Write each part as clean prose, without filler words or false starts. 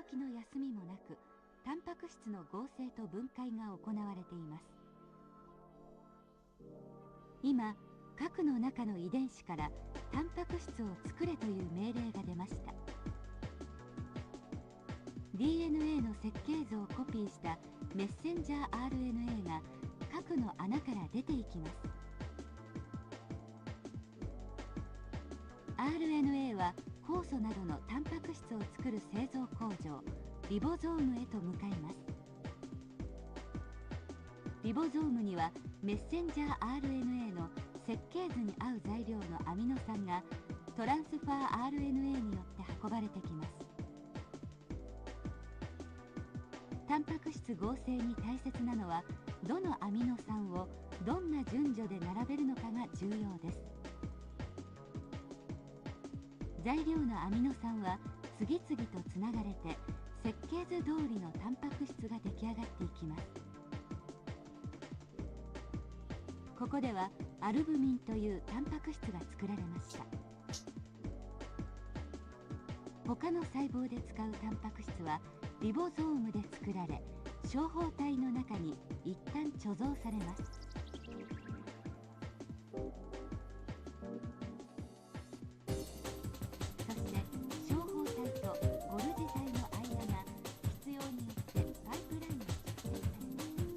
きの休みもなくタンパク質の合成と分解が行われています。今、核の中の遺伝子からタンパク質を作れという命令が出ました。 DNA の設計図をコピーしたメッセンジャー RNA が核の穴から出ていきます。 RNA は酵素などのタンパク質を作る製造工場リボゾームへと向かいます。リボゾームにはメッセンジャー RNA の設計図に合う材料のアミノ酸がトランスファー RNA によって運ばれてきます。タンパク質合成に大切なのはどのアミノ酸をどんな順序で並べるのかが重要です。材料のアミノ酸は次々とつながれて設計図通りのタンパク質が出来上がっていきます。ここではアルブミンというタンパク質が作られました。他の細胞で使うタンパク質はリボゾームで作られ小胞体の中に一旦貯蔵されます。そして小胞体とゴルジ体の間が必要によってパイプラインが設定されます。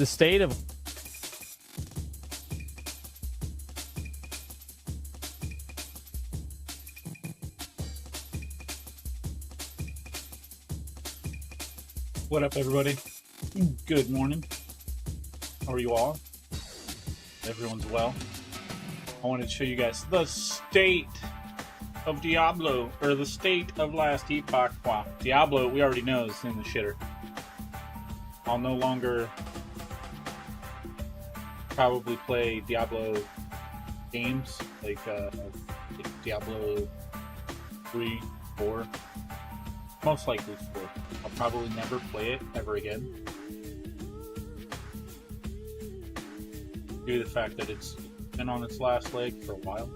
The state of... What up, everybody? Good morning. How are you all? Everyone's well. I wanted to show you guys the state of Diablo, or the state of Last Epoch. Wow, Diablo, we already know, is in the shitter. I'll no longer probably play Diablo games, like Diablo 3, 4. Most likely 4. I'll probably never play it ever again. Due to the fact that it's been on its last leg for a while.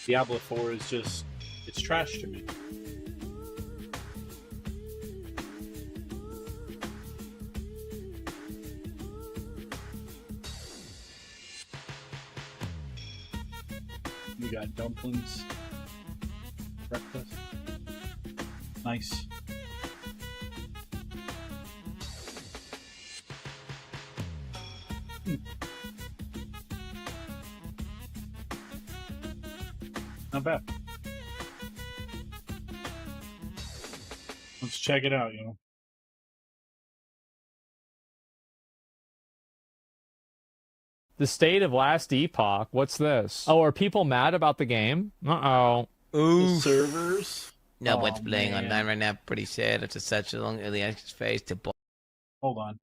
Diablo 4 is just, it's trash to me. We got dumplings. Breakfast. Nice. Not bad. Let's check it out, you know. The state of Last Epoch? What's this? Oh, are people mad about the game? Uh-oh. The servers. No one's playing online right now. Pretty sad. It's such a long early access phase to. Hold on.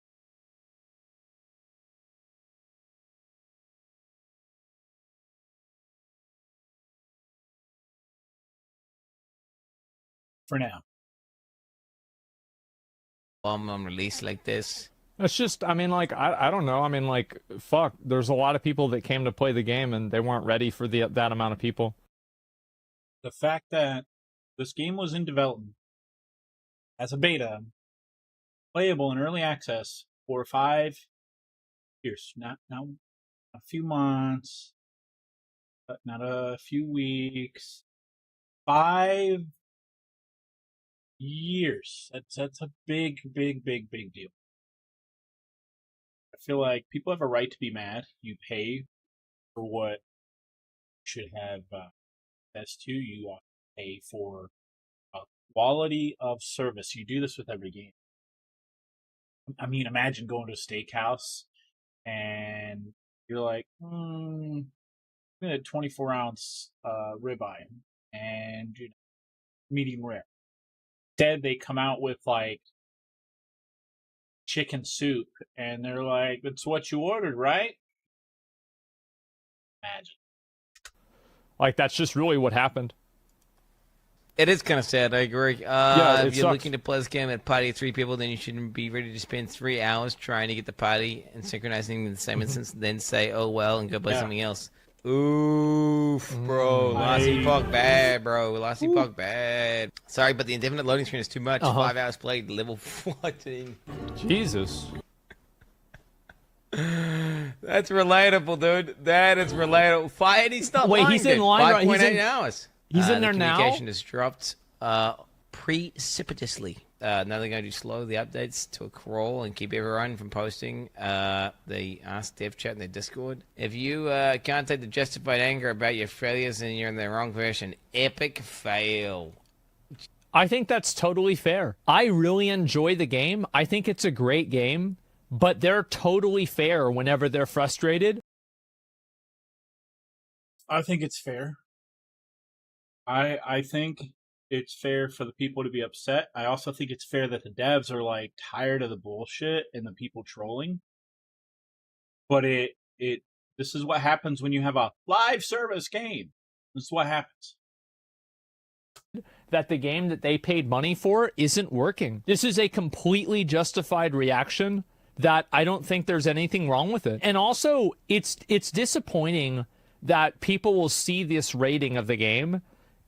For now. On release like this. It's just, I mean, like, I don't know. I mean, like, fuck. There's a lot of people that came to play the game and they weren't ready for that amount of people. The fact that this game was in development as a beta, playable in early access for 5 years, not a few months, but not a few weeks, 5 years. That's a big deal. I feel like people have a right to be mad. You pay for what you should have access to. You ought to pay for quality of service. You do this with every game. I mean, imagine going to a steakhouse and you're like, I'm gonna 24-ounce ribeye and medium rare. Instead, they come out with like chicken soup, and they're like, "That's what you ordered, right?" Imagine. Like, that's just really what happened. It is kind of sad. I agree. Yeah, if you're sucks. looking to play this game at party of 3 people, then you shouldn't be ready to spend 3 hours trying to get the party and synchronizing in the same instance, then say, "Oh well," and go play something else. Oof, bro. Last Epoch bad, bro. Last Epoch bad. Sorry, but the indefinite loading screen is too much. 5 hours played, level 14. Jesus. That's relatable, dude. That is relatable. And he's not Wait, lying, he's in dude. line right- 5.8 hours. He's in there now? Communication has dropped precipitously. Now they're going to slow the updates to a crawl and keep everyone from posting the Ask Dev chat in their Discord. If you can't take the justified anger about your failures and you're in the wrong version, epic fail. I think that's totally fair. I really enjoy the game. I think it's a great game, but they're totally fair whenever they're frustrated. I think it's fair. I think it's fair for the people to be upset. I also think it's fair that the devs are like tired of the bullshit and the people trolling. But this is what happens when you have a live service game. This is what happens. That the game that they paid money for isn't working. This is a completely justified reaction that I don't think there's anything wrong with it. And also, it's disappointing that people will see this rating of the game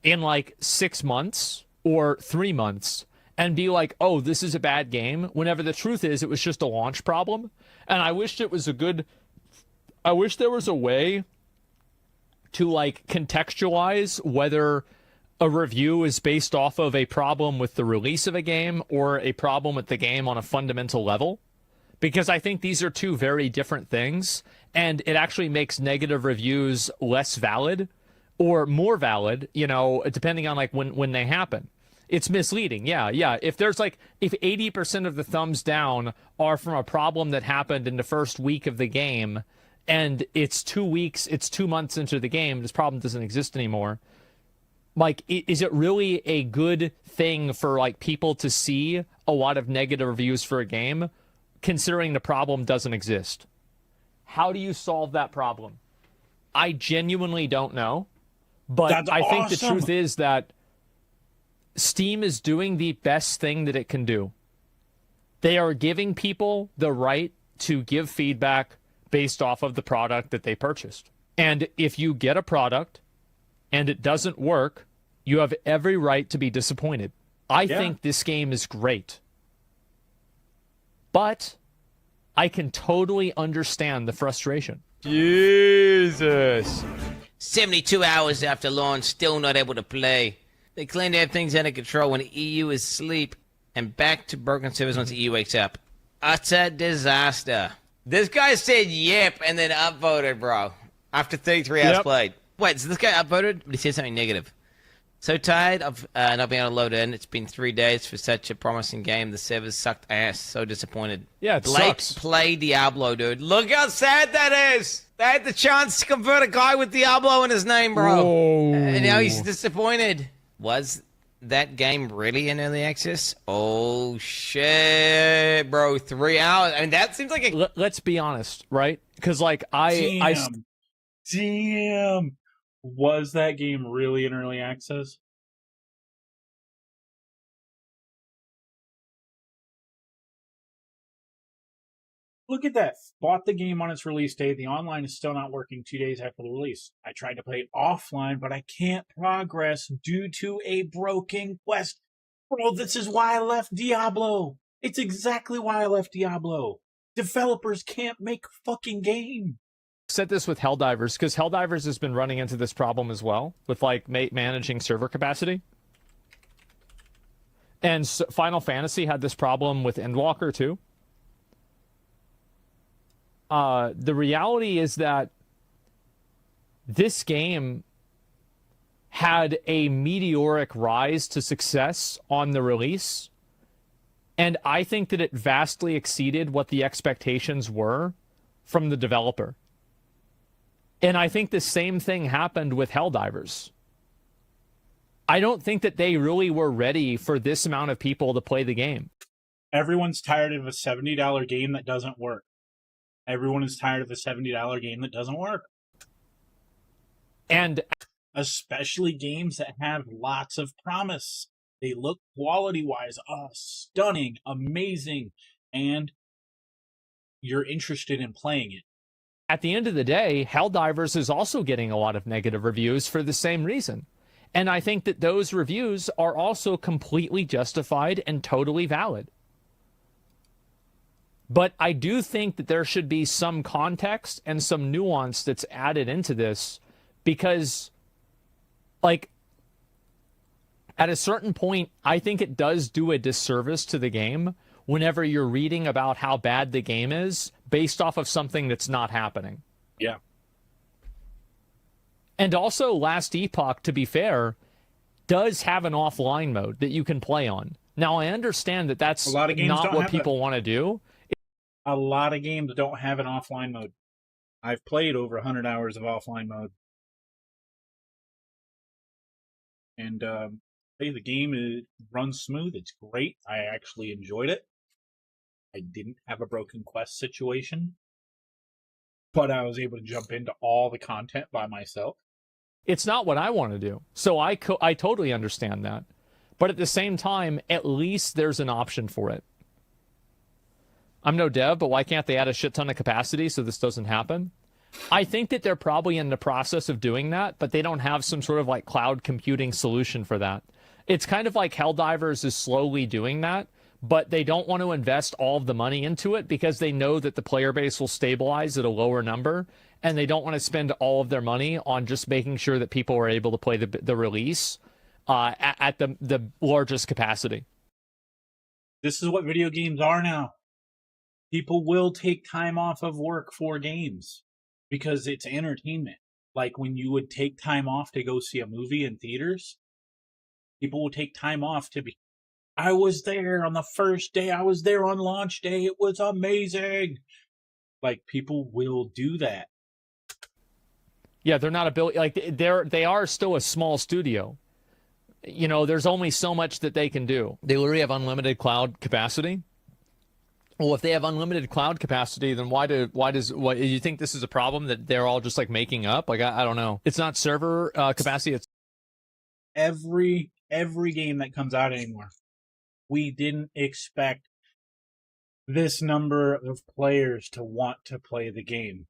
in like 6 months or 3 months and be like, oh, this is a bad game, whenever the truth is it was just a launch problem. And I wish there was a way to like contextualize whether a review is based off of a problem with the release of a game or a problem with the game on a fundamental level. because I think these are two very different things, and it actually makes negative reviews less valid or more valid, you know, depending on like when they happen. It's misleading. Yeah. If 80% of the thumbs down are from a problem that happened in the first week of the game, and it's 2 weeks, it's 2 months into the game, this problem doesn't exist anymore. Like, is it really a good thing for like people to see a lot of negative reviews for a game, considering the problem doesn't exist? How do you solve that problem? I genuinely don't know, but That's I think the awesome. truth is that Steam is doing the best thing that it can do. They are giving people the right to give feedback based off of the product that they purchased. And if you get a product and it doesn't work, you have every right to be disappointed. I think this game is great. But I can totally understand the frustration. Jesus. 72 hours after launch, still not able to play. They claim to have things under control when the EU is asleep and back to broken servers once the EU wakes up. Utter disaster. This guy said yep and then upvoted, bro. After 33 hours played. Wait, so this guy upvoted, but he said something negative. So tired of not being able to load in. It's been 3 days for such a promising game. The servers sucked ass. So disappointed. Yeah, it sucks. Play Diablo, dude. Look how sad that is. They had the chance to convert a guy with Diablo in his name, bro. Whoa. And now he's disappointed. Was that game really in early access? Oh, shit, bro. 3 hours. I mean, that seems like a... Let's be honest, right? Because, like, Damn. Was that game really in early access? Look at that. Bought the game on its release date. The online is still not working 2 days after the release. I tried to play it offline, but I can't progress due to a broken quest. Bro, this is why I left Diablo. It's exactly why I left Diablo. Developers can't make a fucking game. said this with Helldivers, because Helldivers has been running into this problem as well, with like managing server capacity. And Final Fantasy had this problem with Endwalker too. The reality is that this game had a meteoric rise to success on the release, and I think that it vastly exceeded what the expectations were from the developer. And I think the same thing happened with Helldivers. I don't think that they really were ready for this amount of people to play the game. Everyone's tired of a $70 game that doesn't work. Everyone is tired of a $70 game that doesn't work. And especially games that have lots of promise. They look quality-wise stunning, amazing, and you're interested in playing it. At the end of the day, Helldivers is also getting a lot of negative reviews for the same reason. And I think that those reviews are also completely justified and totally valid. But I do think that there should be some context and some nuance that's added into this, because, like, at a certain point, I think it does do a disservice to the game whenever you're reading about how bad the game is based off of something that's not happening. Yeah. And also, Last Epoch, to be fair, does have an offline mode that you can play on. Now, I understand that that's not what people want to do. A lot of games don't have an offline mode. I've played over 100 hours of offline mode. And the game runs smooth. It's great. I actually enjoyed it. I didn't have a broken quest situation, but I was able to jump into all the content by myself. It's not what I want to do. So I totally understand that. But at the same time, at least there's an option for it. I'm no dev, but why can't they add a shit ton of capacity so this doesn't happen? I think that they're probably in the process of doing that, but they don't have some sort of like cloud computing solution for that. It's kind of like Helldivers is slowly doing that, but they don't want to invest all of the money into it because they know that the player base will stabilize at a lower number, and they don't want to spend all of their money on just making sure that people are able to play the release at the largest capacity. This is what video games are now. People will take time off of work for games because it's entertainment. Like when you would take time off to go see a movie in theaters, people will take time off to be. I was there on the first day. I was there on launch day. It was amazing. Like people will do that. Yeah, they're not they are still a small studio. You know, there's only so much that they can do. They literally have unlimited cloud capacity. Well, if they have unlimited cloud capacity, then why do you think this is a problem that they're all just like making up? Like I don't know. It's not server capacity. It's every game that comes out anymore. We didn't expect this number of players to want to play the game.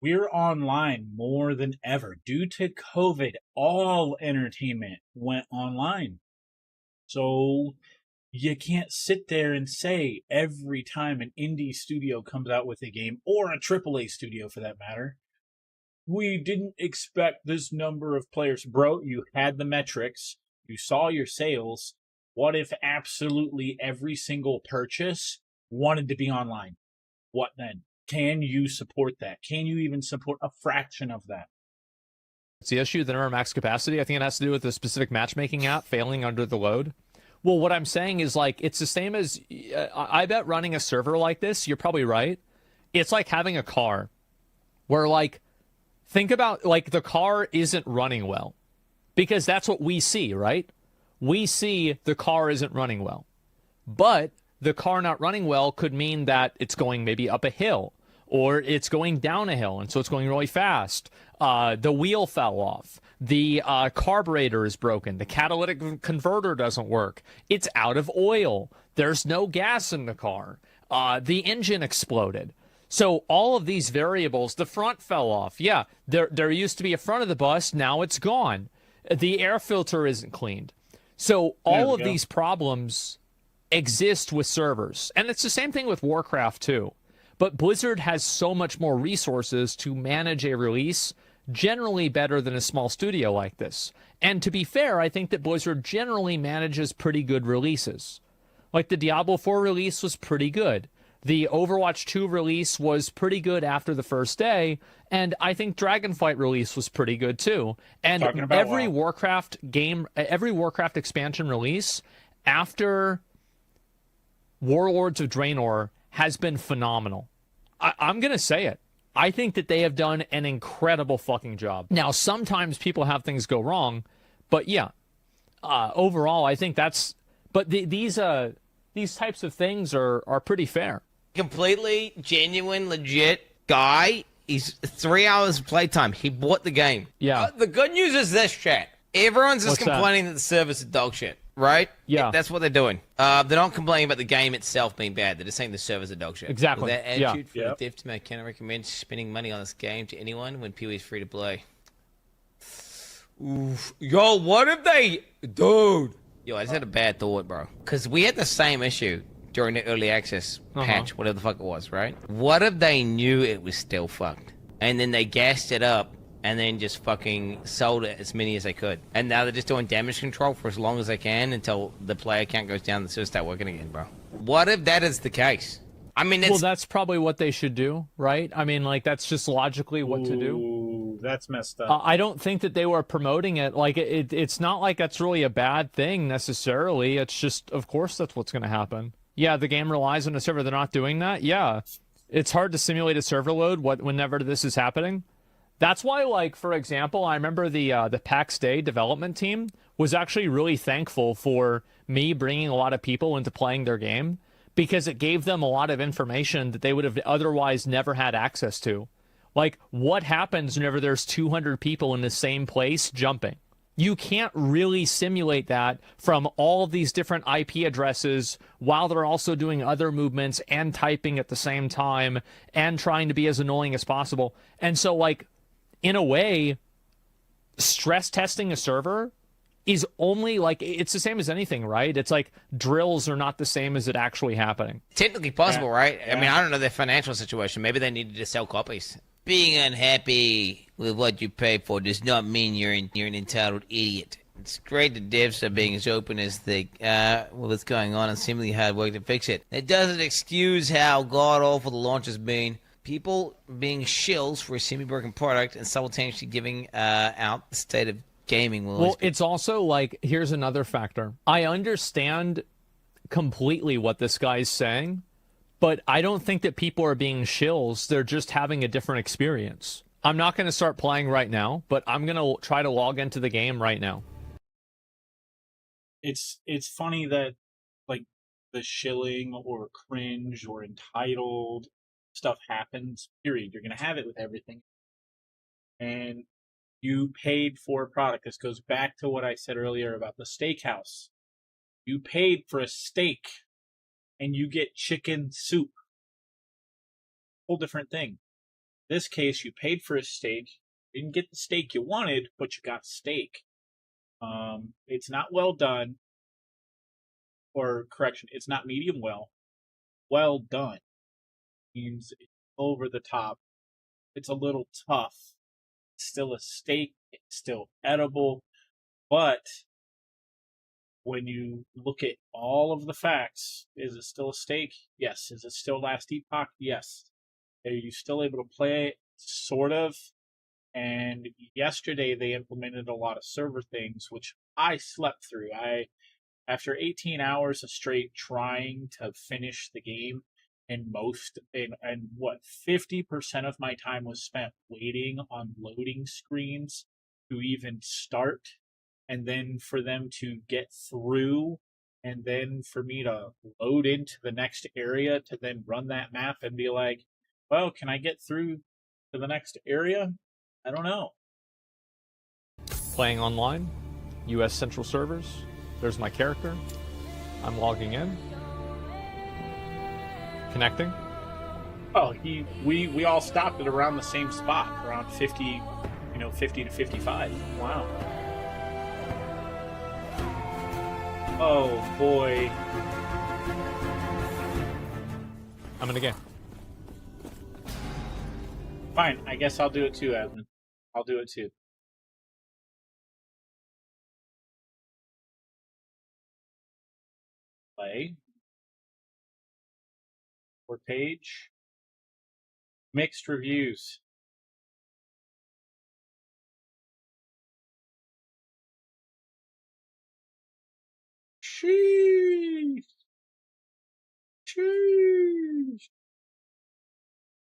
We're online more than ever. Due to COVID, all entertainment went online. So you can't sit there and say every time an indie studio comes out with a game, or a AAA studio for that matter, we didn't expect this number of players. Bro, you had the metrics. You saw your sales. What if absolutely every single purchase wanted to be online? What then? Can you support that? Can you even support a fraction of that? It's the issue, the number of max capacity. I think it has to do with the specific matchmaking app failing under the load. Well, what I'm saying is, like, it's the same as, I bet running a server like this, you're probably right. It's like having a car where, like, think about, like, the car isn't running well. Because that's what we see, right? We see the car isn't running well. But the car not running well could mean that it's going maybe up a hill, or it's going down a hill, and so it's going really fast. The wheel fell off. The carburetor is broken. The catalytic converter doesn't work. It's out of oil. There's no gas in the car. The engine exploded. So all of these variables, the front fell off. Yeah, there used to be a front of the bus. Now it's gone. The air filter isn't cleaned. So all of these problems exist with servers. And it's the same thing with Warcraft too. But Blizzard has so much more resources to manage a release, generally better than a small studio like this. And to be fair, I think that Blizzard generally manages pretty good releases. Like the Diablo 4 release was pretty good. The Overwatch 2 release was pretty good after the first day, and I think Dragonflight release was pretty good too. And every Warcraft game, every Warcraft expansion release after Warlords of Draenor has been phenomenal. I'm going to say it. I think that they have done an incredible fucking job. Now, sometimes people have things go wrong, but yeah, overall, I think that's. But these types of things are pretty fair. Completely genuine, legit guy. He's 3 hours of playtime. He bought the game. Yeah. The good news is this, chat. Everyone's just complaining that the service is dog shit, right? Yeah. That's what they're doing. They're not complaining about the game itself being bad. They're just saying the servers are dog shit. Exactly. With that attitude from the dev team, I cannot recommend spending money on this game to anyone when PoE is free to play. Oof. Yo, what if they... Dude. Yo, I just had a bad thought, bro. Because we had the same issue during the early access patch, whatever the fuck it was, right? What if they knew it was still fucked? And then they gassed it up and then just fucking sold it as many as they could. And now they're just doing damage control for as long as they can until the player count goes down and the servers start working again, bro. What if that is the case? I mean, well, that's probably what they should do, right? I mean, like, that's just logically what to do. That's messed up. I don't think that they were promoting it. Like, it's not like that's really a bad thing necessarily. It's just, of course, that's what's going to happen. Yeah, the game relies on a server. They're not doing that. Yeah, it's hard to simulate a server load whenever this is happening. That's why, like, for example, I remember the PAX Day development team was actually really thankful for me bringing a lot of people into playing their game, because it gave them a lot of information that they would have otherwise never had access to. Like, what happens whenever there's 200 people in the same place jumping? You can't really simulate that from all of these different IP addresses while they're also doing other movements and typing at the same time and trying to be as annoying as possible. And so, like, in a way, stress testing a server is only, like, it's the same as anything, right? It's like drills are not the same as it actually happening. Technically possible, right? I mean, I don't know their financial situation. Maybe they needed to sell copies. Being unhappy with what you pay for does not mean you're an entitled idiot. It's great that devs are being as open as they with what's going on and seemingly hard work to fix it. It doesn't excuse how god-awful the launch has been. People being shills for a semi-broken product and simultaneously giving out the state of gaming will Well, it's also like, here's another factor. I understand completely what this guy's saying, but I don't think that people are being shills. They're just having a different experience. I'm not going to start playing right now, but I'm going to try to log into the game right now. It's funny that like the shilling or cringe or entitled stuff happens, period. You're going to have it with everything. And you paid for a product. This goes back to what I said earlier about the steakhouse. You paid for a steak and you get chicken soup. Whole different thing. In this case, you paid for a steak, didn't get the steak you wanted, but you got steak. It's not well done, or correction, it's not medium well. Well done means it's over the top. It's a little tough. It's still a steak. It's still edible, but when you look at all of the facts, is it still a steak? Yes. Is it still last Epoch? Yes. Are you still able to play it? Sort of. And yesterday they implemented a lot of server things, which I slept through. After 18 hours of straight trying to finish the game, and what 50% of my time was spent waiting on loading screens to even start, and then for them to get through, and then for me to load into the next area to then run that map and be like, well, can I get through to the next area? I don't know. Playing online, US Central servers. There's my character. I'm logging in. Connecting. Oh, we all stopped at around the same spot, around 50, 50 to 55. Wow. Oh boy. I'm in the game. Fine, I guess I'll do it too, Evan. I'll do it too. Play. Or page. Mixed reviews. Sheesh. Sheesh.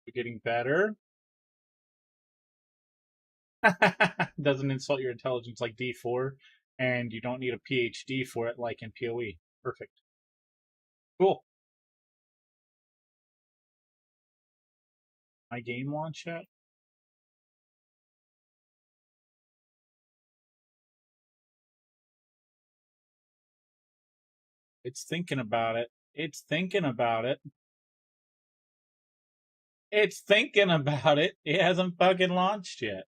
You're getting better. Doesn't insult your intelligence like D4, and you don't need a PhD for it like in PoE. Perfect. Cool. My game launch yet? It's thinking about it. It's thinking about it. It's thinking about it. It hasn't fucking launched yet.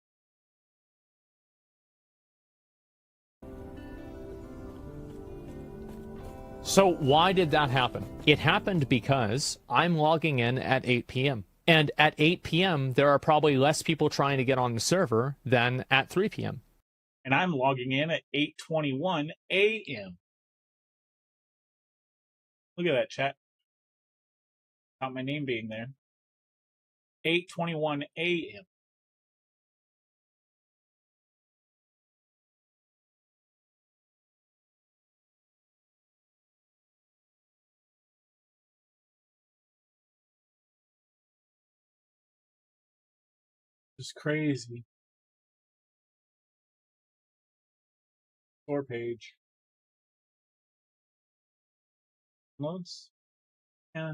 So why did that happen? It happened because I'm logging in at 8 p.m. And at 8 p.m., there are probably less people trying to get on the server than at 3 p.m. And I'm logging in at 8:21 a.m. Look at that, chat. Not my name being there. 8:21 a.m. It's crazy. Store page. Loads. Yeah.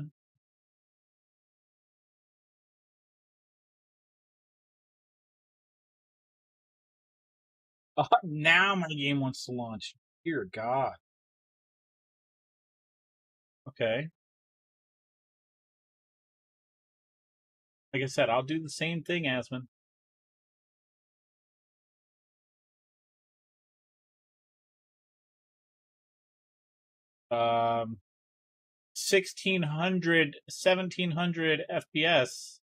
Now my game wants to launch. Dear God. Okay. Like I said, I'll do the same thing, Asman. Um, 1600, 1700 FPS.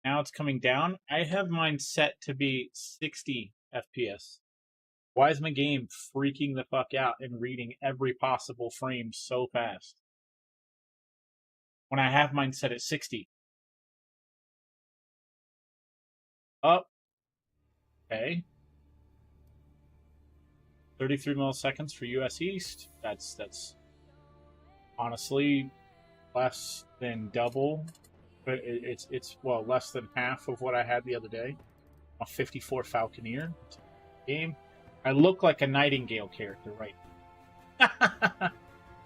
Now it's coming down. I have mine set to be 60 FPS. Why is my game freaking the fuck out and reading every possible frame so fast? When I have mine set at 60. Up. Okay. 33 milliseconds for US East. That's honestly less than double. But it's well, less than half of what I had the other day. A 54 Falconeer game. I look like a Nightingale character, right?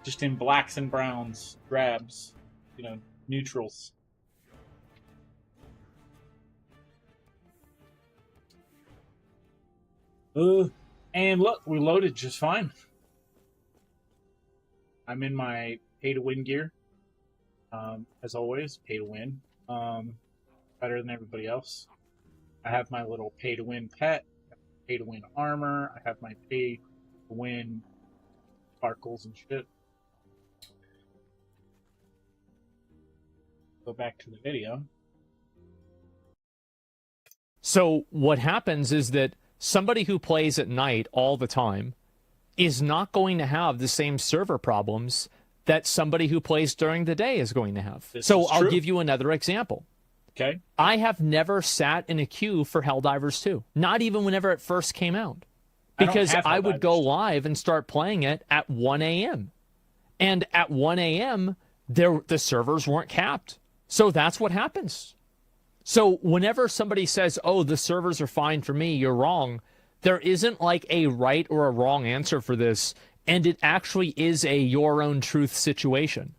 Just in blacks and browns, drabs, neutrals. And look, we loaded just fine. I'm in my pay-to-win gear. As always, pay-to-win. Better than everybody else. I have my little pay-to-win pet, pay-to-win armor. I have my pay-to-win sparkles and shit. Go back to the video. So what happens is that somebody who plays at night all the time is not going to have the same server problems that somebody who plays during the day is going to have. So I'll give you another example. Okay. I have never sat in a queue for Helldivers 2, not even whenever it first came out, because I would go live and start playing it at 1 a.m. And at 1 a.m., the servers weren't capped. So that's what happens. So whenever somebody says, oh, the servers are fine for me, you're wrong, there isn't like a right or a wrong answer for this, and it actually is a your own truth situation.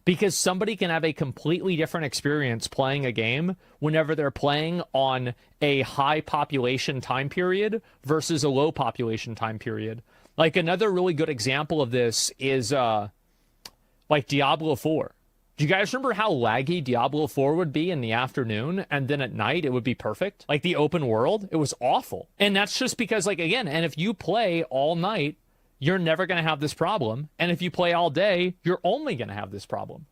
Because somebody can have a completely different experience playing a game whenever they're playing on a high population time period versus a low population time period. Like another really good example of this is like Diablo 4. Do you guys remember how laggy Diablo 4 would be in the afternoon, and then at night it would be perfect? Like the open world, it was awful. And that's just because, like, again, and if you play all night, you're never going to have this problem. And if you play all day, you're only going to have this problem.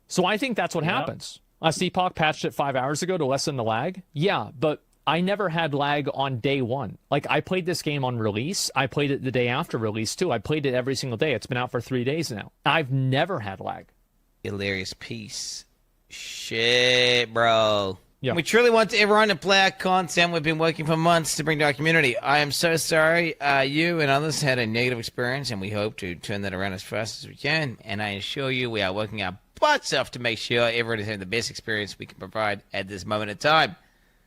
So I think that's what happens. Epoch patched it 5 hours ago to lessen the lag. Yeah, but I never had lag on day one. Like, I played this game on release. I played it the day after release, too. I played it every single day. It's been out for 3 days now. I've never had lag. Hilarious piece. Shit, bro. Yeah. We truly want everyone to play our content we've been working for months to bring to our community. I am so sorry you and others had a negative experience, and we hope to turn that around as fast as we can. And I assure you we are working our butts off to make sure everyone is having the best experience we can provide at this moment in time.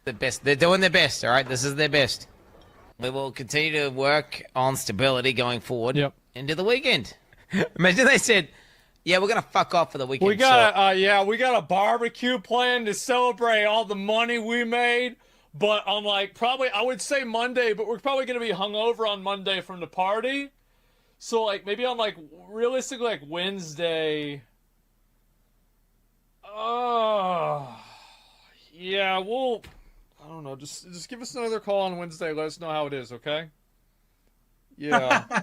The best. They're doing their best, all right? This is their best. We will continue to work on stability going forward into the weekend. Imagine they said, yeah, we're going to fuck off for the weekend. We got a barbecue plan to celebrate all the money we made. But on I would say Monday, but we're probably going to be hungover on Monday from the party. So maybe on realistically Wednesday. Yeah, I don't know. Just give us another call on Wednesday. Let us know how it is, okay? Yeah.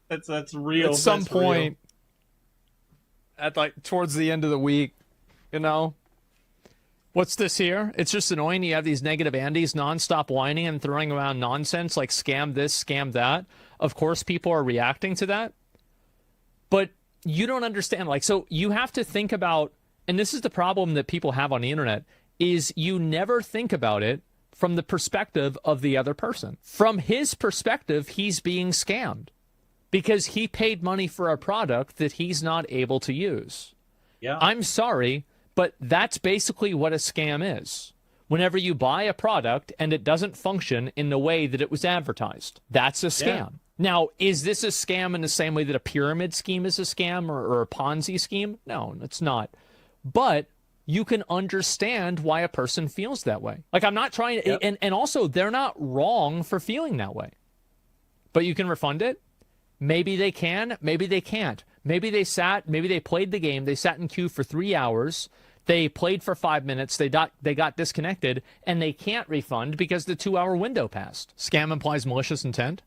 that's real. At some point. At towards the end of the week, What's this here? It's just annoying. You have these negative Andes nonstop whining and throwing around nonsense like scam this, scam that. Of course, people are reacting to that. But you don't understand. So you have to think about, and this is the problem that people have on the internet, is you never think about it from the perspective of the other person. From his perspective, he's being scammed. Because he paid money for a product that he's not able to use. Yeah. I'm sorry, but that's basically what a scam is. Whenever you buy a product and it doesn't function in the way that it was advertised, that's a scam. Yeah. Now, is this a scam in the same way that a pyramid scheme is a scam or a Ponzi scheme? No, it's not. But you can understand why a person feels that way. I'm not trying to, and also they're not wrong for feeling that way. But you can refund it. Maybe they can, maybe they can't. Maybe they played the game, they sat in queue for 3 hours, they played for 5 minutes, they got disconnected, and they can't refund because the 2-hour window passed. Scam implies malicious intent.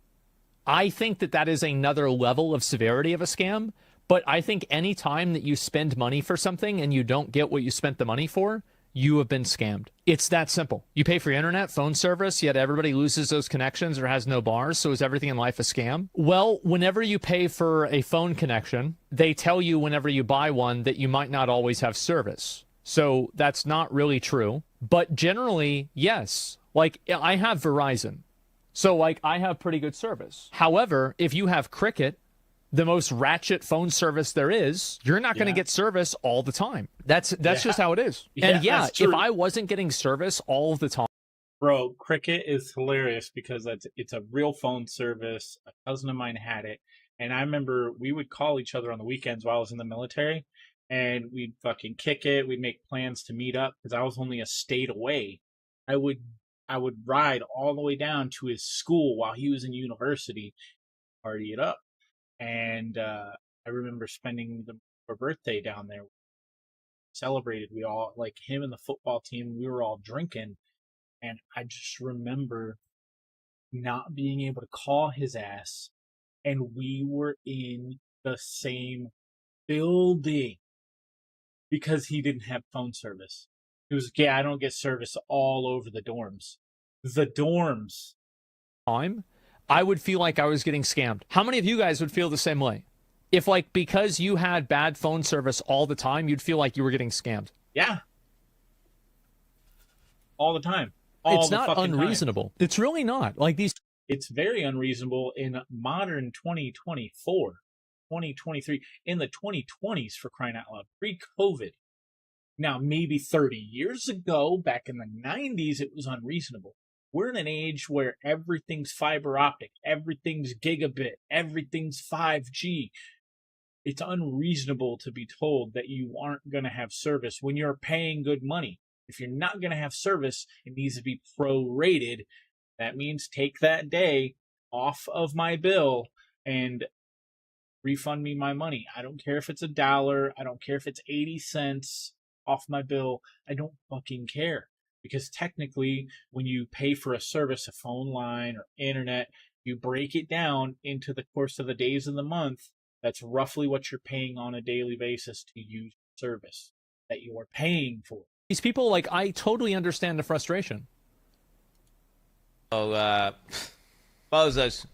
I think that is another level of severity of a scam, but I think any time that you spend money for something and you don't get what you spent the money for, you have been scammed. It's that simple. You pay for your internet, phone service, yet everybody loses those connections or has no bars, so is everything in life a scam? Well, whenever you pay for a phone connection, they tell you whenever you buy one that you might not always have service. So that's not really true. But generally, yes. Like, I have Verizon. So, like, I have pretty good service. However, if you have Cricket, the most ratchet phone service there is, you're not going to get service all the time. That's just how it is. And if I wasn't getting service all of the time. Bro, Cricket is hilarious because it's a real phone service. A cousin of mine had it. And I remember we would call each other on the weekends while I was in the military. And we'd fucking kick it. We'd make plans to meet up because I was only a state away. I would ride all the way down to his school while he was in university, party it up. And I remember spending our birthday down there. Celebrated. We all, like him and the football team, we were all drinking. And I just remember not being able to call his ass. And we were in the same building because he didn't have phone service. He was like, yeah, I don't get service all over the dorms. The dorms. I would feel like I was getting scammed. How many of you guys would feel the same way? If, like, because you had bad phone service all the time, you'd feel like you were getting scammed. Yeah. All the time. It's not unreasonable. It's really not. Like these. It's very unreasonable in modern 2024, 2023, in the 2020s, for crying out loud, pre-COVID. Now, maybe 30 years ago, back in the 90s, it was unreasonable. We're in an age where everything's fiber optic, everything's gigabit, everything's 5G. It's unreasonable to be told that you aren't going to have service when you're paying good money. If you're not going to have service, it needs to be prorated. That means take that day off of my bill and refund me my money. I don't care if it's $1. I don't care if it's 80 cents off my bill. I don't fucking care. Because technically, when you pay for a service, a phone line or internet, you break it down into the course of the days of the month. That's roughly what you're paying on a daily basis to use service that you are paying for. These people, like, I totally understand the frustration. Oh, bozos.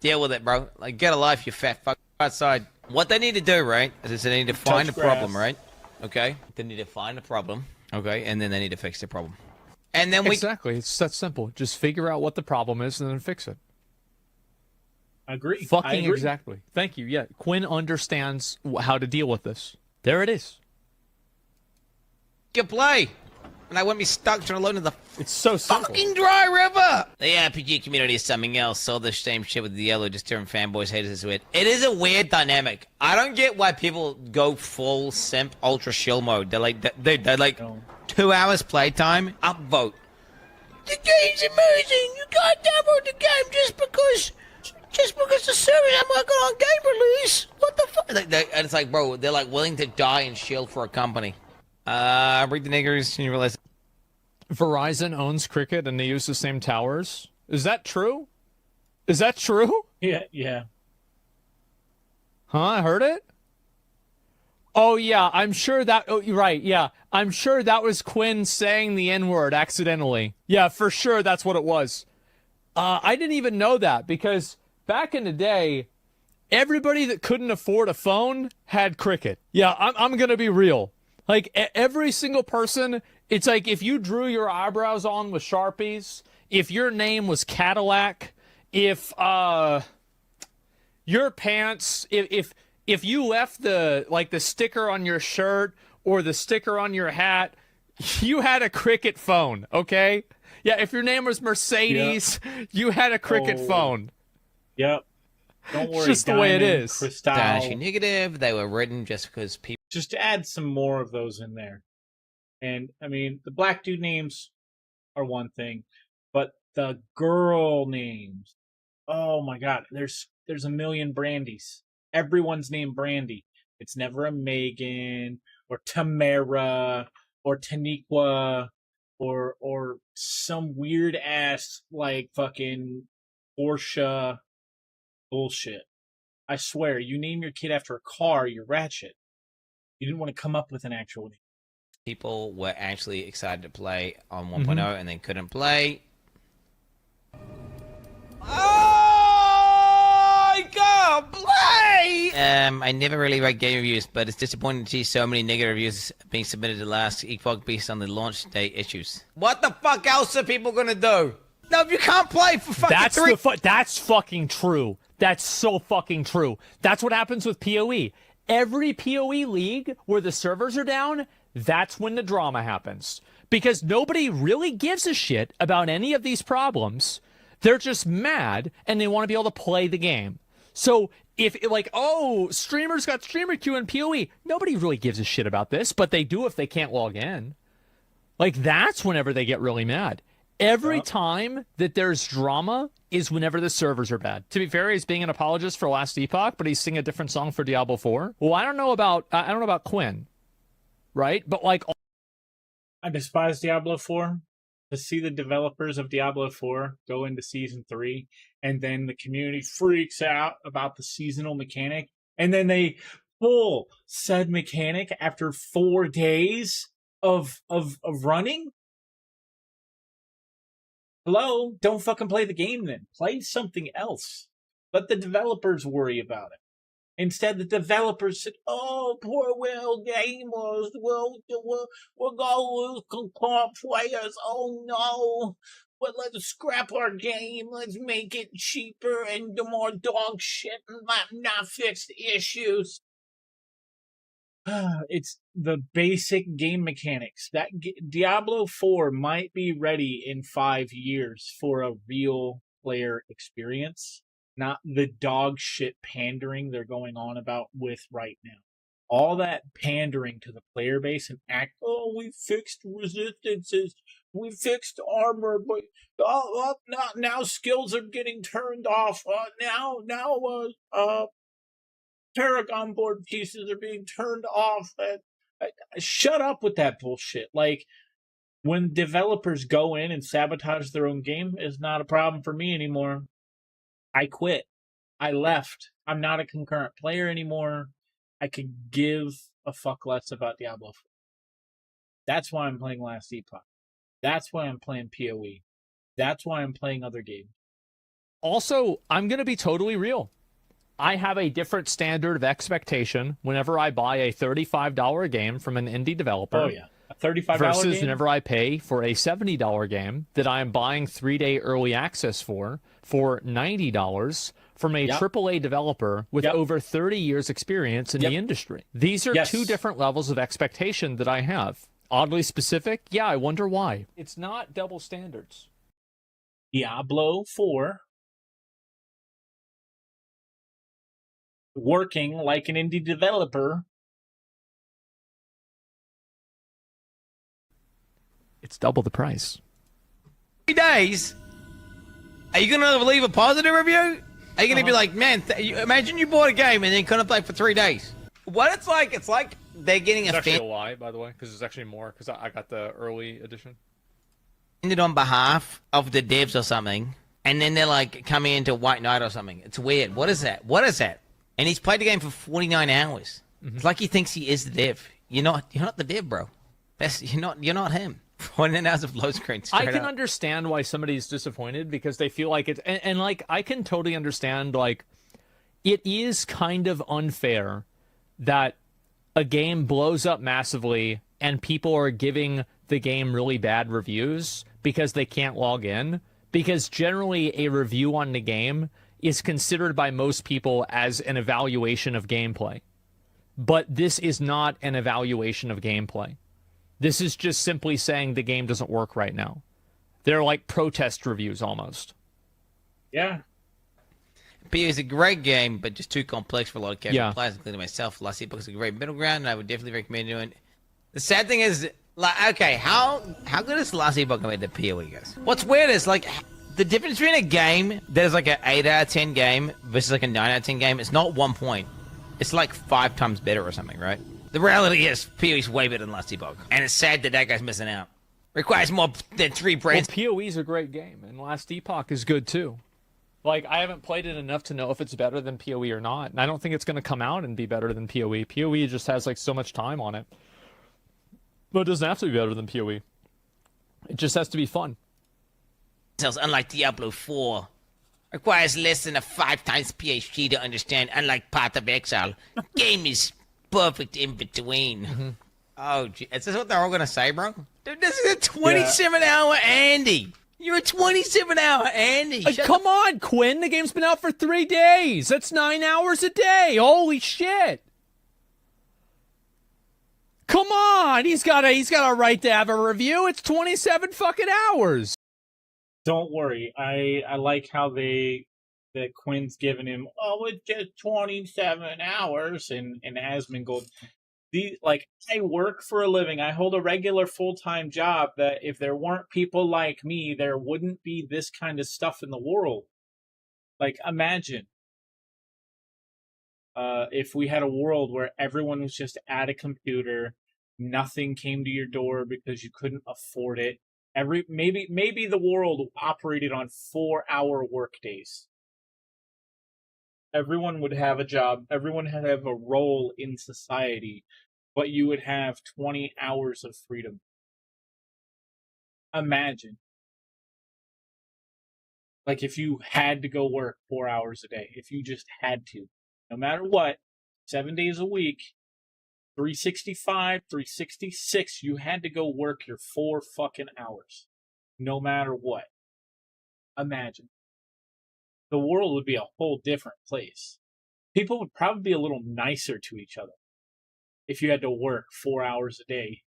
Deal with it, bro. Like, get a life, you fat fuck. Outside. What they need to do, right, is they need to find a problem, right? Okay? They need to find a problem. Okay, and then they need to fix the problem. And then Exactly. It's that simple. Just figure out what the problem is and then fix it. I agree. Fucking exactly. Thank you. Yeah, Quinn understands how to deal with this. There it is. You play. And I wouldn't be stuck trying to load into the It's so simple. fucking dry river. The RPG community is something else. All the same shit with the yellow, just turn fanboys, haters is weird. It is a weird dynamic. I don't get why people go full simp ultra shill mode. They're like, they're like 2 hours playtime. Upvote. The game's amazing. You can't download the game just because the server I'm working on game release. What the fuck? And it's like, bro, they're like willing to die and shield for a company. Read the niggers and you realize Verizon owns Cricket and they use the same towers. Is that true? Is that true? Yeah. Huh? I heard it? Oh, yeah. I'm sure that... Oh, you're right. Yeah. I'm sure that was Quinn saying the N-word accidentally. Yeah, for sure that's what it was. I didn't even know that because back in the day, everybody that couldn't afford a phone had Cricket. Yeah, I'm going to be real. Like, every single person, it's like if you drew your eyebrows on with Sharpies, if your name was Cadillac, if your pants, if you left the sticker on your shirt or the sticker on your hat, you had a Cricket phone, okay? Yeah, if your name was Mercedes, you had a Cricket phone. Yep. Don't worry, it's just the way it is. Cristal. Dashing negative. They were written just because people. Just to add some more of those in there. And, I mean, the black dude names are one thing, but the girl names, oh my God, there's a million Brandys. Everyone's named Brandy. It's never a Megan or Tamara or Taniqua or some weird ass like fucking Porsche bullshit. I swear, you name your kid after a car, you're ratchet. You didn't want to come up with an actual name. People were actually excited to play on 1.0 and then couldn't play. I can't play! I never really read game reviews, but it's disappointing to see so many negative reviews being submitted to last Epoch based on the launch date issues. What the fuck else are people gonna do? No, if you can't play for fucking That's fucking true. That's so fucking true. That's what happens with PoE. Every PoE league where the servers are down, that's when the drama happens. Because nobody really gives a shit about any of these problems. They're just mad, and they want to be able to play the game. So if, like, oh, streamers got streamer queue in PoE, nobody really gives a shit about this, but they do if they can't log in. Like, that's whenever they get really mad. Every time that there's drama is whenever the servers are bad. To be fair, he's being an apologist for Last Epoch, but he's singing a different song for Diablo 4. Well, I don't know about Quinn, right? But like, I despise Diablo 4. To see the developers of Diablo 4 go into Season 3, and then the community freaks out about the seasonal mechanic, and then they pull said mechanic after 4 days of running? Hello? Don't fucking play the game then. Play something else. Let the developers worry about it. Instead, the developers said, oh, poor Will gamers, we're going to lose concurrent players. Oh, no. But let's scrap our game. Let's make it cheaper and more dog shit and not fix the issues. It's the basic game mechanics. That Diablo 4 might be ready in 5 years for a real player experience. Not the dog shit pandering they're going on about with right now. All that pandering to the player base and we fixed resistances, we fixed armor, but now skills are getting turned off. Paragon board pieces are being turned off. Shut up with that bullshit. Like, when developers go in and sabotage their own game is not a problem for me anymore. I quit. I left. I'm not a concurrent player anymore. I could give a fuck less about Diablo 4. That's why I'm playing Last Epoch. That's why I'm playing PoE. That's why I'm playing other games. Also, I'm going to be totally real. I have a different standard of expectation whenever I buy a $35 game from an indie developer. Oh, yeah. A $35 versus game? Whenever I pay for a $70 game that I am buying 3-day early access for $90 from a AAA developer with over 30 years experience in the industry. These are two different levels of expectation that I have. Oddly specific? Yeah, I wonder why. It's not double standards. Diablo 4, working like an indie developer. It's double the price. 3 days? Are you going to leave a positive review? Are you going to be like, man, imagine you bought a game and then couldn't play for 3 days? What it's like they're getting it's actually a lie, by the way, because it's actually more, because I got the early edition. Ended on behalf of the devs or something, and then they're like coming into White Knight or something. It's weird. What is that? What is that? And he's played the game for 49 hours. It's like he thinks he is the dev. You're not the dev, bro. You're not him. 49 hours of low screen. I can understand why somebody's disappointed because they feel like it's and like I can totally understand, like, it is kind of unfair that a game blows up massively and people are giving the game really bad reviews because they can't log in, because generally a review on the game is considered by most people as an evaluation of gameplay. But this is not an evaluation of gameplay. This is just simply saying the game doesn't work right now. They're like protest reviews almost. Yeah. PoE is a great game, but just too complex for a lot of casual players, including myself. Last Epoch is a great middle ground, and I would definitely recommend doing it. The sad thing is, like, okay, how good is Last Epoch compared to PoE, guys? What's weird is, like, the difference between a game that is like an 8 out of 10 game versus like a 9 out of 10 game, it's not 1 point. It's like 5 times better or something, right? The reality is, PoE is way better than Last Epoch. And it's sad that that guy's missing out. Requires more than 3 brains. Well, PoE is a great game, and Last Epoch is good too. Like, I haven't played it enough to know if it's better than PoE or not, and I don't think it's going to come out and be better than PoE. PoE just has, like, so much time on it. But it doesn't have to be better than PoE. It just has to be fun. Unlike Diablo 4, requires less than a 5 times PhD to understand. Unlike Path of Exile, game is perfect in between. Oh, gee. Is this what they're all gonna say, bro? Dude, this is a 27-hour Andy. You're a 27-hour Andy. Come on, Quinn. The game's been out for 3 days. That's 9 hours a day. Holy shit. Come on. He's got a right to have a review. It's 27 fucking hours. Don't worry. I like how that Quinn's giving him, oh, it's just 27 hours, and Asmongold. I work for a living. I hold a regular full-time job that if there weren't people like me, there wouldn't be this kind of stuff in the world. Like, imagine if we had a world where everyone was just at a computer, nothing came to your door because you couldn't afford it. Maybe the world operated on 4-hour work days. Everyone would have a job. Everyone would have a role in society, but you would have 20 hours of freedom. Imagine. Like if you had to go work 4 hours a day, if you just had to, no matter what, 7 days a week, 365, 366, you had to go work your 4 fucking hours, no matter what. Imagine. The world would be a whole different place. People would probably be a little nicer to each other if you had to work 4 hours a day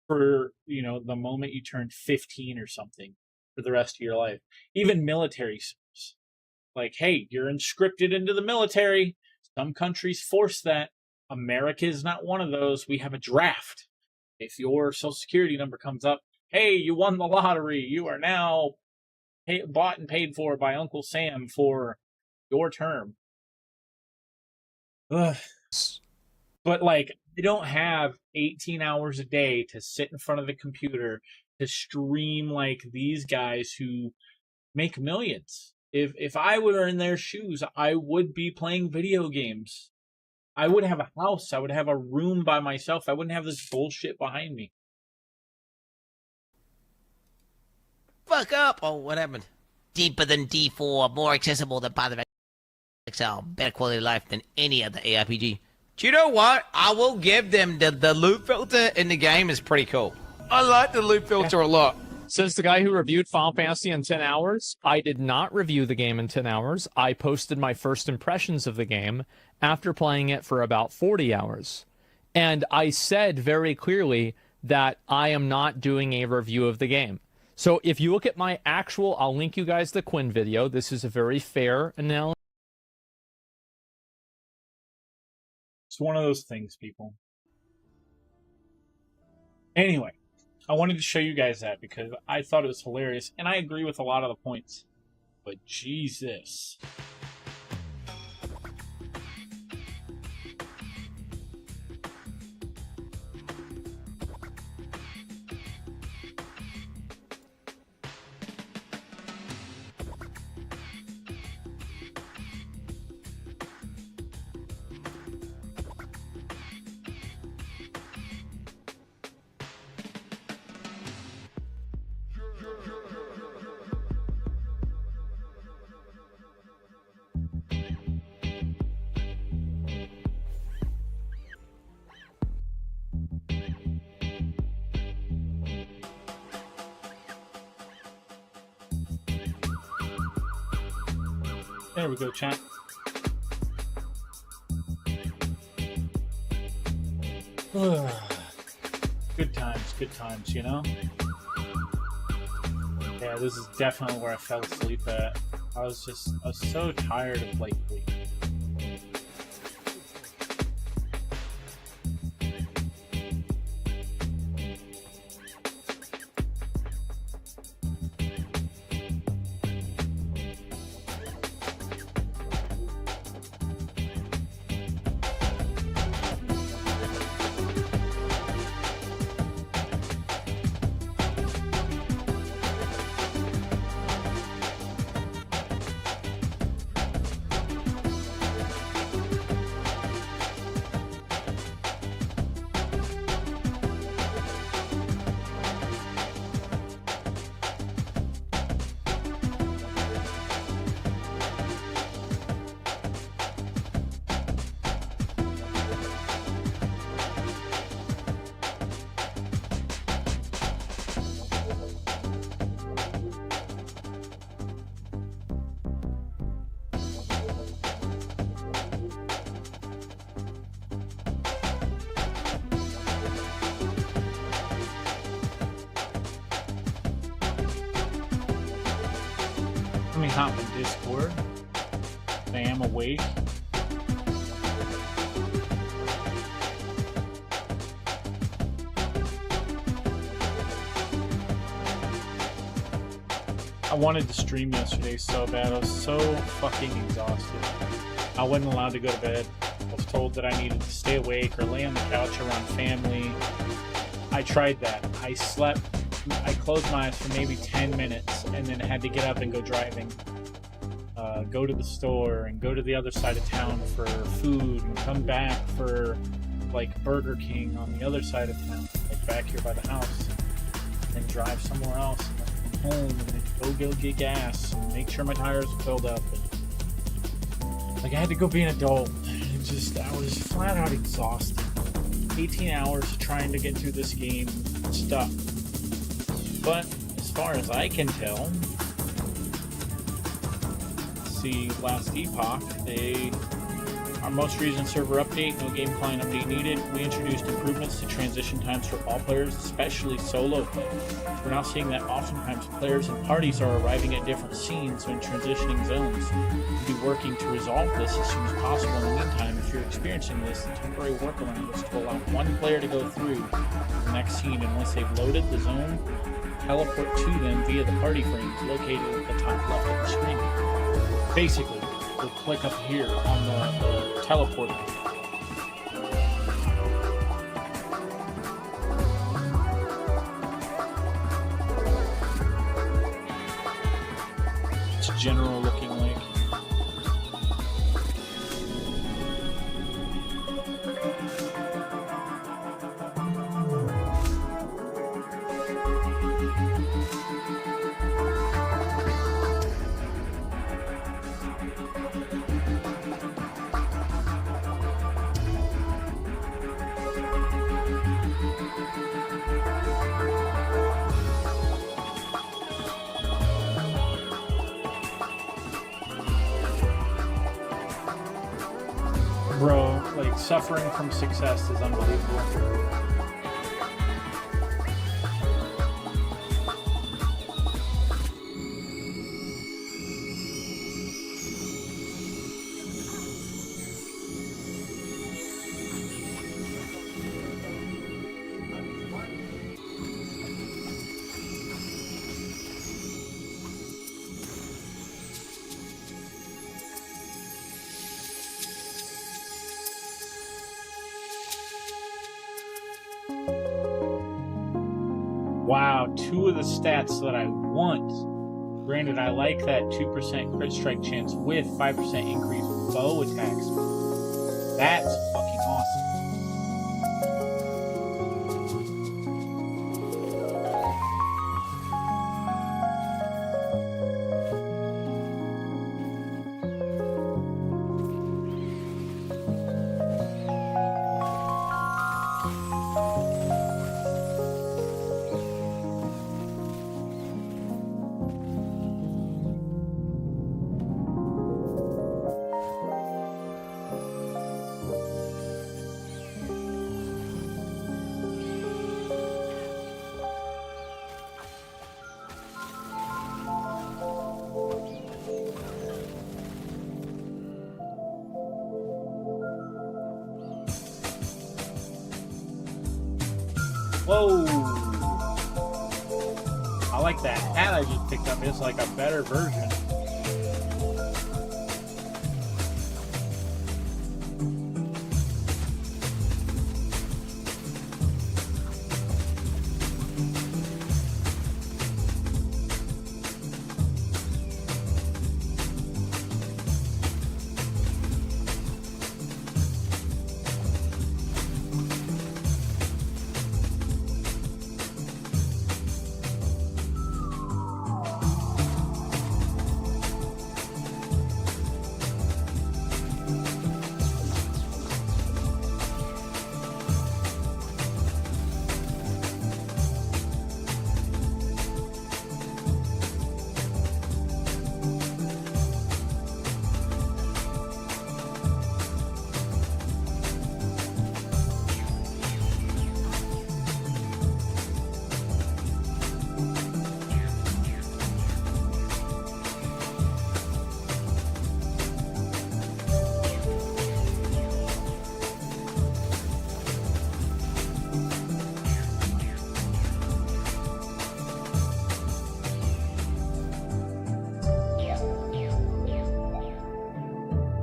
for, the moment you turned 15 or something for the rest of your life. Even military service. Like, hey, you're conscripted into the military. Some countries force that. America is not one of those. We have a draft. If your social security number comes up, hey, you won the lottery. You are now bought and paid for by Uncle Sam for your term. Ugh. But I don't have 18 hours a day to sit in front of the computer to stream like these guys who make millions. If I were in their shoes, I would be playing video games. I would have a house. I would have a room by myself. I wouldn't have this bullshit behind me. Fuck up. Oh, what happened? Deeper than D4, more accessible than Path of Exile, better quality of life than any other ARPG. Do you know what? I will give them the loot filter in the game is pretty cool. I like the loot filter a lot. Says the guy who reviewed Final Fantasy in 10 hours. I did not review the game in 10 hours. I posted my first impressions of the game after playing it for about 40 hours. And I said very clearly that I am not doing a review of the game. So if you look at my actual, I'll link you guys the Quinn video. This is a very fair analysis. It's one of those things, people. Anyway, I wanted to show you guys that because I thought it was hilarious, and I agree with a lot of the points. But Jesus. There we go, chat. Good times, you know? Yeah, this is definitely where I fell asleep at. I was so tired of Blake Week. Let me hop in Discord. I am awake. I wanted to stream yesterday so bad. I was so fucking exhausted. I wasn't allowed to go to bed. I was told that I needed to stay awake or lay on the couch around family. I tried that. I slept. I closed my eyes for maybe 10 minutes and then had to get up and go driving. Go to the store and go to the other side of town for food and come back for like Burger King on the other side of town, like back here by the house, and drive somewhere else. Home and then go get gas and make sure my tires are filled up. And, like I had to go be an adult. I was flat out exhausted. 18 hours trying to get through this game stuck. But as far as I can tell, see last Epoch, our most recent server update, no game client update needed. We introduced improvements to transition times for all players, especially solo players. We're now seeing that oftentimes players and parties are arriving at different scenes when transitioning zones. We'll be working to resolve this as soon as possible. In the meantime, if you're experiencing this, the temporary workaround is to allow one player to go through the next scene, and once they've loaded the zone, teleport to them via the party frames located at the top left of the screen. Basically, we'll click up here on the teleporter. It's general looking like. Bro, like, suffering from success is unbelievable. Wow, 2 of the stats that I want. Granted, I like that 2% crit strike chance with 5% increase bow attacks. That's fucking awesome. Whoa! I like that hat I just picked up. It's like a better version.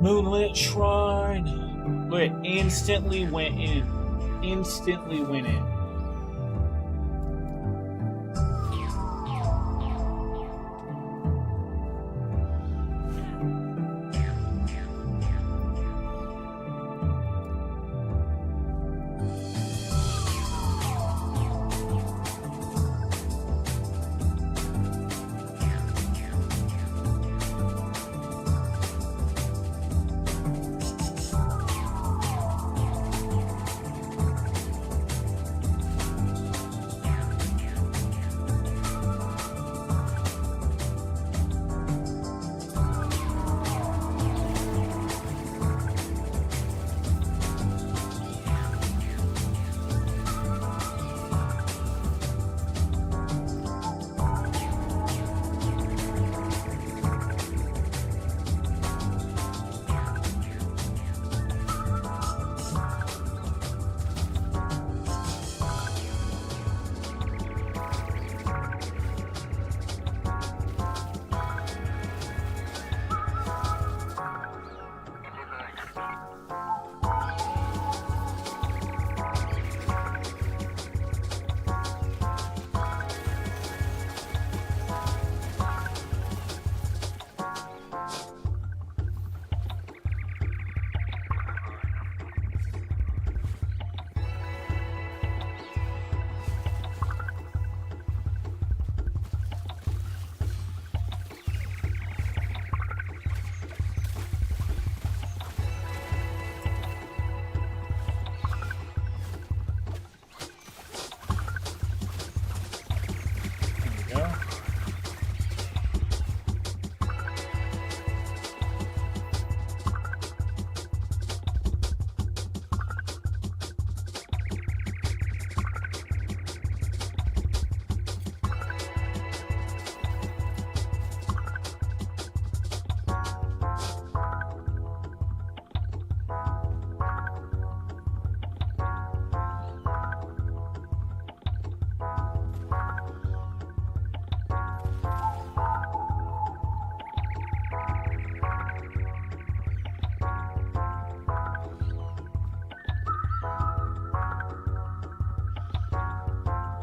Moonlit Shrine. Look, it instantly went in. Instantly went in.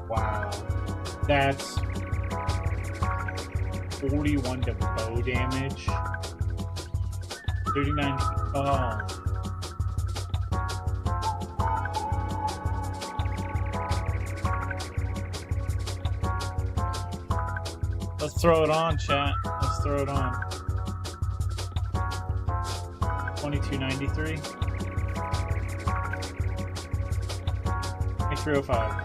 Wow. That's 41 to bow damage. 39. Oh. Let's throw it on, chat. Let's throw it on. 2293. 2305.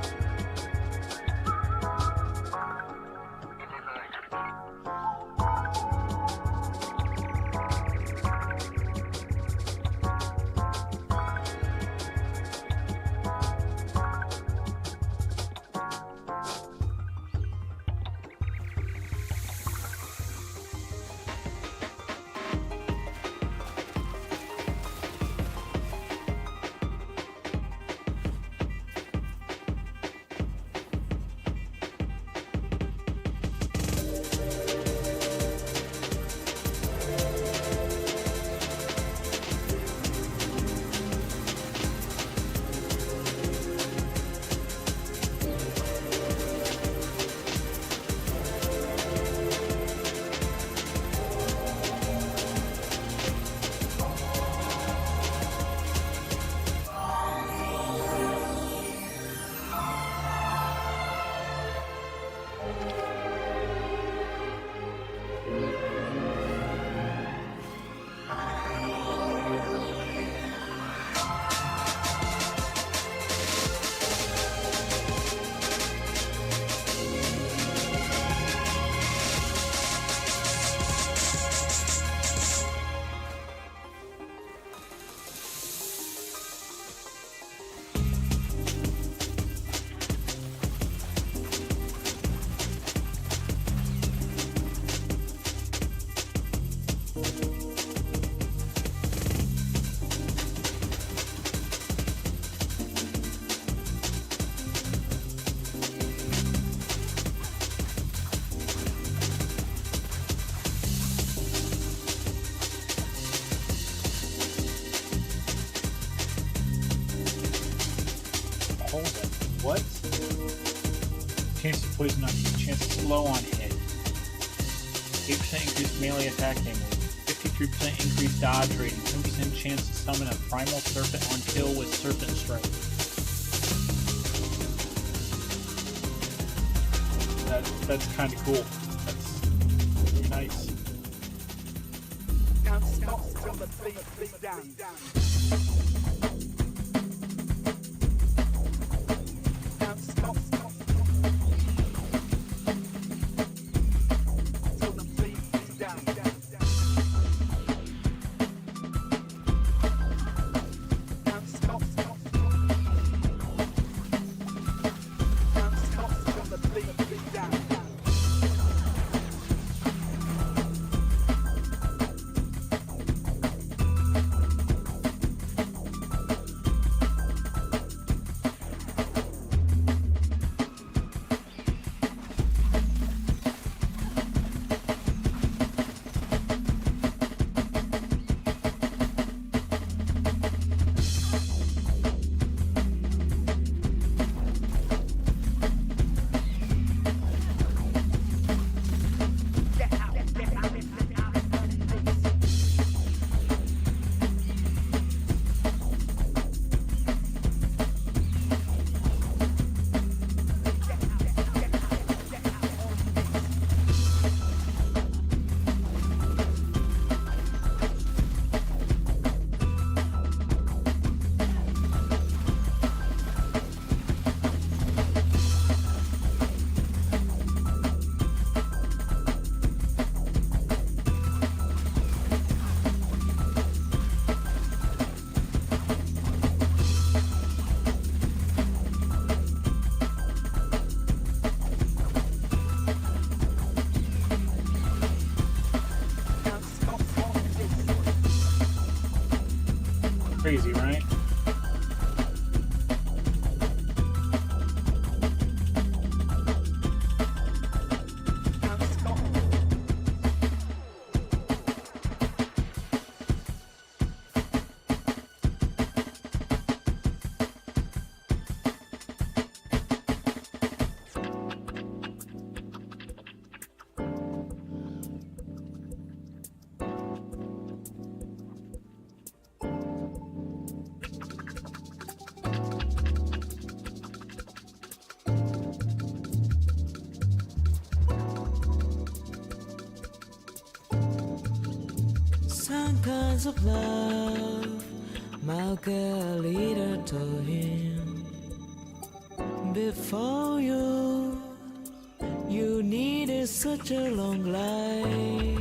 Chance to poison on you. Chance to slow on hit. 8% increased melee attack damage. 53% increased dodge rating. 10% chance to summon a primal serpent on kill with serpent strike. That's kind of cool. That's very nice. Can't stop till the beat down. Can't stop till the beat down. Can't stop. Can't stop till the beat down. Crazy, right? Some kinds of love, Margarita told him. Before you needed such a long life.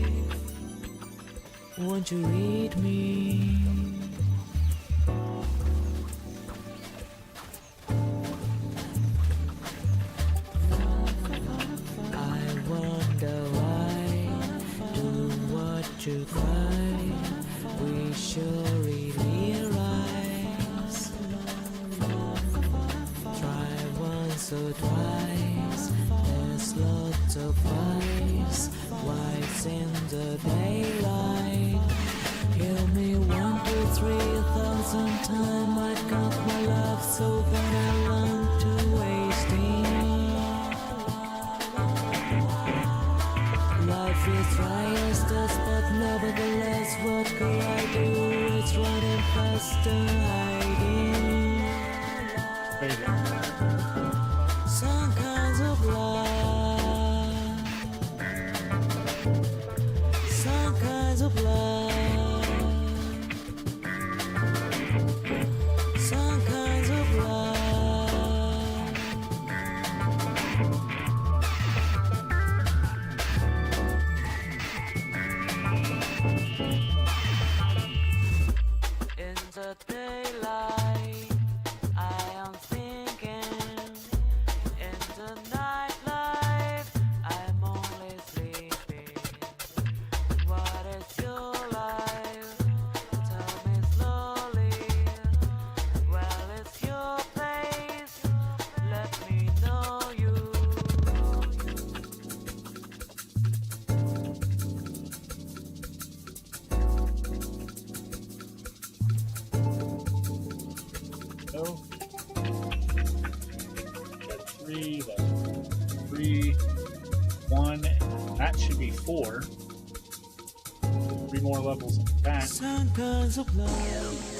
Won't you read me? I wonder why, do what you cry, we surely realize. Try once or twice, there's lots of eyes, whites in the daylight. Hear me 1, 2, 3,000 times, I got my love so that I long to waste it. Life is dry as dust, but nevertheless, what could I do? It's running faster, hiding. Some kinds of love, some kinds of love, some kinds of love. In the daylight, I am thinking. In the nightlight, 4. 3 more levels of that. Some kinds of love.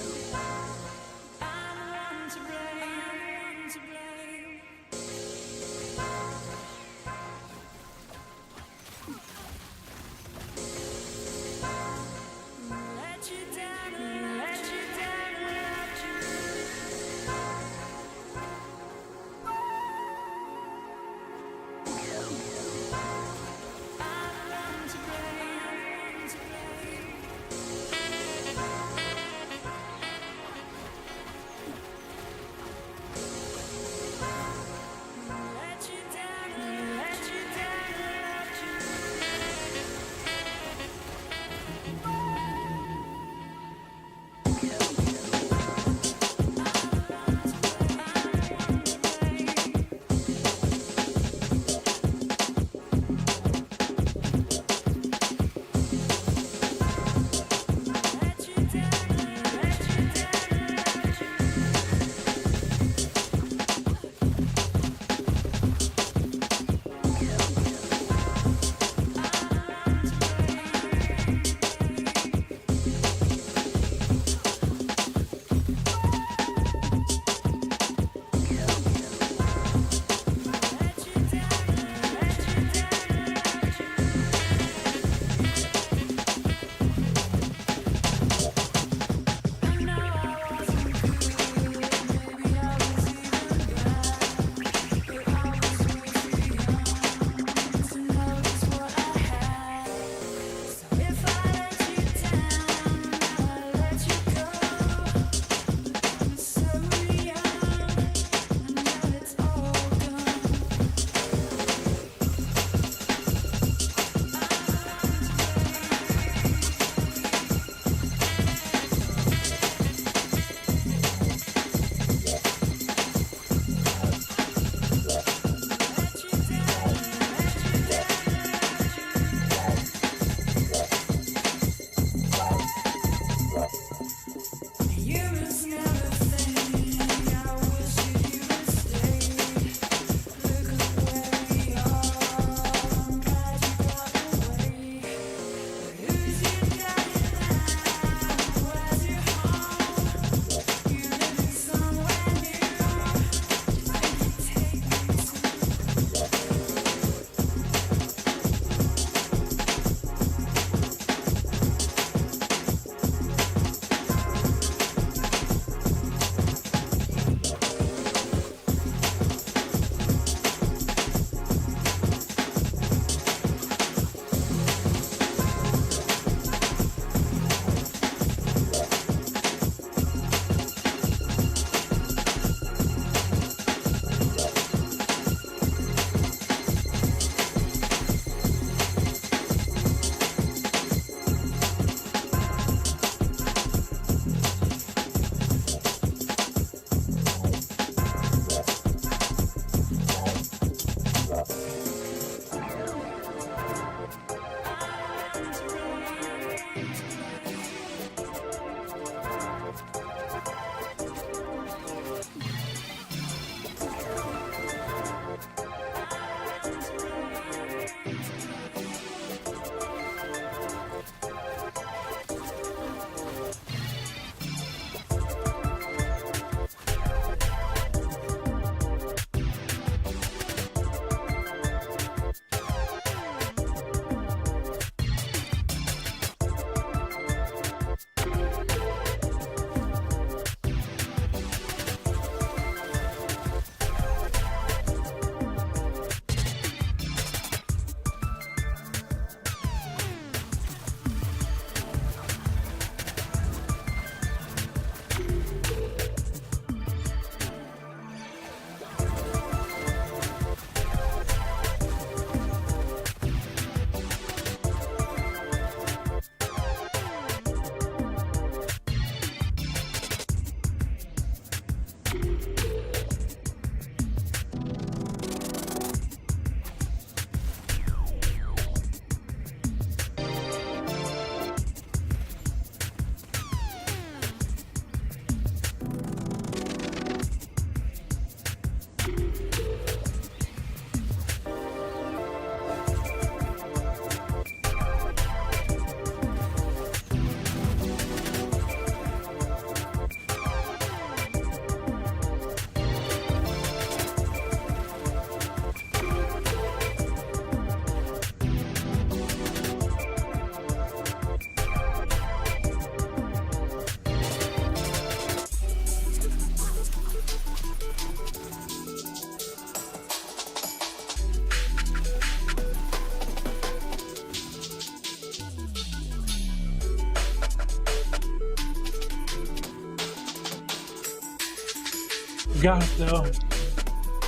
We got it though.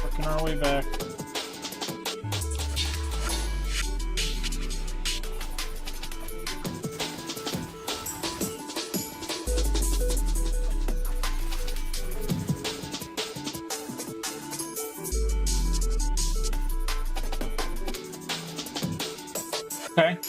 Working our way back. Okay.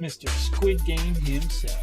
Mr. Squid Game himself.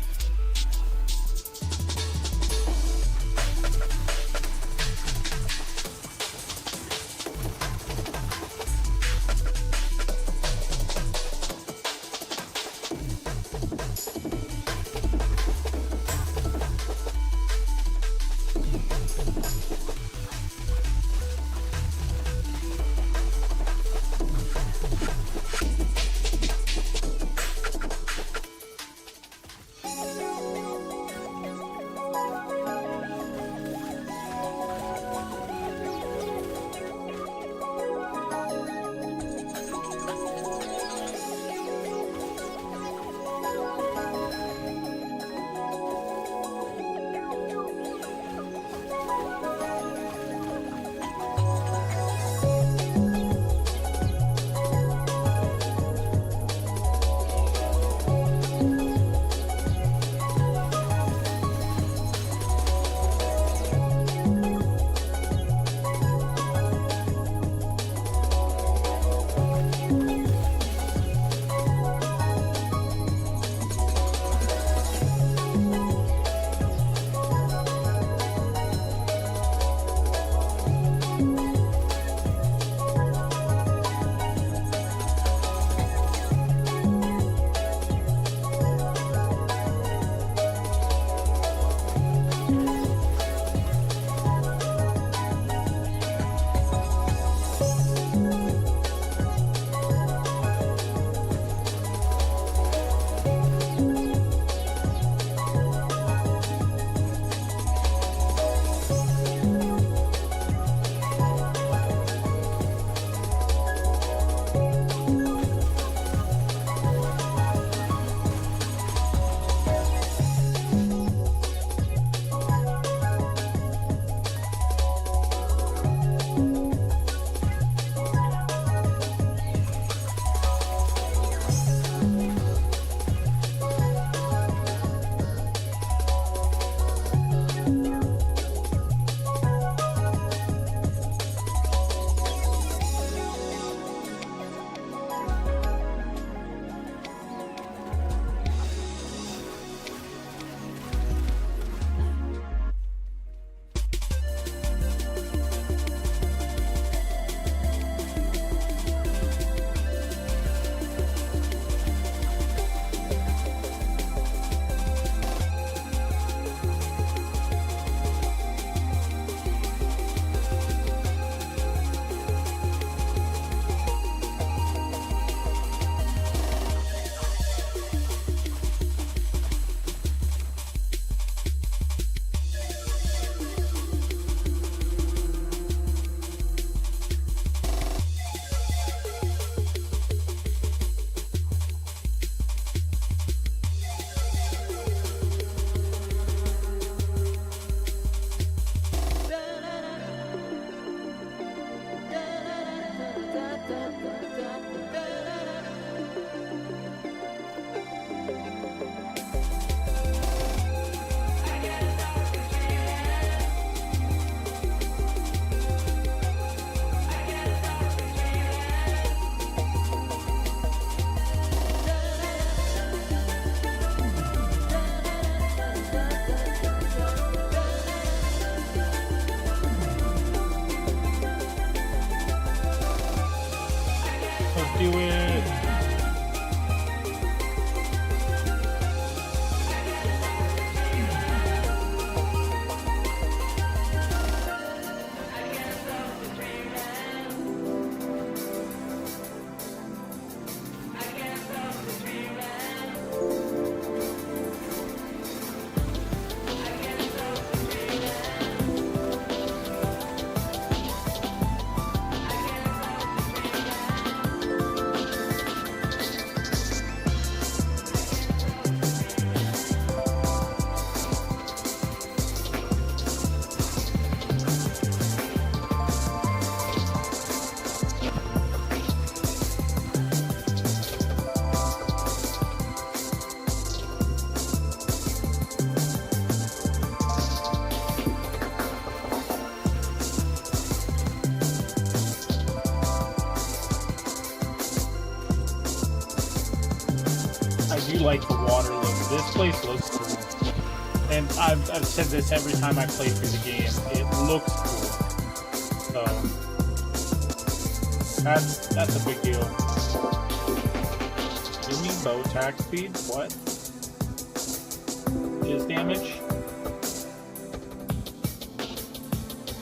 do it. I do like the water look. This place looks cool. And I've said this every time I play through the game. It looks cool. So that's a big deal. You mean bow attack speed? What? Jizz damage?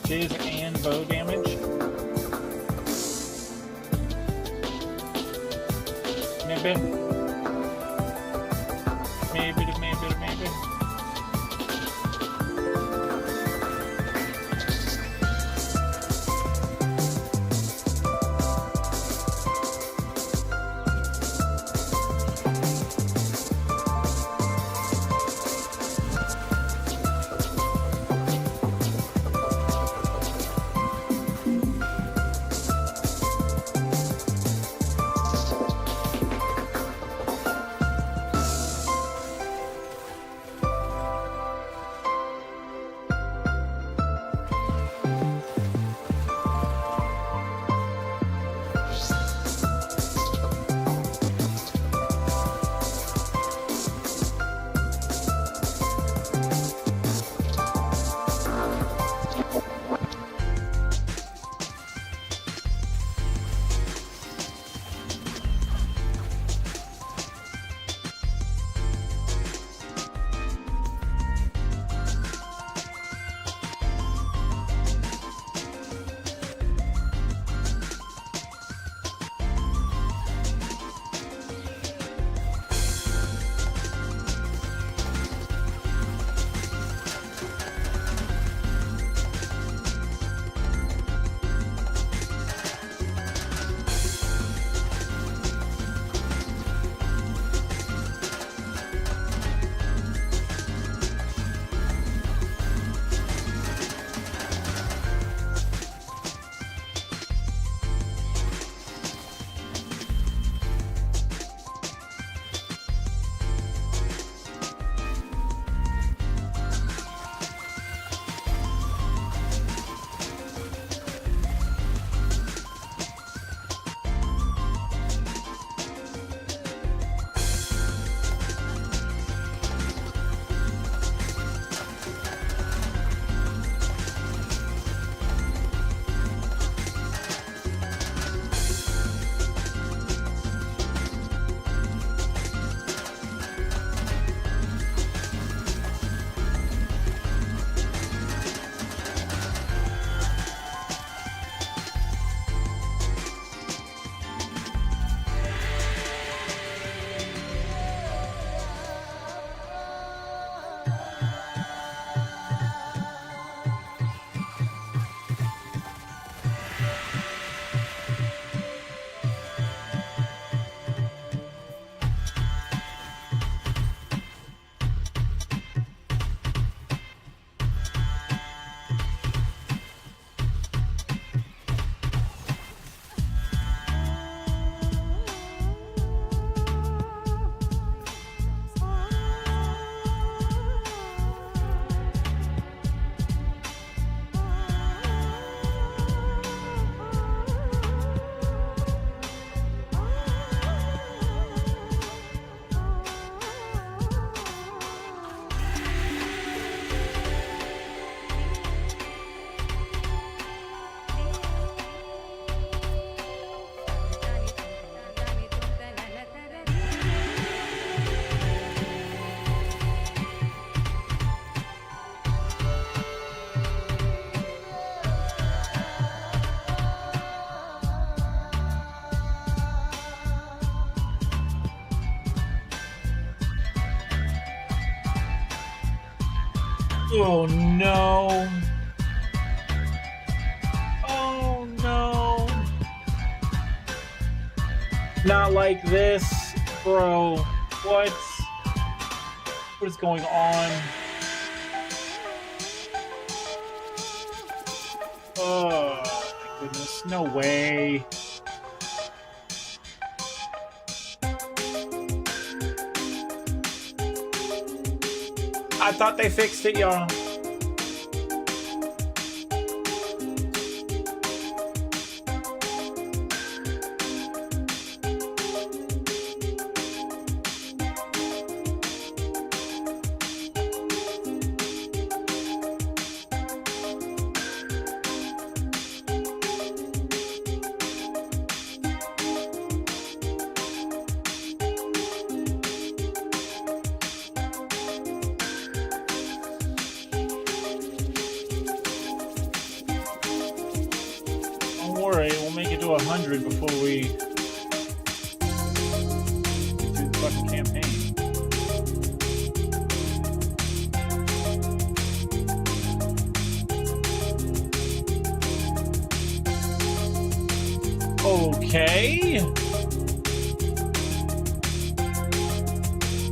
Jizz and bow damage? Maybe. Maybe. Oh no. Oh no. Not like this, bro. What? What is going on? Oh my goodness. No way. I thought they fixed it, y'all. Don't worry, we'll make it to 100 before we do the fucking campaign. Okay.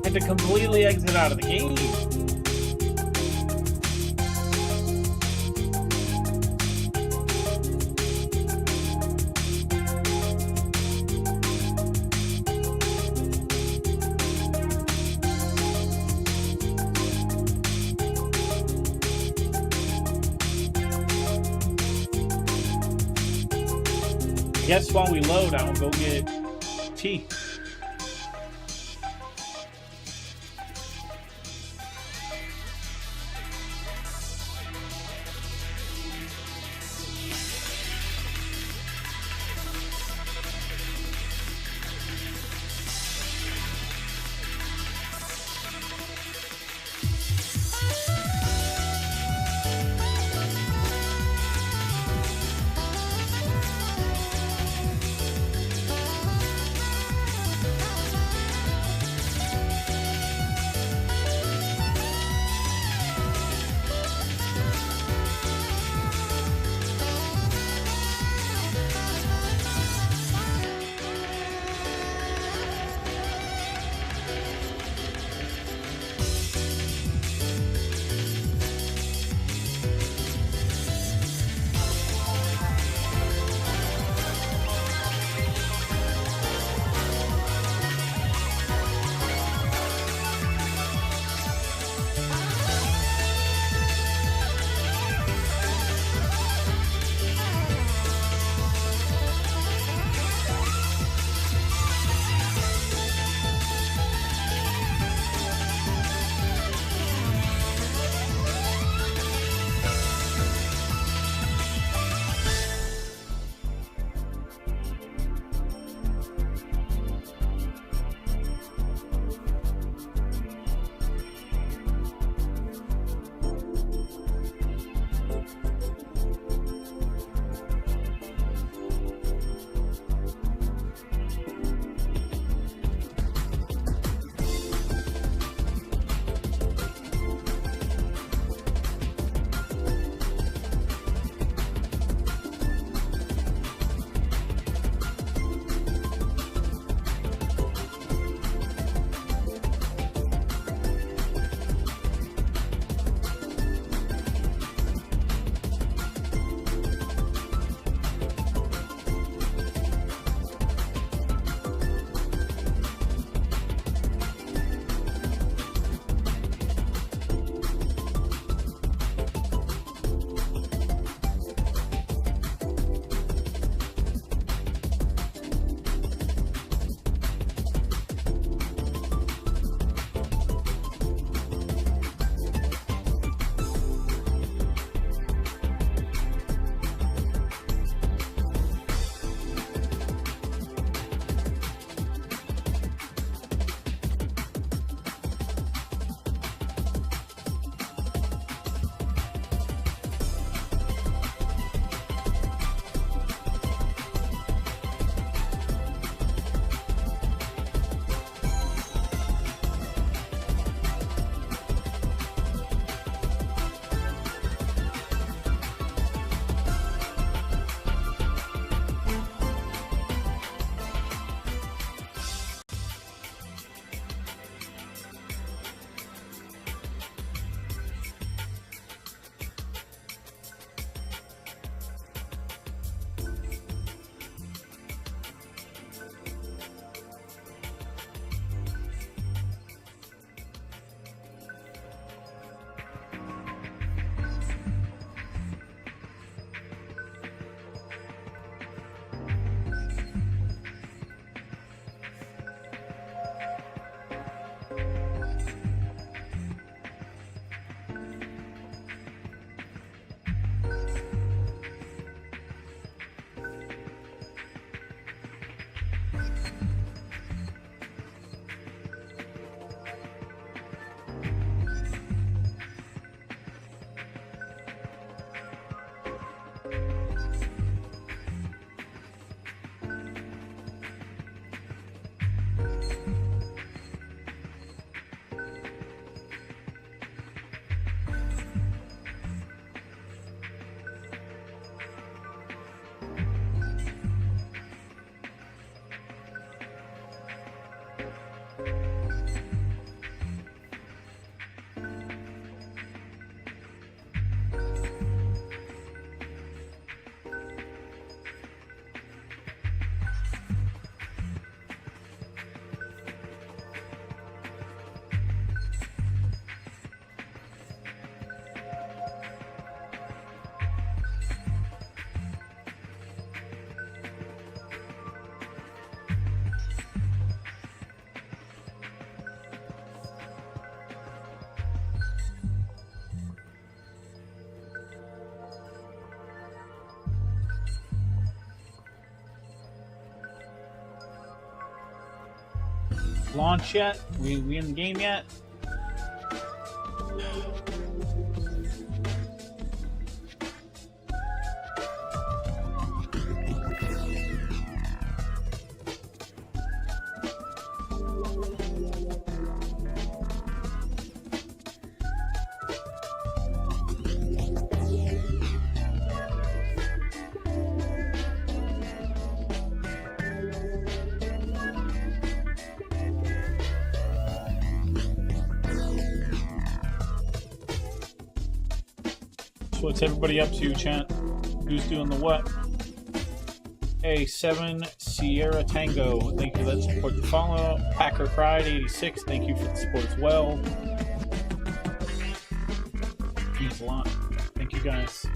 Had to completely exit out of the game. I guess while we load, I will go get tea. launch yet? We in the game yet? What's everybody up to, chat? Who's doing the what? Hey, 7 Sierra Tango, thank you for that support. The follow. Packer Pride 86, thank you for the support as well. Means a lot. Thank you guys.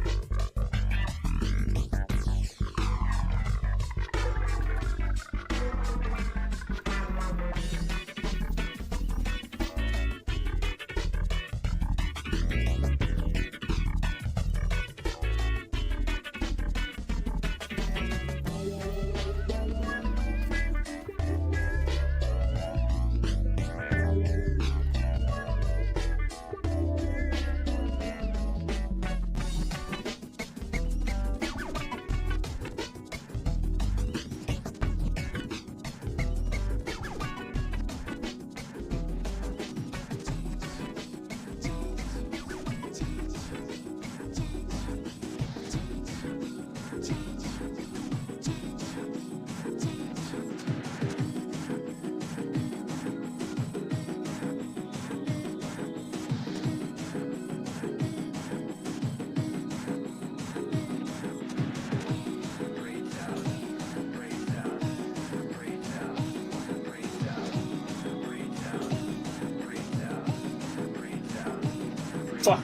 Fuck.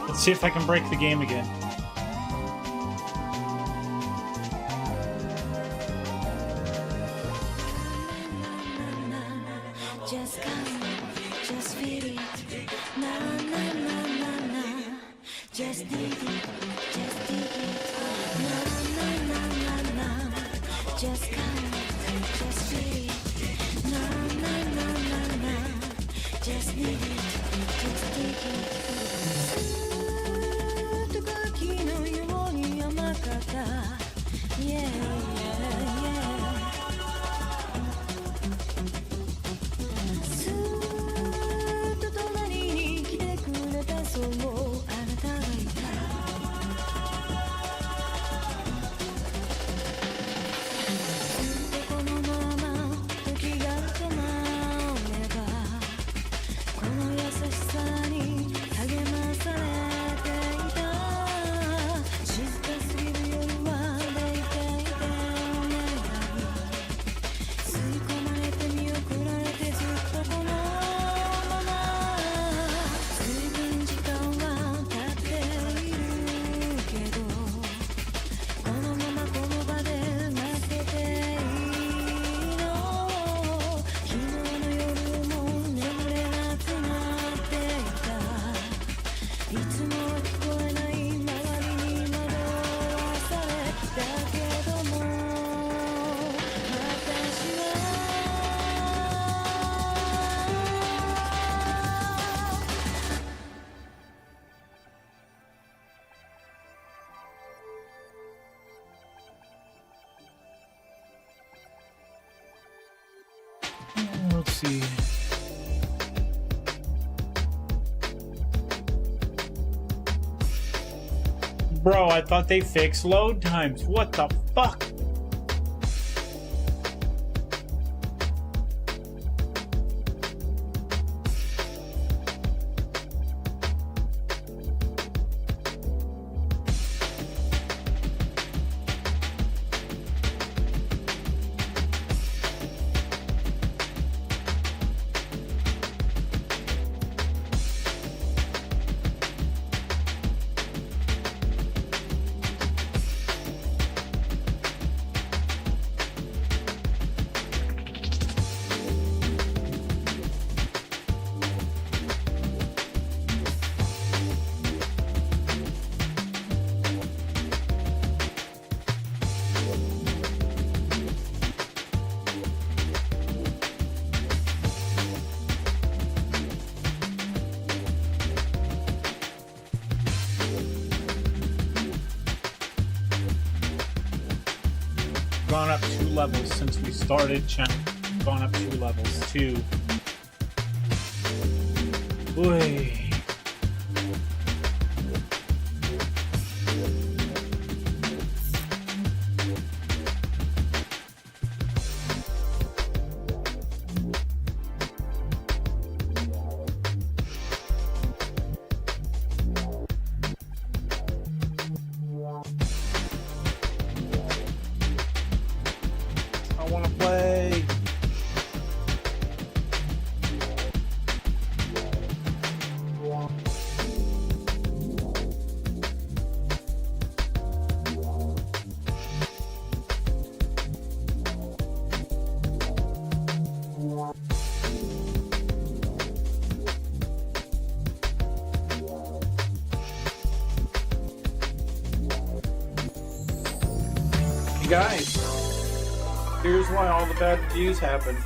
Let's see if I can break the game again. Just come, just feel it. Na na na na na. Just dig it, just dig it. Na na na na na. Just come, just feel it. Na na na na na. Just need it, just dig it. ずっと柿のように甘かった。Yeah, yeah, yeah.そうあなたがいたず see. Bro, I thought they fixed load times. What the fuck? Gone up 2 levels since we started channel. Gone up 2 levels. 2. Boy. I want to play. Hey guys, here's why all the bad reviews happen.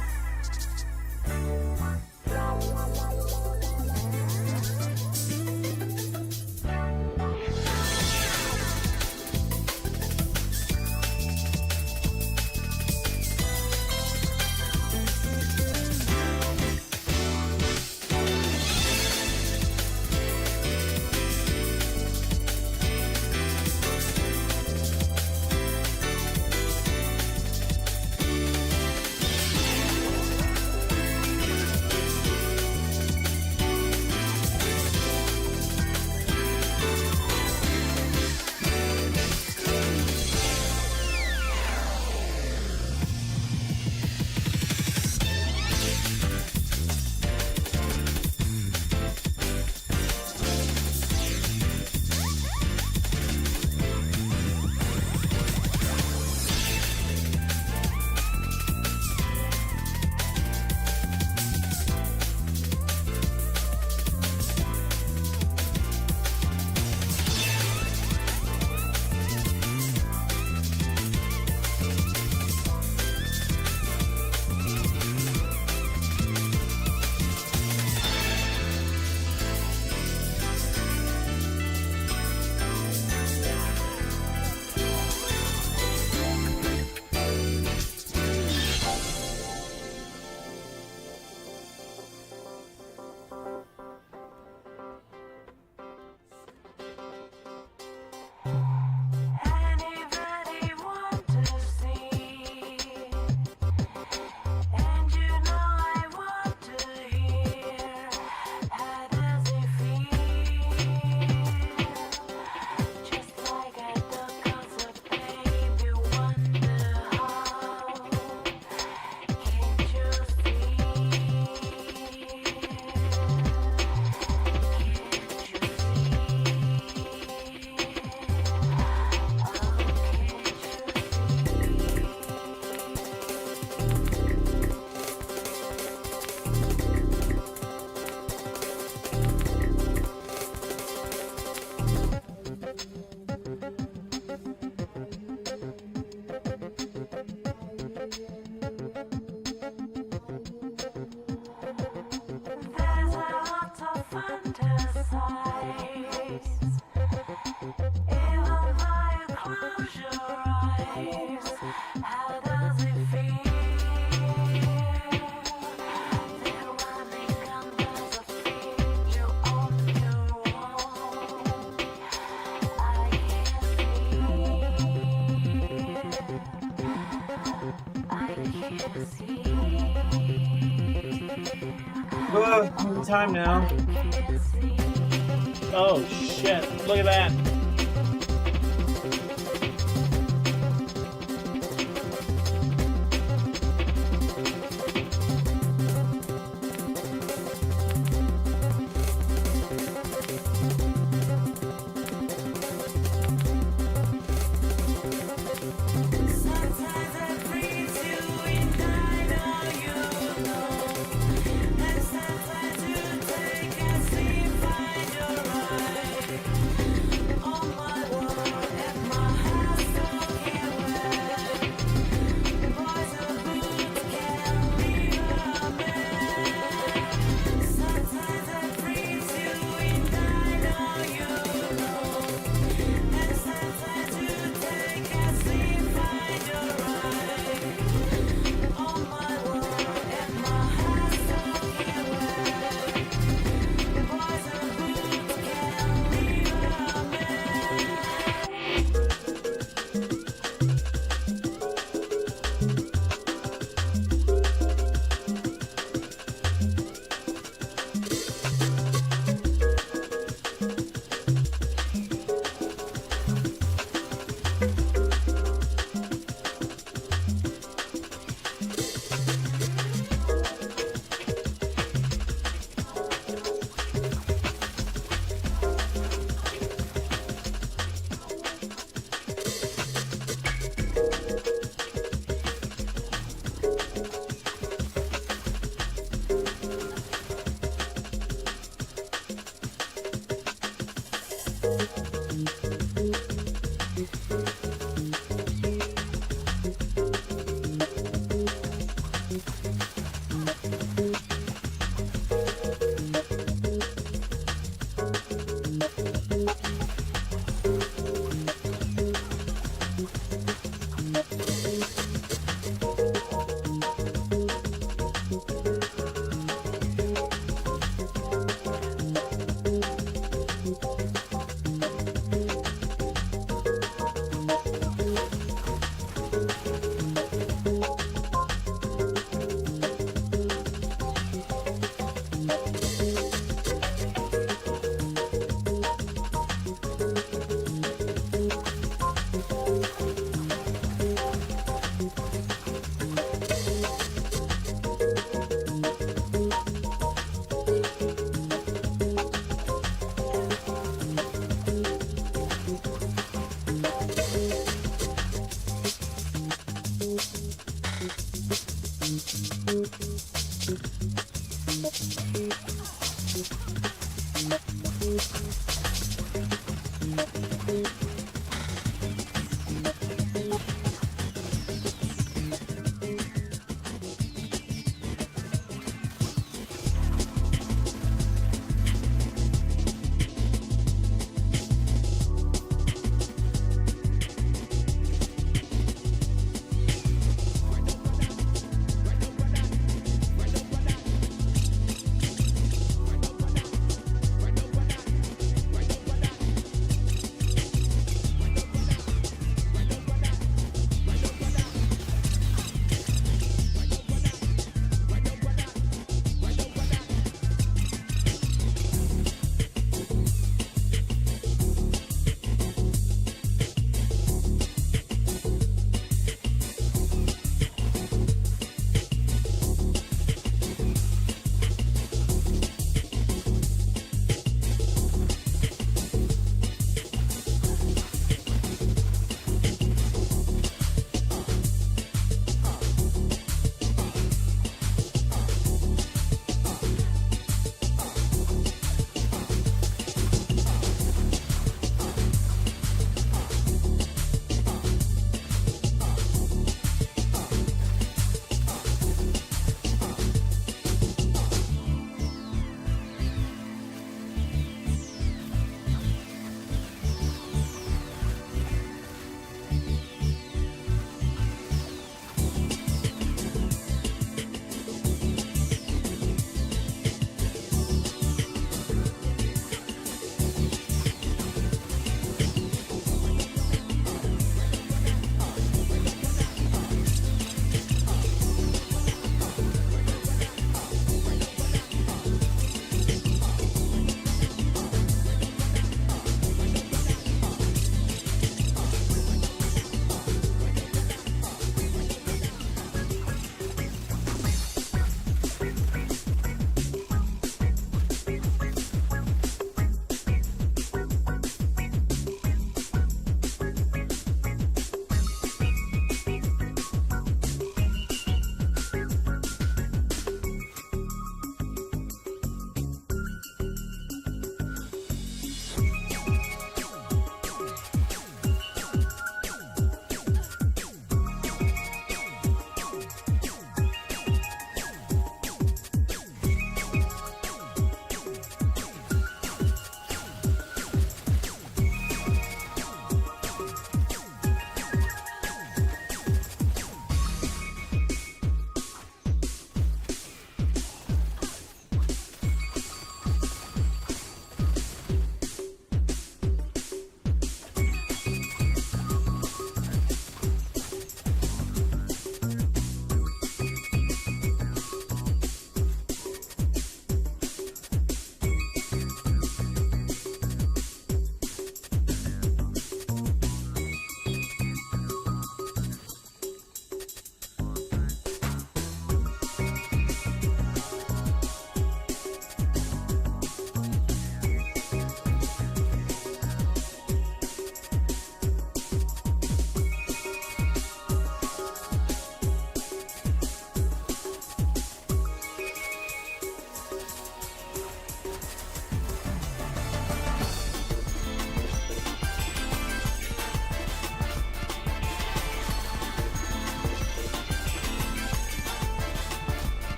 Oh, time now. Oh shit! Look at that.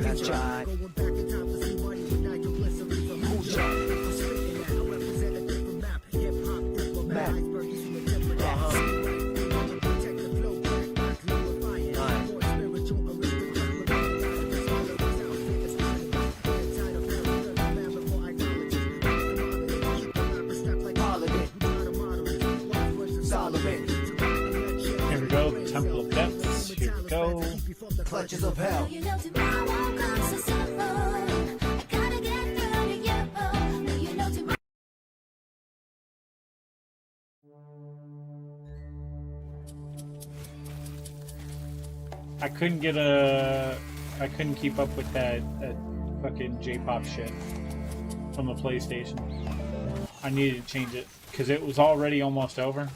That's right. Here we go. Temple of Depths. Here we go. Clutches of hell. I couldn't keep up with that fucking J-pop shit from the PlayStation. I needed to change it because it was already almost over.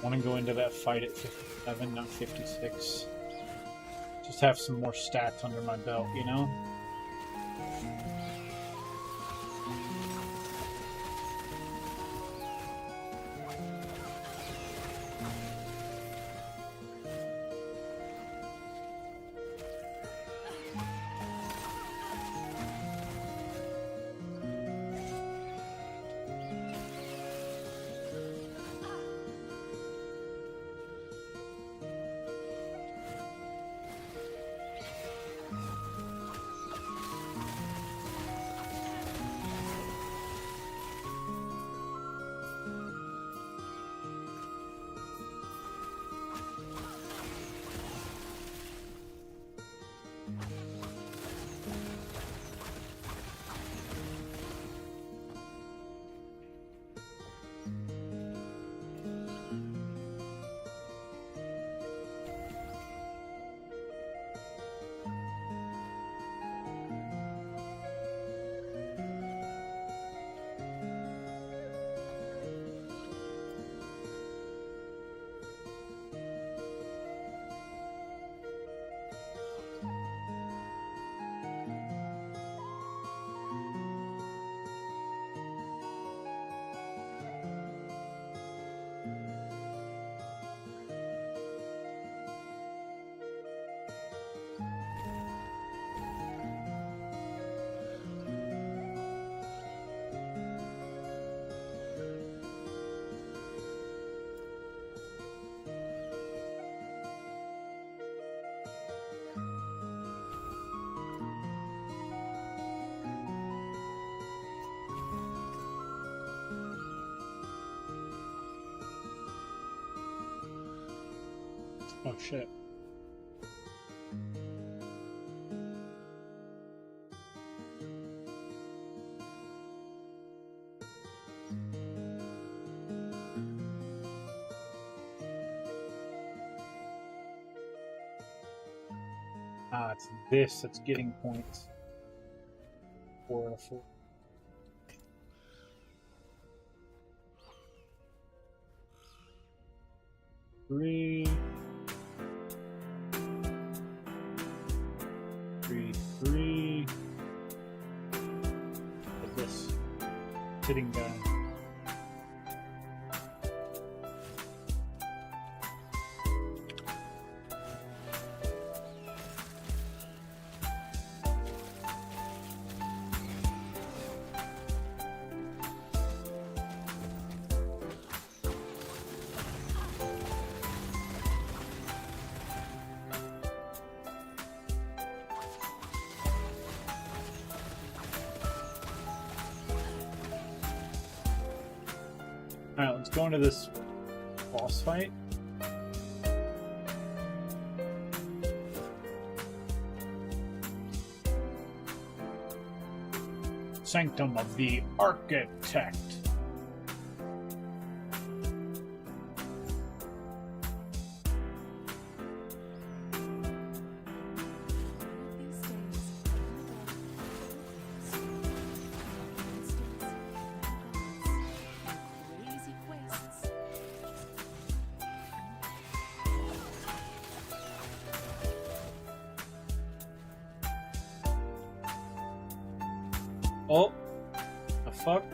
Want to go into that fight at 57, not 56. Just have some more stats under my belt, you know? Oh shit. Ah, it's this that's getting points. 4 out of 4. Three. 3. Like this. Sitting down. Alright, let's go into this boss fight. Sanctum of the Architect. Oh, the fuck?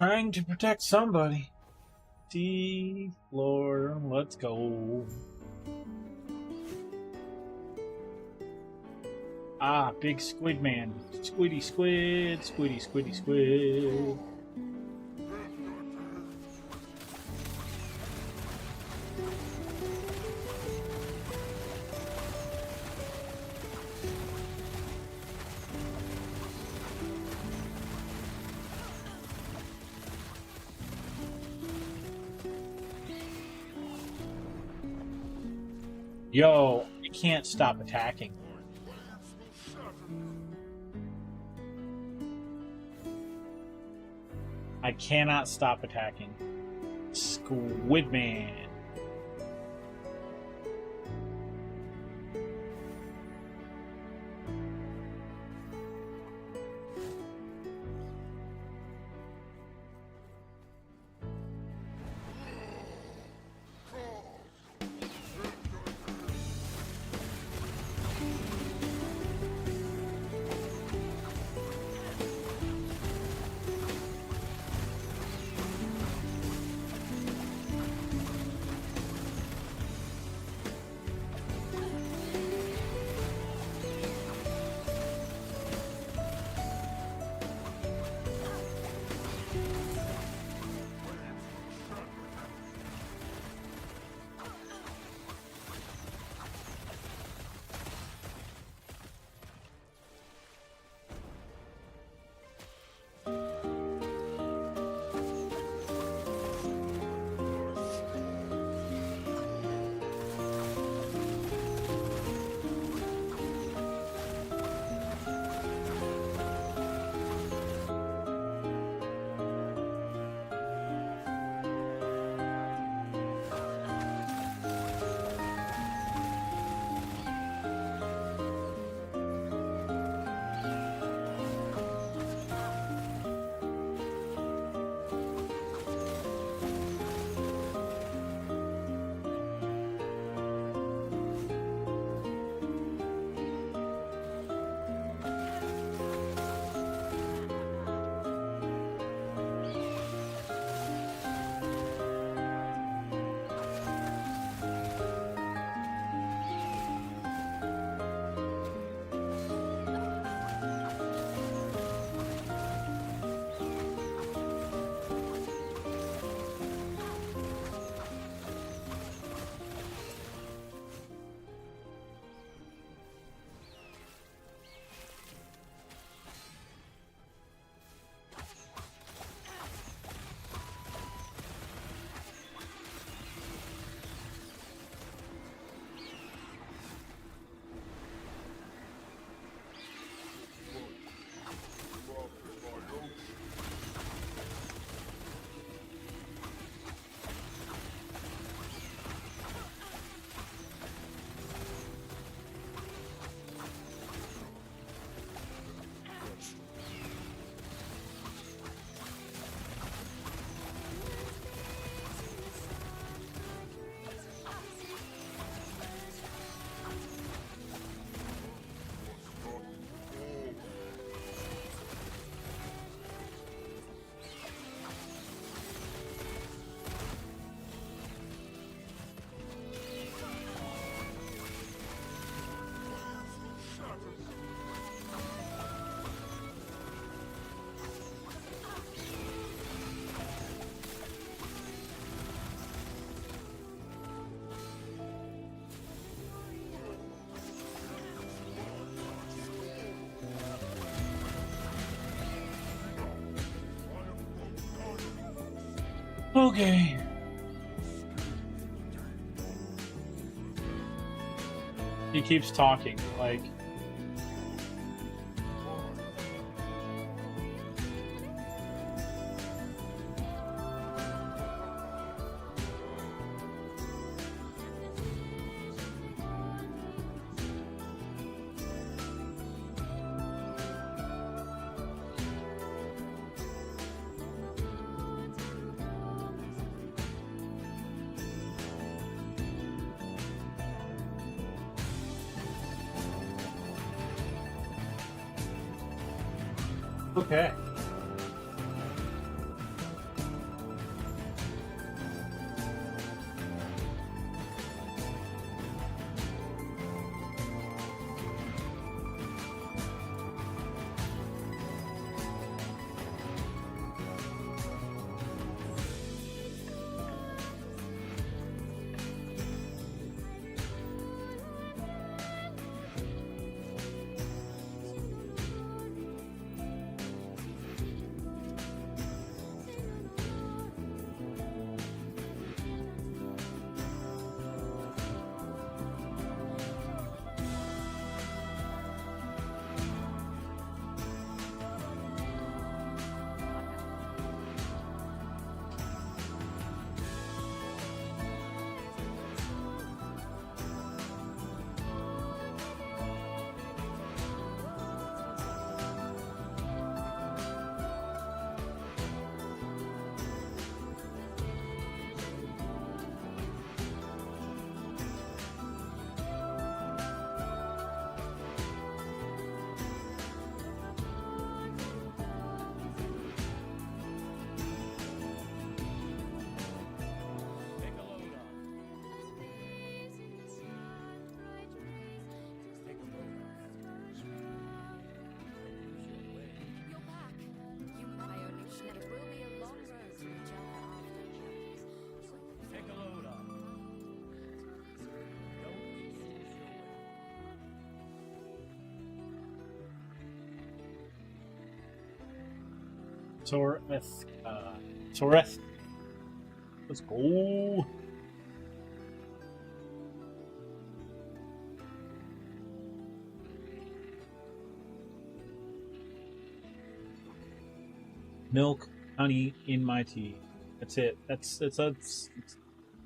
Trying to protect somebody. D floor, let's go. Ah, big squid man. Squiddy squid, squiddy squiddy squid. Yo, I can't stop attacking. I cannot stop attacking. Squid man. Okay. He keeps talking, like... Okay. Soreth. Let's go. Milk, honey in my tea. That's it. That's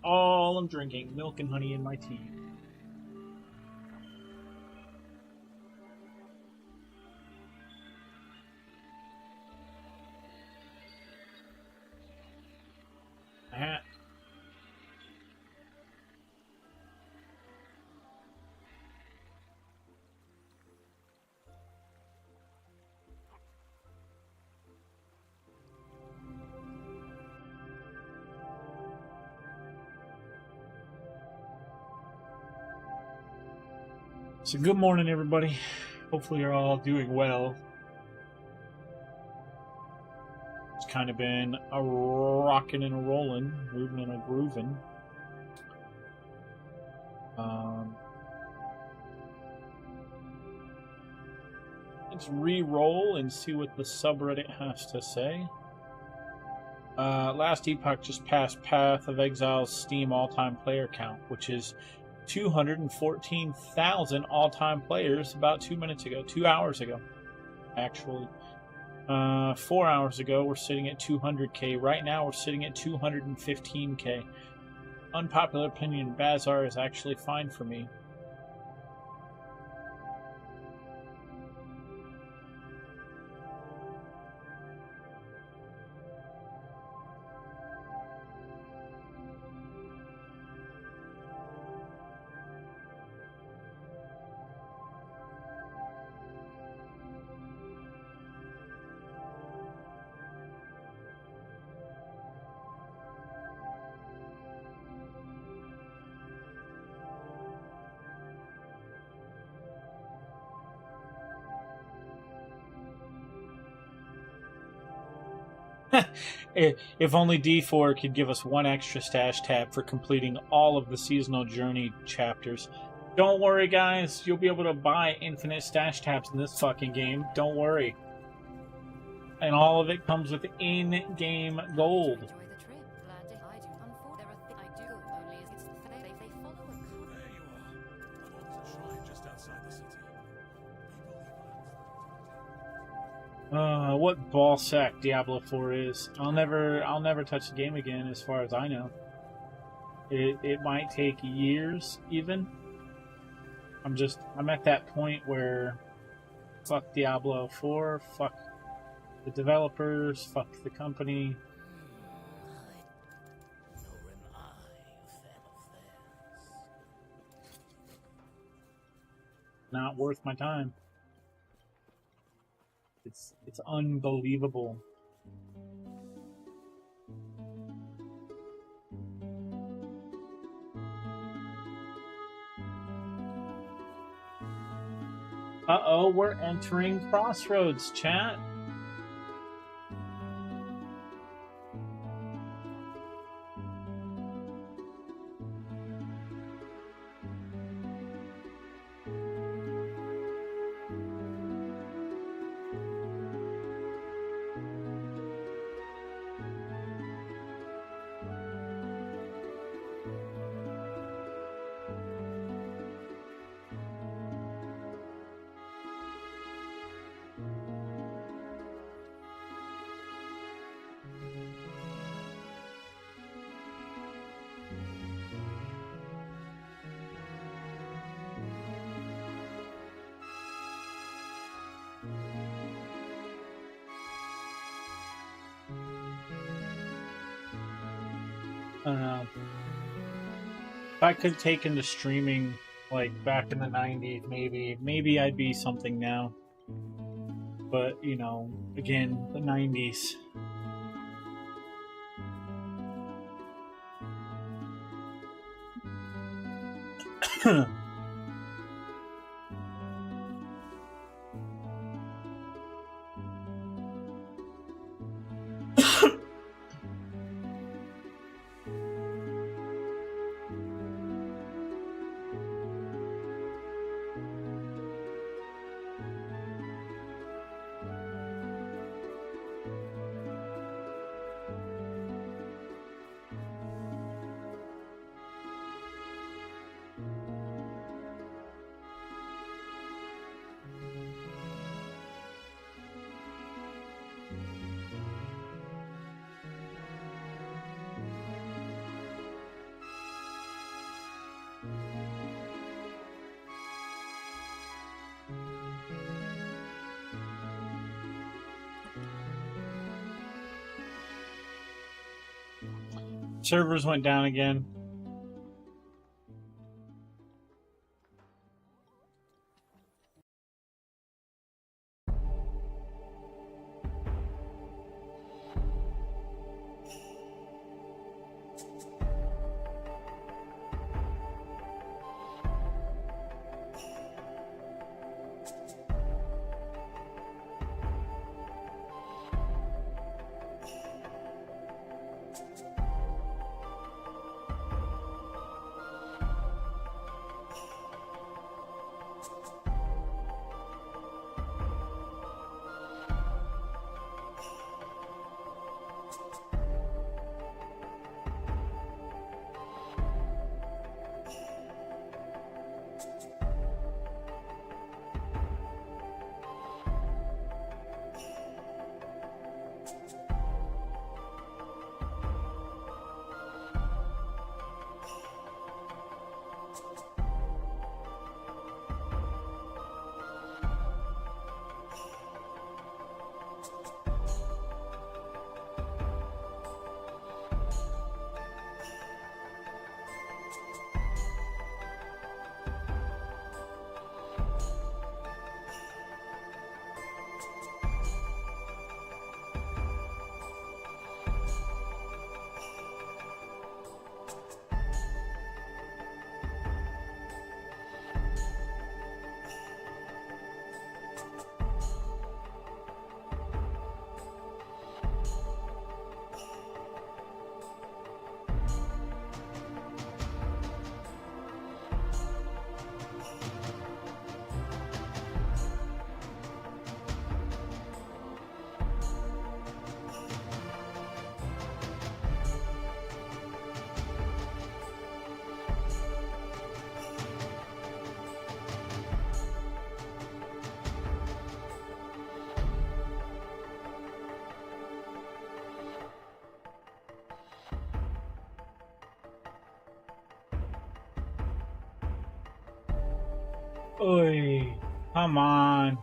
all I'm drinking. Milk and honey in my tea. So good morning, everybody. Hopefully you're all doing well. It's kind of been a rocking and a rolling, moving and a grooving. Let's re-roll and see what the subreddit has to say. Last Epoch just passed Path of Exile's Steam all-time player count, which is 214,000 all-time players about 2 minutes ago. 2 hours ago, actually. 4 hours ago, we're sitting at 200k. Right now, we're sitting at 215k. Unpopular opinion, Bazar is actually fine for me. If only D4 could give us one extra stash tab for completing all of the seasonal journey chapters. Don't worry, guys. You'll be able to buy infinite stash tabs in this fucking game. Don't worry. And all of it comes with in-game gold. What ball sack Diablo 4 is. I'll never touch the game again as far as I know. It might take years even. I'm at that point where fuck Diablo 4, fuck the developers, fuck the company. Not worth my time. It's unbelievable. Uh-oh, we're entering Crossroads, chat. If I could take into streaming like back in the 90s, maybe I'd be something now. But, you know, again, the 90s. Servers went down again. Oy, come on.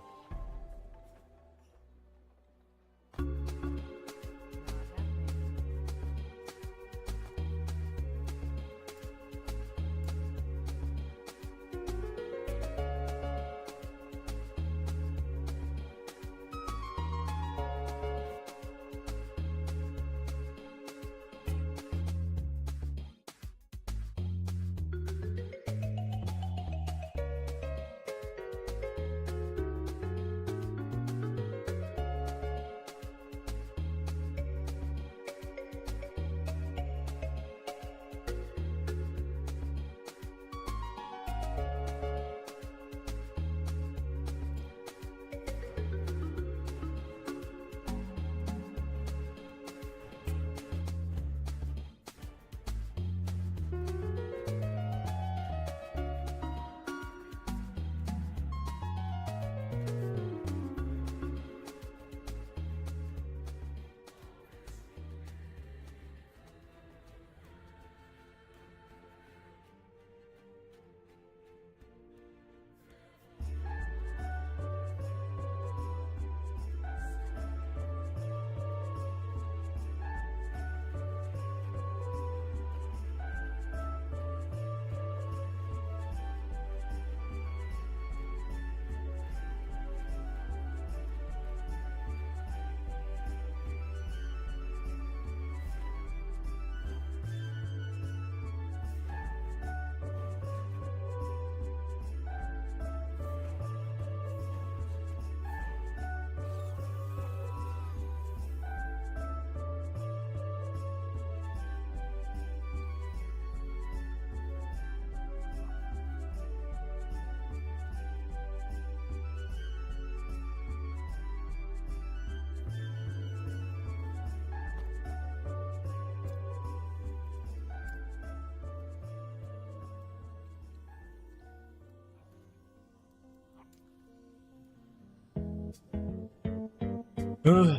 Ugh.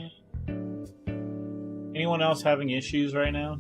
Anyone else having issues right now?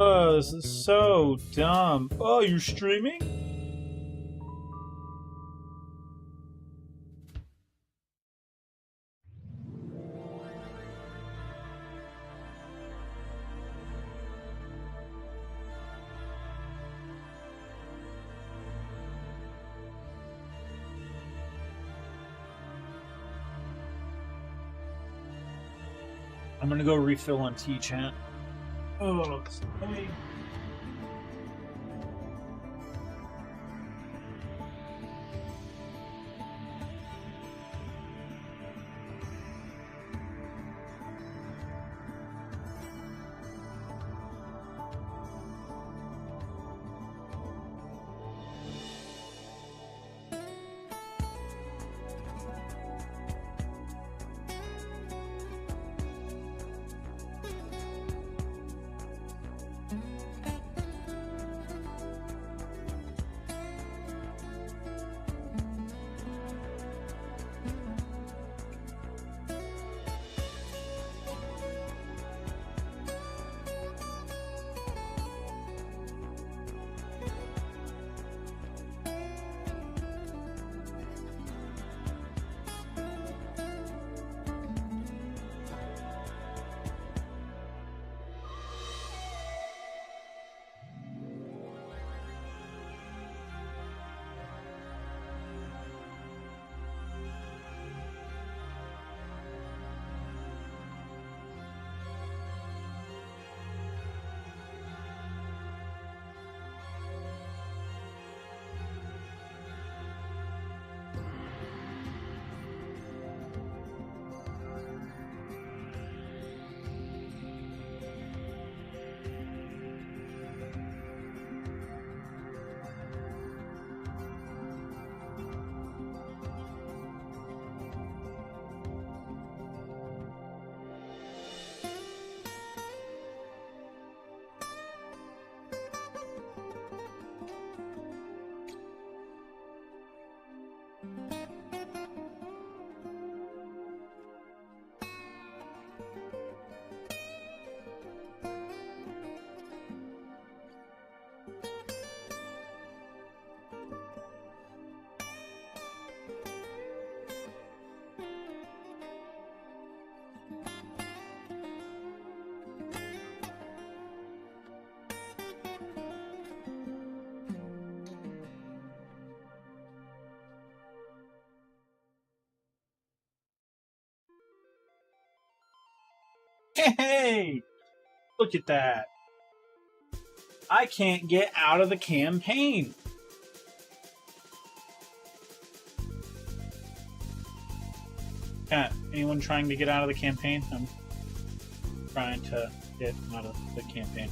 Oh, this is so dumb. Oh, you're streaming? I'm gonna go refill on tea, chat. Oh, sorry. Hey! Look at that. I can't get out of the campaign. Cat, anyone trying to get out of the campaign? I'm trying to get out of the campaign.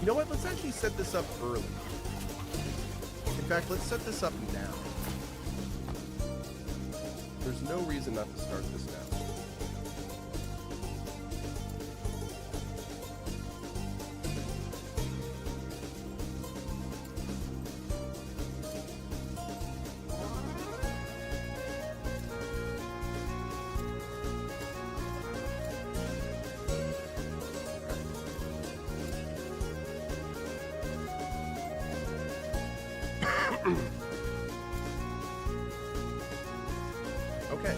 You know what? Let's actually set this up early. In fact, let's set this up now. There's no reason not to start this now. Okay.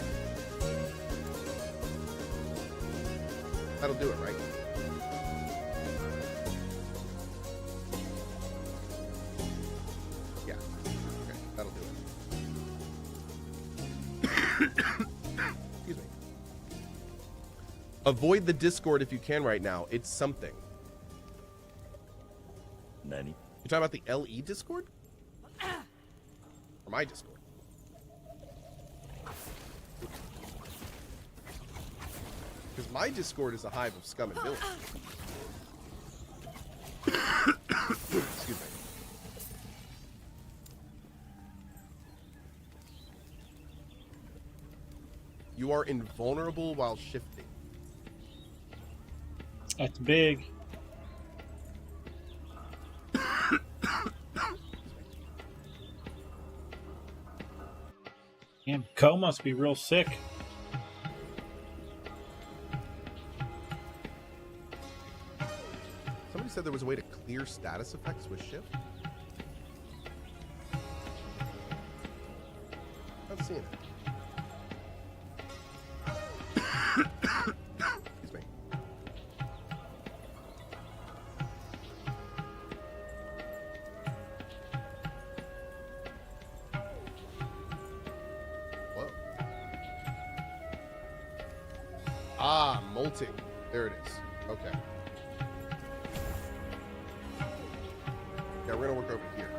That'll do it, right? Yeah. Okay, that'll do it. Excuse me. Avoid the Discord if you can right now. It's something. Nanny. You're talking about the LE Discord? Or my Discord? Because my Discord is a hive of scum and villainy. Excuse me. You are invulnerable while shifting. That's big. Damn, Co must be real sick. Somebody said there was a way to clear status effects with shift. Not seeing it. Excuse me. Whoa. Ah, molting. There it is. Okay. Yeah, we're gonna work over here.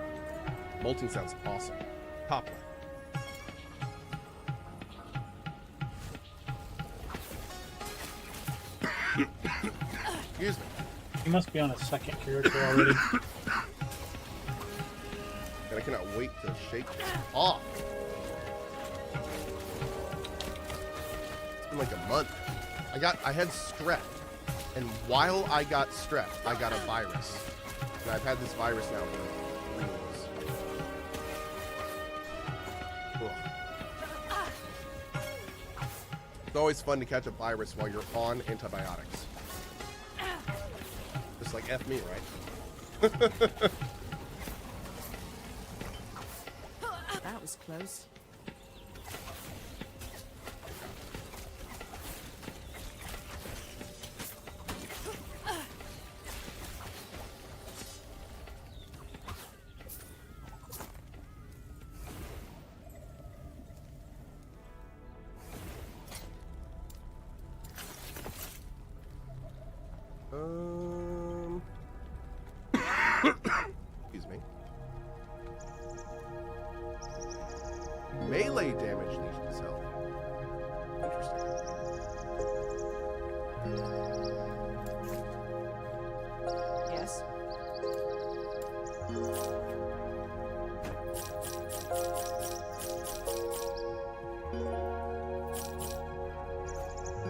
Molting sounds awesome. Top left. Excuse me. You must be on a second character already. And I cannot wait to shake this off. It's been like a month. I had strep, and while I got strep, I got a virus. And I've had this virus now for like 3 weeks. Ugh. It's always fun to catch a virus while you're on antibiotics. Just like F me, right? That was close. Excuse me. Melee damage leads to self. Interesting. Yes.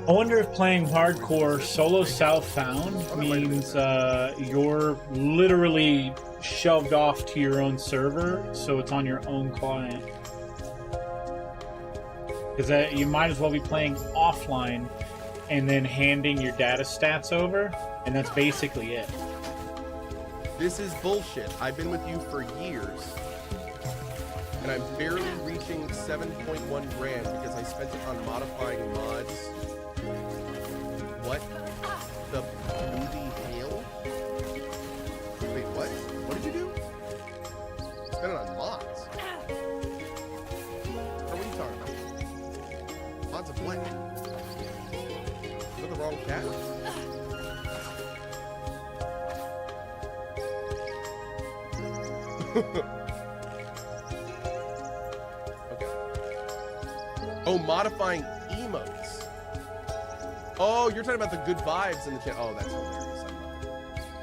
I wonder if playing hardcore solo Southbound means you're literally shoved off to your own server, so it's on your own client. Because you might as well be playing offline and then handing your data stats over, and that's basically it. This is bullshit. I've been with you for years, and I'm barely reaching 7.1 grand because I spent it on modifying mods. What the movie hail? Wait, what? What did you do? Spent it on mods. What are you talking about? Mods of what? Is that the wrong cat? Okay. Oh, modifying emotes. Oh, you're talking about the good vibes in the chat. Oh, that's hilarious.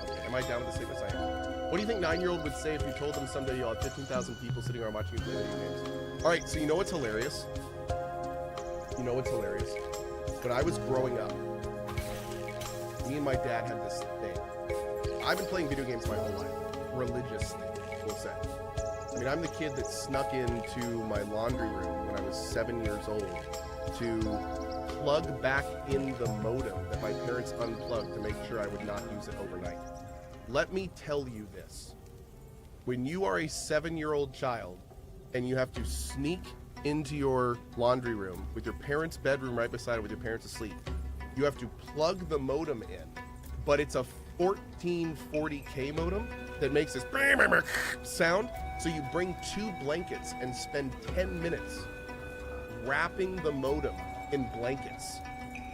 Okay, am I down with the statements? I am. What do you think 9-year-old would say if you told them someday you'll have 15,000 people sitting around watching you play video games? All right, so you know what's hilarious? You know what's hilarious? When I was growing up, me and my dad had this thing. I've been playing video games my whole life. Religious thing, we'll say. I mean, I'm the kid that snuck into my laundry room when I was 7 years old to plug back in the modem that my parents unplugged to make sure I would not use it overnight. Let me tell you this. When you are a 7-year-old child and you have to sneak into your laundry room with your parents' bedroom right beside it with your parents asleep, you have to plug the modem in, but it's a 1440K modem that makes this sound. So you bring 2 blankets and spend 10 minutes wrapping the modem in blankets.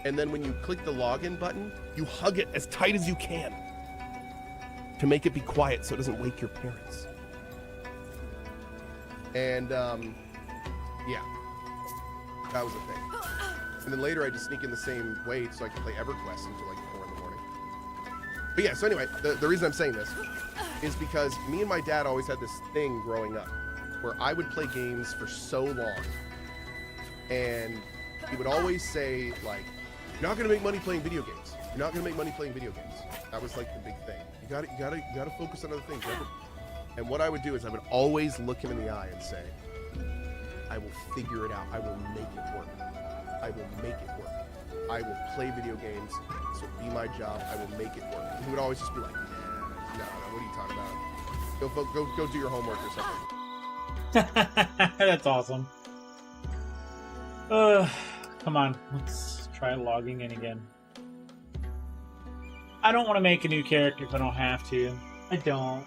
And then when you click the login button, you hug it as tight as you can to make it be quiet so it doesn't wake your parents. And yeah, that was a thing. And then later I just sneak in the same way so I can play EverQuest until like 4 in the morning. But yeah, so anyway, the reason I'm saying this is because me and my dad always had this thing growing up where I would play games for so long. And he would always say, like, you're not going to make money playing video games. You're not going to make money playing video games. That was like the big thing. You gotta focus on other things. And what I would do is I would always look him in the eye and say, I will figure it out. I will make it work. I will make it work. I will play video games. This will be my job. I will make it work. And he would always just be like, nah. No, what are you talking about? Go do your homework or something. That's awesome. Come on, let's try logging in again. I don't want to make a new character if I don't have to. I don't.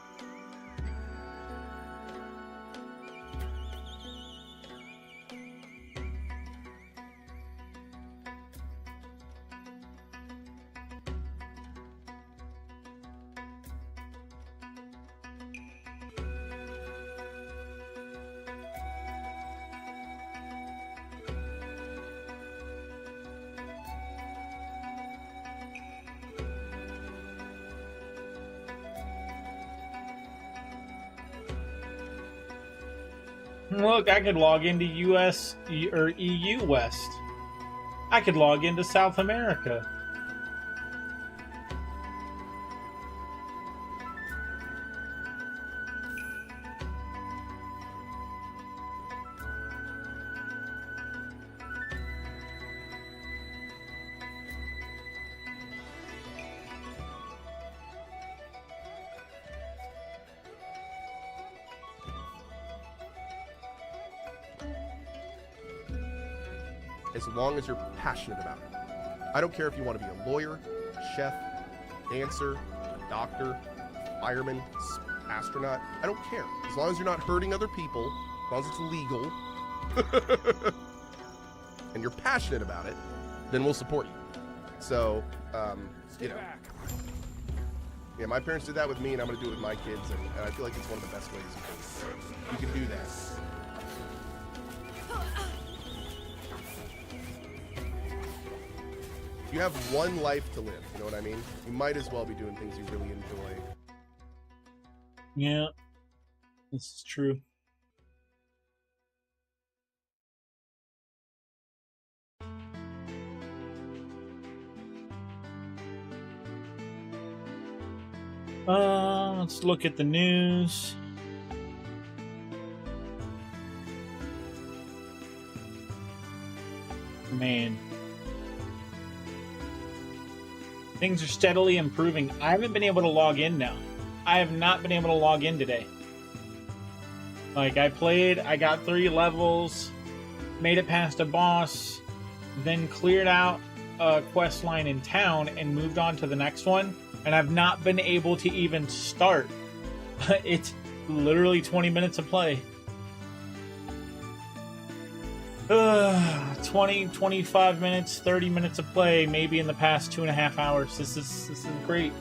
Look, I could log into US or EU West. I could log into South America. As long as you're passionate about it. I don't care if you want to be a lawyer, a chef, a dancer, a doctor, a fireman, astronaut. I don't care. As long as you're not hurting other people, as long as it's legal, and you're passionate about it, then we'll support you. So, you know. Yeah, my parents did that with me, and I'm going to do it with my kids, and I feel like it's one of the best ways you can do that. You have one life to live, you know what I mean? You might as well be doing things you really enjoy. Yeah, this is true. Let's look at the news. Man. Things are steadily improving. I haven't been able to log in now. I have not been able to log in today. Like, I played, I got 3 levels, made it past a boss, then cleared out a quest line in town and moved on to the next one, and I've not been able to even start. It's literally 20 minutes of play. 20, 25 minutes, 30 minutes of play, maybe in the past 2.5 hours. This is great.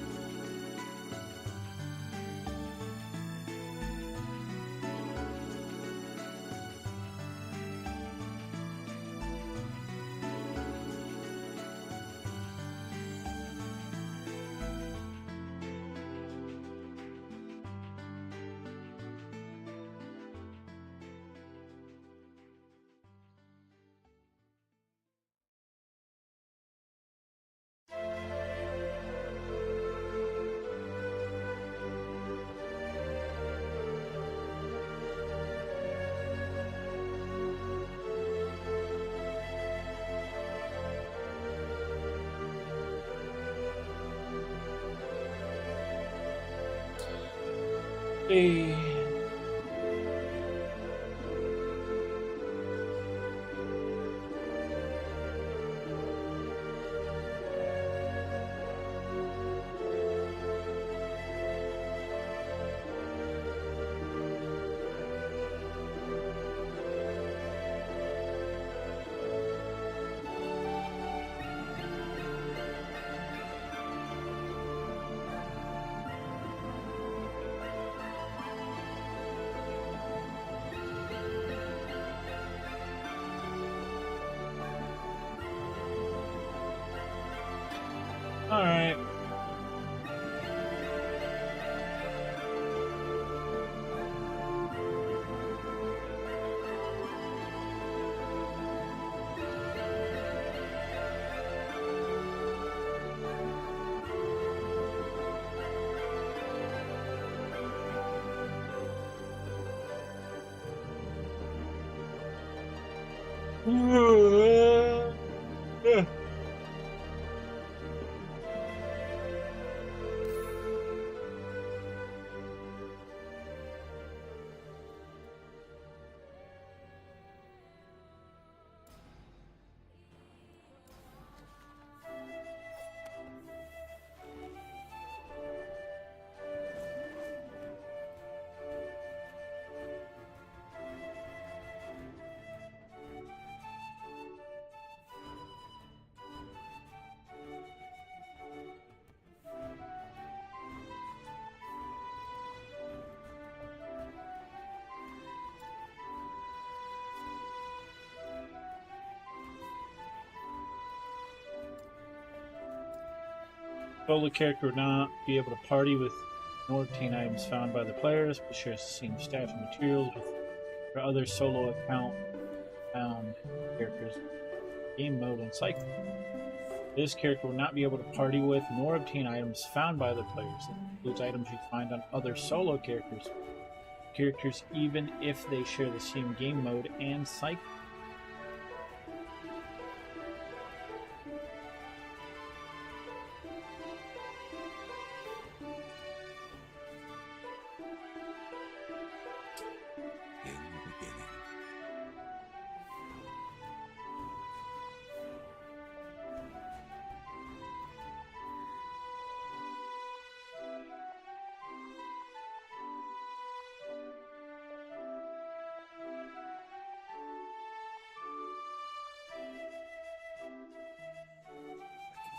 Hey. All right. Solo character would not be able to party with nor obtain items found by the players, but shares the same stats and materials with their other solo account found characters, game mode, and cycle. This character will not be able to party with nor obtain items found by other players. That includes items you find on other solo characters, even if they share the same game mode and cycle. In the beginning.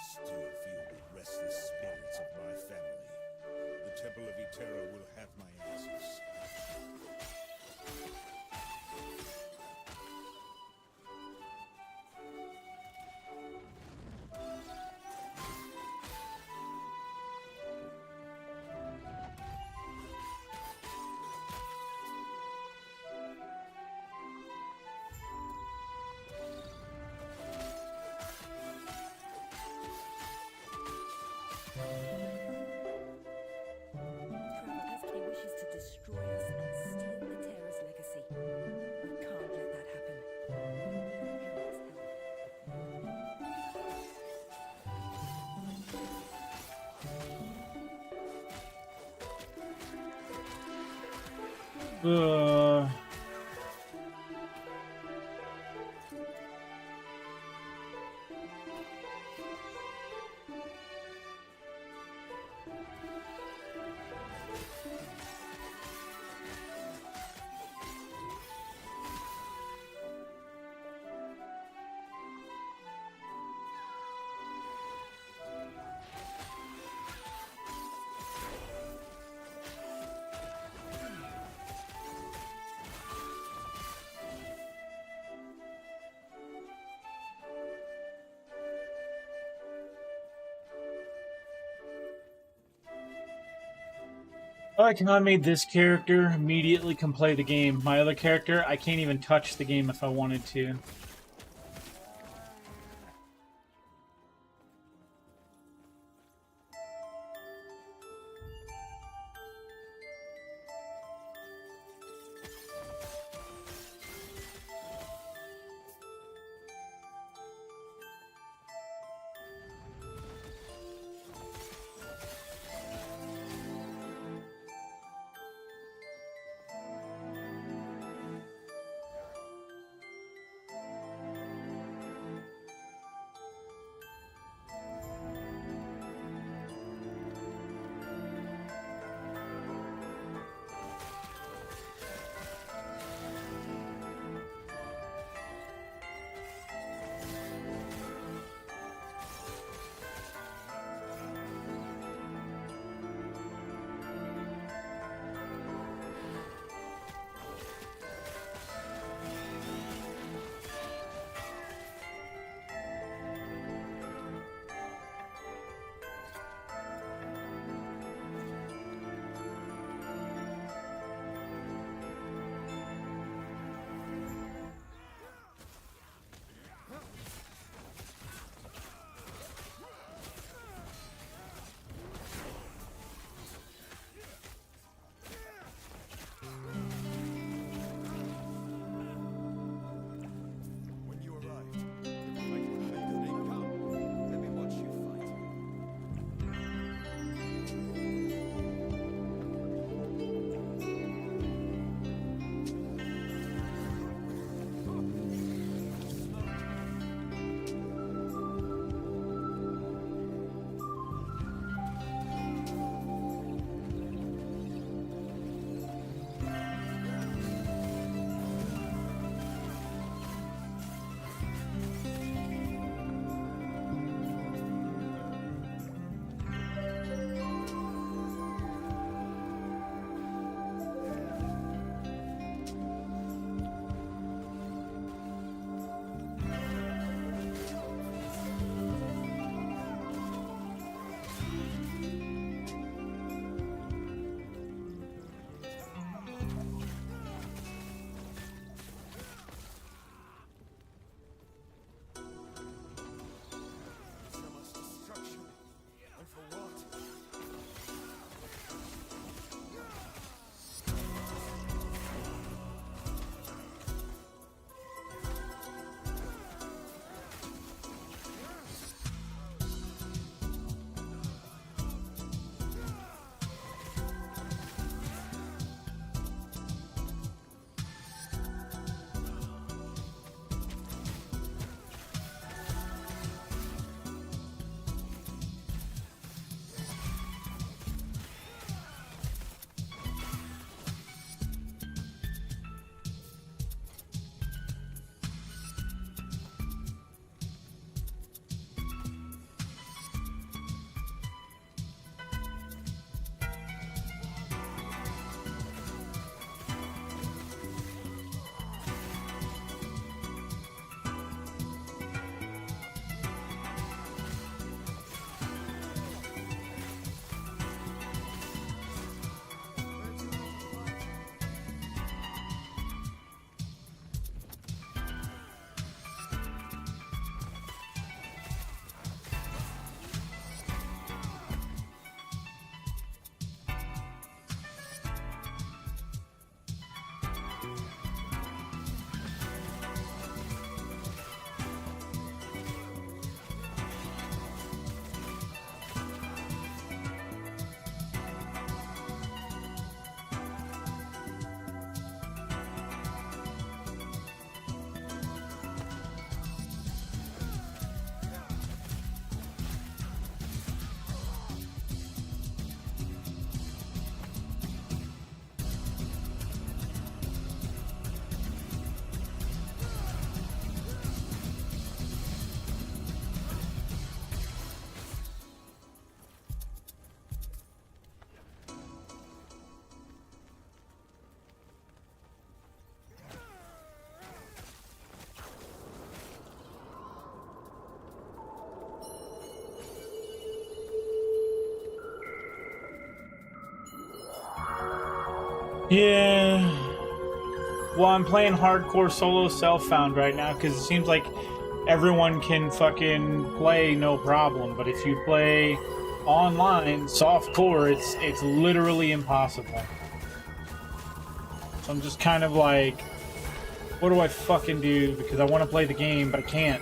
Still feel the restless spirits of my family. The Temple of Eterra will have my answers. He wishes to destroy us and steal Eterra's legacy. We can't let that happen. I cannot made this character immediately can play the game. My other character, I can't even touch the game if I wanted to. Yeah. Well, I'm playing hardcore solo self-found right now because it seems like everyone can fucking play no problem. But if you play online softcore, it's literally impossible. So I'm just kind of like, what do I fucking do? Because I want to play the game, but I can't.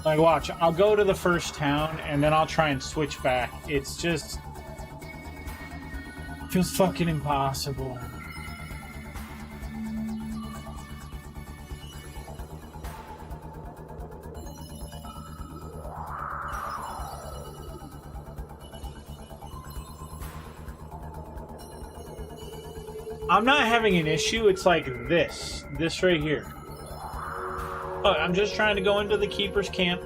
Like, watch, I'll go to the first town, and then I'll try and switch back. It's just... feels fucking impossible. I'm not having an issue, it's like this right here. Look, I'm just trying to go into the Keeper's camp.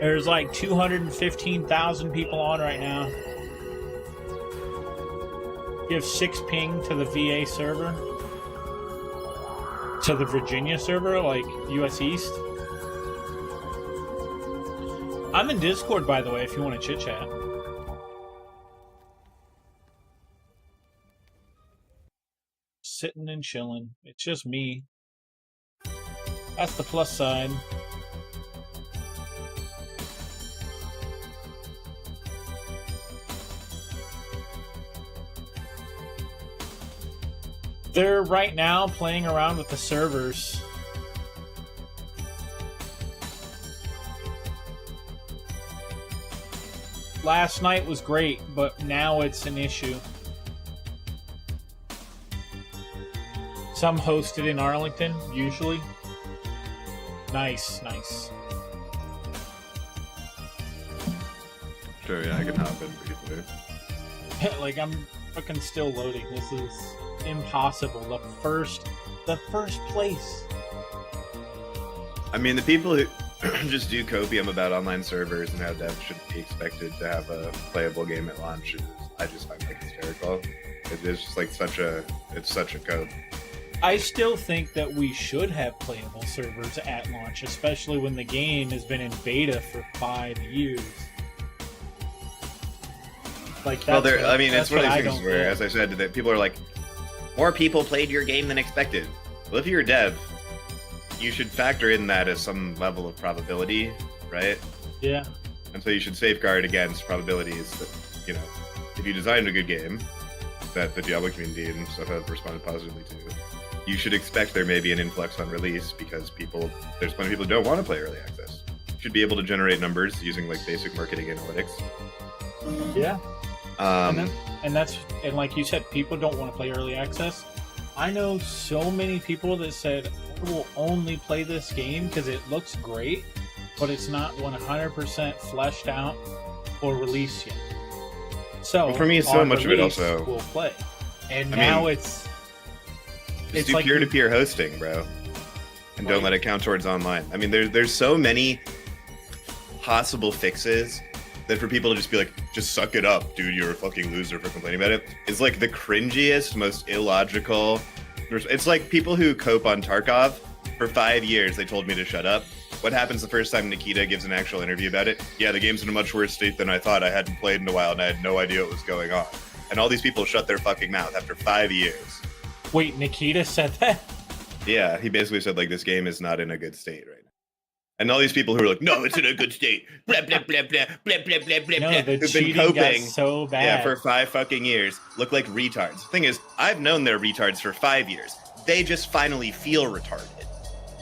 There's like 215,000 people on right now. You have 6 ping to the VA server. To the Virginia server, like US East. I'm in Discord, by the way, if you want to chit-chat. Sitting and chilling. It's just me. That's the plus side. They're right now playing around with the servers. Last night was great, but now it's an issue. Some hosted in Arlington, usually. Nice, nice. Sure, yeah, I can hop in briefly. Like, I'm fucking still loading. This is impossible. The first place. I mean, the people who just do copium about online servers and how devs should be expected to have a playable game at launch, I just find like hysterical. It is just like it's such a cope. I still think that we should have playable servers at launch, especially when the game has been in beta for 5 years. Like, well, I mean, it's one of these things where, as I said, that people are like, more people played your game than expected. Well, if you're a dev, you should factor in that as some level of probability, right? Yeah. And so you should safeguard against probabilities that, you know, if you designed a good game that the Diablo community and stuff have responded positively to, you should expect there may be an influx on release because there's plenty of people who don't want to play early access. You should be able to generate numbers using like basic marketing analytics. Yeah. And like you said, people don't want to play early access. I know so many people that said, I will only play this game because it looks great, but it's not 100% fleshed out for release yet. So well, for me, it's so much of it also we'll play. And now it's do like peer-to-peer hosting, bro, and don't let it count towards online. I mean, there's so many possible fixes that for people to just be like, just suck it up, dude, you're a fucking loser for complaining about it, is like the cringiest, most illogical. It's like people who cope on Tarkov. For 5 years, they told me to shut up. What happens the first time Nikita gives an actual interview about it? Yeah, the game's in a much worse state than I thought. I hadn't played in a while, and I had no idea what was going on. And all these people shut their fucking mouth after 5 years. Wait, Nikita said that? Yeah, he basically said, like, this game is not in a good state right now. And all these people who are like, no, it's in a good state. Blah, blah, blah, blah, blah, blah, blah, blah, no, the who've cheating been coping got so bad. Yeah, for 5 fucking years, look like retards. The thing is, I've known they're retards for 5 years. They just finally feel retarded.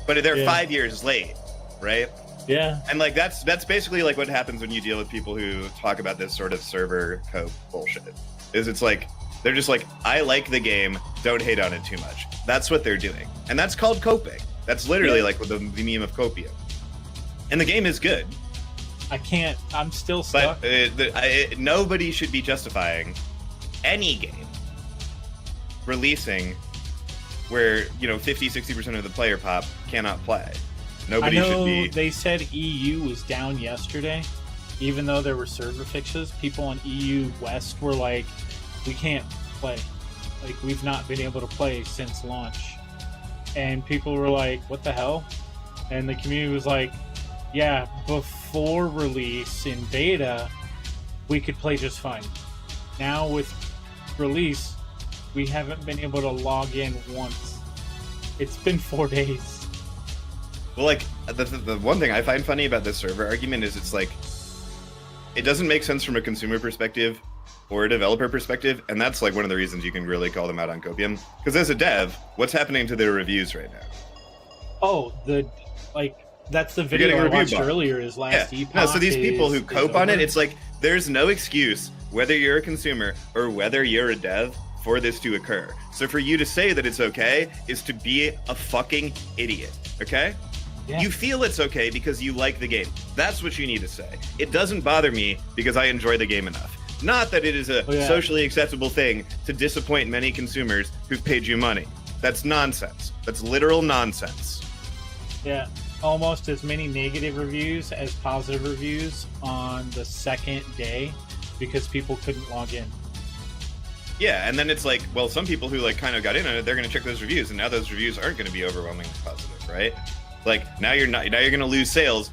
But they're 5 years late, right? Yeah. And like that's basically like what happens when you deal with people who talk about this sort of server cope bullshit. Is it's like They're just like, I like the game, don't hate on it too much. That's what they're doing. And that's called coping. That's literally like the meme of copium. And the game is good. I'm still stuck. But nobody should be justifying any game releasing where, 50-60% of the player pop cannot play. Nobody should be. They said EU was down yesterday, even though there were server fixes. People on EU West were like, we can't play. Like, we've not been able to play since launch. And people were like, what the hell? And the community was like, yeah, before release in beta, we could play just fine. Now with release, we haven't been able to log in once. It's been 4 days. Well, like, the one thing I find funny about this server argument is it's like, it doesn't make sense from a consumer perspective or a developer perspective, and that's like one of the reasons you can really call them out on Copium. Because as a dev, what's happening to their reviews right now? Oh, that's the video I watched earlier is last Epoch. No, so these people who cope on it, it's like, there's no excuse, whether you're a consumer or whether you're a dev, for this to occur. So for you to say that it's okay is to be a fucking idiot, okay? Yeah. You feel it's okay because you like the game. That's what you need to say. It doesn't bother me because I enjoy the game enough. Not that it is a socially acceptable thing to disappoint many consumers who've paid you money. That's nonsense. That's literal nonsense. Yeah, almost as many negative reviews as positive reviews on the second day because people couldn't log in. Yeah, and then it's like, well, some people who like kind of got in on it, they're going to check those reviews, and now those reviews aren't going to be overwhelmingly positive, right? Like now you're going to lose sales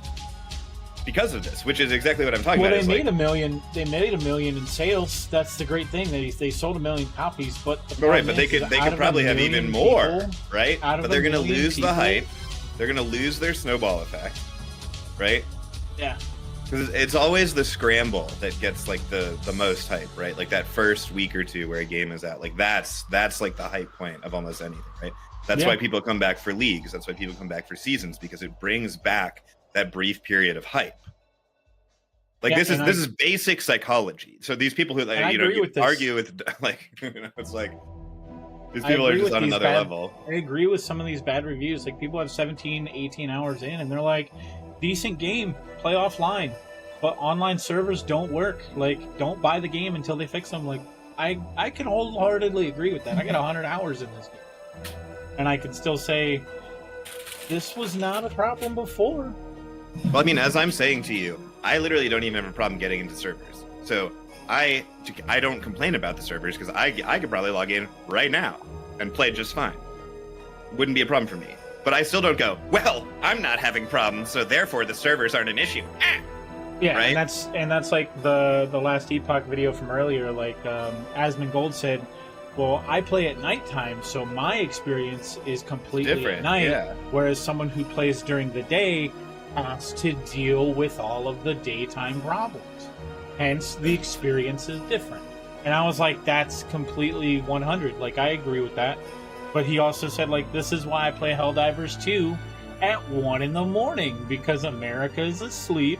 because of this, which is exactly what I'm talking about. Well, they made $1 million. They made $1 million in sales. That's the great thing. They sold 1 million copies, but but they could probably have even more, right? But they're going to lose the hype. They're going to lose their snowball effect, right? Yeah. Because it's always the scramble that gets like the most hype, right? Like that first week or two where a game is out, like that's like the hype point of almost anything, right? That's why people come back for leagues. That's why people come back for seasons, because it brings back that brief period of hype. Like this is basic psychology. So these people who like, you argue with like it's like these people are just on another level. I agree with some of these bad reviews. Like people have 17, 18 hours in and they're like, decent game, play offline. But online servers don't work. Like, don't buy the game until they fix them. Like, I can wholeheartedly agree with that. I got 100 hours in this game. And I can still say, this was not a problem before. Well, I mean, as I'm saying to you, I literally don't even have a problem getting into servers. So I don't complain about the servers because I could probably log in right now and play just fine. Wouldn't be a problem for me. But I still don't go, well, I'm not having problems, so therefore the servers aren't an issue. Yeah, right? and that's like the last Epoch video from earlier. Like Asmongold said, well, I play at nighttime, so my experience is completely different at night. Yeah. Whereas someone who plays during the day has to deal with all of the daytime problems. Hence, the experience is different. And I was like, that's completely 100. Like, I agree with that. But he also said, like, this is why I play Helldivers 2 at 1 in the morning, because America is asleep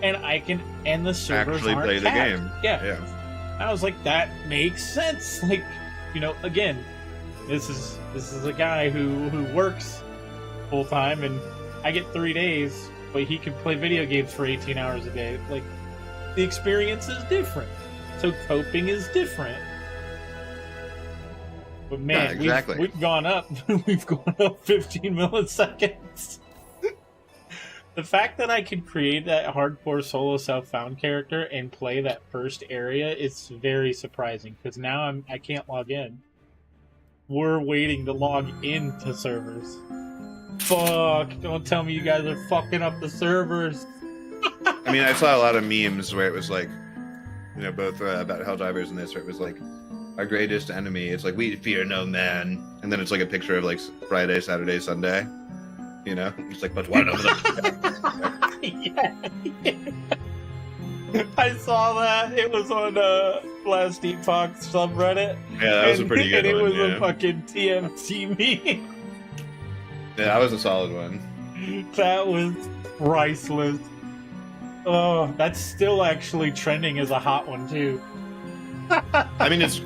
and I can, and the servers actually aren't play the capped. game. Yeah. I was like, that makes sense. Like, you know, again, this is a guy who works full time, and I get 3 days, but he can play video games for 18 hours a day. Like, the experience is different, so coping is different. But man, exactly. we've gone up. We've gone up 15 milliseconds. The fact that I can create that hardcore solo self-found character and play that first area is very surprising, because now I can't log in. We're waiting to log into servers. Fuck! Don't tell me you guys are fucking up the servers. I mean, I saw a lot of memes where it was like, you know, both about Helldivers and this, where it was like, our greatest enemy. It's like, we fear no man. And then it's like a picture of like Friday, Saturday, Sunday. You know? It's like, but one of them. Yeah. I saw that. It was on last Epoch subreddit. Yeah, that was a pretty good one. And it was a fucking TMT meme. Yeah, that was a solid one. That was priceless. Oh, that's still actually trending as a hot one, too. I mean, that's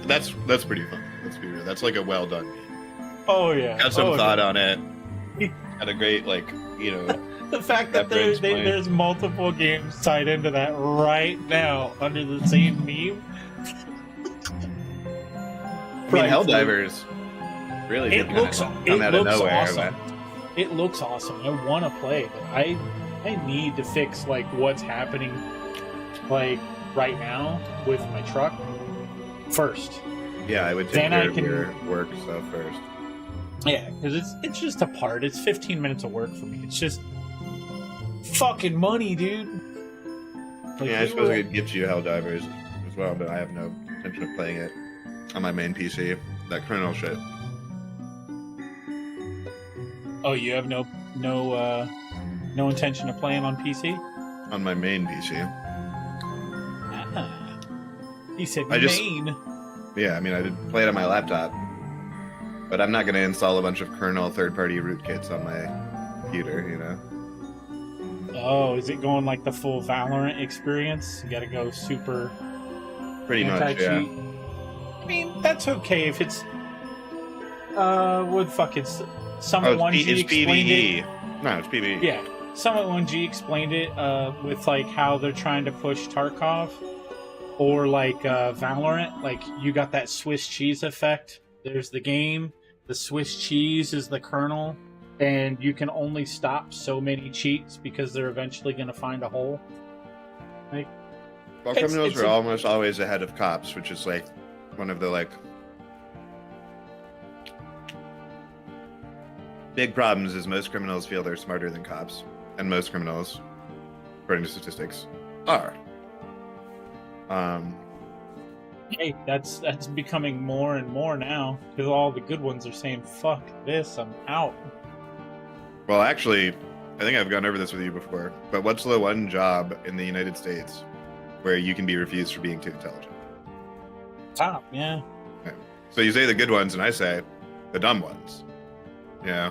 pretty fun. Let's be real. That's like a well done game. Oh yeah. Got some thought yeah. on it. Had a great The fact that there's multiple games tied into that right now under the same meme. I mean, Helldivers really It did looks come out of nowhere. awesome. It looks awesome. I want to play, but I need to fix like what's happening like right now with my truck first. Yeah, I would take Then care I of can- your work stuff first. Yeah, because it's just a part. It's 15 minutes of work for me. It's just fucking money, dude. Like, Yeah, I we suppose were- I could get you Helldivers as well, but I have no intention of playing it on my main PC. That kernel shit. Oh, you have no intention of playing on PC? On my main PC. Ah. He said I just- main. Yeah, I mean, I did play it on my laptop, but I'm not going to install a bunch of kernel third-party rootkits on my computer, you know? Oh, is it going like the full Valorant experience? You gotta go super Pretty much, anti-cheat? yeah. I mean, that's okay if it's what the fuck it's Summit 1G it's explained PvE. it. No, it's PvE. Yeah. Summit 1G explained it with like how they're trying to push Tarkov or like Valorant, like you got that Swiss cheese effect. There's the game, the Swiss cheese is the kernel, and you can only stop so many cheats because they're eventually going to find a hole. Like, Well, It's- criminals it's are a- almost always ahead of cops, which is like one of the like big problems is most criminals feel they're smarter than cops, and most criminals, according to statistics, are. hey, that's becoming more and more now because all the good ones are saying, "Fuck this, I'm out." Well, actually, I think I've gone over this with you before, but what's the one job in the United States where you can be refused for being too intelligent? Top, yeah. So you say the good ones, and I say the dumb ones. Yeah.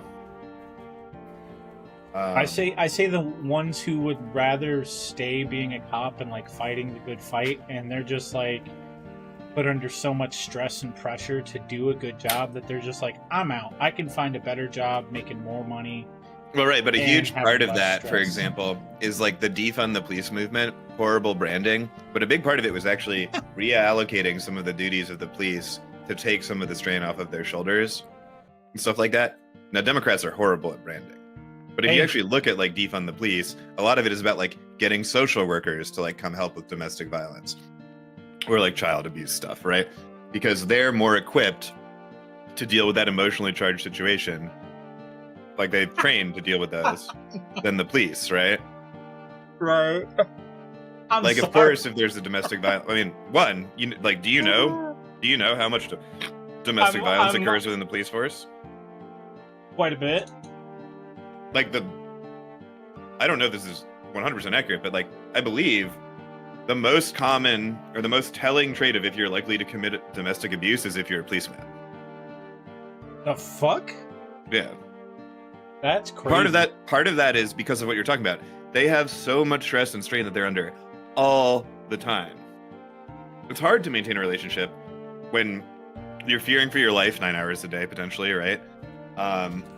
I say the ones who would rather stay being a cop and like fighting the good fight, and they're just like put under so much stress and pressure to do a good job that they're just like, I'm out. I can find a better job, making more money. Well, right, but a and huge having part of less that, for stress. example, is like the defund the police movement, horrible branding. But a big part of it was actually reallocating some of the duties of the police to take some of the strain off of their shoulders and stuff like that. Now, Democrats are horrible at branding. But if you Hey. actually look at like defund the police, a lot of it is about like getting social workers to like come help with domestic violence or like child abuse stuff, right? Because they're more equipped to deal with that emotionally charged situation. Like they've trained to deal with those than the police, right? Right. I'm Like, sorry. of course, if there's a domestic violence, I mean, one, you like, do you know how much domestic violence I'm- occurs within the police force? Quite a bit. Like I don't know if this is 100% accurate, but like, I believe the most common or the most telling trait of if you're likely to commit domestic abuse is if you're a policeman. The fuck? Yeah. That's crazy. Part of that is because of what you're talking about. They have so much stress and strain that they're under all the time. It's hard to maintain a relationship when you're fearing for your life 9 hours a day, potentially, right?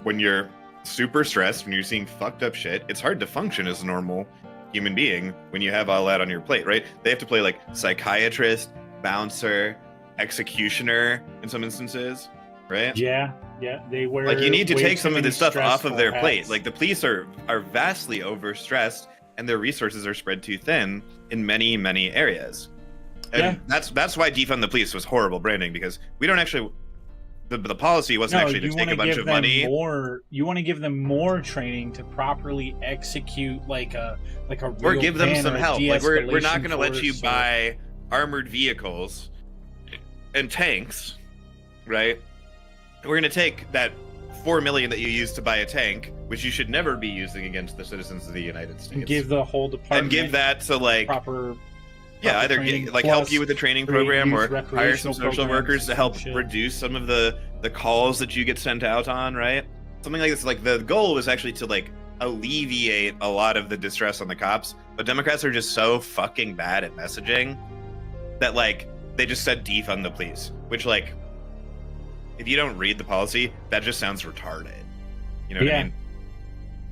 When you're super stressed, when you're seeing fucked up shit, it's hard to function as a normal human being when you have all that on your plate, right? They have to play like psychiatrist, bouncer, executioner in some instances, right? Yeah, they wear. Like you need to way take too some of many this stuff off of stressful their plate. hats. Like the police are vastly overstressed and their resources are spread too thin in many, many areas. And that's why defund the police was horrible branding, because we don't actually the policy wasn't actually to you take wanna a bunch give of them money. You want to give them more training to properly execute like a Or real give them plan some or a help. Like we're not de-escalation going to let you force or- buy armored vehicles and tanks, right? We're going to take that $4 million that you used to buy a tank, which you should never be using against the citizens of the United States, and give the whole department and give that to like proper. yeah, either training, like help plus you with the training create program youth or hire recreational some social programs workers to and help shit. reduce some of the calls that you get sent out on, right? Something like this. Like the goal was actually to like alleviate a lot of the distress on the cops, but Democrats are just so fucking bad at messaging that like they just said defund the police, which, like, if you don't read the policy, that just sounds retarded. You know what I mean?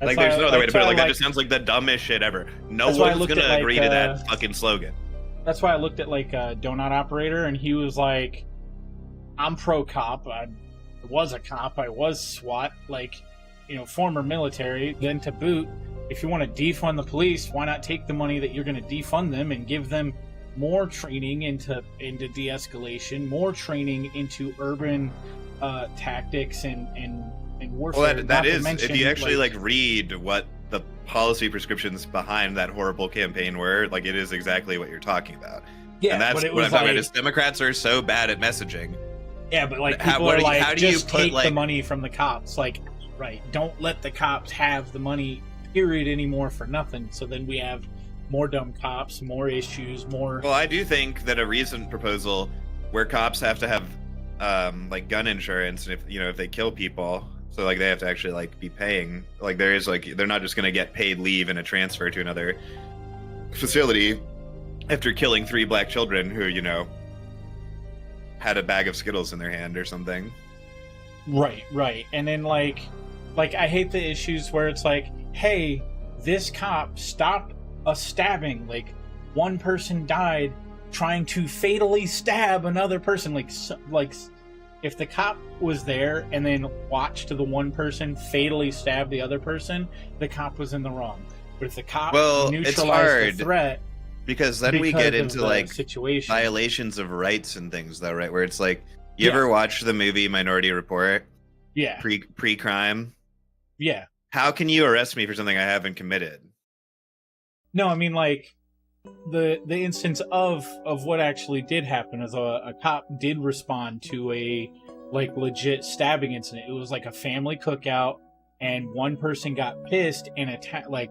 Like, there's no other way to put it. Like, that just sounds like the dumbest shit ever. No one's gonna agree to that fucking slogan. That's why I looked at, like, Donut Operator, and he was like, I'm pro-cop. I was a cop. I was SWAT. Like, you know, former military. Then to boot, if you want to defund the police, why not take the money that you're going to defund them and give them more training into de-escalation, more training into urban tactics and warfare. Well, that is, if you actually like read what the policy prescriptions behind that horrible campaign were, like, it is exactly what you're talking about. Yeah, and that's but it what was I'm talking like, about is Democrats are so bad at messaging. Yeah, but like people are like, just take the money from the cops. Like, right, don't let the cops have the money, period, anymore for nothing. So then we have more dumb cops, more issues, more. Well, I do think that a recent proposal where cops have to have like gun insurance, and if they kill people, so like they have to actually like be paying. Like there is like they're not just going to get paid leave and a transfer to another facility after killing 3 black children who had a bag of Skittles in their hand or something. Right. And then like I hate the issues where it's like, hey, this cop stopped a stabbing. Like, one person died trying to fatally stab another person. Like if the cop was there and then watched the one person fatally stab the other person, the cop was in the wrong. But if the cop neutralized the threat, because then we get into like situation. Violations of rights and things, though, right? Where it's like, you ever watch the movie Minority Report? Yeah. Pre-crime? Yeah. How can you arrest me for something I haven't committed? No, I mean, like, the instance of what actually did happen is a cop did respond to a like legit stabbing incident. It was like a family cookout, and one person got pissed and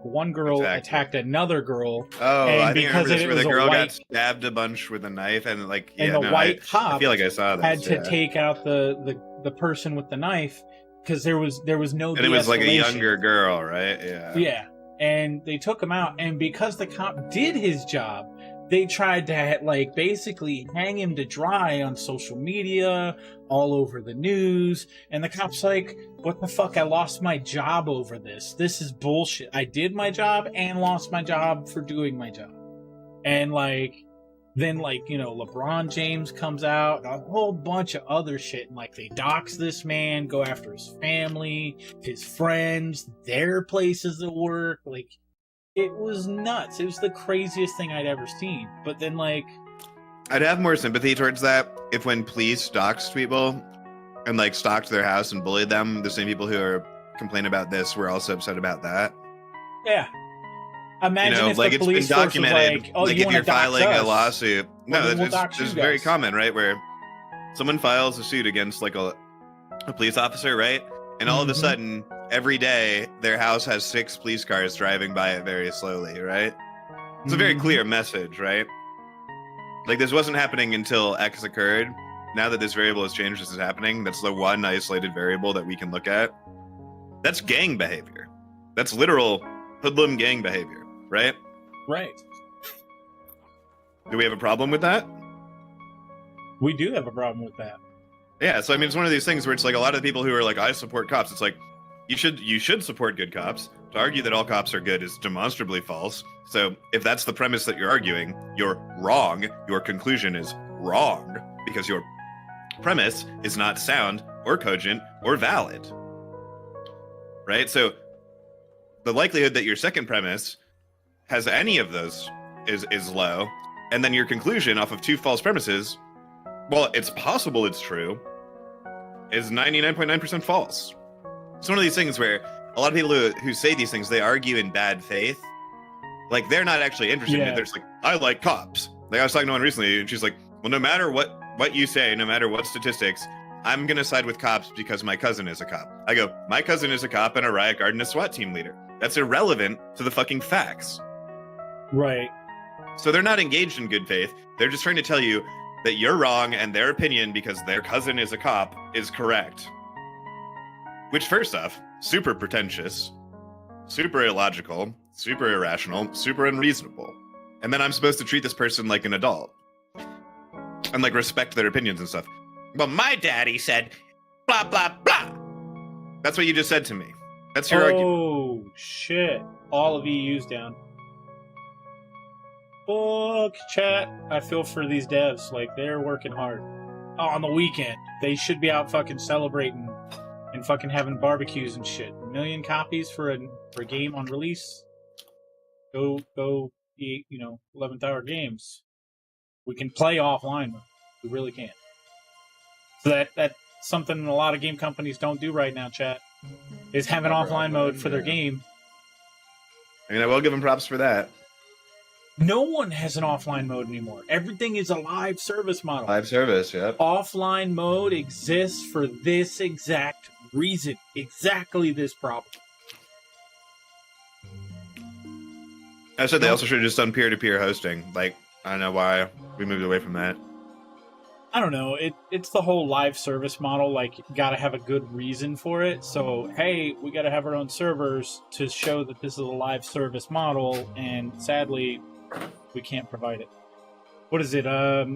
one girl attacked another girl. Oh, and I think I remember this, where the girl white, got stabbed a bunch with a knife, and like, and the white cop I feel like I saw this, had to take out the person with the knife because there was no. And it was like a younger girl, right? Yeah. Yeah, and they took him out, and because the cop did his job, they tried to like basically hang him to dry on social media, all over the news, and the cop's like, what the fuck, I lost my job over this. This is bullshit. I did my job and lost my job for doing my job. And like, then like, LeBron James comes out, a whole bunch of other shit, and like they dox this man, go after his family, his friends, their places of work. Like, it was nuts. It was the craziest thing I'd ever seen. But then, like, I'd have more sympathy towards that if when police doxed people and like stalked their house and bullied them, the same people who are complaining about this were also upset about that. Yeah. Imagine if like the police it's been documented. Like, oh, like you if you're filing a lawsuit, it's very guys. common, right? Where someone files a suit against like a police officer, right? And all of a sudden, every day, their house has 6 police cars driving by it very slowly, right? It's a very clear message, right? Like, this wasn't happening until X occurred. Now that this variable has changed, this is happening. That's the one isolated variable that we can look at. That's gang behavior. That's literal hoodlum gang behavior, right? Right. Do we have a problem with that? We do have a problem with that. Yeah, so I mean, it's one of these things where it's like a lot of the people who are like, I support cops. It's like, you should support good cops. To argue that all cops are good is demonstrably false. So if that's the premise that you're arguing, you're wrong. Your conclusion is wrong because your premise is not sound or cogent or valid. Right? So the likelihood that your second premise has any of those is low. And then your conclusion off of 2 false premises, well, it's possible it's true, is 99.9% false. It's one of these things where a lot of people who say these things, they argue in bad faith. Like, they're not actually interested in it. They're just like, I like cops. Like, I was talking to one recently, and she's like, well, no matter what you say, no matter what statistics, I'm going to side with cops because my cousin is a cop. I go, my cousin is a cop and a riot guard and a SWAT team leader. That's irrelevant to the fucking facts. Right. So they're not engaged in good faith. They're just trying to tell you that you're wrong and their opinion, because their cousin is a cop, is correct. Which, first off, super pretentious, super illogical, super irrational, super unreasonable. And then I'm supposed to treat this person like an adult. and like respect their opinions and stuff. But my daddy said, blah blah blah. That's what you just said to me. That's your argument. Oh shit! All of EU's down. Fuck, chat. I feel for these devs. Like, they're working hard. Oh, on the weekend. They should be out fucking celebrating and fucking having barbecues and shit. 1 million copies for a game on release. Go eat, 11th hour games. We can play offline mode. We really can. So that's something a lot of game companies don't do right now, chat. Is have an offline mode for their game. I mean, I will give them props for that. No one has an offline mode anymore. Everything is a live service model. Live service, yep. Offline mode exists for this exact reason. Exactly this problem. I said they also should have just done peer-to-peer hosting. Like, I don't know why we moved away from that. I don't know. It's the whole live service model. Like, you got to have a good reason for it. So, hey, we got to have our own servers to show that this is a live service model. And sadly, we can't provide it. What is it? I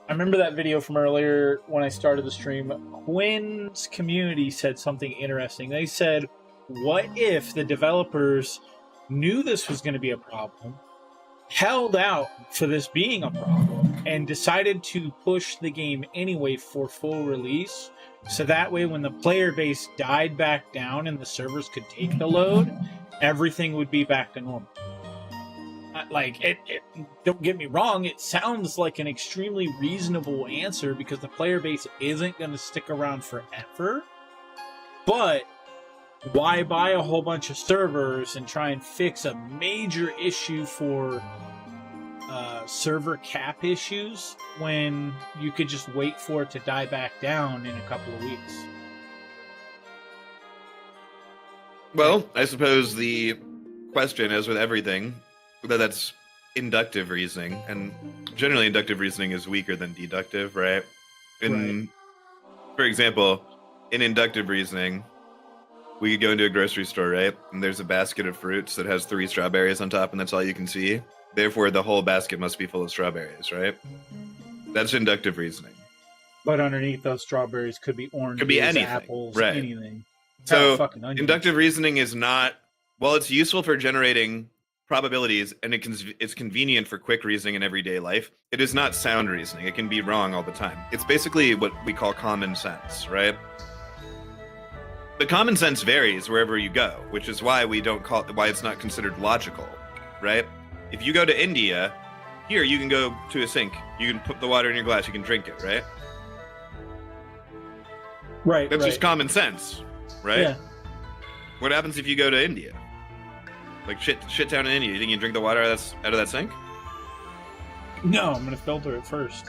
remember that video from earlier when I started the stream. Quinn's community said something interesting. They said, what if the developers knew this was going to be a problem, held out for this being a problem, and decided to push the game anyway for full release, so that way when the player base died back down and the servers could take the load, everything would be back to normal. Don't get me wrong, it sounds like an extremely reasonable answer because the player base isn't going to stick around forever, but why buy a whole bunch of servers and try and fix a major issue for server cap issues when you could just wait for it to die back down in a couple of weeks? Well, I suppose the question, as with everything, that's inductive reasoning, and generally inductive reasoning is weaker than deductive, right? For example, in inductive reasoning, we could go into a grocery store, right? And there's a basket of fruits that has 3 strawberries on top, and that's all you can see. Therefore, the whole basket must be full of strawberries, right? That's inductive reasoning. But underneath those strawberries could be oranges, could be anything, apples, right? Anything. So, inductive reasoning is not... Well, it's useful for generating probabilities, and it's convenient for quick reasoning in everyday life. It is not sound reasoning. It can be wrong all the time. It's basically what we call common sense, right? But common sense varies wherever you go, which is why why it's not considered logical, right? If you go to India, here you can go to a sink. You can put the water in your glass. You can drink it, right? Right. That's just common sense, right? Yeah. What happens if you go to India? Like shit town in India. You think you can drink the water out of that sink? No, I'm gonna filter it first.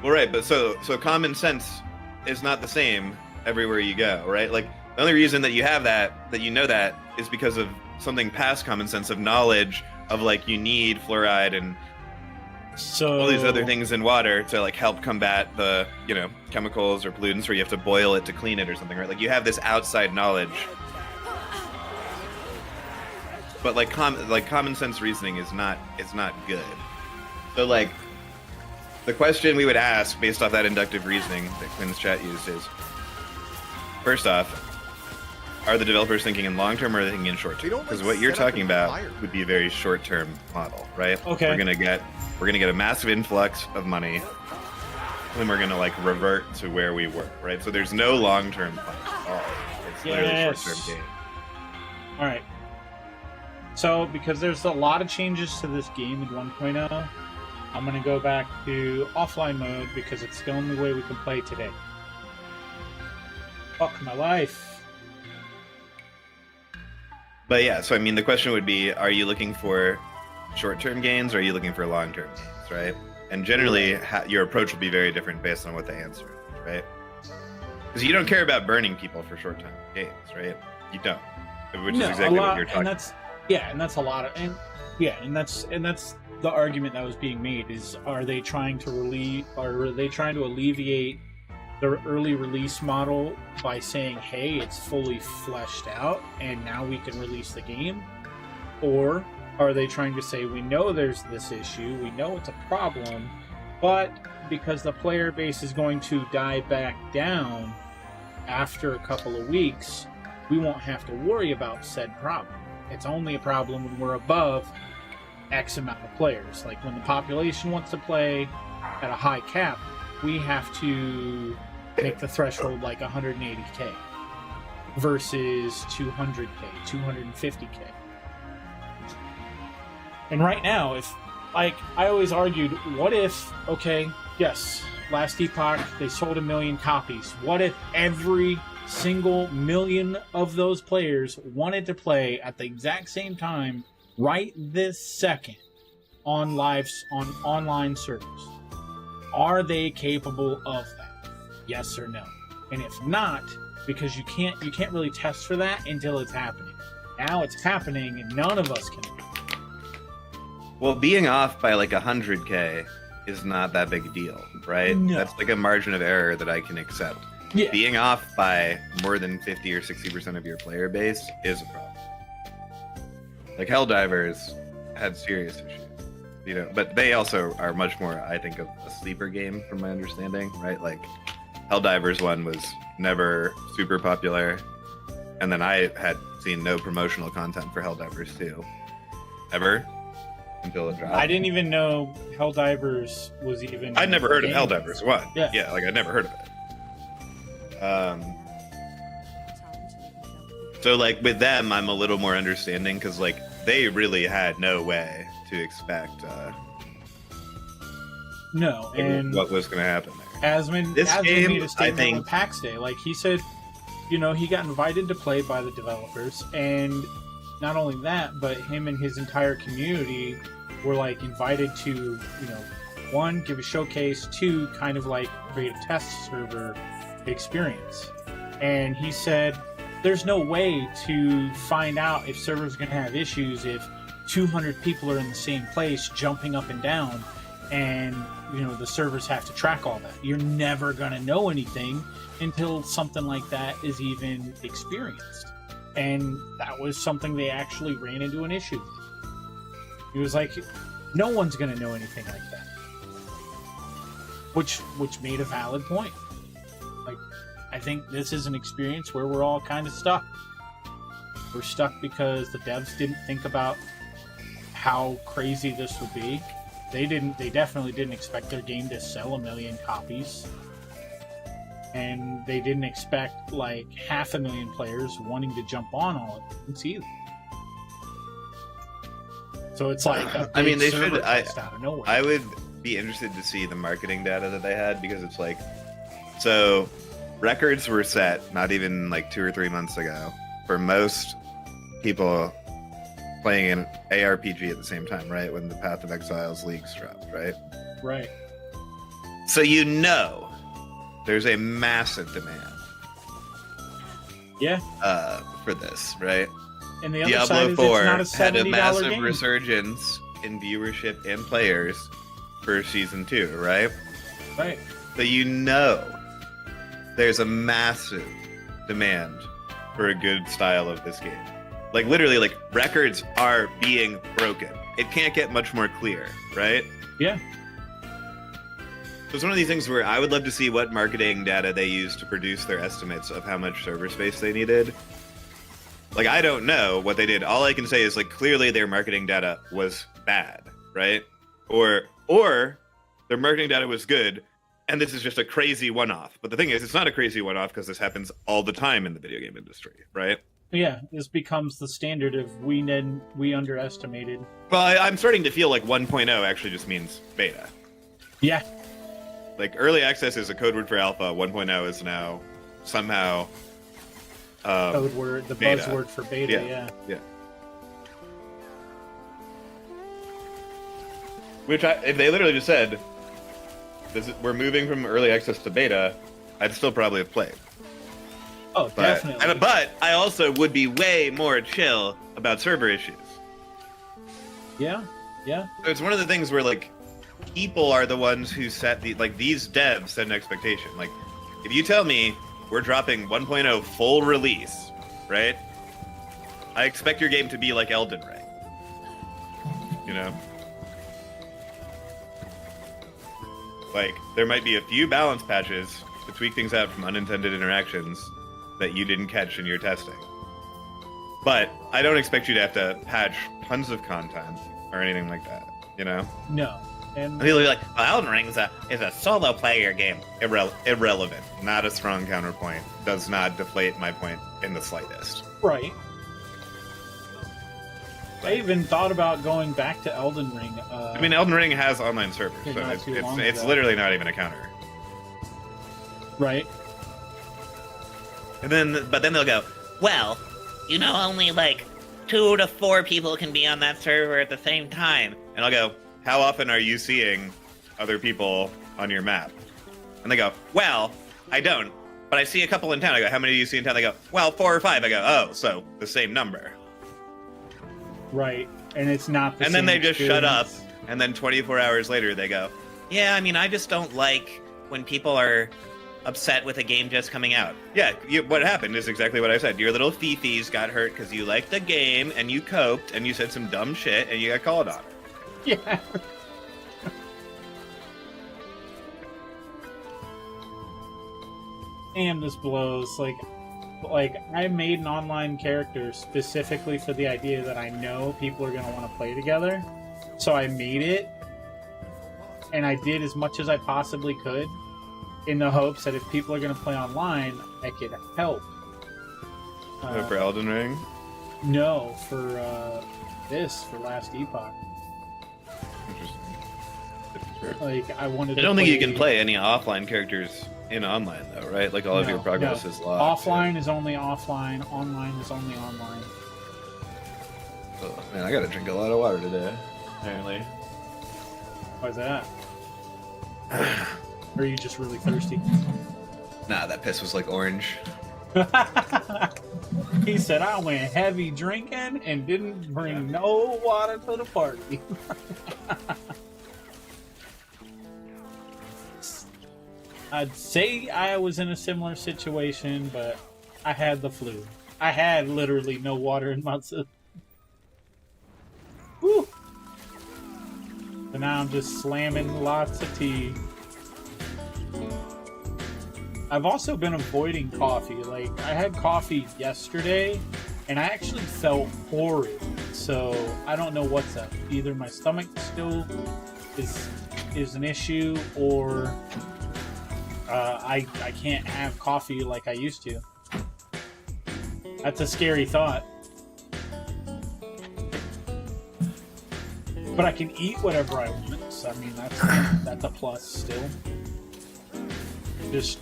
Well, right, but so common sense is not the same everywhere you go, right? Like the only reason that you have that you know that is because of something past common sense of knowledge of like you need fluoride and all these other things in water to like help combat the chemicals or pollutants where you have to boil it to clean it or something, right? Like you have this outside knowledge, but like common sense reasoning is not good. So like the question we would ask based off that inductive reasoning that Quinn's chat used is, first off, are the developers thinking in long term or are they thinking in short term? Because what you're talking about would be a very short term model, right? Okay. We're gonna get a massive influx of money, and then we're gonna like revert to where we were, right? So there's no long term plan at all. It's literally short term game. All right. So because there's a lot of changes to this game in 1.0, I'm gonna go back to offline mode because it's the only way we can play today. Fuck my life. But yeah, so I mean, the question would be, are you looking for short-term gains or are you looking for long-term gains, right? And generally, your approach will be very different based on what the answer is, right? Because you don't care about burning people for short-term gains, right? You don't, which is exactly what you're talking about. And that's a lot of, and that's the argument that was being made is, are they trying to alleviate the early release model by saying, hey, it's fully fleshed out and now we can release the game? Or are they trying to say, we know there's this issue, we know it's a problem, But because the player base is going to die back down after a couple of weeks, we won't have to worry about said problem. It's only a problem when we're above X amount of players. Like when the population wants to play at a high cap, we have to make the threshold like 180k versus 200k, 250k. And right now, if, like, I always argued, what if, okay, yes, last Epoch, they sold 1 million copies. What if every single million of those players wanted to play at the exact same time right this second on online servers? Are they capable of that? Yes or no? And if not, because you can't really test for that until it's happening. Now it's happening and none of us can. Well, being off by like 100k is not that big a deal, right? No. That's like a margin of error that I can accept. Yeah. Being off by more than 50 or 60% of your player base is a problem. Like Helldivers had serious issues, you know, but they also are much more, I think, of a sleeper game from my understanding, right? Like Helldivers 1 was never super popular, and then I had seen no promotional content for Helldivers 2 ever until it dropped. I didn't even know Helldivers was even. I'd never heard of Helldivers 1. Yeah. Like I'd never heard of it. So like with them, I'm a little more understanding because like they really had no way to expect No, and what was going to happen there. Asmund game, made a I statement think- on PAX Day. Like he said, you know, he got invited to play by the developers, and not only that, but him and his entire community were like invited to, you know, 1, give a showcase, 2, kind of like create a test server experience. And he said there's no way to find out if servers are going to have issues if 200 people are in the same place jumping up and down, and you know the servers have to track all that. You're never going to know anything until something like that is even experienced. And that was something they actually ran into an issue with. He was like, no one's going to know anything like that. Which made a valid point. Like, I think this is an experience where we're all kind of stuck. We're stuck because the devs didn't think about how crazy this would be. They definitely didn't expect their game to sell 1 million copies. And they didn't expect like 500,000 players wanting to jump on all at once either. So it's like a I mean, big they server should. test out of nowhere. I would be interested to see the marketing data that they had because it's like, so records were set not even like 2 or 3 months ago for most people playing an ARPG at the same time, right? When the Path of Exiles leaks dropped, right? Right. So you know there's a massive demand Yeah. for this, right? And the other side Diablo is it's not 4 a $70 had a massive game. resurgence in viewership and players for season 2, right? Right. So you know there's a massive demand for a good style of this game. Like literally, like records are being broken. It can't get much more clear, right? Yeah. So it's one of these things where I would love to see what marketing data they used to produce their estimates of how much server space they needed. Like, I don't know what they did. All I can say is, like, clearly their marketing data was bad, right? Or their marketing data was good, and this is just a crazy one-off. But the thing is, it's not a crazy one-off because this happens all the time in the video game industry, right? Yeah, this becomes the standard of we underestimated. Well, I'm starting to feel like 1.0 actually just means beta. Yeah. Like, early access is a code word for alpha. 1.0 is now somehow Code word, the beta. buzzword for beta, yeah. Yeah. Which, if they literally just said, we're moving from early access to beta, I'd still probably have played. Oh, definitely. But I also would be way more chill about server issues. Yeah, yeah. So it's one of the things where, like, people are the ones who set these devs set an expectation. Like, if you tell me we're dropping 1.0 full release, right? I expect your game to be like Elden Ring. You know? Like, there might be a few balance patches to tweak things out from unintended interactions that you didn't catch in your testing. But I don't expect you to have to patch tons of content or anything like that, you know? No. And People will be like, well, Elden Ring is a solo player game. Irrelevant. Not a strong counterpoint. Does not deflate my point in the slightest. right. I even thought about going back to Elden Ring. I mean, Elden Ring has online servers, so not too long it's ago. literally not even a counter. Right. But then they'll go, well, you know, only like 2 to 4 people can be on that server at the same time. And I'll go, how often are you seeing other people on your map? And they go, well, I don't, but I see a couple in town. I go, how many do you see in town? They go, well, 4 or 5. I go, oh, so the same number. Right. And it's not the And then same they just shut up, experience. and then 24 hours later they go, Yeah, I mean, I just don't like when people are upset with a game just coming out. yeah, what happened is exactly what I said. Your little fifis got hurt because you liked the game, and you coped, and you said some dumb shit, and you got called on it. Yeah. Damn, this blows. Like I made an online character specifically for the idea that I know people are gonna want to play together. So I made it, and I did as much as I possibly could, in the hopes that if people are gonna play online, I could help. For Elden Ring? No, for for Last Epoch. Like I wanted. I don't think you can play any offline characters in online, though, right? Like all of your progress is locked. Offline is only offline. Online is only online. Oh, man, I gotta drink a lot of water today, apparently. Why's that? Or are you just really thirsty? Nah, that piss was like orange. He said I went heavy drinking and didn't bring no water to the party. I'd say I was in a similar situation, but I had the flu. I had literally no water in my system. Woo! So now I'm just slamming lots of tea. I've also been avoiding coffee. Like, I had coffee yesterday, and I actually felt horrid. So I don't know what's up. Either my stomach still is an issue, or I can't have coffee like I used to. That's a scary thought. But I can eat whatever I want, so I mean that's a plus still. Just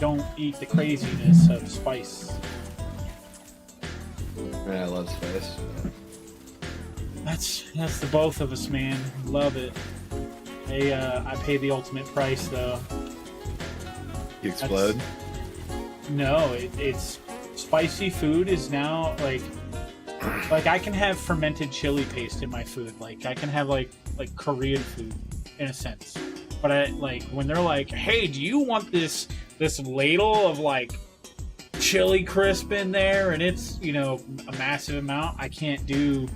don't eat the craziness of spice. Man, I love spice. That's the both of us, man. Love it. I pay the ultimate price though. You explode? No, it's spicy food is now like I can have fermented chili paste in my food. Like I can have like Korean food in a sense. But I like when they're like, "Hey, do you want this ladle of like chili crisp in there?" and it's, you know, a massive amount. I can't do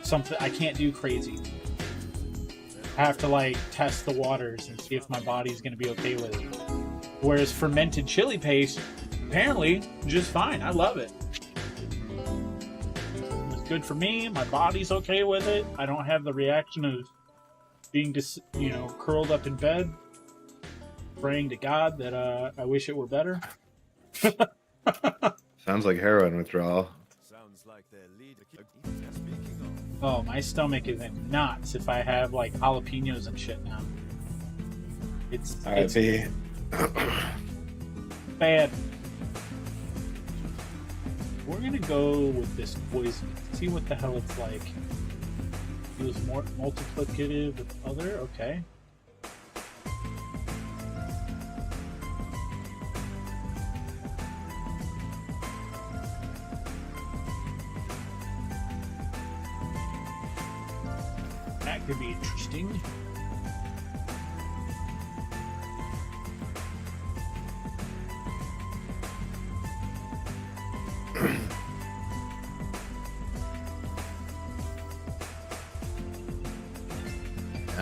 something. I can't do crazy. I have to like test the waters and see if my body's going to be okay with it. Whereas fermented chili paste, apparently, just fine. I love it. It's good for me. My body's okay with it. I don't have the reaction of being just, you know, curled up in bed, praying to God that I wish it were better. Sounds like heroin withdrawal. Sounds like their leader. Oh, my stomach is in knots if I have like jalapenos and shit now. It's R.I.P. bad. We're gonna go with this poison. See what the hell it's like. It was more multiplicative with other. Okay. That could be interesting.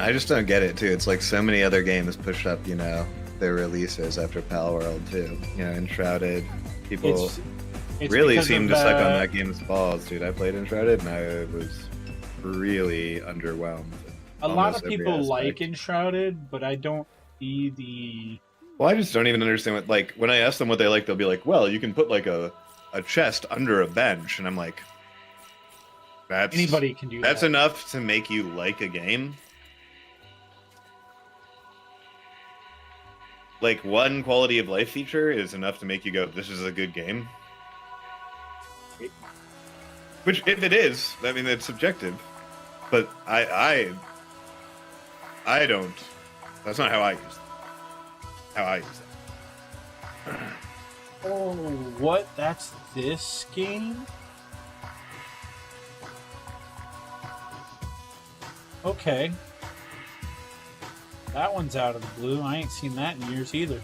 I just don't get it too. It's like so many other games push up, you know, their releases after Pal World too. You know, Enshrouded. People It's really because seem of, to suck on that game's balls, dude. I played Enshrouded and I was really underwhelmed. A lot of people like Enshrouded, but I don't see the. Well, I just don't even understand what, like, when I ask them what they like, they'll be like, well, you can put like a chest under a bench, and I'm like, Anybody can do that. That's enough to make you like a game. Like, one quality of life feature is enough to make you go, this is a good game. Which, if it is, I mean, it's subjective. But I don't. That's not how I use it. How I use it. Oh, what? That's this game? Okay. That one's out of the blue. I ain't seen that in years either.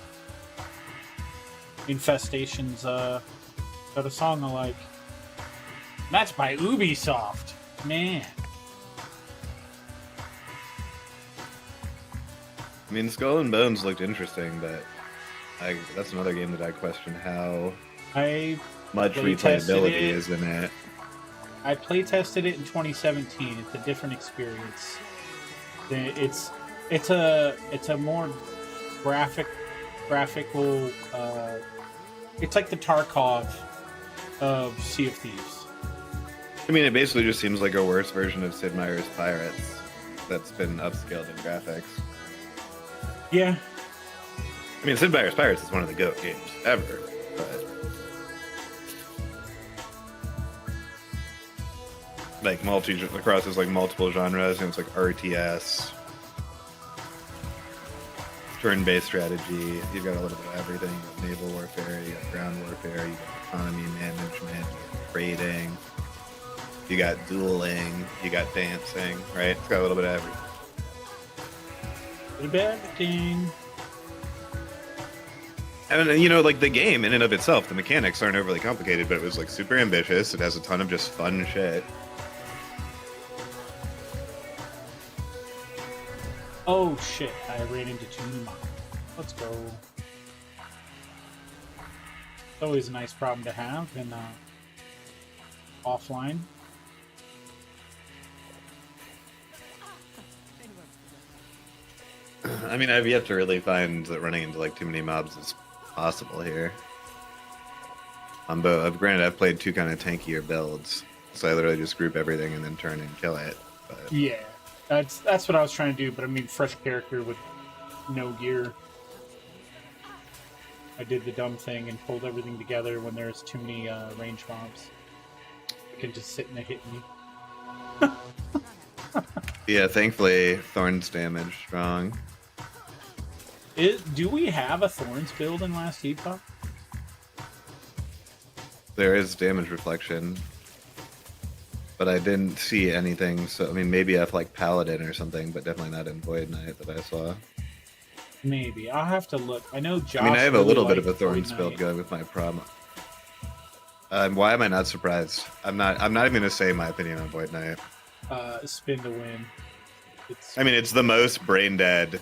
Infestation's got a song I like. That's by Ubisoft. Man. I mean, Skull and Bones looked interesting, but that's another game that I question how much replayability is in it. I playtested it in 2017. It's a different experience. It's a more graphical. It's like the Tarkov of Sea of Thieves. I mean, it basically just seems like a worse version of Sid Meier's Pirates that's been upscaled in graphics. Yeah. I mean, Sid Meier's Pirates is one of the GOAT games ever, but like crosses like multiple genres, and it's like RTS, turn-based strategy. You've got a little bit of everything. You got naval warfare, you got ground warfare, you got economy management, you got trading, you got dueling, you got dancing, right? It's got a little bit of everything. A bit of everything. And you know, like the game in and of itself, the mechanics aren't overly complicated, but it was like super ambitious. It has a ton of just fun shit. Oh shit, I ran into two new mobs. Let's go. It's always a nice problem to have in offline. I mean, I've yet to really find that running into like too many mobs is possible here. But granted, I've played two kind of tankier builds, so I literally just group everything and then turn and kill it. But Yeah, that's what I was trying to do, but I mean, fresh character with no gear. I did the dumb thing and pulled everything together when there's too many range mobs. I can just sit and they hit me. yeah, thankfully, Thorn's damage strong. Do we have a Thorns build in Last Epoch? There is damage reflection, but I didn't see anything. So I mean, maybe I've like Paladin or something, but definitely not in Void Knight that I saw. Maybe I'll have to look. I know Josh. I mean, I have a really little bit liked of a Thorns Void build Knight. going with my prom. Why am I not surprised? I'm not even gonna say my opinion on Void Knight. Spin to win. I mean, it's the most brain dead,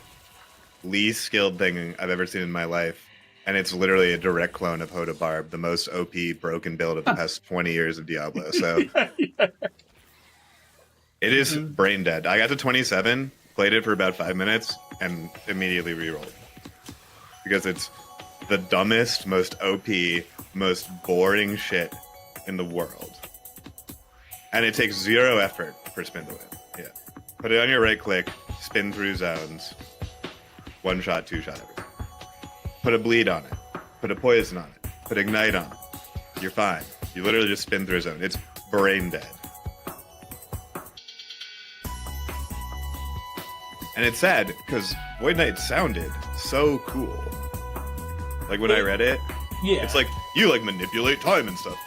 least skilled thing I've ever seen in my life. And it's literally a direct clone of Hoda Barb, the most OP broken build of the past 20 years of Diablo. So it is brain dead. I got to 27, played it for about 5 minutes, and immediately rerolled. Because it's the dumbest, most OP, most boring shit in the world. And it takes 0 effort for spin to win. Yeah. Put it on your right click, spin through zones. 1 shot, 2 shot, everything. Put a bleed on it. Put a poison on it. Put ignite on it. You're fine. You literally just spin through a zone. It's brain dead. And it's sad because Void Knight sounded so cool. Like when I read it, Yeah. it's like you like manipulate time and stuff.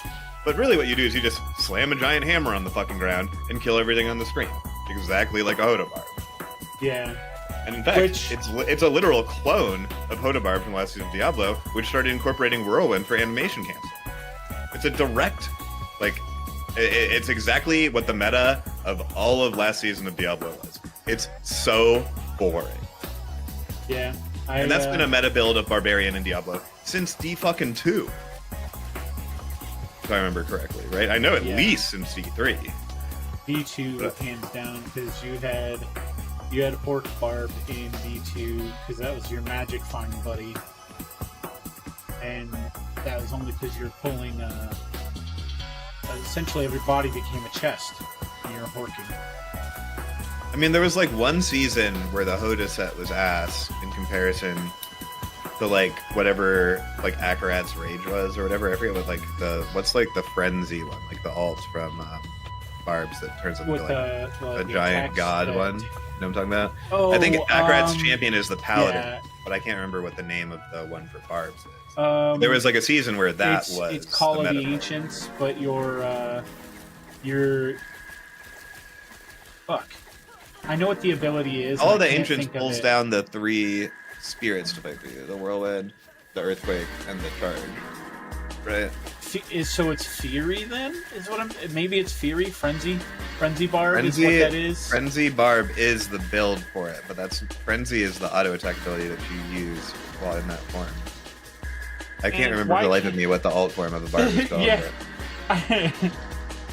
But really what you do is you just slam a giant hammer on the fucking ground and kill everything on the screen. Exactly like a Hoda Barb. Yeah. And in fact, it's a literal clone of Hoda Barb from last season of Diablo, which started incorporating Whirlwind for animation cancel. It's a direct, like, it's exactly what the meta of all of last season of Diablo was. It's so boring. Yeah. And that's been a meta build of Barbarian in Diablo since D2. If I remember correctly, right? I know at least since D3. D2 hands down, because you had a Pork Barb in D2 because that was your magic find buddy, and that was only because you're pulling. Essentially, every body became a chest, and you're horking. I mean, there was like one season where the Hoda set was ass in comparison to like whatever like Akarat's Rage was or whatever. I forget what like what's like the Frenzy one, like the alt from Barbs that turns into like a giant god one. You know what I'm talking about? Oh, I think Akarat's champion is the Paladin, but I can't remember what the name of the one for Barbs is. There was like a season where that was. It's Call of the Ancients, but your fuck. I know what the ability is. All of the Ancients pulls down the 3 spirits to fight for you: the Whirlwind, the Earthquake, and the Charge. Right? So it's Fury then? Is what I'm? Maybe it's Fury, Frenzy Barb is what that is. Frenzy Barb is the build for it, but Frenzy is the auto attack ability that you use while in that form. I can't remember for the life of me what the alt form of the Barb is called. Yeah.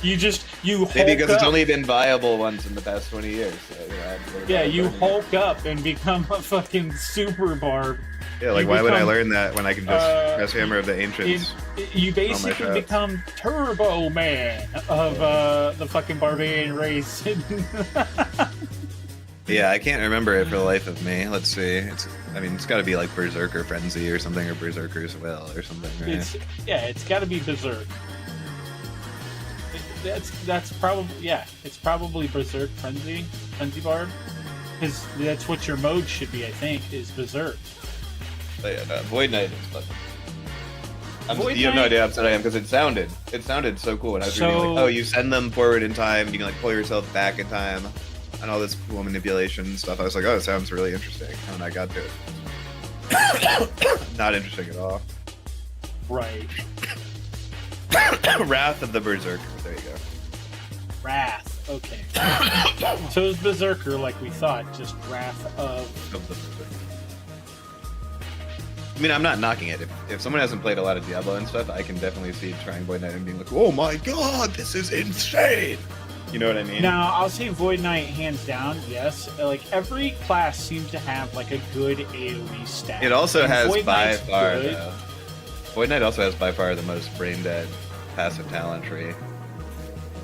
You maybe because it's up. only been viable once in the past 20 years. So, you hulk up and become a fucking super Barb. Yeah, like why would I learn that when I can just press Hammer of the Ancients? You basically become Turbo Man of the fucking barbarian race. Yeah, I can't remember it for the life of me. Let's see. It's got to be like Berserker Frenzy or something, or Berserker's Will or something. Right? It's got to be Berserk. That's probably it's probably Berserk Frenzy Barb, because that's what your mode should be. I think is Berserk. But yeah, no, Void Knight is fucking. You have no idea how upset I am because it sounded so cool, and I was reading like, oh, you send them forward in time, you can like pull yourself back in time, and all this cool manipulation stuff. I was like, oh, it sounds really interesting, and when I got to it, not interesting at all. Right. Wrath of the Berserker. There you go. Wrath. Okay. So it's Berserker like we thought, just Wrath of the Berserker. I mean, I'm not knocking it. If someone hasn't played a lot of Diablo and stuff, I can definitely see trying Void Knight and being like, oh my god, this is insane! You know what I mean? Now, I'll say Void Knight hands down, yes. Like, every class seems to have, like, a good AoE stat. It also has by far, though. Void Knight also has by far the most brain dead passive talent tree.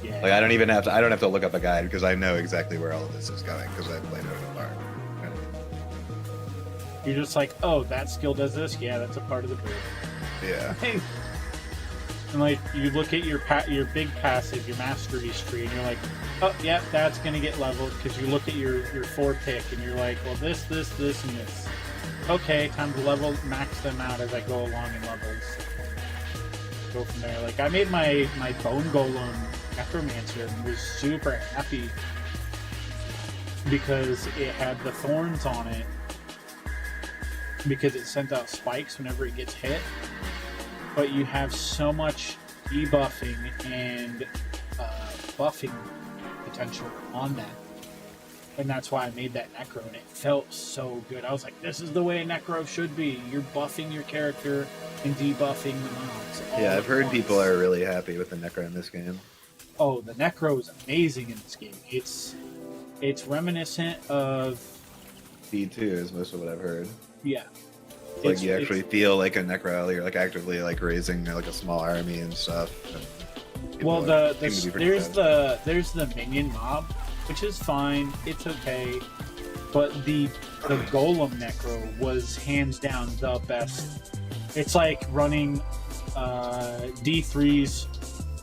Yeah. Like, I don't have to look up a guide because I know exactly where all of this is going because I've played it in the bar. You're just like, oh, that skill does this? Yeah, that's a part of the build. Yeah. And like, you look at your big passive, your masteries tree, and you're like, oh, yeah, that's gonna get leveled, because you look at your 4-pick, and you're like, well, this, and this. Okay, time to max them out as I go along in levels. Go from there. Like, I made my Bone Golem Necromancer and was super happy because it had the thorns on it, because it sent out spikes whenever it gets hit, but you have so much debuffing and buffing potential on that, and that's why I made that Necro, and it felt so good. I was like, this is the way a Necro should be. You're buffing your character and debuffing the mobs. Yeah, I've heard people are really happy with the Necro in this game. Oh, the Necro is amazing in this game. It's reminiscent of D2 is most of what I've heard. Yeah. Like you actually feel like a Necro, you're like actively like raising like a small army and stuff. And well, there's the minion mob, which is fine. It's okay, but the Golem Necro was hands down the best. It's like running D3's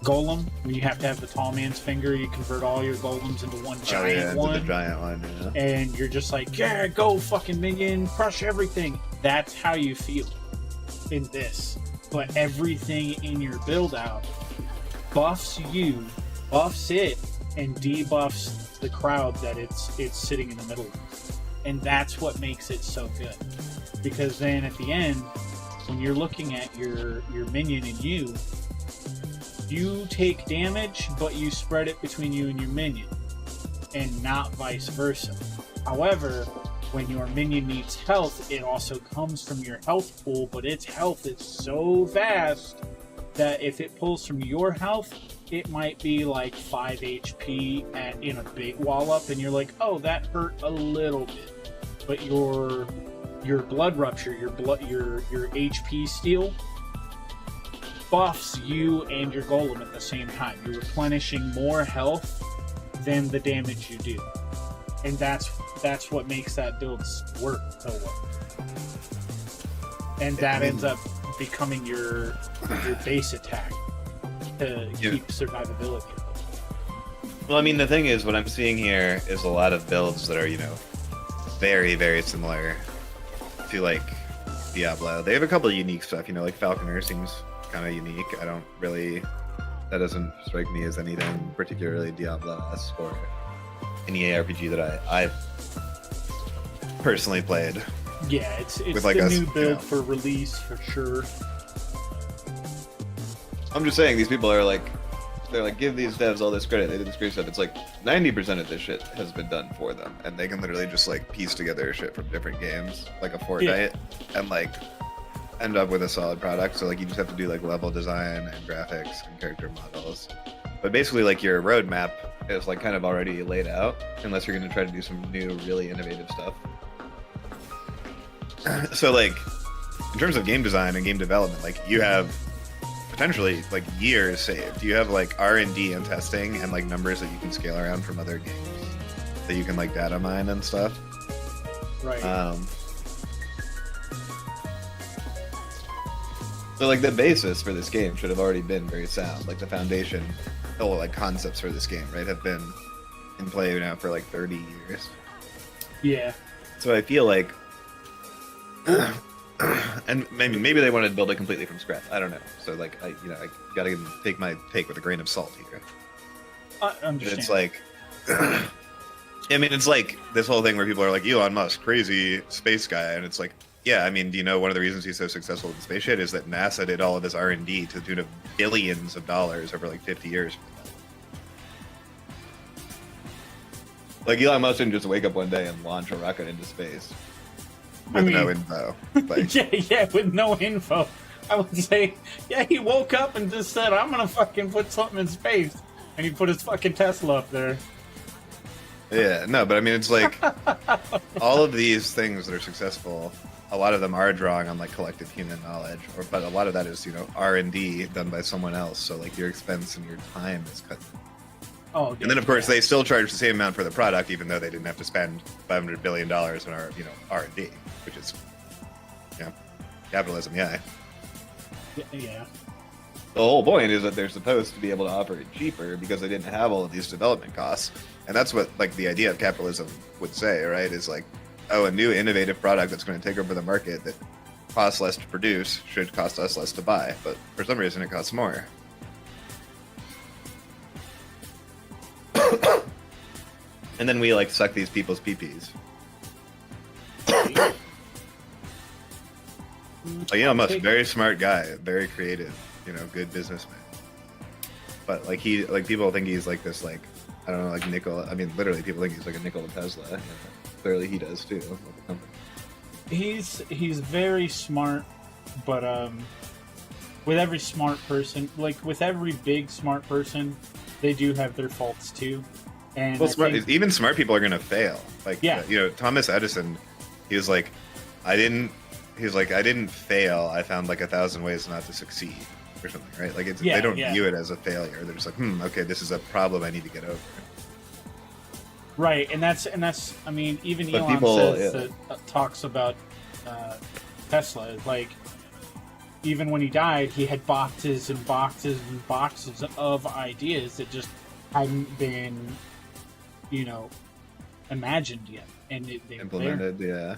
Golem, where you have to have the tall man's finger. You convert all your golems into one giant one. The giant one, yeah. And you're just like, yeah, go fucking minion, crush everything. That's how you feel in this. But everything in your build out buffs you, buffs it, and debuffs the crowd that it's sitting in the middle of. And that's what makes it so good. Because then at the end, when you're looking at your minion and you take damage, but you spread it between you and your minion, and not vice versa. However, when your minion needs health, it also comes from your health pool, but its health is so vast that if it pulls from your health, it might be like 5 HP in a big wallop, and you're like, oh, that hurt a little bit. But your blood rupture, your HP steal buffs you and your golem at the same time. You're replenishing more health than the damage you do. And that's what makes that build work so well. And that ends up becoming your base attack to keep survivability. Well, I mean, the thing is, what I'm seeing here is a lot of builds that are, very, very similar to, like, Diablo. They have a couple of unique stuff, like Falconer seems kind of unique. That doesn't strike me as anything particularly Diablo-esque or any RPG that I've personally played. Yeah, it's like the new build for release for sure. I'm just saying, these people are like, they're like, give these devs all this credit. They did this great stuff. It's like 90% of this shit has been done for them, and they can literally just like piece together shit from different games, like a Fortnite, and like end up with a solid product. So like you just have to do like level design and graphics and character models. But basically, like your roadmap is like kind of already laid out, unless you're going to try to do some new, really innovative stuff. So like, in terms of game design and game development, like you have potentially like years saved. You have like R&D and testing and like numbers that you can scale around from other games that you can like data mine and stuff. Right. So like the basis for this game should have already been very sound. Like the foundation, like concepts for this game, right, have been in play now for like 30 years. Yeah. So I feel like, and maybe they wanted to build it completely from scratch. I don't know. So like I gotta take my take with a grain of salt here. I understand. It's like, I mean, it's like this whole thing where people are like, Elon Musk, crazy space guy, and it's like, yeah, I mean, do you know one of the reasons he's so successful with the space shit is that NASA did all of his R&D to the tune of billions of dollars over like 50 years. Like Elon Musk didn't just wake up one day and launch a rocket into space with no info. Like, yeah, with no info. I would say, yeah, he woke up and just said, I'm gonna fucking put something in space. And he put his fucking Tesla up there. Yeah, no, but I mean, it's like, all of these things that are successful, a lot of them are drawing on like collective human knowledge, but a lot of that is, R&D done by someone else. So like your expense and your time is cut. Oh, and then of course they still charge the same amount for the product, even though they didn't have to spend $500 billion on our, R&D, which is, capitalism. Yeah. Yeah. The whole point is that they're supposed to be able to offer it cheaper because they didn't have all of these development costs. And that's what like the idea of capitalism would say, right? Is like, oh, a new innovative product that's going to take over the market that costs less to produce should cost us less to buy. But for some reason it costs more. And then we like suck these people's peepees. Elon Musk, very smart guy, very creative, good businessman. But like people think he's like this, like, I don't know, like Nikola. I mean, literally, people think he's like a Nikola Tesla. Clearly, he does too. He's very smart, but with every smart person, like with every big smart person, they do have their faults too. And even smart people are gonna fail. Like, Thomas Edison, he was like, I didn't fail. I found like 1,000 ways not to succeed, or something, right? Like they don't view it as a failure. They're just like, okay, this is a problem I need to get over. Right, and that's. I mean, even Elon says that talks about Tesla. Like, even when he died, he had boxes and boxes and boxes of ideas that just hadn't been, imagined yet, and they implemented. Yeah.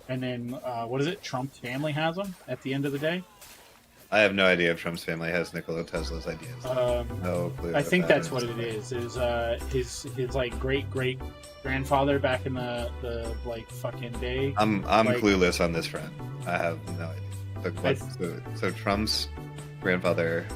And then, what is it? Trump's family has them at the end of the day? I have no idea if Trump's family has Nikola Tesla's ideas. No clue. I think that's what it is. Is his like great grandfather back in the like fucking day? I'm like, clueless on this front. I have no idea. So Trump's grandfather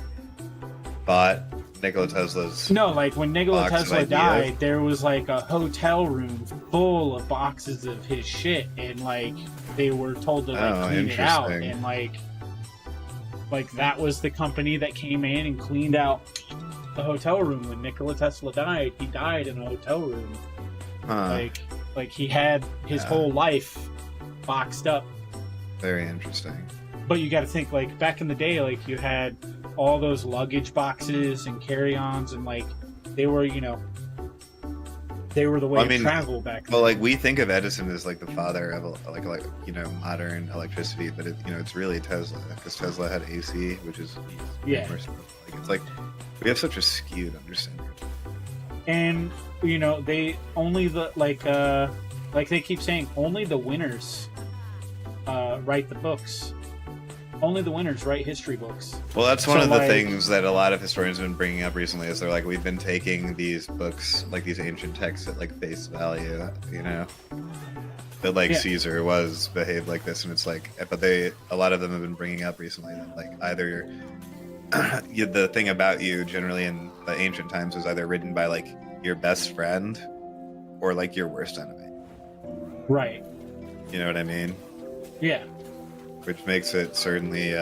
bought Nikola Tesla's. No, like when Nikola Box of Tesla ideas? died, there was like a hotel room full of boxes of his shit, and like they were told to like clean it out, interesting. and like that was the company that came in and cleaned out the hotel room. When Nikola Tesla died, he died in a hotel room. Huh. Like he had his whole life boxed up. Very interesting. But you got to think, like back in the day, like you had all those luggage boxes and carry-ons, and like they were, you know, they were the way of travel back then. Well, like we think of Edison as like the father of like you know, modern electricity, but it's really Tesla, because Tesla had AC, which is it's like we have such a skewed understanding. And you know, they only the like they keep saying, only the winners write the books. Only the winners write history books. Well, that's one of the things that a lot of historians have been bringing up recently, is they're like, we've been taking these books, like these ancient texts, at like face value, you know, that like Caesar behaved like this, and it's like, but a lot of them have been bringing up recently that like either the thing about you generally in the ancient times was either written by like your best friend or like your worst enemy. Right. You know what I mean? Yeah. Which makes it certainly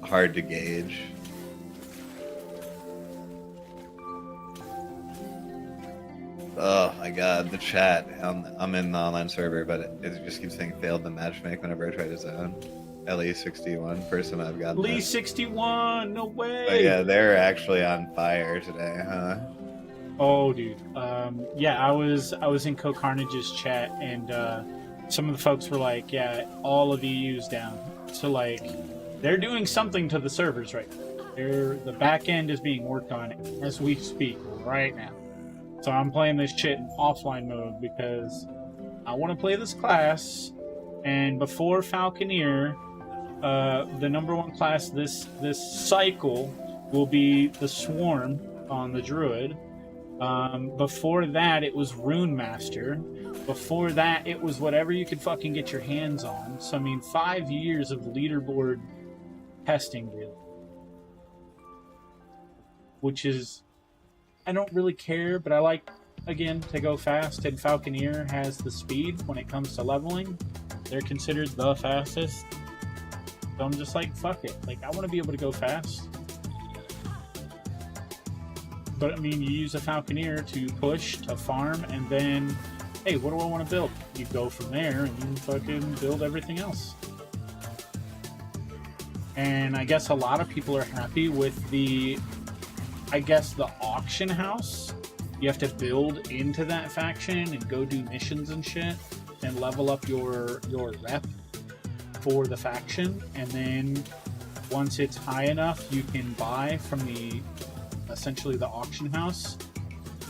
hard to gauge. Oh my god, the chat. I'm in the online server, but it just keeps saying failed the matchmake whenever I try to zone. LE61, first time I've got LE61, no way! But yeah, they're actually on fire today, huh? Oh, dude. Yeah, I was in Co Carnage's chat, and some of the folks were like, yeah, all of EU's down. So, like, they're doing something to the servers right now. The back end is being worked on as we speak right now. So I'm playing this shit in offline mode because I want to play this class, and before Falconeer, the #1 class this cycle will be the Swarm on the Druid. Before that, it was Rune Master. Before that, it was whatever you could fucking get your hands on. So, I mean, 5 years of leaderboard testing, really. Which is, I don't really care, but I like, again, to go fast, and Falconeer has the speed when it comes to leveling. They're considered the fastest. So I'm just like, fuck it. Like, I want to be able to go fast. But, I mean, you use a Falconeer to push, to farm, and then, hey, what do I want to build? You go from there, and you fucking build everything else. And I guess a lot of people are happy with the auction house. You have to build into that faction and go do missions and shit, and level up your rep for the faction. And then, once it's high enough, you can buy from essentially the auction house,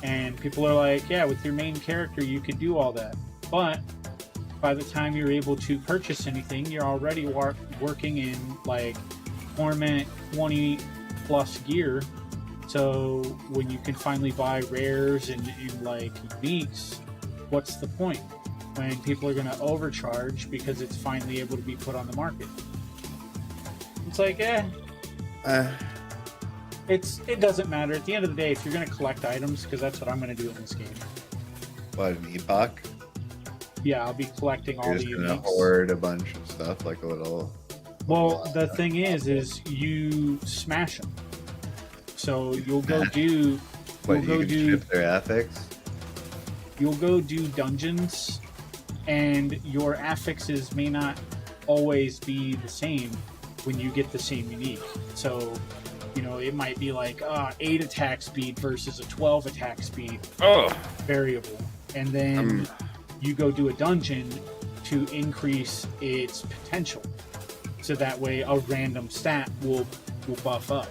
and people are like, yeah, with your main character you could do all that, but by the time you're able to purchase anything, you're already working in like Torment 20 plus gear. So when you can finally buy rares and like uniques, what's the point when people are going to overcharge because it's finally able to be put on the market? It's like, it doesn't matter. At the end of the day, if you're going to collect items, because that's what I'm going to do in this game. What, an Epoch? Yeah, I'll be collecting all the uniques. You're just going to hoard a bunch of stuff, like a little... Well, the thing is you smash them. So you'll go do... What, you can strip their affix? You'll go do dungeons, and your affixes may not always be the same when you get the same unique. So... You know, it might be like 8 attack speed versus a 12 attack speed variable. And then you go do a dungeon to increase its potential. So that way a random stat will buff up.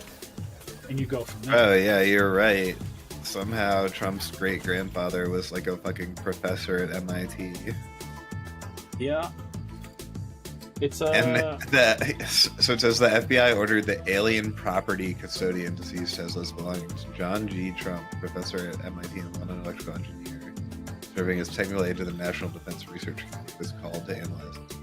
And you go from there. Oh, yeah, you're right. Somehow Trump's great-grandfather was like a fucking professor at MIT. Yeah. It's so it says the FBI ordered the alien property custodian to seize Tesla's belongings. John G. Trump, professor at MIT and London electrical engineer, serving as technical aide to the National Defense Research Committee, was called to analyze it.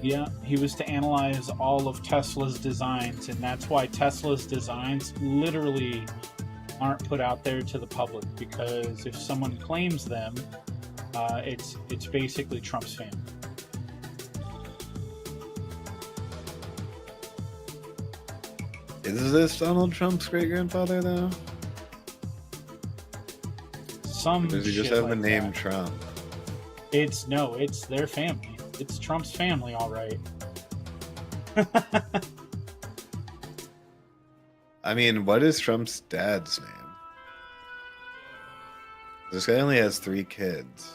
Yeah, he was to analyze all of Tesla's designs, and that's why Tesla's designs literally aren't put out there to the public, because if someone claims them, it's basically Trump's family. Is this Donald Trump's great grandfather though? Some Or does he just shit have the like name that. Trump? It's their family. It's Trump's family, all right. I mean, what is Trump's dad's name? This guy only has 3 kids.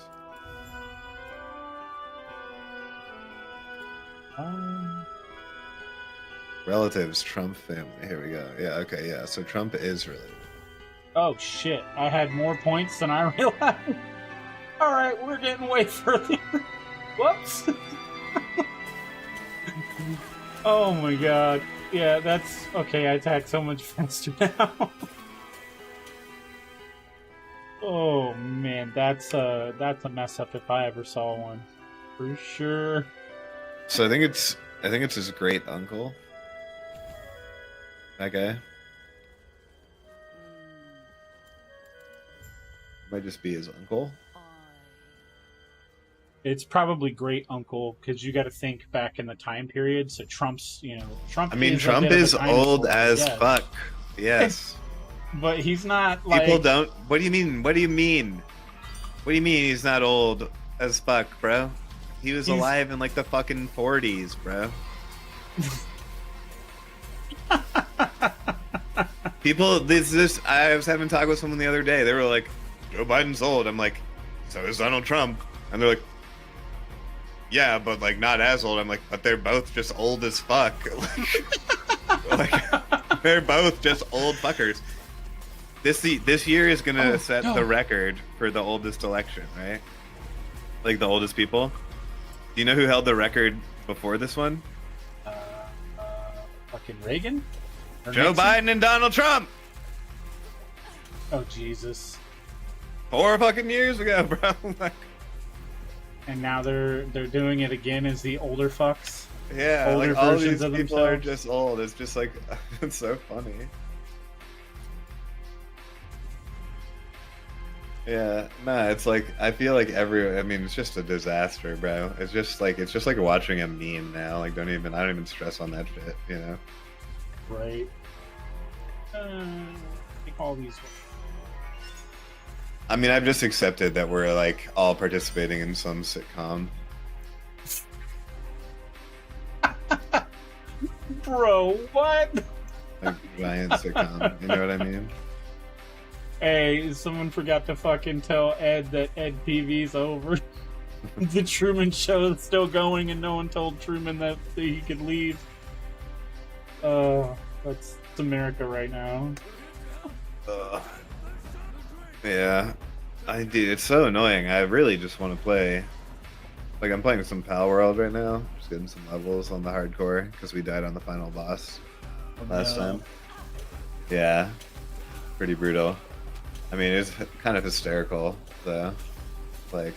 Relatives, Trump family. Here we go. Yeah, okay, yeah. So Trump is related. Oh shit! I had more points than I realized. All right, we're getting way further. Whoops. Oh my god. Yeah, that's okay. I attack so much faster now. Oh man, that's a mess up if I ever saw one, for sure. So I think it's his great uncle. That guy. Might just be his uncle. It's probably great uncle, because you got to think back in the time period. So Trump's, Trump. I mean, is a Trump bit of a is old dinosaur, as yes. fuck. Yes. But he's not like. People don't. What do you mean? What do you mean? What do you mean he's not old as fuck, bro? He was He's- alive in like the fucking 40s, bro. People, this. I was having a talk with someone the other day. They were like, "Joe Biden's old." I'm like, "So is Donald Trump." And they're like, "Yeah, but like not as old." I'm like, "But they're both just old as fuck." like, they're both just old fuckers. This year is gonna set the record for the oldest election, right? Like the oldest people. Do you know who held the record before this one? Fucking Reagan? Or Joe Nixon? Biden and Donald Trump. Oh Jesus! 4 fucking years ago, bro. And now they're doing it again as the older fucks. Yeah, older like all versions these of people are themselves. just old. It's just like it's so funny. Yeah, nah, it's like I feel like I mean, it's just a disaster, bro. It's just like watching a meme now. Like, I don't even stress on that shit, you know? Right. Take all these. I mean, I've just accepted that we're like all participating in some sitcom. Bro, what? Like giant sitcom. You know what I mean? Hey, someone forgot to fucking tell Ed that Ed PV's over. The Truman Show is still going, and no one told Truman that he could leave. That's America right now. Yeah, dude, it's so annoying. I really just want to play. Like, I'm playing some Pal World right now. Just getting some levels on the hardcore because we died on the final boss last time. Yeah, pretty brutal. I mean, it's kind of hysterical, though. Like,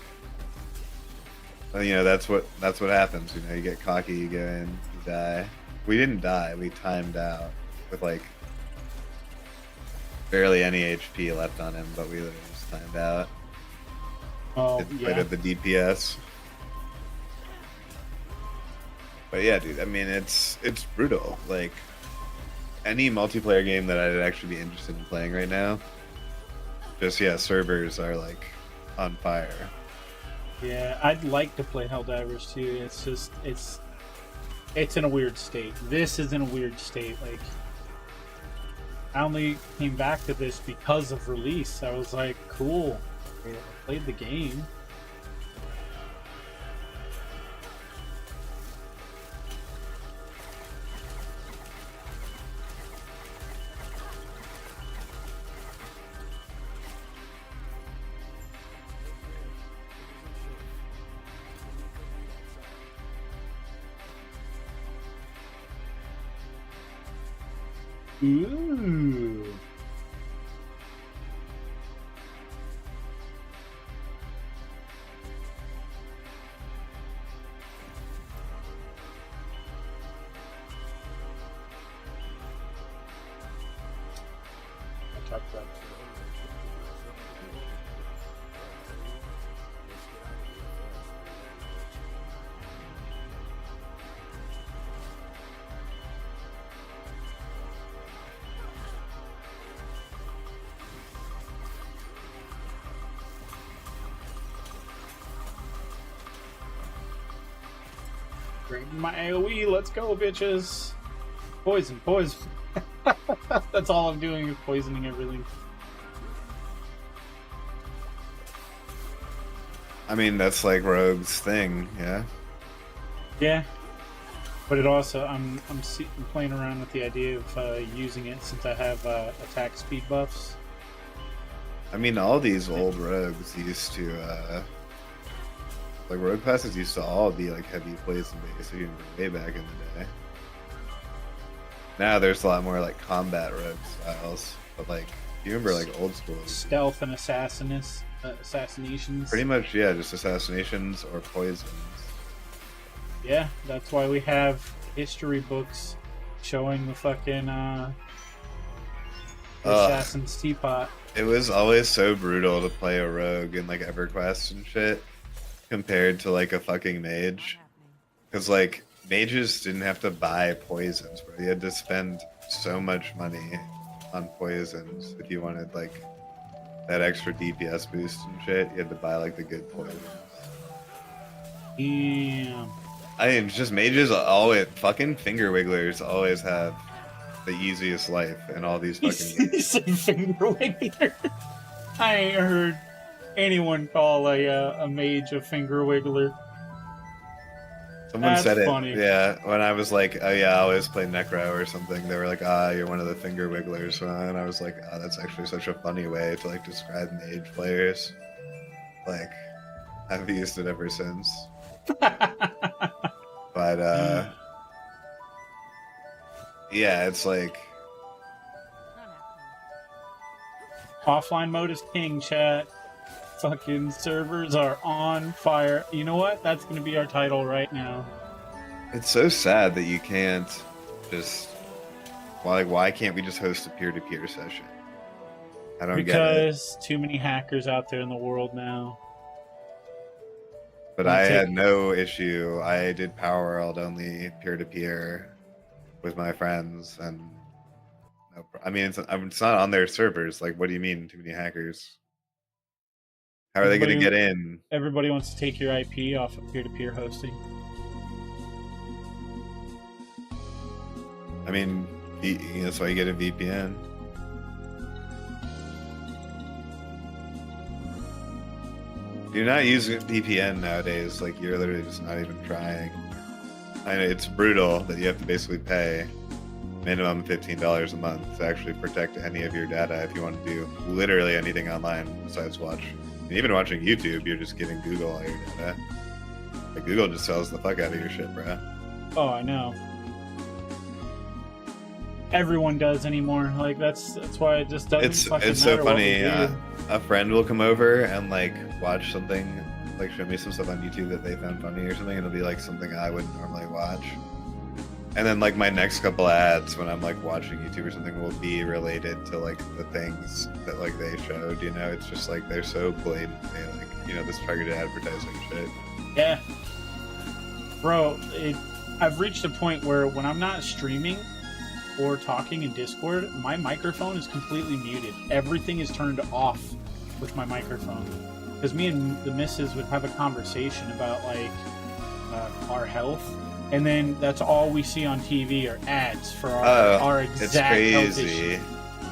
well, you know, that's what happens. You know, you get cocky, you go in, you die. We didn't die. We timed out with like barely any HP left on him, but we literally just timed out. Oh, Played at the DPS. But yeah, dude. I mean, it's brutal. Like any multiplayer game that I'd actually be interested in playing right now. Just servers are like on fire. Yeah, I'd like to play Helldivers too. It's just it's in a weird state. This is in a weird state. Like, I only came back to this because of release. I was like, cool. I played the game. Ooh. Bring my AoE, let's go, bitches. Poison, poison. That's all I'm doing is poisoning everything. I mean, that's like Rogue's thing, yeah. Yeah, but it also I'm playing around with the idea of using it since I have attack speed buffs. I mean, all these old rogues used to, like rogue classes used to all be like heavy poison based, even way back in the day. Now there's a lot more like combat rogue styles, but like you remember like old school Stealth and assassinations. Pretty much, yeah, just assassinations or poisons. Yeah, that's why we have history books showing the fucking assassin's teapot. It was always so brutal to play a rogue in like EverQuest and shit compared to like a fucking mage. Because like mages didn't have to buy poisons, bro. You had to spend so much money on poisons if you wanted like that extra DPS boost and shit. You had to buy like the good poisons. Damn. I mean, just mages always fucking finger wigglers always have the easiest life in all these fucking He said finger wiggler. I ain't heard anyone call a mage a finger wiggler. Someone That's said it. funny. Yeah, when I was like, oh yeah, I always play Necro or something. They were like, you're one of the finger wigglers. And I was like, that's actually such a funny way to like describe mage players. Like, I've used it ever since. But yeah, it's like Offline mode is king, chat. Fucking servers are on fire. You know what? That's gonna be our title right now. it's so sad that you can't just why can't we just host a peer-to-peer session? I don't get it. Because too many hackers out there in the world now. But I had no issue. I did Power World only peer-to-peer with my friends, and I mean, it's not on their servers. Like, what do you mean, too many hackers? How are they going to get in? Everybody wants to take your IP off of peer-to-peer hosting. I mean, that's why you get a VPN. You're not using VPN nowadays. Like, you're literally just not even trying. I know it's brutal that you have to basically pay minimum $15 a month to actually protect any of your data if you want to do literally anything online besides watch. And even watching YouTube, you're just giving Google all your data. Like, Google just sells the fuck out of your shit, bro. Oh, I know. Everyone does anymore. Like, that's why it just doesn't fucking It's matter so what funny. we do. A friend will come over and like watch something, like show me some stuff on YouTube that they found funny or something, and it'll be like something I wouldn't normally watch. And then like my next couple ads when I'm like watching YouTube or something will be related to like the things that like they showed, you know. It's just like they're so blatantly like, you know, this targeted advertising shit. Yeah. Bro, I've reached a point where when I'm not streaming or talking in Discord, my microphone is completely muted. Everything is turned off with my microphone. Because me and the missus would have a conversation about like our health, and then that's all we see on TV are ads for our exact health issue.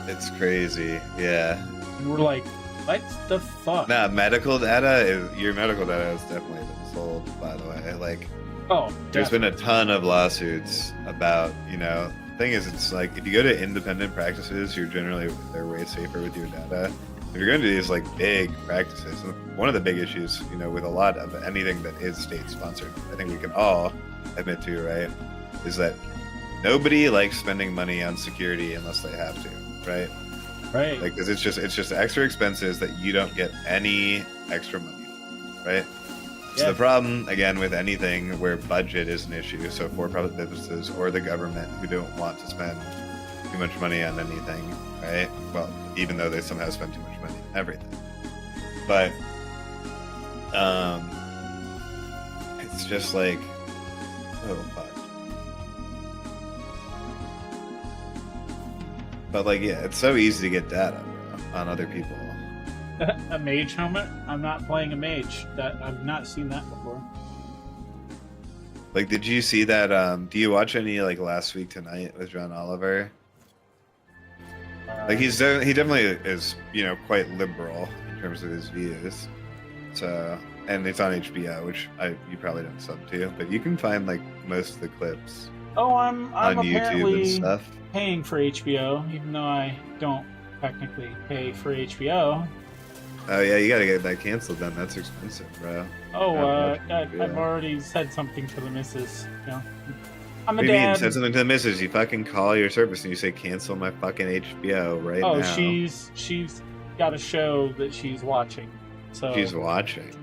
It's crazy. Yeah. And we're like, what the fuck? Nah, medical data your medical data has definitely been sold, by the way. Like, there's been a ton of lawsuits about, you know, thing is, it's like if you go to independent practices, they're way safer with your data. If you're going to these like big practices, and one of the big issues, you know, with a lot of anything that is state sponsored, I think we can all admit to, right, is that nobody likes spending money on security unless they have to, right? Right. Like, because it's just extra expenses that you don't get any extra money, right? So the problem, again, with anything where budget is an issue, so for-profit businesses or the government who don't want to spend too much money on anything, right? Well, even though they somehow spend too much money on everything. But it's just like, oh fuck. But like, yeah, it's so easy to get data, bro, on other people. A mage helmet? I'm not playing a mage. That I've not seen that before. Like, did you see that? Do you watch any like Last Week Tonight with John Oliver? Like he definitely is, you know, quite liberal in terms of his views. So, and it's on HBO, which you probably don't sub to, but you can find like most of the clips. Oh, I'm on YouTube apparently and stuff. paying for HBO, even though I don't technically pay for HBO. Oh yeah, you gotta get that canceled then. That's expensive, bro. Oh, Yeah. I've already said something to the missus. You know, I'm a What do you mean? dad. Said something to the missus. You fucking call your service and you say cancel my fucking HBO right now. Oh, she's got a show that she's watching. So She's watching.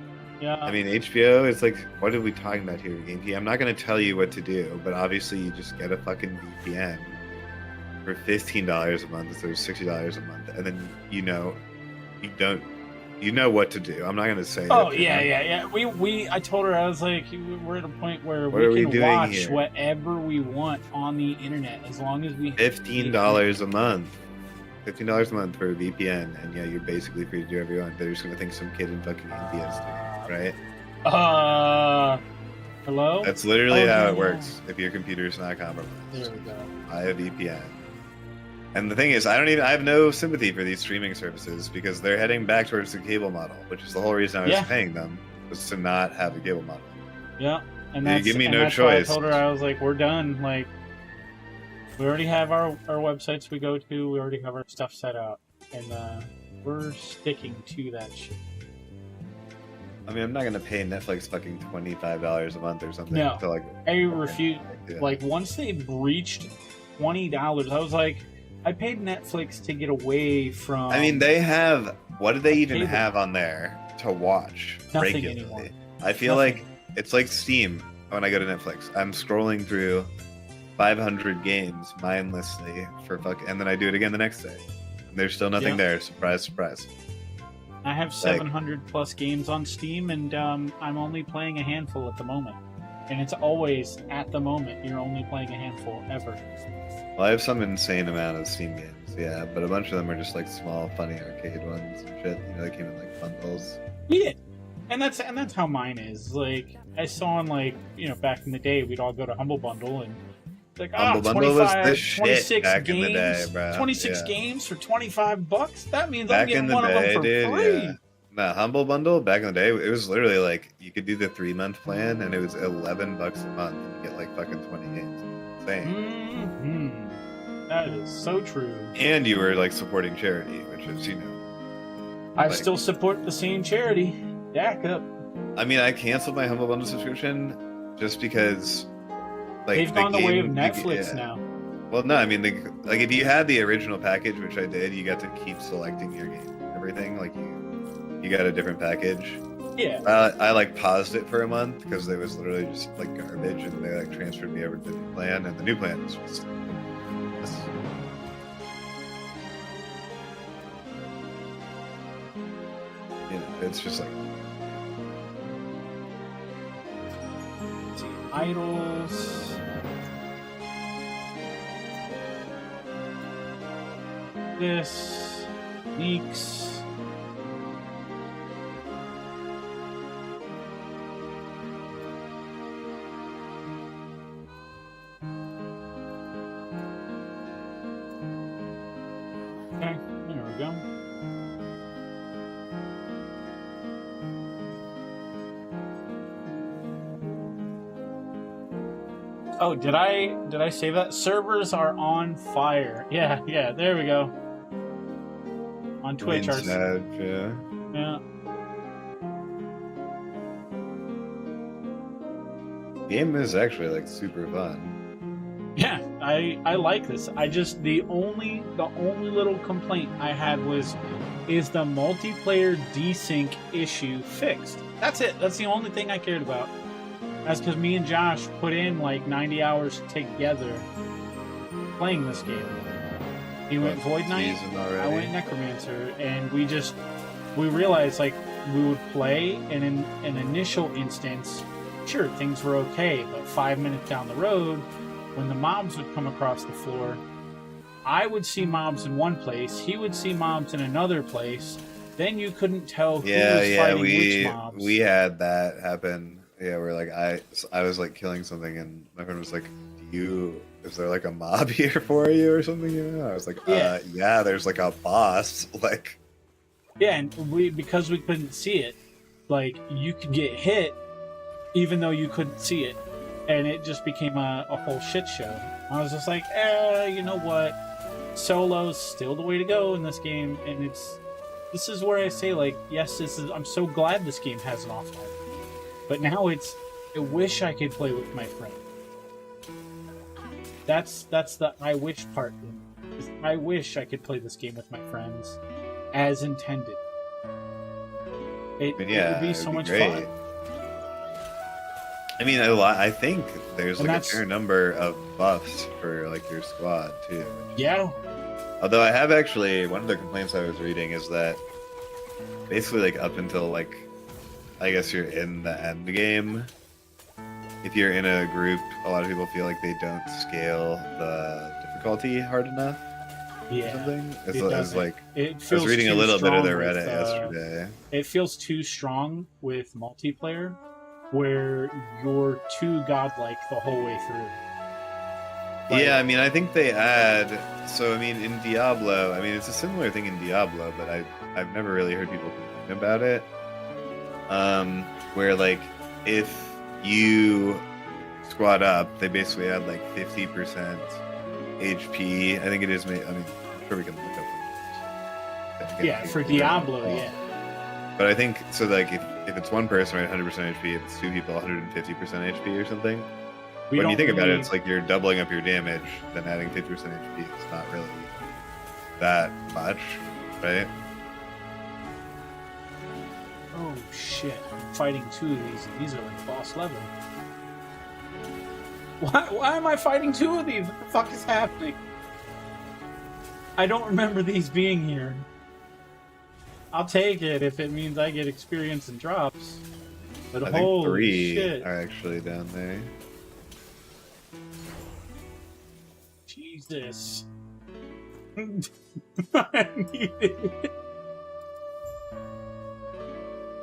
yeah. I mean, HBO is like, what are we talking about here, GameKey? I'm not going to tell you what to do, but obviously you just get a fucking VPN for $15 a month instead of $60 a month, and then you know what to do. I'm not going to say. Oh that yeah. I told her, I was like, we're at a point where What are we we can doing watch here? whatever we want on the internet as long as we $15 a month. $15 a month for a VPN, and yeah, you're basically free to do whatever you want. They're just going to think some kid in fucking India is doing it, right? Hello? That's literally how yeah. it works if your computer's not compromised. There we go. Buy a VPN. And the thing is, I have no sympathy for these streaming services because they're heading back towards the cable model, which is the whole reason I was paying them, was to not have a cable model. Yeah, and They that's, give me and no that's why choice. I told her, I was like, we're done. Like, we already have our websites we go to. We already have our stuff set up, and we're sticking to that shit. I mean, I'm not going to pay Netflix fucking $25 a month or something. No, to like, I refuse. Yeah. Like, once they breached $20, I was like, I paid Netflix to get away from. I mean, they have. What do they even cable. have on there to watch Nothing regularly? anymore. I feel Nothing. like it's like Steam when I go to Netflix. I'm scrolling through 500 games mindlessly and then I do it again the next day. And there's still nothing there. Surprise, surprise. I have 700 plus games on Steam, and I'm only playing a handful at the moment. And it's always at the moment. You're only playing a handful ever. Well, I have some insane amount of Steam games, yeah, but a bunch of them are just like small, funny arcade ones and shit. You know, they came in like bundles. Yeah, and that's how mine is. Like, I saw in, like, you know, back in the day, we'd all go to Humble Bundle and like, Humble Bundle was the 26 shit back games, in the day, bro. 26 Yeah. games for $25. That means Back I'm getting in the one of them day, for dude, free. yeah. Nah, Humble Bundle back in the day, it was literally like you could do the 3-month plan, and it was $11 a month, and you get like fucking 20 games. Insane. Mm-hmm. That is so true. And you were like supporting charity, which is, you know. I like- still support the same charity. Back up. I mean, I canceled my Humble Bundle subscription just because, like, They've gone the way of game- Netflix yeah. now. Well, no, I mean, like if you had the original package, which I did, you got to keep selecting your game, and everything. Like you got a different package. Yeah. I like paused it for a month because it was literally just like garbage, and they like transferred me over to the new plan, and the new plan was just. You know, it's just like. Let's see, idols. This. Leaks. Okay, there we go. Oh, did I say that? Servers are on fire. Yeah, there we go. On Twitch, our Yeah. yeah. Game is actually like super fun. Yeah, I like this. I just the only little complaint I had was, is the multiplayer desync issue fixed? That's it. That's the only thing I cared about. That's because me and Josh put in like 90 hours together playing this game. He went Void Knight. I went Necromancer, and we realized like we would play, and in an initial instance, sure, things were okay, but 5 minutes down the road, when the mobs would come across the floor, I would see mobs in one place, he would see mobs in another place. Then you couldn't tell who was fighting which mobs. We had that happen. Yeah, where like I was like killing something, and my friend was like, is there like a mob here for you or something? You know, I was like, yeah, there's like a boss. Like, yeah, and because we couldn't see it, like you could get hit even though you couldn't see it, and it just became a whole shit show. I was just like, you know what? Solo's still the way to go in this game, and this is where I say, like, yes, I'm so glad this game has an offline. But now I wish I could play with my friend. That's the I wish part. I wish I could play this game with my friends as intended. It would be so much fun. I mean, I think there's like a fair number of buffs for like your squad too. Yeah. Although I have actually, one of the complaints I was reading is that basically like up until like, I guess you're in the end game, if you're in a group, a lot of people feel like they don't scale the difficulty hard enough. Yeah. Or something. It's like, it I was reading a little bit of their Reddit with, yesterday. It feels too strong with multiplayer, where you're too godlike the whole way through. Yeah, I mean, I think they add. So, I mean, in Diablo, I mean, it's a similar thing in Diablo, but I've never really heard people complain about it. Where like, if you squad up, they basically add like 50% HP. I think it is. I mean, I'm sure we can look up. Yeah, for Diablo, yeah. But I think so. Like, if it's one person, right, 100% HP. If it's two people, 150% HP or something. When you think about it, it's like you're doubling up your damage, then adding 50% HP. It's not really that much, right? Oh shit! I'm fighting two of these, and these are like boss level. Why am I fighting two of these? What the fuck is happening? I don't remember these being here. I'll take it if it means I get experience and drops. But I think holy 3 shit. are actually down there. Jesus. I need it.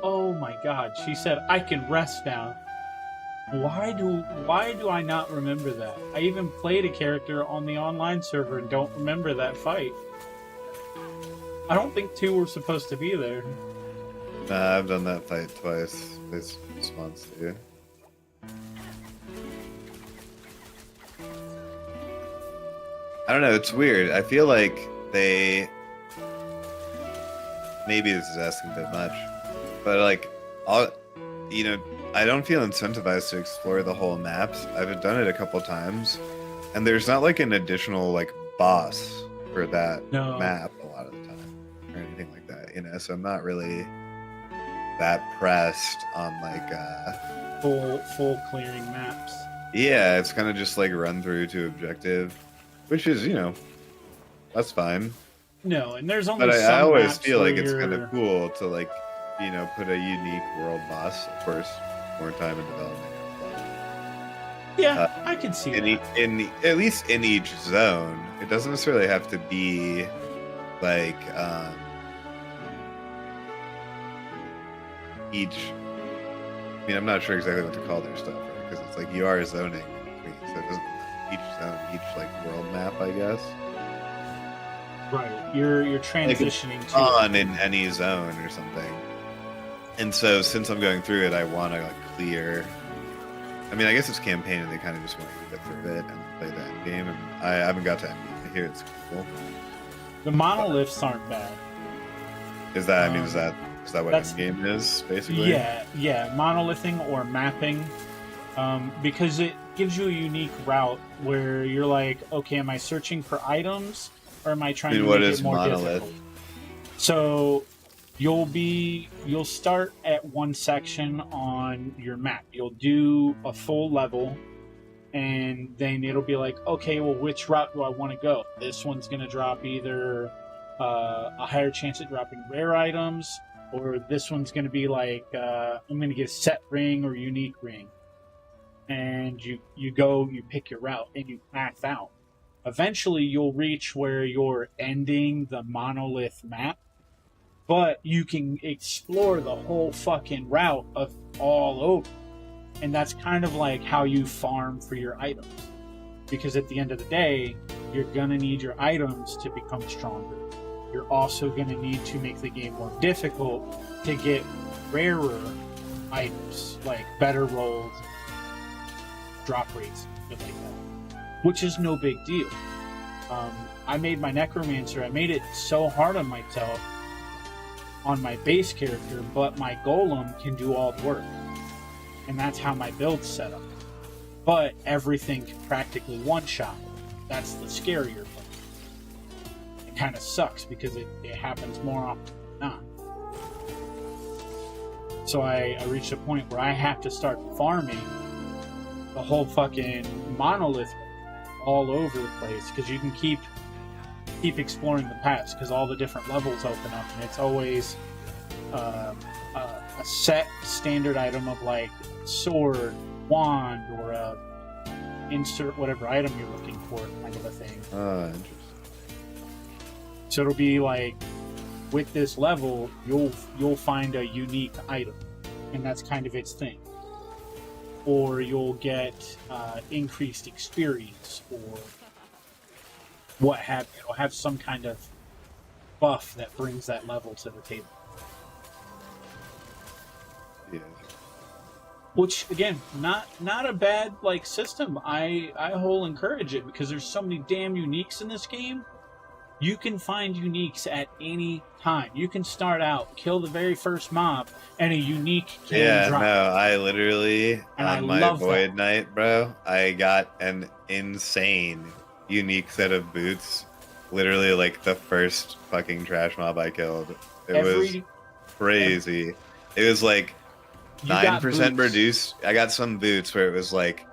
Oh my god, she said I can rest now. Why do I not remember that? I even played a character on the online server and don't remember that fight. I don't think 2 were supposed to be there. Nah, I've done that fight twice. This response to you. I don't know, it's weird. I feel like they... Maybe this is asking a bit much. But like, I don't feel incentivized to explore the whole maps. I've done it a couple times. And there's not like an additional like boss for that map a lot of the time. Or anything like that, you know? So I'm not really that pressed on like full clearing maps. Yeah, it's kind of just like run through to objective, which is, that's fine. No, and there's only but some I always maps feel like where it's kind you're- of cool to like, put a unique world boss. Of course, more time in development. Yeah, I can see that. At least in each zone, it doesn't necessarily have to be like each. I mean, I'm not sure exactly what to call their stuff, right? Because it's like you are zoning, so it doesn't each zone, each like world map, I guess. Right, you're transitioning like to on in any zone or something. And so, since I'm going through it, I want to like clear. I mean, I guess it's campaign, and they kind of just want you to get through it and play the end game. And I haven't got to end game. I hear it's cool. the monoliths aren't bad. Is that? I mean, is that what that's- end game is basically? Yeah, monolithing or mapping, because it gives you a unique route where you're like, okay, am I searching for items or am I trying to what make is it more monolith? difficult? So you'll start at one section on your map. You'll do a full level, and then it'll be like, okay, well, which route do I want to go? This one's going to drop either a higher chance at dropping rare items, or this one's going to be like, I'm going to get a set ring or unique ring. And you pick your route, and you max out. Eventually, you'll reach where you're ending the monolith map, but you can explore the whole fucking route of all over. And that's kind of like how you farm for your items. Because at the end of the day, you're going to need your items to become stronger. You're also going to need to make the game more difficult to get rarer items, like better rolls, drop rates, shit like that. Which is no big deal. I made my Necromancer, I made it so hard on myself on my base character, but my Golem can do all the work. And that's how my build's set up. But everything can practically one-shot. That's the scarier part. It kind of sucks because it happens more often than not. So I reached a point where I have to start farming the whole fucking monolith all over the place, because you can keep exploring the past, because all the different levels open up, and it's always a set standard item of like sword, wand, or insert whatever item you're looking for, kind of a thing. Interesting. So it'll be like, with this level, you'll find a unique item, and that's kind of its thing. Or you'll get increased experience, or what have you. It'll have some kind of buff that brings that level to the table. Yeah. Which, again, not a bad like system. I whole encourage it, because there's so many damn uniques in this game. You can find uniques at any time. You can start out, kill the very first mob, and a unique can drop. No, I literally, And on I my love Void that. Night, bro, I got an insane unique set of boots. Literally, like, the first fucking trash mob I killed. It was crazy. It was like 9% reduced. I got some boots where it was like,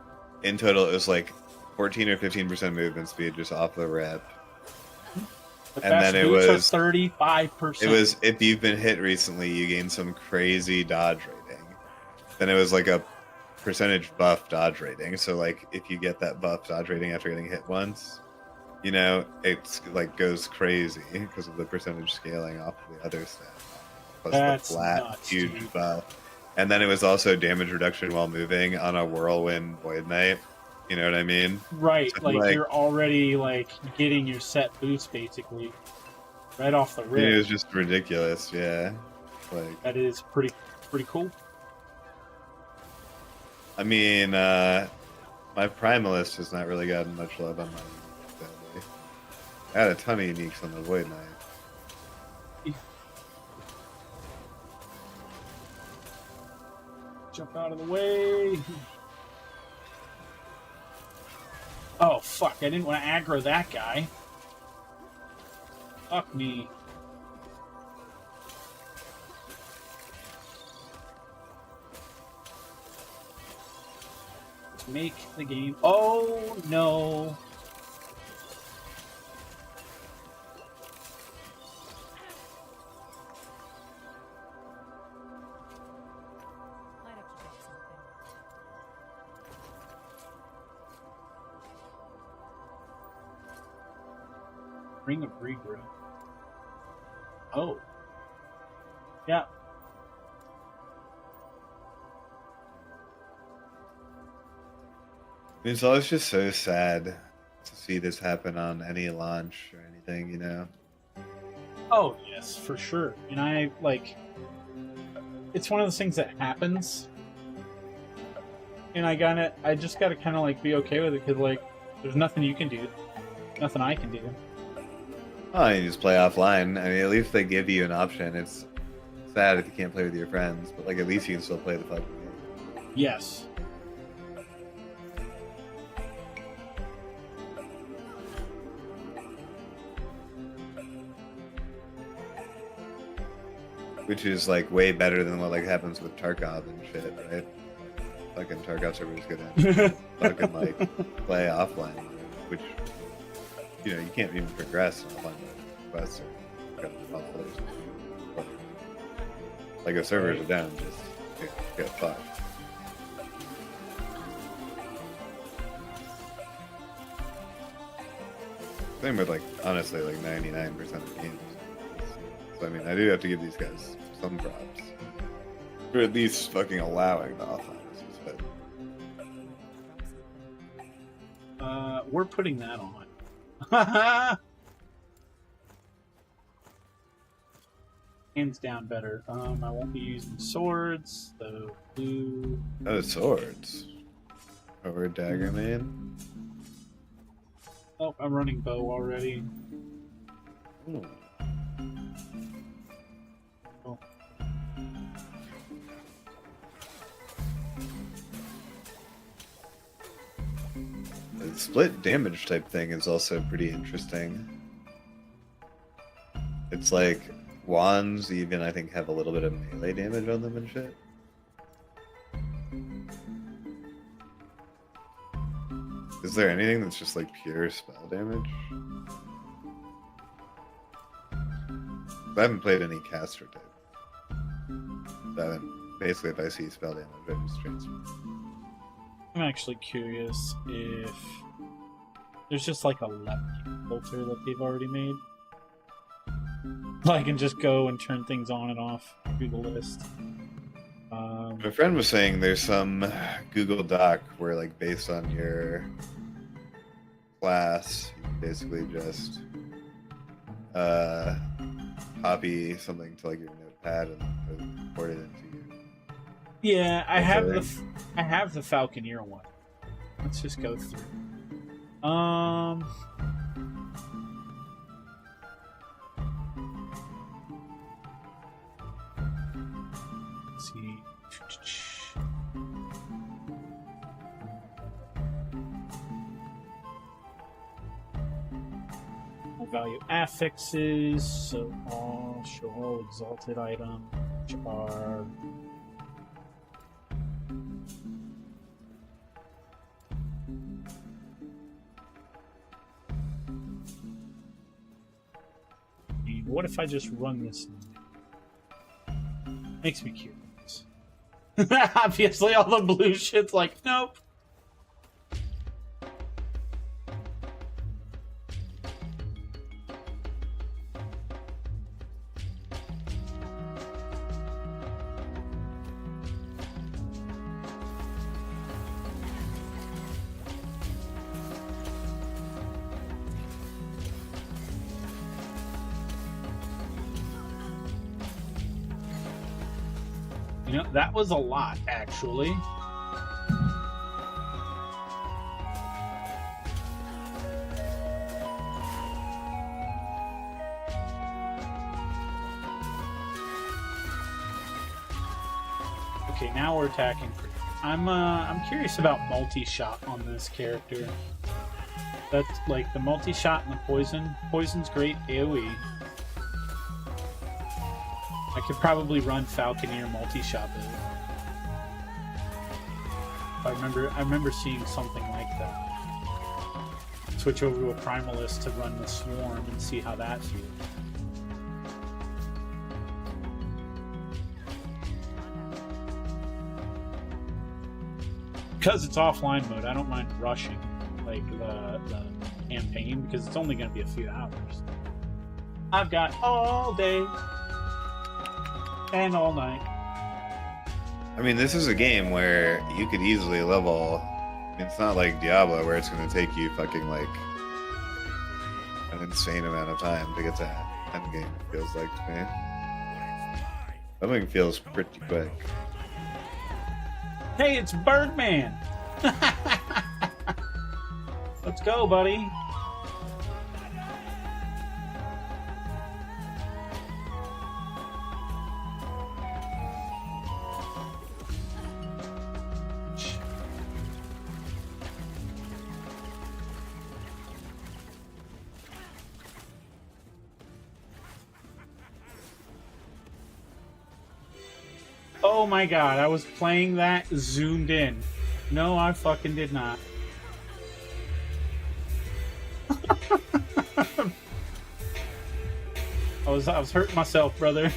in total, it was like 14 or 15% movement speed just off the rip. And then it was 35%. It was, if you've been hit recently, you gain some crazy dodge rating. Then it was like a percentage buff dodge rating. So like, if you get that buff dodge rating after getting hit once, you know, it's like goes crazy because of the percentage scaling off of the other stuff. Plus That's the flat, nuts, huge dude. buff. And then it was also damage reduction while moving on a Whirlwind Void Knight. You know what I mean? Right, So, like you're already like getting your set boots basically right off the rip. It was just ridiculous, yeah. Like, that is pretty cool. I mean, my Primalist has not really gotten much love on my uniques lately. I had a ton of uniques on the Void Knight. Jump out of the way. Oh, fuck. I didn't want to aggro that guy. Fuck me. Let's make the game... Oh, no. Ring of Regrowth. Oh. Yeah. It's always just so sad to see this happen on any launch or anything, you know? Oh, yes, for sure. And I, like... It's one of those things that happens. And I just gotta kind of, like, be okay with it, because, like, there's nothing you can do. Nothing I can do. Oh, you just play offline. I mean, at least they give you an option. It's sad if you can't play with your friends, but like at least you can still play the fucking game. Yes. Which is like way better than what like happens with Tarkov and shit, right? fucking Tarkov server is gonna fucking like play offline, which you know you can't even progress offline quests or like if servers are down, just get fucked. Same with like honestly like 99% of games. So I mean I do have to give these guys some props for at least fucking allowing the offline. We're putting that on. Hands down better. I won't be using swords, so blue. Oh, swords. Over dagger man. Oh, I'm running bow already. Ooh. Oh. The split damage type thing is also pretty interesting. It's like wands even I think have a little bit of melee damage on them and shit. Is there anything that's just like pure spell damage? I haven't played any caster type. Basically if I see spell damage I just transfer. I'm actually curious if there's just like a left filter that they've already made. I can just go and turn things on and off through the list. My friend was saying there's some Google Doc where like based on your class, you can basically just copy something to like your notepad and import it into your. Yeah, I have the Falconeer one. Let's just go through. Let's see. Value affixes, so all show all exalted items, which are what if I just run this now? Makes me curious. Obviously all the blue shit's like, nope. You know, that was a lot, actually. Okay, now we're attacking. I'm curious about multi-shot on this character. That's like the multi-shot and the poison. Poison's great AoE. I could probably run Falconeer multi-shot though. I remember seeing something like that. Switch over to a Primalist to run the Swarm and see how that feels. Because it's offline mode, I don't mind rushing like the campaign because it's only going to be a few hours. I've got all day and all night. I mean, this is a game where you could easily level. It's not like Diablo where it's going to take you fucking like an insane amount of time to get to end game. It feels like to me. Something feels pretty quick. Hey, it's Birdman. Let's go, buddy. Oh my god, I was playing that zoomed in. No, I fucking did not. I was hurting myself, brother.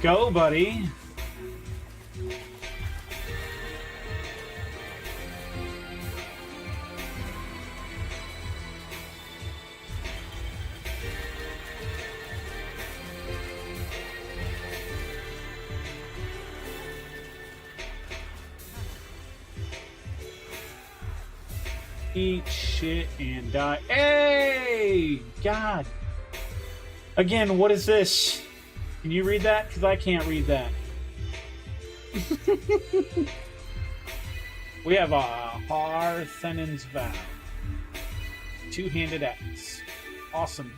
Go, buddy. Eat shit and die. Hey! God. Again, what is this? Can you read that? Because I can't read that. We have a Harthenen's Vow. Two-handed axe. Awesome.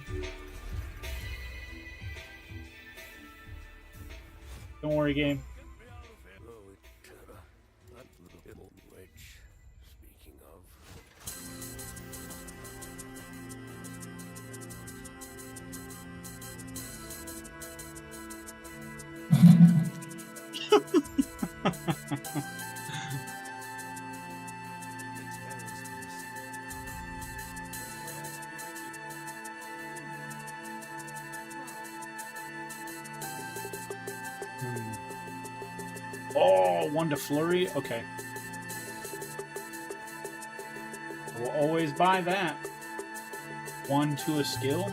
Don't worry, game. Oh, 1 to flurry? Okay. We'll always buy that. 1 to a skill.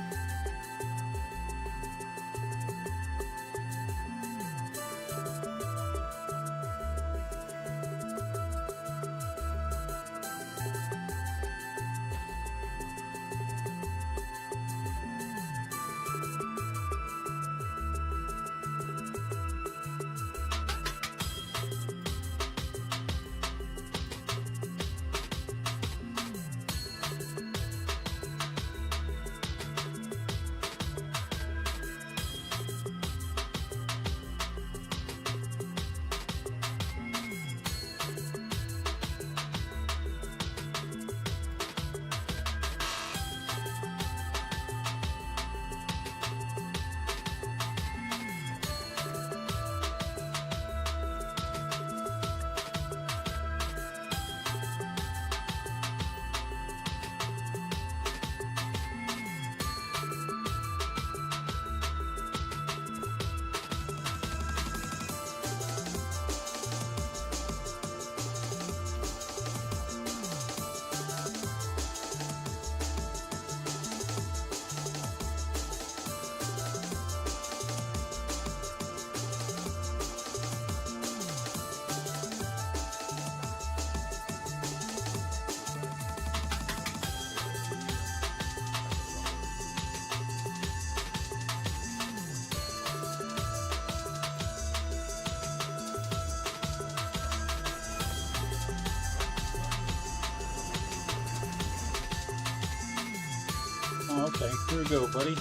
Okay, here we go, buddy.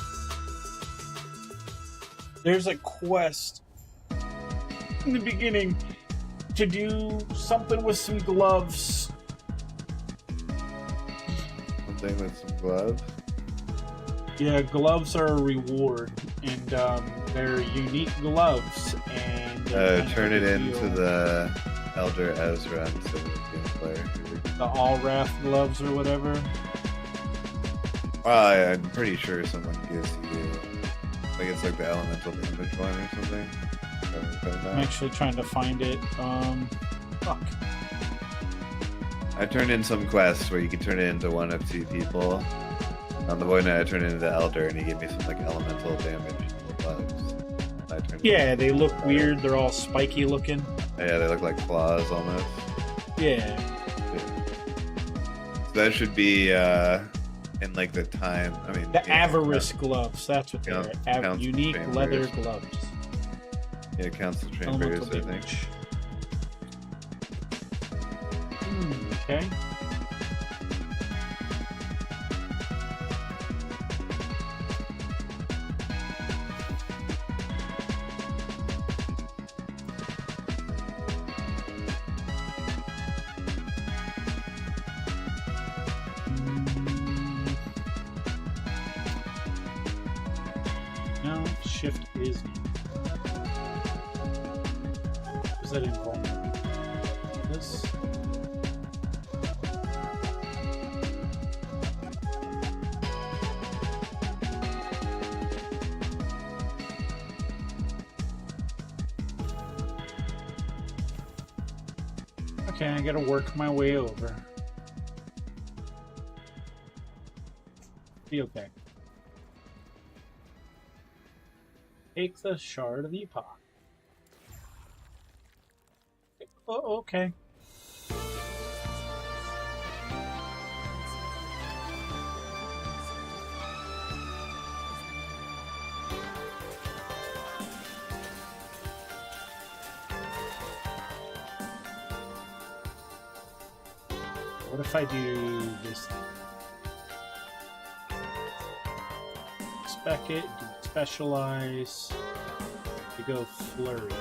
There's a quest in the beginning to do something with some gloves. Something with some gloves? Yeah, gloves are a reward, and they're unique gloves. And turn it into the Elder Ezra instead of the gameplay. The All-Wrath gloves or whatever. I'm pretty sure someone gives you, like, it's like the elemental damage one or something. I'm actually trying to find it. Fuck. I turned in some quests where you could turn it into one of 2 people. On the Void Knight, I turned it into the Elder, and he gave me some like elemental damage gloves. Yeah, they look weird. They're all spiky looking. Yeah, they look like claws almost. Yeah. So that should be in like the time. I mean, the Avarice gloves. That's what they are. Unique leather gloves. Yeah, it counts the train bears, I think. Okay. No, shift is needed. Is that invulnerable? This. Okay, I gotta work my way over. Be okay. Take the shard of Epoch. Oh, okay. What if I do this? Spec it, specialize, to go flurry.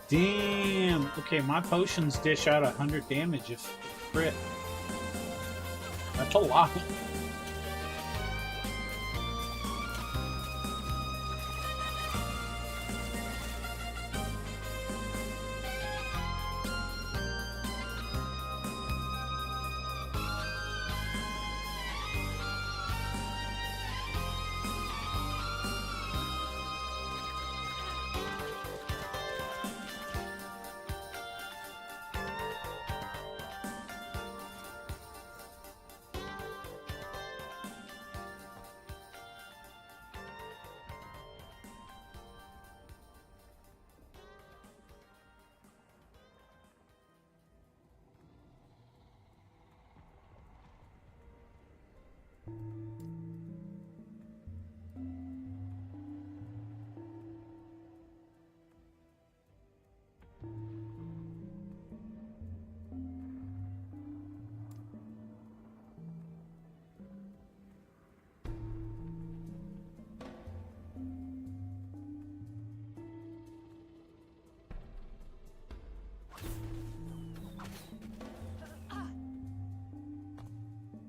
Damn. Okay, my potions dish out 100 damage if crit. That's a lot.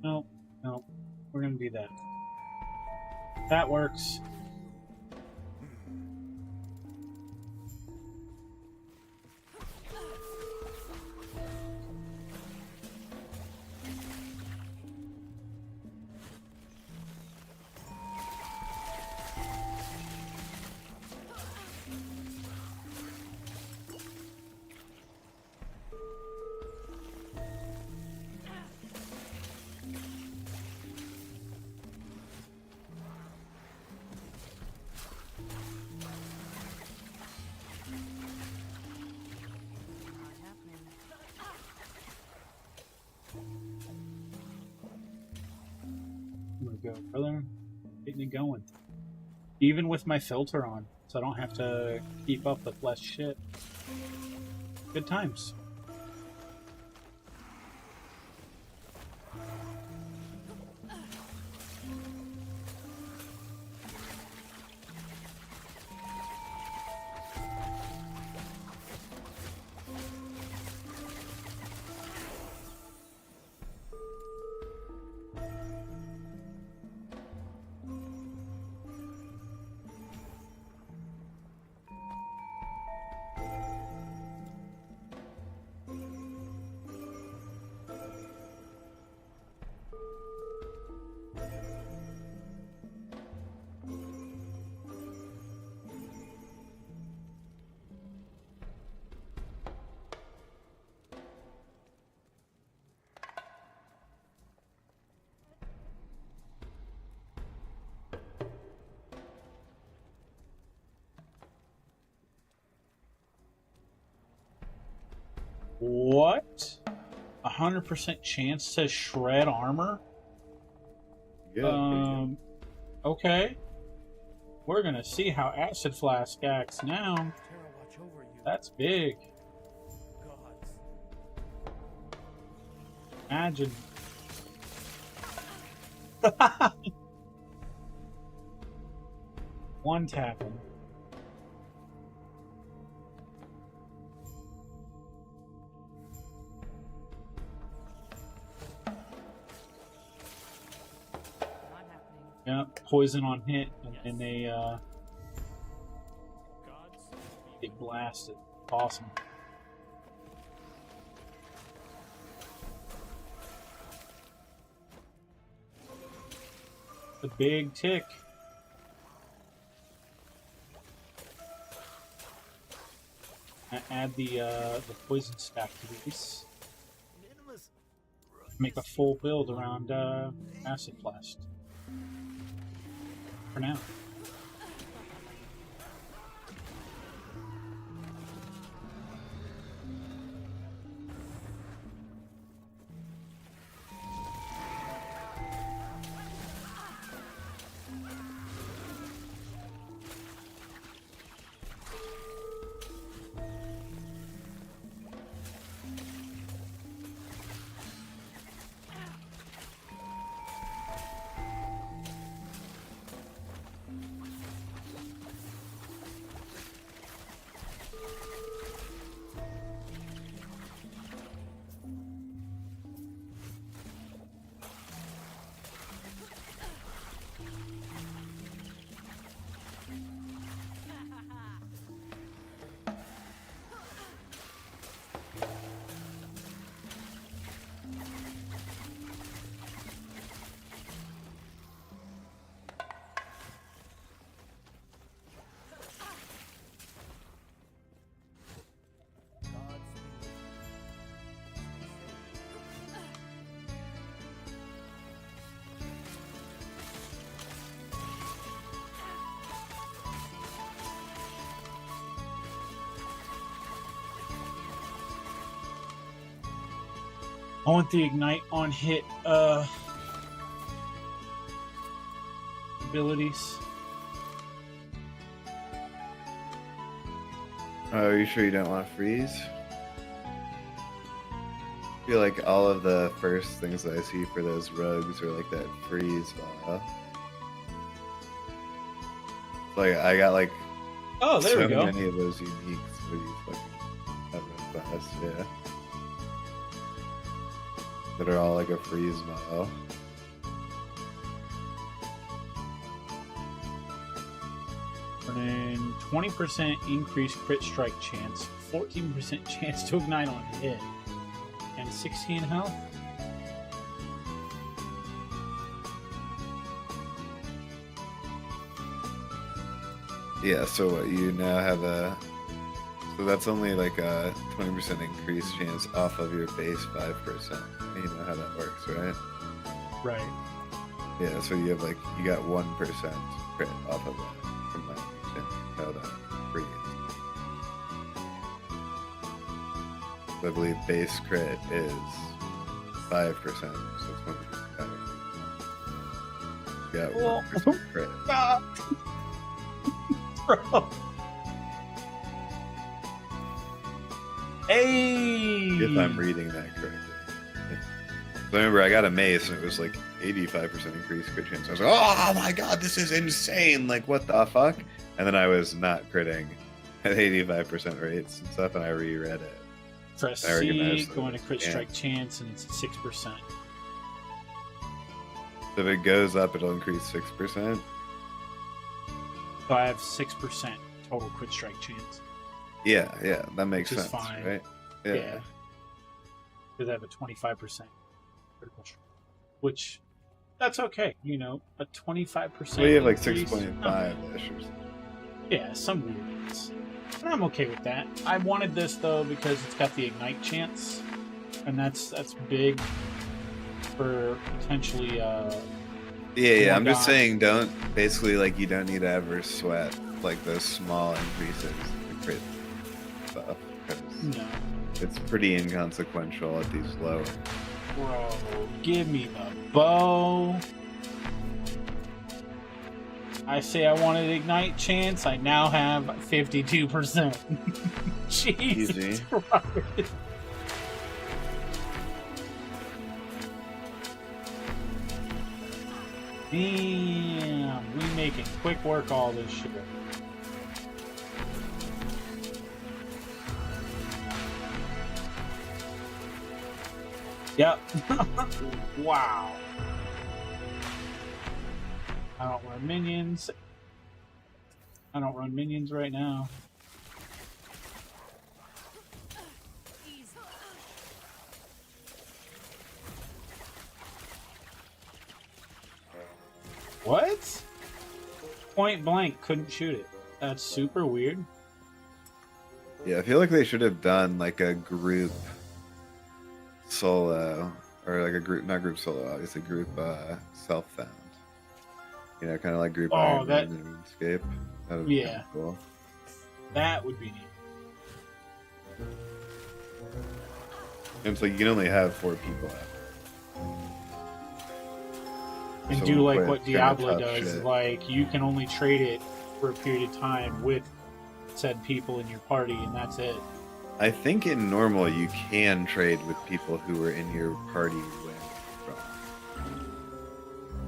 No, no, we're gonna do that. That works. Go, brother. Getting it going. Even with my filter on, so I don't have to keep up with less shit. Good times. What? 100% chance to shred armor? Yeah. Okay. We're gonna see how Acid Flask acts now. Terra watch over you. That's big. Gods. Imagine. One tapping. Yeah, poison on hit, and then they blast it. Awesome. The big tick. Add the poison stack to these. Make a full build around Acid Blast. For now. I want the ignite on hit abilities. Oh, are you sure you don't want to freeze? I feel like all of the first things that I see for those rogues are like that freeze vial. Like I got like Oh, there so we go. many of those uniques for these fucking ever class, yeah. That are all like a freeze vial. And 20% increased crit strike chance, 14% chance to ignite on hit, and 16 health. Yeah, so what, you now have a... So that's only like a 20% increased chance off of your base 5%. You know how that works, right? Right. Yeah, so you have like, you got 1% crit off of that, from my understanding how that freeze. So I believe base crit is 5%, so 20% better. You got 1% crit. Bro. Hey! If I'm reading that correctly. So I remember I got a mace and it was like 85% increased crit chance. I was like, oh my god, this is insane! Like, what the fuck? And then I was not critting at 85% rates and stuff, and I reread it. Press C, going to crit strike chance, and it's 6%. So if it goes up, it'll increase 6%. So I have 6% total crit strike chance. Yeah, that makes Which is sense, fine. right? Yeah. Because I have a 25% critical strike. Which, that's okay. You know, a 25%. Well, you have like increase, 6.5-ish or something. Yeah, some weirdness. And I'm okay with that. I wanted this though because it's got the ignite chance, and that's big for potentially. Yeah. I'm just saying, don't basically like you don't need to ever sweat like those small increases in crit stuff. 'cause No. It's pretty inconsequential at these low. Bro, give me the bow. I say I wanted ignite chance. I now have 52%. Jesus Easy. Christ. Damn, we making quick work all this shit. Yep. Wow. I don't run minions. I don't run minions right now. What? Point blank, couldn't shoot it. That's super weird. Yeah, I feel like they should have done like a group solo, or like a group, not group solo, obviously group self-found. You know, kind of like group Iron Man and RuneScape. That would be kinda cool. That would be neat. And so you can only have 4 people out. And So do we'll like play what kinda Diablo tough does, shit. like you can only trade it for a period of time with said people in your party, and that's it. I think in normal you can trade with people who are in your party when you're drunk.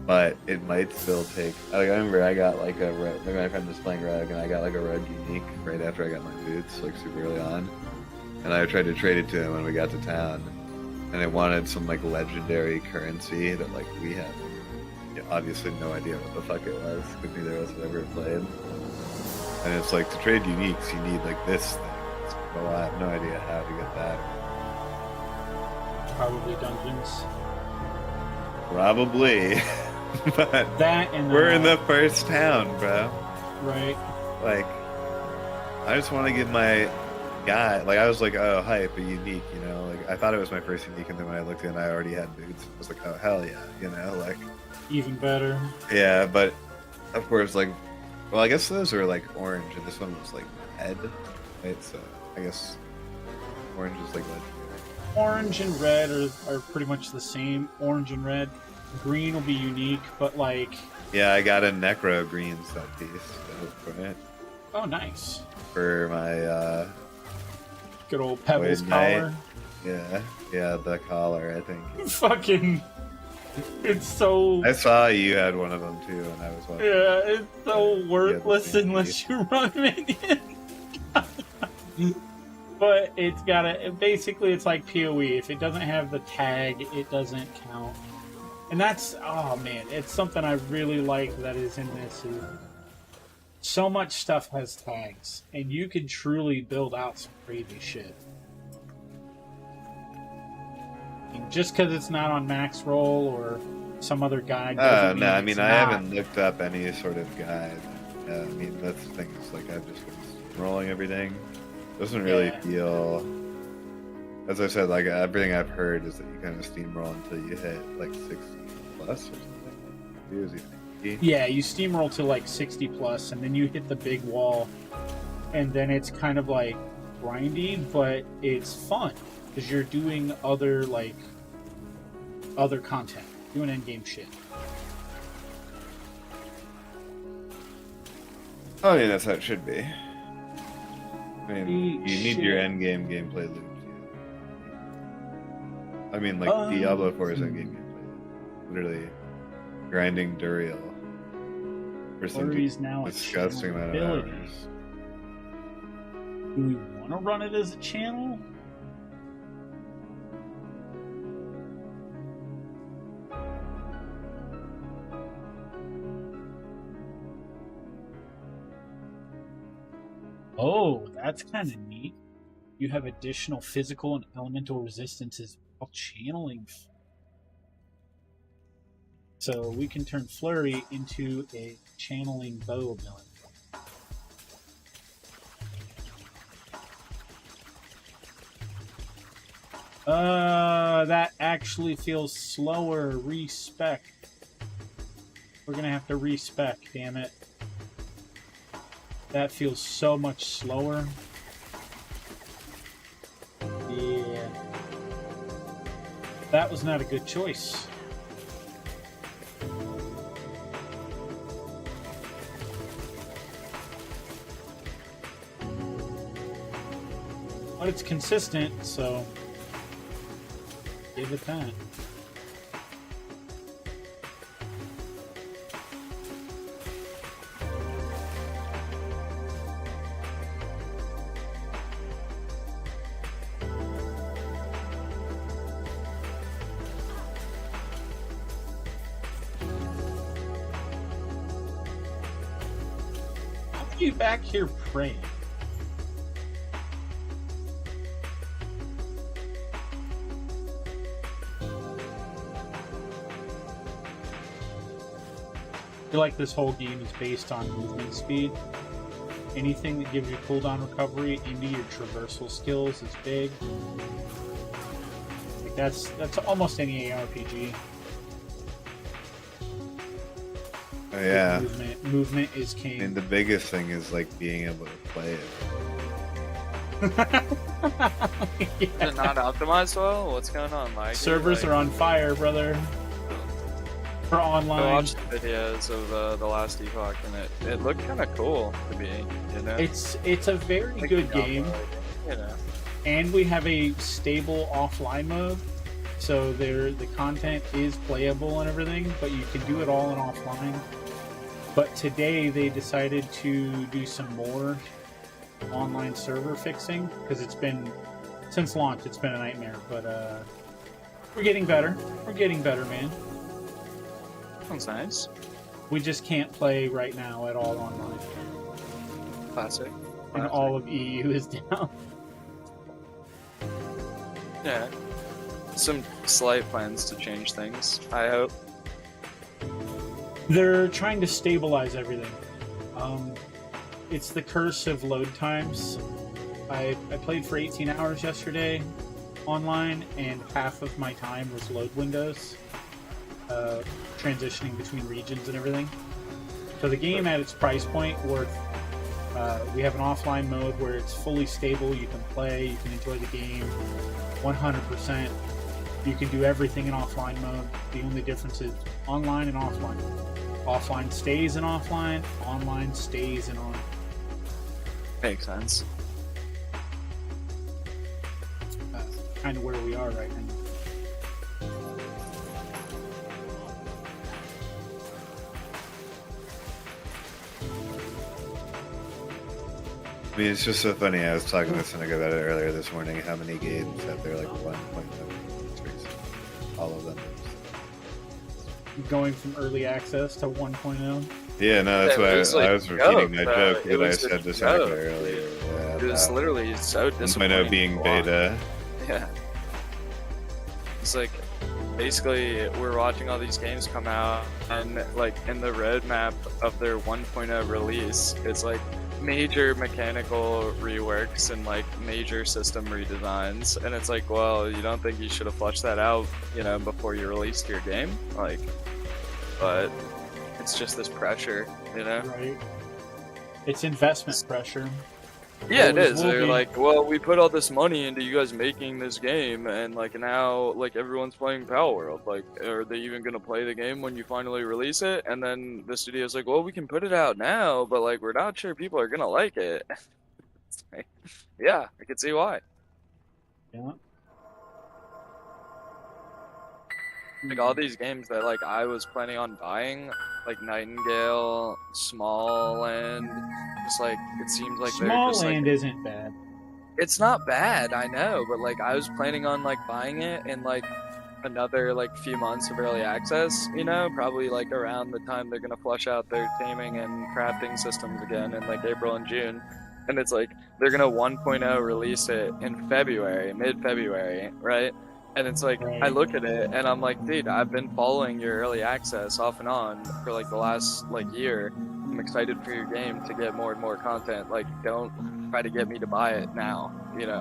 But it might still take. Like, I remember I got like a rogue. My friend was playing rogue, and I got like a rogue unique right after I got my boots, like super early on. And I tried to trade it to him when we got to town, and it wanted some like legendary currency that like we had obviously no idea what the fuck it was, because neither of us had ever played. And it's like, to trade uniques, you need like this thing. Well, I have no idea how to get that. Probably dungeons. Probably. But that and we're in the first town, bro. Right. Like, I just want to give my guy, like, I was like, oh, hype, a unique, you know? Like, I thought it was my first unique, and then when I looked in, I already had boots. I was like, oh, hell yeah, you know? Like, even better. yeah, but of course, like, well, I guess those are like orange, and this one was like red, right? So I guess orange is like legendary. Orange and red are pretty much the same. Orange and red. Green will be unique, but like... Yeah, I got a necro green set piece for it. Oh, nice. For my, good old Pebbles Void collar. Knight. Yeah, the collar, I think. Fucking... It's so... I saw you had one of them too, and I was watching. Yeah, it's so worthless unless you run minions. But it's gotta... Basically, it's like PoE. If it doesn't have the tag, it doesn't count. And that's... Oh, man. It's something I really like that is in this. So much stuff has tags. And you can truly build out some crazy shit. Just because it's not on max roll or some other guide. Oh, no, I mean, I haven't looked up any sort of guide. I mean, that's the thing. It's like I've just been rolling everything. Doesn't really feel... As I said, like, everything I've heard is that you kind of steamroll until you hit, like, 60 plus or something. Yeah, you steamroll to, like, 60 plus, and then you hit the big wall. And then it's kind of, like, grindy, but it's fun. Because you're doing other, like, other content. Doing endgame shit. I mean, that's how it should be. I mean, you need your endgame gameplay loop. I mean, like, Diablo 4's endgame gameplay. Literally grinding Duriel for some disgusting amount of hours. Do we want to run it as a channel? Oh, that's kind of neat. You have additional physical and elemental resistances while channeling. So we can turn Flurry into a channeling bow ability. That actually feels slower. Respec. We're gonna have to respec, damn it. That feels so much slower. That was not a good choice. But it's consistent, so give it that. How are you back here praying? I feel like this whole game is based on movement speed. Anything that gives you cooldown recovery into your traversal skills is big. Like that's almost any ARPG. Oh, yeah. Movement is king. And the biggest thing is like being able to play it. Is it not optimized well? What's going on, Mike? Servers are on fire, brother. For online. I watched the videos of the last Epoch, and it looked kind of cool to me. You know, it's a very good game. You know, and we have a stable offline mode, so the content is playable and everything, but you can do it all in offline. But today they decided to do some more online server fixing because it's been since launch. It's been a nightmare, but we're getting better. We're getting better, man. sounds nice. We just can't play right now at all online. Classic. And all of EU is down. Yeah. Some slight plans to change things, I hope. They're trying to stabilize everything. It's the curse of load times. I played for 18 hours yesterday online, and half of my time was load windows, transitioning between regions and everything. So the game at its price point, we have an offline mode where it's fully stable, you can play, you can enjoy the game 100%. You can do everything in offline mode. The only difference is online and offline. Offline stays in offline, online stays in on. Makes sense. That's kind of where we are right now. I mean, it's just so funny. I was talking with Seneca about it earlier this morning. How many games have their like 1.0 release? All of them. Going from early access to 1.0. Yeah, no, that's why I was repeating that joke that I was said to Seneca earlier. Yeah, It was literally so disappointing. 1.0 being beta. Yeah. It's like, basically, we're watching all these games come out, and like in the roadmap of their 1.0 release, it's like major mechanical reworks and like major system redesigns, and it's like, well, you don't think you should have fleshed that out, before you released your game? Like, but it's just this pressure, Right. It's investment pressure. Yeah, it Always is. will They're be. like, well, we put all this money into you guys making this game, and like now, like everyone's playing Pal World. Like, are they even gonna play the game when you finally release it? And then the studio's like, well, we can put it out now, but like we're not sure people are gonna like it. It's like, yeah, I can see why. Yeah. Like all these games that like I was planning on buying, like Nightingale, Small Land, just like it seems like they're Small just Land like, isn't bad. it's not bad, I know, but like I was planning on like buying it in like another like few months of early access, probably like around the time they're gonna flush out their taming and crafting systems again in like April and June. And it's like they're gonna 1.0 release it in February, mid-February, right? And it's like, I look at it and I'm like, dude, I've been following your early access off and on for like the last like year. I'm excited for your game to get more and more content. Like, don't try to get me to buy it now.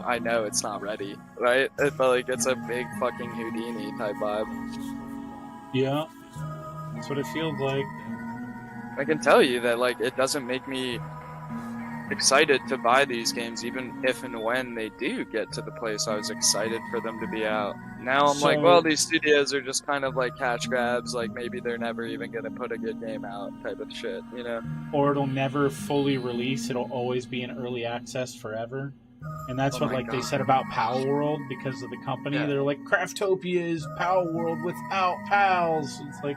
I know it's not ready, right? But like, it's a big fucking Houdini type vibe. Yeah. That's what it feels like. I can tell you that like, it doesn't make me excited to buy these games, even if and when they do get to the place I was excited for them to be out. Now I'm like, well, these studios are just kind of like cash grabs, like maybe they're never even gonna put a good game out type of shit, you know? Or it'll never fully release, it'll always be in early access forever. And that's what they said about Power World because of the company. Yeah. They're like, Craftopia is Power World without pals. It's like,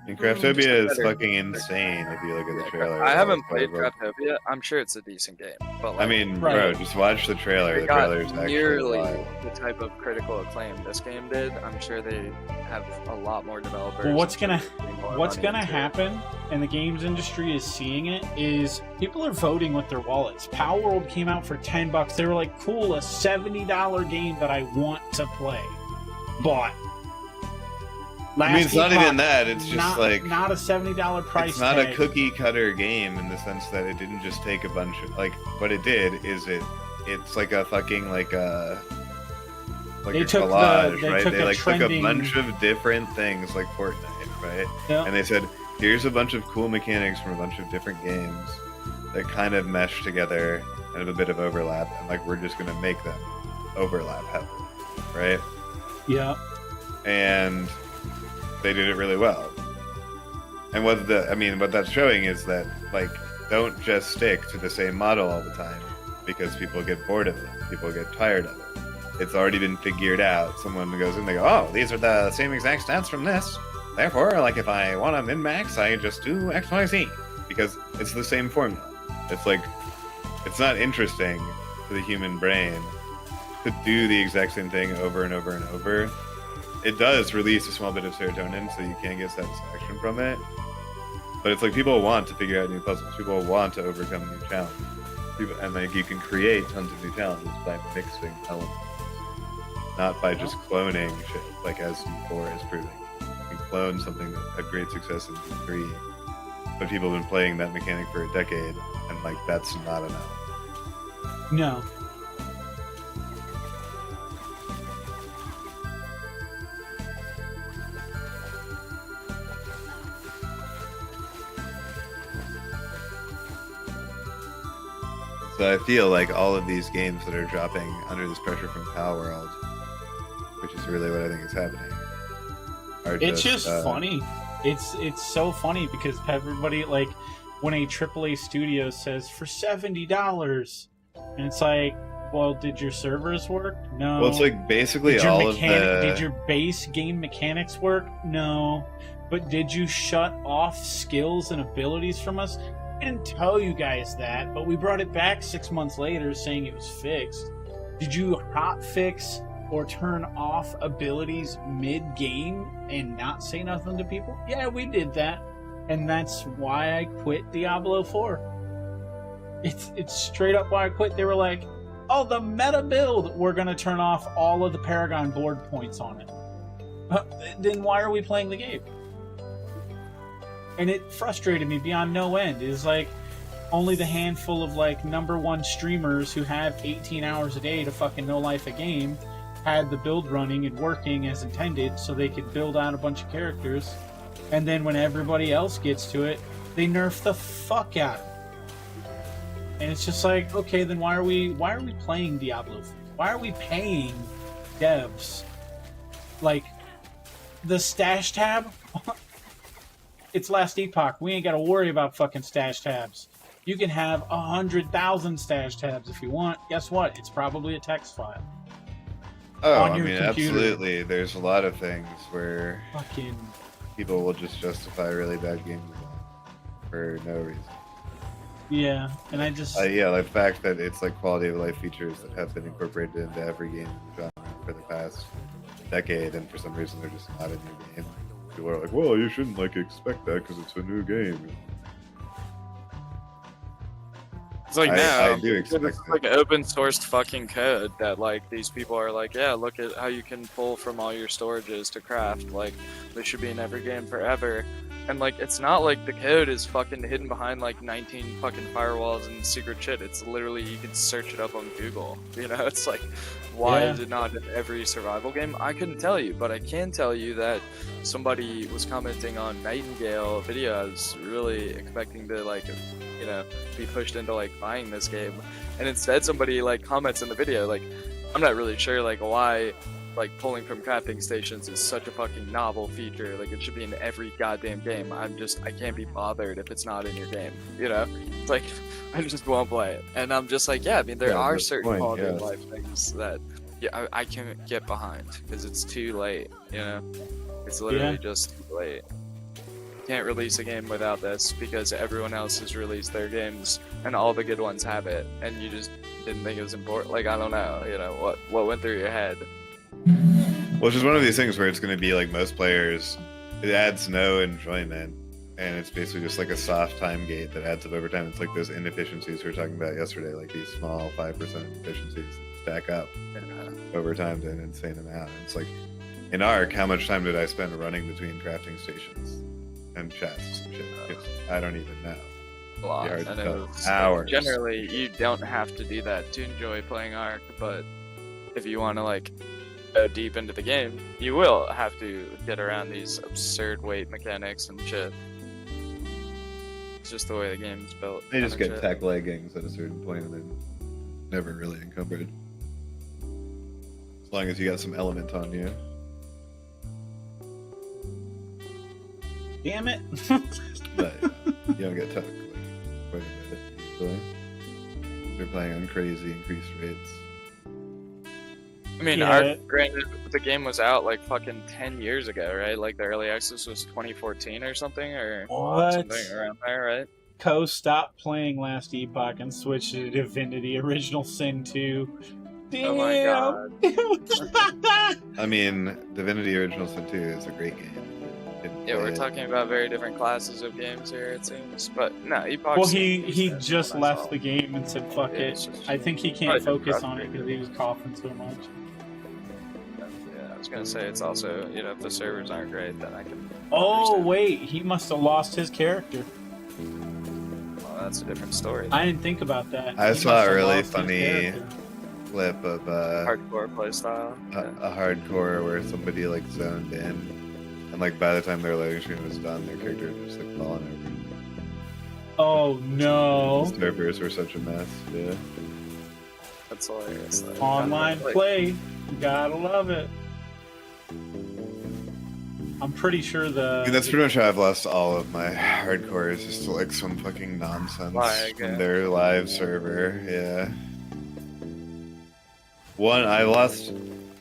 And Craftopia is fucking insane if you look at the trailer. I haven't played Craftopia. I'm sure it's a decent game, but like, I mean, bro, just watch the trailer. The got trailer is actually nearly wild. the type of critical acclaim this game did. I'm sure they have a lot more developers. well, what's gonna money into it. happen, and the games industry is seeing it, is people are voting with their wallets. Power World came out for $10. They were like, cool, a $70 game that I want to play. But I mean, it's not even that. It's just not a $70 price. It's not tag. a cookie cutter game in the sense that it didn't just take a bunch of what it did is it's like a fucking like a They a took collage, they right? took They a like trending... took a bunch of different things like Fortnite, right? Yeah. And they said, here's a bunch of cool mechanics from a bunch of different games that kind of mesh together and have a bit of overlap, and we're just gonna make them overlap heavily, right? Yeah. And they did it really well. And what that's showing is that don't just stick to the same model all the time because people get bored of it. People get tired of it. It's already been figured out. Someone goes in, they go, oh, these are the same exact stats from this. Therefore, if I want to min-max, I just do X, Y, Z. Because it's the same formula. It's not interesting to the human brain to do the exact same thing over and over and over. It does release a small bit of serotonin, so you can get satisfaction from it. But it's people want to figure out new puzzles. People want to overcome new challenges. And you can create tons of new challenges by mixing elements, not by just cloning shit, as D4 is proving. You can clone something that had great success in D3, but people have been playing that mechanic for a decade, and that's not enough. No. So I feel like all of these games that are dropping under this pressure from Power World, which is really what I think is happening, are It's just funny. It's so funny because everybody when a AAA studio says for $70, and it's like, well, did your servers work? No. Well, it's basically all of the... Did your base game mechanics work? No. But did you shut off skills and abilities from us? I didn't tell you guys that, but we brought it back 6 months later saying it was fixed. Did you hot fix or turn off abilities mid-game and not say nothing to people? Yeah, we did that. And that's why I quit Diablo 4. It's straight up why I quit. They were like, oh, the meta build, we're going to turn off all of the Paragon board points on it. Then why are we playing the game? And it frustrated me beyond no end. It was only the handful of #1 streamers who have 18 hours a day to fucking no life a game had the build running and working as intended so they could build out a bunch of characters. And then when everybody else gets to it, they nerf the fuck out of it. And it's just okay, then why are we playing Diablo 3? Why are we paying devs? The stash tab? It's last Epoch. We ain't got to worry about fucking stash tabs. You can have 100,000 stash tabs if you want. Guess what? It's probably a text file. Oh, on your computer. Absolutely. There's a lot of things where fucking people will just justify really bad game design for no reason. Yeah, and I just... the fact that it's quality of life features that have been incorporated into every game in the genre for the past decade, and for some reason they're just not a new game. People are like, well, you shouldn't expect that because it's a new game. It's like, I do expect it's like open sourced fucking code that like these people are like, yeah, look at how you can pull from all your storages to craft. Like, they should be in every game forever. And like, it's not like the code is fucking hidden behind like 19 fucking firewalls and secret shit. It's literally, you can search it up on Google. You know, it's like, why is it not in every survival game? I couldn't tell you, but I can tell you that somebody was commenting on Nightingale video. I was really expecting to like, you know, be pushed into like buying this game, and instead somebody like comments in the video like, I'm not really sure like why like pulling from crafting stations is such a fucking novel feature. Like, it should be in every goddamn game. I can't be bothered if it's not in your game, you know? It's like, I just won't play it. And I'm just like, yeah, I mean, there are certain quality of life things that I can't get behind because it's too late, you know? It's literally just too late. Can't release a game without this because everyone else has released their games and all the good ones have it, and you just didn't think it was important. Like, I don't know, you know, what went through your head? Well, it's just one of these things where it's going to be like most players, it adds no enjoyment, and it's basically just like a soft time gate that adds up over time. It's like those inefficiencies we were talking about yesterday, like these small 5% efficiencies stack up over time to an insane amount. And it's like, in Ark, how much time did I spend running between crafting stations and chests and shit? I don't even know. A lot. Hard I to know. tell. Hours. Generally, you don't have to do that to enjoy playing Ark, but if you want to like go deep into the game, you will have to get around these absurd weight mechanics and shit. It's just the way the game's built. They just get tech leggings at a certain point and then never really encumbered. As long as you got some element on you. Damn it! But you don't get tech like quite a bit usually. They're playing on crazy increased rates. I mean, Ark, granted, the game was out like fucking 10 years ago, right? Like the early access was 2014 or something, or something around there, right? Co stopped playing last Epoch and switched to Divinity Original Sin 2. Damn. Oh my god. I mean, Divinity Original Sin 2 is a great game. Yeah, we're talking about very different classes of games here, it seems. But no, Epoch. Well, he just left the game and said, fuck it. I think he can't focus on it because he was coughing so much. Yeah, I was gonna say it's also, you know, if the servers aren't great, then I can. Oh, wait, he must have lost his character. Well, that's a different story. I didn't think about that. I saw a really funny clip of hardcore playstyle. A hardcore where somebody like zoned in, and like by the time their loading screen was done, their character was just like falling over. Oh no! The servers were such a mess. Yeah. That's hilarious. Online play, you gotta love it. I'm pretty sure I mean, that's pretty much how I've lost all of my hardcore, is just like some fucking nonsense from their live server. Yeah. I've lost 2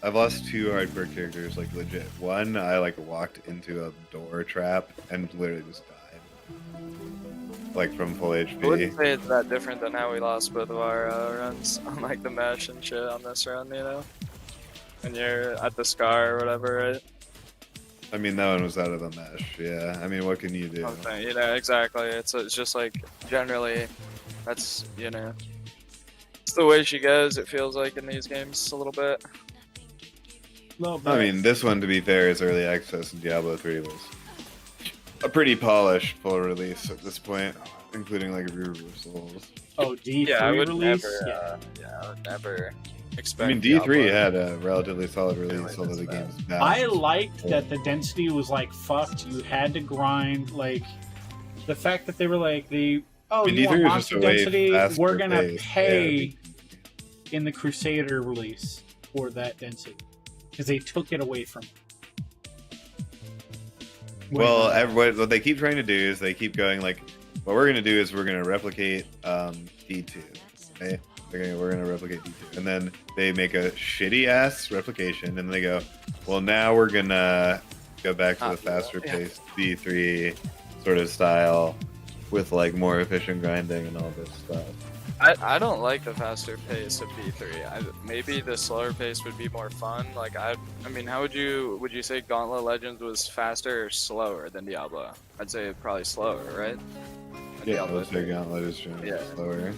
hardcore characters, like legit. One, I like walked into a door trap and literally just died. Like from full HP. I wouldn't say it's that different than how we lost both of our runs on like the mesh and shit on this run, you know? And you're at the Scar or whatever, right? I mean, that one was out of the mesh, yeah. I mean, what can you do? Okay, you know, exactly. It's just like, generally, that's, you know, it's the way she goes, it feels like, in these games a little bit. I mean, this one, to be fair, is early access, and Diablo 3 was a pretty polished full release at this point, including like reversals. Oh, D3 yeah, I would release? Never, I would never expect. I mean, D3 had a relatively solid release, although the game's bad. I liked that the density was like fucked. You had to grind. Like the fact that they were like, you want monster density? We're gonna pay in the Crusader release for that density because they took it away from. Well, what they keep trying to do is they keep going like, what we're gonna do is we're gonna replicate D2. Okay? We're gonna replicate D2, and then they make a shitty ass replication, and they go, well, now we're gonna go back to the faster paced D3 sort of style with like more efficient grinding and all this stuff. I don't like the faster pace of D3. Maybe the slower pace would be more fun. Like I mean, how would you say Gauntlet Legends was faster or slower than Diablo? I'd say probably slower, right? Yeah, I would say Gauntlet is generally slower.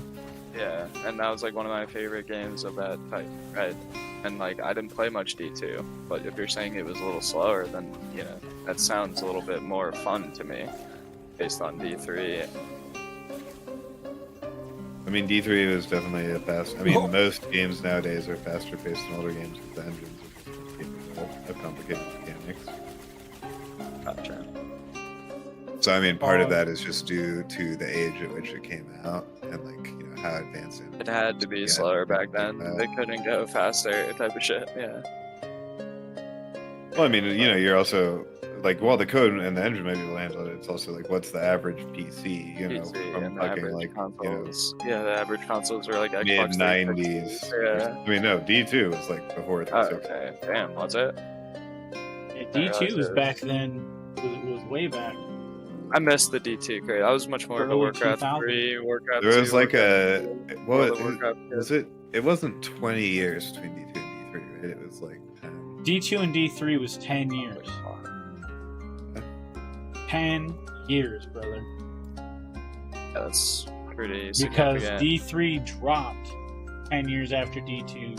Yeah, and that was like one of my favorite games of that type, right? And like I didn't play much D2, but if you're saying it was a little slower, then you know that sounds a little bit more fun to me, based on D3. I mean, D3 was definitely a fast. I mean, most games nowadays are faster paced than older games because the engines are just capable of complicated mechanics. Gotcha. So I mean, part of that is just due to the age at which it came out and like you know how advanced it had to be slower back then. They couldn't go faster, type of shit. Yeah. Well, I mean, you know, you're also like, while the code and the engine maybe will handle it, it's also like, what's the average PC? You know, from fucking like consoles. Yeah, the average consoles were like mid Xbox 90s. Yeah. I mean, no, D2 was like before 360. Okay. Damn, was it? Yeah, D2 was back then. It was way back. I missed the D2 crate. I was much more of a Warcraft 3, Warcraft 2. There was like a what Warcraft was it? It wasn't 20 years between D2 and D3, right? It was like 10. D2 and D3 was 10 years. 10 years, brother. Yeah, that's pretty Because significant. D3 dropped 10 years after D2.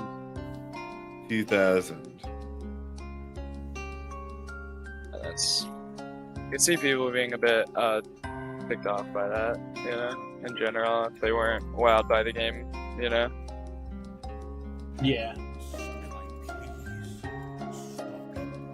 2000. Yeah, that's. You can see people being a bit ticked off by that, you know, in general, if they weren't wowed by the game, you know. Yeah.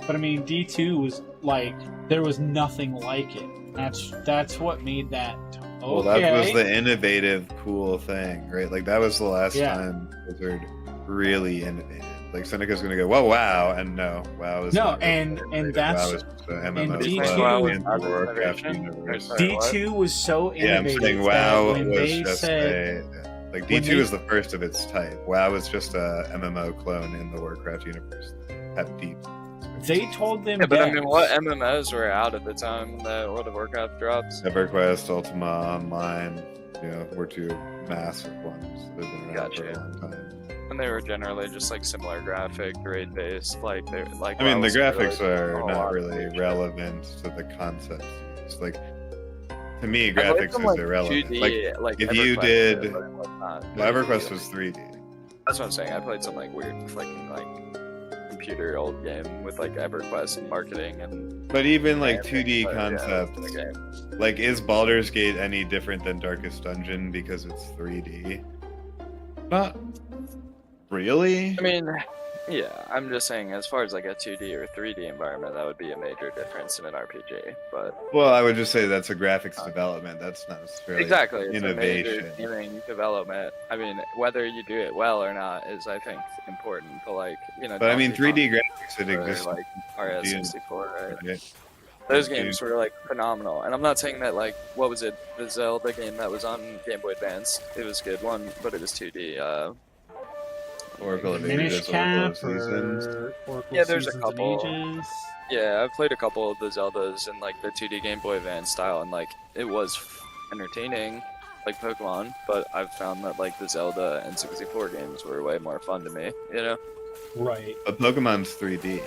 But I mean, D2 was like, there was nothing like it. That's what made that. Okay. Well, that was the innovative, cool thing, right? Like that was the last time Blizzard really innovated. Like Seneca's gonna go, well, WoW, and no, WoW is no, and that's WoW is just an MMO and D2 was so innovative. Yeah, I'm saying WoW was just like D2 is the first of its type. WoW was just a MMO clone in the Warcraft universe. Had deep. They told them. Yeah, but I mean, what MMOs were out at the time that World of Warcraft drops? EverQuest, Ultima Online, you know, were two massive ones that have been around for a long time. And they were generally just like similar graphic, grade based. Like they like. I mean, the graphics are not really relevant to the concepts used. Like to me, graphics is irrelevant. 2D, like if EverQuest, you did, well, EverQuest was 3D. That's what I'm saying. I played some like weird, fucking like computer old game with like EverQuest and marketing and. But even like 2D concepts, like is Baldur's Gate any different than Darkest Dungeon because it's 3D? Not really. I mean, yeah, I'm just saying as far as like a 2D or 3D environment, that would be a major difference in an RPG. But well, I would just say that's a graphics development. That's not necessarily exactly it's innovation. A major gaming development. I mean, whether you do it well or not is, I think, important. But like, you know. But I mean, 3D graphics that exist like RS64, right? Those games were like phenomenal, and I'm not saying that like what was it, the Zelda game that was on Game Boy Advance? It was a good one, but it was 2D. Oracle of Minish Ages, Cap Oracle of Seasons. Oracle Yeah, there's a Seasons couple. and Ages. Yeah, I've played a couple of the Zeldas in like the 2D Game Boy Advance style, and like it was entertaining, like Pokemon. But I've found that like the Zelda and 64 games were way more fun to me. You know. Right. But Pokemon's 3D.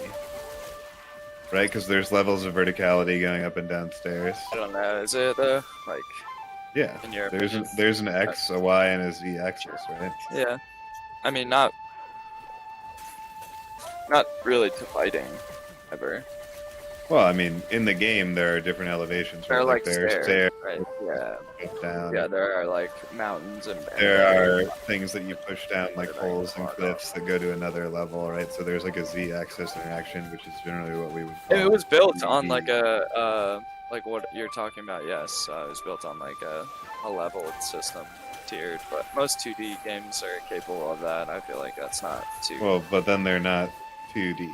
Right, because there's levels of verticality going up and down stairs. I don't know. Is it though? Like. Yeah. In your There's an X, a Y, and a Z axis, right? Yeah. I mean, not really to fighting, ever. Well, I mean, in the game there are different elevations. There are right? like there's stairs, right? Yeah. Down. Yeah, there are like mountains and. There are things that you push down, like holes and cliffs that go to another level, right? So there's like a Z-axis interaction, which is generally what we would call. It was built on like a like what you're talking about. Yes, it was built on like a leveled system. Tiered, but most 2D games are capable of that. I feel like that's not too. Well, but then they're not 2D.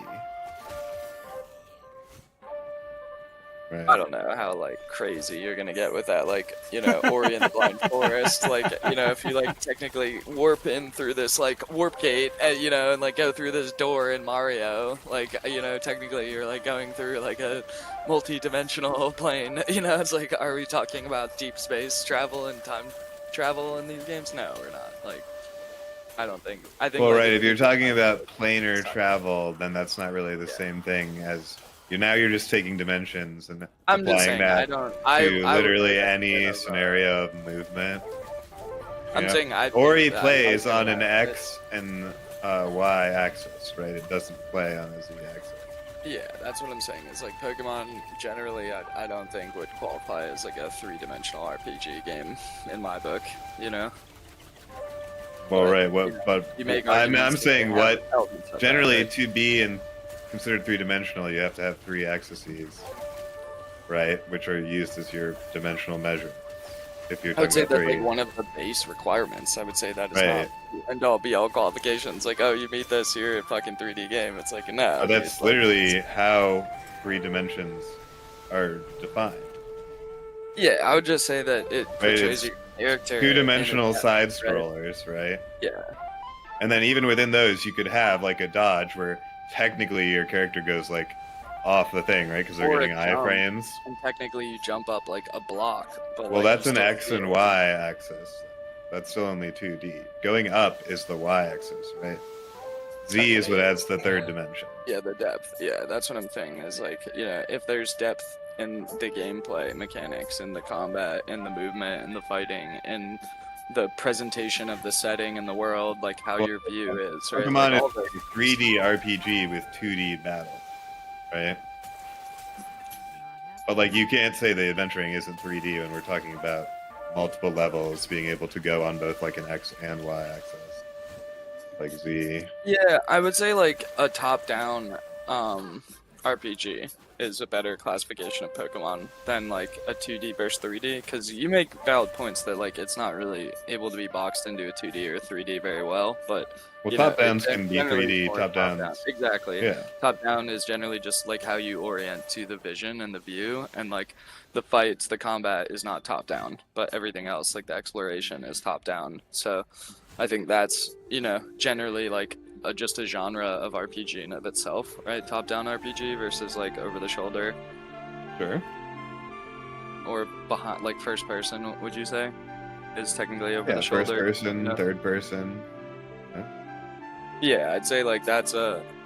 Right. I don't know how like crazy you're gonna get with that. Like, you know, Ori and the Blind Forest. Like, you know, if you like technically warp in through this like warp gate, you know, and like go through this door in Mario, like, you know, technically you're like going through like a multi-dimensional plane. You know, it's like, are we talking about deep space travel and time travel in these games? No, we're not. Like, I don't think. I think. Well, like, right. If you're talking about planar travel, then that's not really the same thing as you're just taking dimensions and I'm just applying saying, that I to literally any scenario of movement. I'm saying I. Or he I plays on an that. X and Y axis, right? It doesn't play on a Z axis. Yeah, that's what I'm saying. Is like Pokemon generally, I don't think would qualify as like a 3-dimensional RPG game in my book. You know. Well, But, right. you know, What? But you make I'm arguments that saying they what have elements of that, generally right? to be and considered 3-dimensional, you have to have 3 axes, right? Which are used as your dimensional measurements. If you're I would talking say about that's 3. like one of the base requirements. I would say that is Right. not end all be all qualifications. Like, oh, you meet this, you're a fucking 3D game. It's like, no. But that's dude, like, literally how 3 dimensions are defined. yeah, I would just say that it Right, portrays it's your character. 2-dimensional in a- side right? scrollers, right? Yeah. And then even within those, you could have like a dodge where technically your character goes like off the thing, right? Because they're Or a getting jump, iframes. and technically you jump up like a block. But Well, like, that's you an still X and feel- Y axis. That's still only 2D. Going up is the Y axis, right? Z is what adds the 3rd dimension. Yeah, the depth. Yeah, that's what I'm saying. Is like, you know, if there's depth in the gameplay mechanics, in the combat, in the movement, in the fighting, in the presentation of the setting and the world, like how your view is, right? Pokemon Like, all is the- a 3D RPG with 2D battle, right? But like you can't say the adventuring isn't 3D when we're talking about multiple levels being able to go on both like an X and Y axis, like Z. Yeah, I would say like a top-down RPG is a better classification of Pokemon than like a 2D versus 3D, because you make valid points that like it's not really able to be boxed into a 2D or 3D very well, but Well, you know, top downs it's can be generally 3D, more top top-down. downs. Exactly. Yeah. Top down is generally just like how you orient to the vision and the view, and like the fights, the combat is not top down, but everything else, like the exploration, is top down. So I think that's, you know, generally like just a genre of RPG in of itself, right? Top down RPG versus like over the shoulder. Sure. Or behind, like first person, would you say? Is technically over Yeah, the shoulder. first person, you know? third person. Yeah, I'd say like that's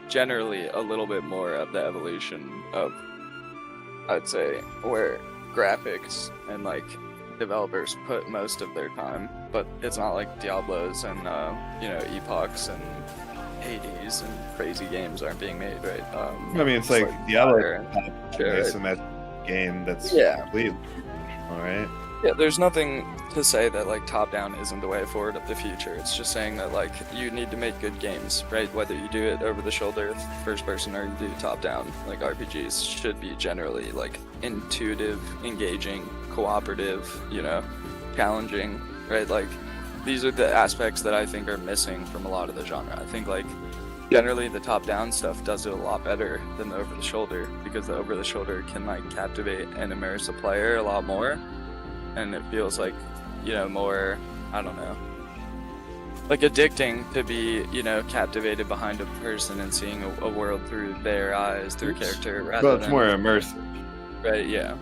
generally a little bit more of the evolution of, I'd say, where graphics and like developers put most of their time, but it's not like Diablos and you know, Epochs and Hades and crazy games aren't being made, right? I mean, it's like Diablo, Sure. isometric game that's Yeah. completely all right. Yeah, there's nothing to say that like top down isn't the way forward of the future. It's just saying that like you need to make good games, right? Whether you do it over the shoulder, first person, or you do top down. Like RPGs should be generally like intuitive, engaging, cooperative, you know, challenging, right? Like these are the aspects that I think are missing from a lot of the genre. I think like generally the top down stuff does it a lot better than the over the shoulder, because the over the shoulder can like captivate and immerse a player a lot more. And it feels like, you know, more, I don't know, like addicting to be, you know, captivated behind a person and seeing a world through their eyes, through character, rather Well, it's than more immersive. right, yeah.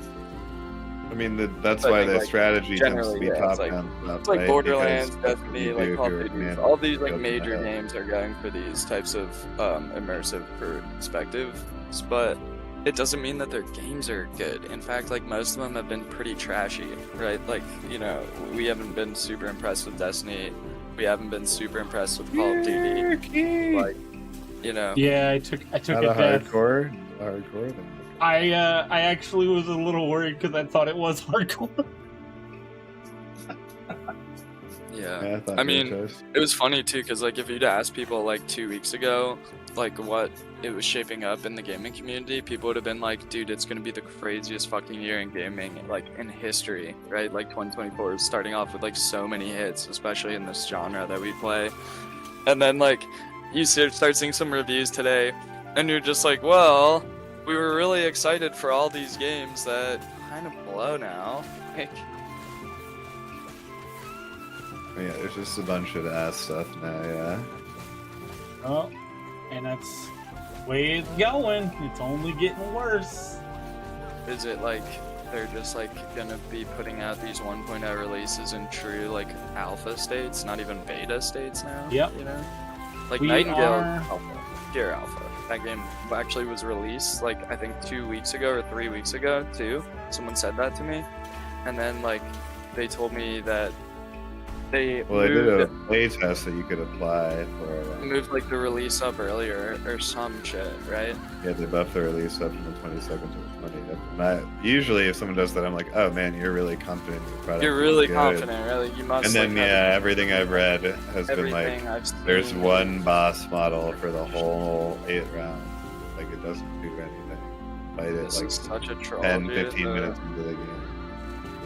I mean, that's I why think, the like, strategy tends to generally, be yeah, top it's like, down stuff, it's like right? Borderlands, Because Destiny, you like do Call if of you're Duty, man- all these like building major that up. games are going for these types of immersive perspectives, but it doesn't mean that their games are good. In fact, like most of them have been pretty trashy, right? Like, you know, we haven't been super impressed with Destiny. We haven't been super impressed with Call of Duty. Like, you know. Yeah, I took Not a a death. hardcore, then. I actually was a little worried because I thought it was hardcore. Yeah, thought I you mean, chose. it was funny too, because like if you'd asked people like 2 weeks ago, like what it was shaping up in the gaming community, people would have been like, dude, it's gonna be the craziest fucking year in gaming, like in history, right? Like 2024 is starting off with like so many hits, especially in this genre that we play. And then like you start seeing some reviews today, and you're just like, well, we were really excited for all these games that kind of blow now. Like, Yeah, there's just a bunch of ass stuff now. Yeah. Oh, and that's the way it's going. It's only getting worse. is it like they're just like gonna be putting out these 1.0 releases in true like alpha states, not even beta states now? Yep. You know, like We Nightingale are- alpha, pure alpha. That game actually was released like I think 2 weeks ago or 3 weeks ago too. Someone said that to me, and then like they told me that They Well, I did a moved, play test that you could apply for. they moved like the release up earlier or some shit, right? Yeah, they buffed the release up from the 22nd to the 20th. Usually, if someone does that, I'm like, oh man, you're really confident in your product. You're is really good. confident, really. You must. And then, like, yeah, everything I've read has been like, everything I've there's seen. one boss model for the whole 8 rounds. Like, it doesn't do anything. Fight it This like is such a troll, 10, dude. 15 minutes into the game.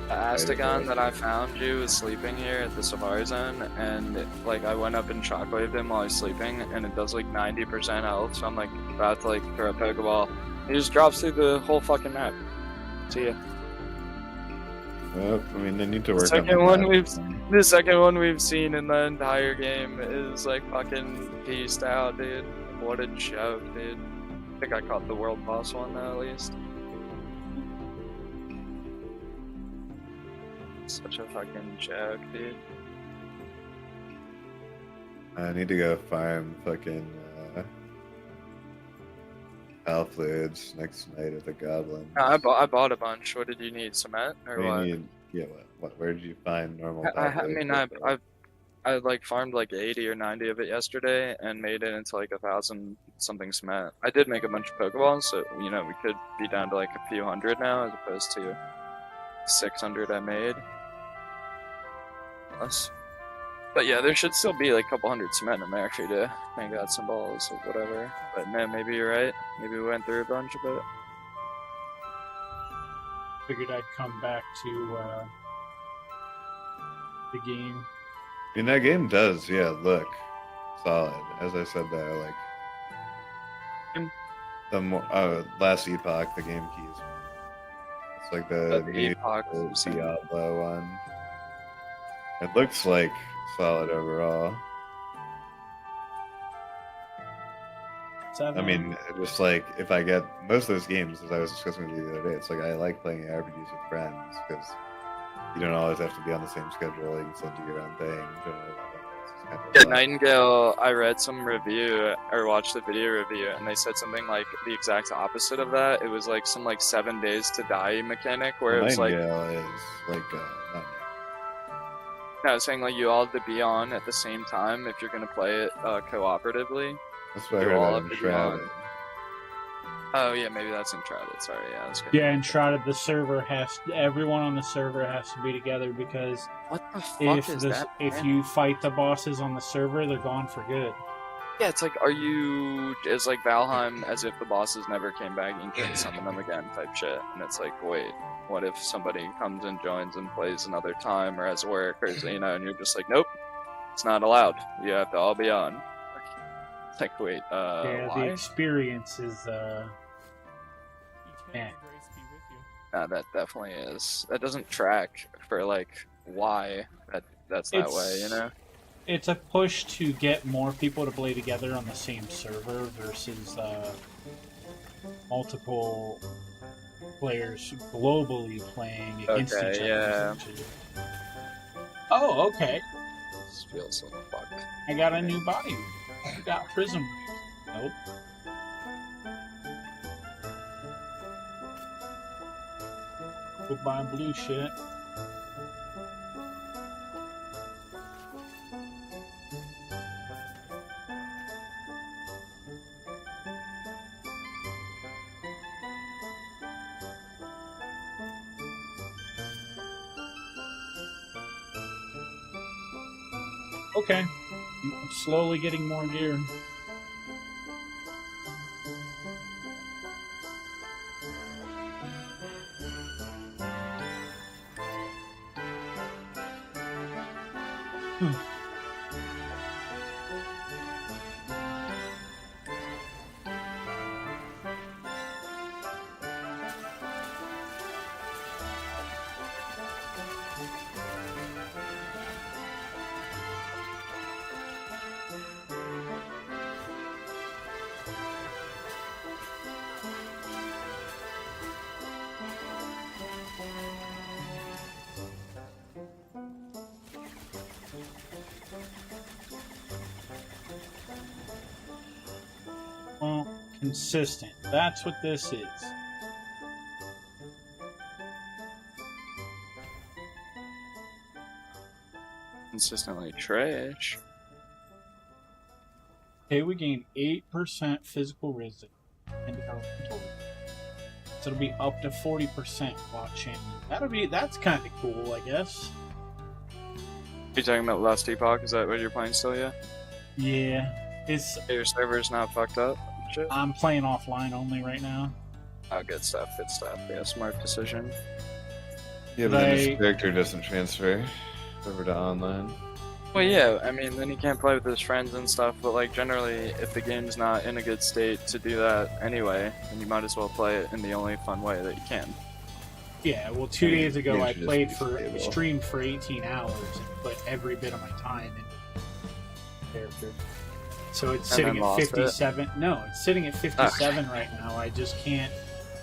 The Astagon that I found you was sleeping here at the Safari Zone, and like I went up and shockwaved him while he's sleeping, and it does like 90% health. So I'm like about to like throw a Pokeball. He just drops through the whole fucking map. See ya. Well, I mean, they need to The work on the second one we've seen in the entire game is like fucking pieced out, dude. What a joke, dude. I think I caught the world boss one though, at least. Such a fucking joke, dude. I need to go farm fucking Pal fluids next night at the Goblin. I bought a bunch. What did you need? Cement or what? Yeah, what? Where did you find normal? I mean, I like farmed like 80 or 90 of it yesterday and made it into like 1,000 something cement. I did make a bunch of Pokeballs, so you know we could be down to like a few hundred now as opposed to 600 I made. Plus. But yeah, there should still be like a couple hundred cement in there for you to make out some balls or whatever. But man, maybe you're right. Maybe we went through a bunch of it. Figured I'd come back to the game. I mean, that game does, look solid. As I said there, like the last Epoch, the game keys. It's like the new Diablo one. It looks like solid overall. I mean, just like if I get most of those games, as I was discussing with you the other day, it's like I like playing RPGs with friends because you don't always have to be on the same schedule. You can still do your own thing. Yeah, Nightingale, I read some review or watched the video review, and they said something like the exact opposite of that. It was like some like 7 days to die mechanic where it was like. Nightingale is like not No, I was saying like you all have to be on at the same time if you're gonna play it cooperatively. That's what I heard about Enshrouded. Oh yeah, maybe that's Enshrouded. Sorry, yeah, that's good. Yeah, Enshrouded. Everyone on the server has to be together because what the fuck is that? If you fight the bosses on the server, they're gone for good. Yeah, it's like, is like Valheim as if the bosses never came back and you couldn't summon them again type shit. And it's like, wait, what if somebody comes and joins and plays another time or has work or, you know, and you're just like, nope, it's not allowed. You have to all be on. It's like, wait, yeah, why? the experience is, yeah. Nah, that definitely is. That doesn't track for, like, why that's that way, you know? It's a push to get more people to play together on the same server versus multiple players globally playing against each other. Yeah. Oh, okay. This feels so fucked. I got a new body. I got Prism. Nope. Goodbye, blue shit. Okay. I'm slowly getting more gear. Well, consistent. That's what this is. consistently trash. Okay, we gain 8% physical resistance and elemental. So it'll be up to 40% while channeling. That's kind of cool, I guess. You talking about Last Epoch? Is that what you're playing still? Yeah. Yeah, it's. Your server's not fucked up. Shit. I'm playing offline only right now. Oh, good stuff. Good stuff. Yeah, smart decision. Yeah, but then his character doesn't transfer over to online. Well, yeah, I mean, then he can't play with his friends and stuff, but, like, generally, if the game's not in a good state to do that anyway, then you might as well play it in the only fun way that you can. Yeah, well, 2 days ago, I streamed for 18 hours and put every bit of my time into the character. So it's sitting at 57. No, it's sitting at 57 right now. I just can't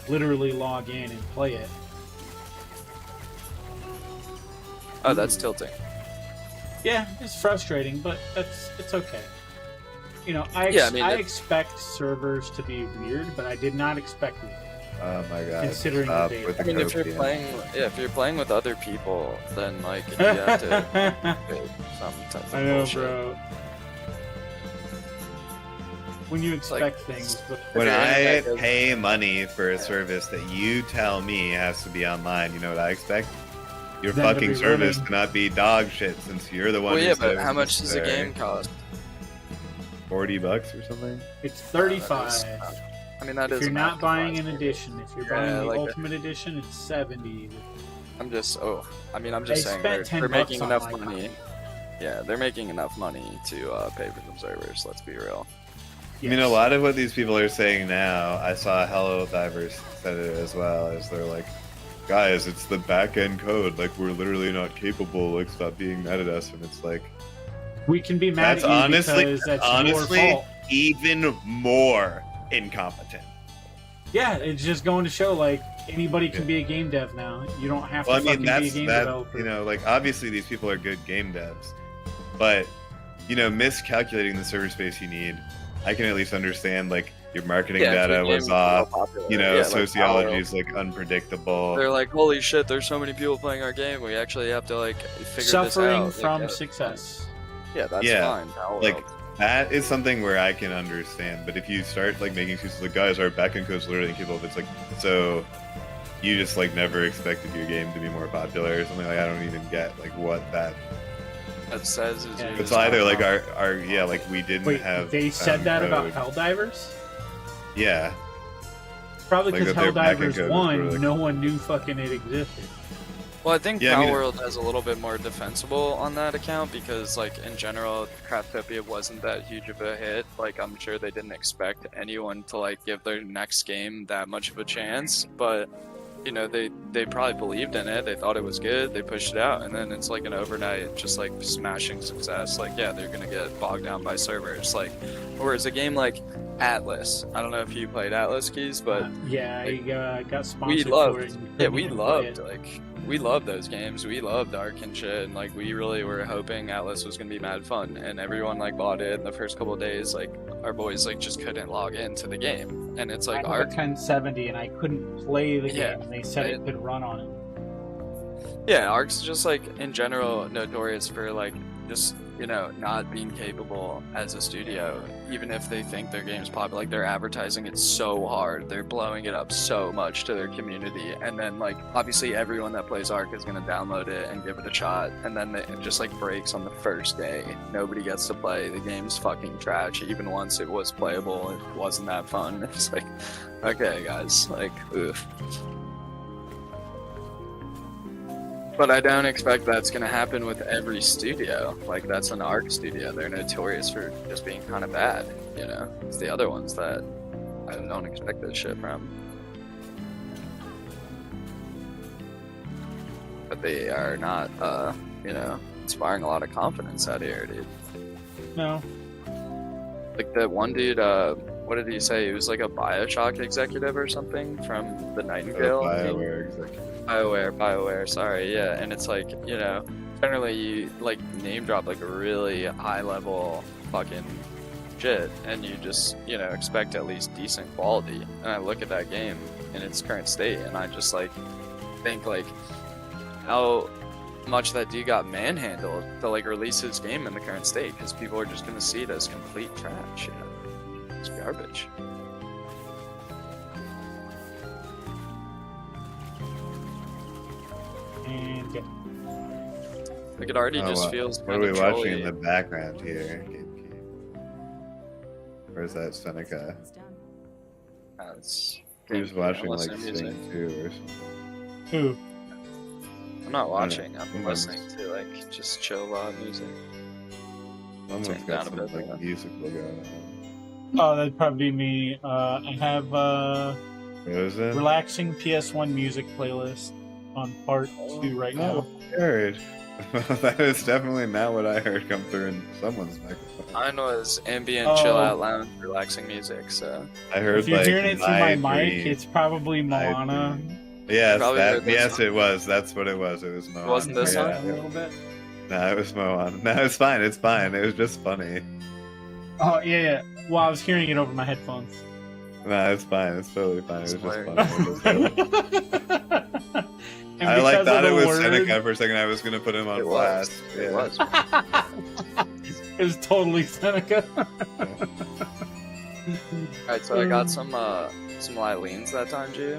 literally log in and play it. Oh, that's tilting. Yeah, it's frustrating, but it's okay. You know, I expect servers to be weird, but I did not expect it. Oh my god! Considering the data. I mean, if you're playing with other people, then like you have to pay some type of bullshit. Bro. When you expect things, when I pay money for a service that you tell me has to be online, you know what I expect? Your fucking service to not be dog shit, since you're the one. Well, yeah, but how much does a game cost? $40 or something. It's 35. I mean, that is. If you're not buying an edition, if you're buying the Ultimate Edition, it's 70. I'm just saying they're making enough money. Yeah, they're making enough money to pay for some servers. Let's be real. Yes. I mean, a lot of what these people are saying now, I saw Hello Divers said it as well, is they're like, guys, it's the back-end code. Like, we're literally not capable. Like, stop being mad at us. And it's like, we can be mad at you because that's honestly your fault. Even more incompetent. Yeah, it's just going to show, like, anybody can be a game dev now. You don't have to be a game developer. You know, like, obviously these people are good game devs, but, you know, miscalculating the server space you need, I can at least understand, like, your marketing data was off, you know, sociology is, like, unpredictable. They're like, holy shit, there's so many people playing our game, we actually have to, like, figure this out. Suffering from success. Yeah, that's fine. Like, that is something where I can understand, but if you start, like, making excuses like, guys, our backend code's literally incapable, it's like, so you just, like, never expected your game to be more popular or something. Like, I don't even get, like, what that says is it's either like our like we didn't have. They said that about Helldivers. Yeah. Probably because Helldivers 1, no one knew fucking it existed. Well, I think Palworld has a little bit more defensible on that account because, like, in general, Craftopia wasn't that huge of a hit. Like, I'm sure they didn't expect anyone to, like, give their next game that much of a chance, but you know, they probably believed in it. They thought it was good. They pushed it out, and then it's like an overnight, just like smashing success. Like, yeah, they're gonna get bogged down by servers. Like, whereas a game like Atlas, I don't know if you played Atlas, Keys, but yeah, I got sponsored for it. Yeah, we loved those games. We loved Ark and shit, and like we really were hoping Atlas was gonna be mad fun, and everyone like bought it. In the first couple of days, like our boys like just couldn't log into the game, and it's like Ark 1070, and I couldn't play the game, and they said it could run on it. Yeah, Ark's just like in general notorious for like just, you know, not being capable as a studio, even if they think their game's popular. Like, they're advertising it so hard, they're blowing it up so much to their community, and then like obviously everyone that plays Ark is gonna download it and give it a shot, and then it just like breaks on the first day. Nobody gets to play. The game's fucking trash. Even once it was playable, it wasn't that fun. It's like, okay guys, like, oof. But I don't expect that's going to happen with every studio. Like, that's an Ark studio. They're notorious for just being kind of bad, you know? It's the other ones that I don't expect this shit from. But they are not, you know, inspiring a lot of confidence out here, dude. No. Like, that one dude, what did he say? He was like a Bioshock executive or something from the Nightingale. BioWare executive. BioWare, sorry, yeah. And it's like, you know, generally you like name drop like a really high level fucking shit, and you just, you know, expect at least decent quality. And I look at that game in its current state, and I just like think like, how much that dude got manhandled to like release his game in the current state because people are just gonna see it as complete trash. You know, it's garbage. And go. Like it already just what- feels What are kind we of watching in trolly. the background here? Or is that Seneca? It's He was watching like listening to Sing music. 2 or something. Who? I'm not watching. I'm Someone's- listening to like just chill vibe music. Someone's Turn got down a some bit, like though. musical going on. Oh, that'd probably be me. I have Frozen? relaxing PS1 music playlist on part 2 right now. Heard. That is definitely not what I heard come through in someone's microphone. Mine was ambient, Oh. chill out, lounge, relaxing music. So I heard If you're like hearing it through my mic, dream. it's probably My Moana. Yes, Probably heard that yes, song. it was. That's what it was. It was Moana. Wasn't this yeah. A little bit. No, it was Moana. No, it's fine. It's fine. It was just funny. Oh yeah. Well, I was hearing it over my headphones. No, it's fine. It's totally fine. It was just And funny. I like because of thought it the was word- Seneca for a second. I was gonna put him on It blast. was. It was. It was totally Seneca. Alright, so I got some Lileen's that time, G.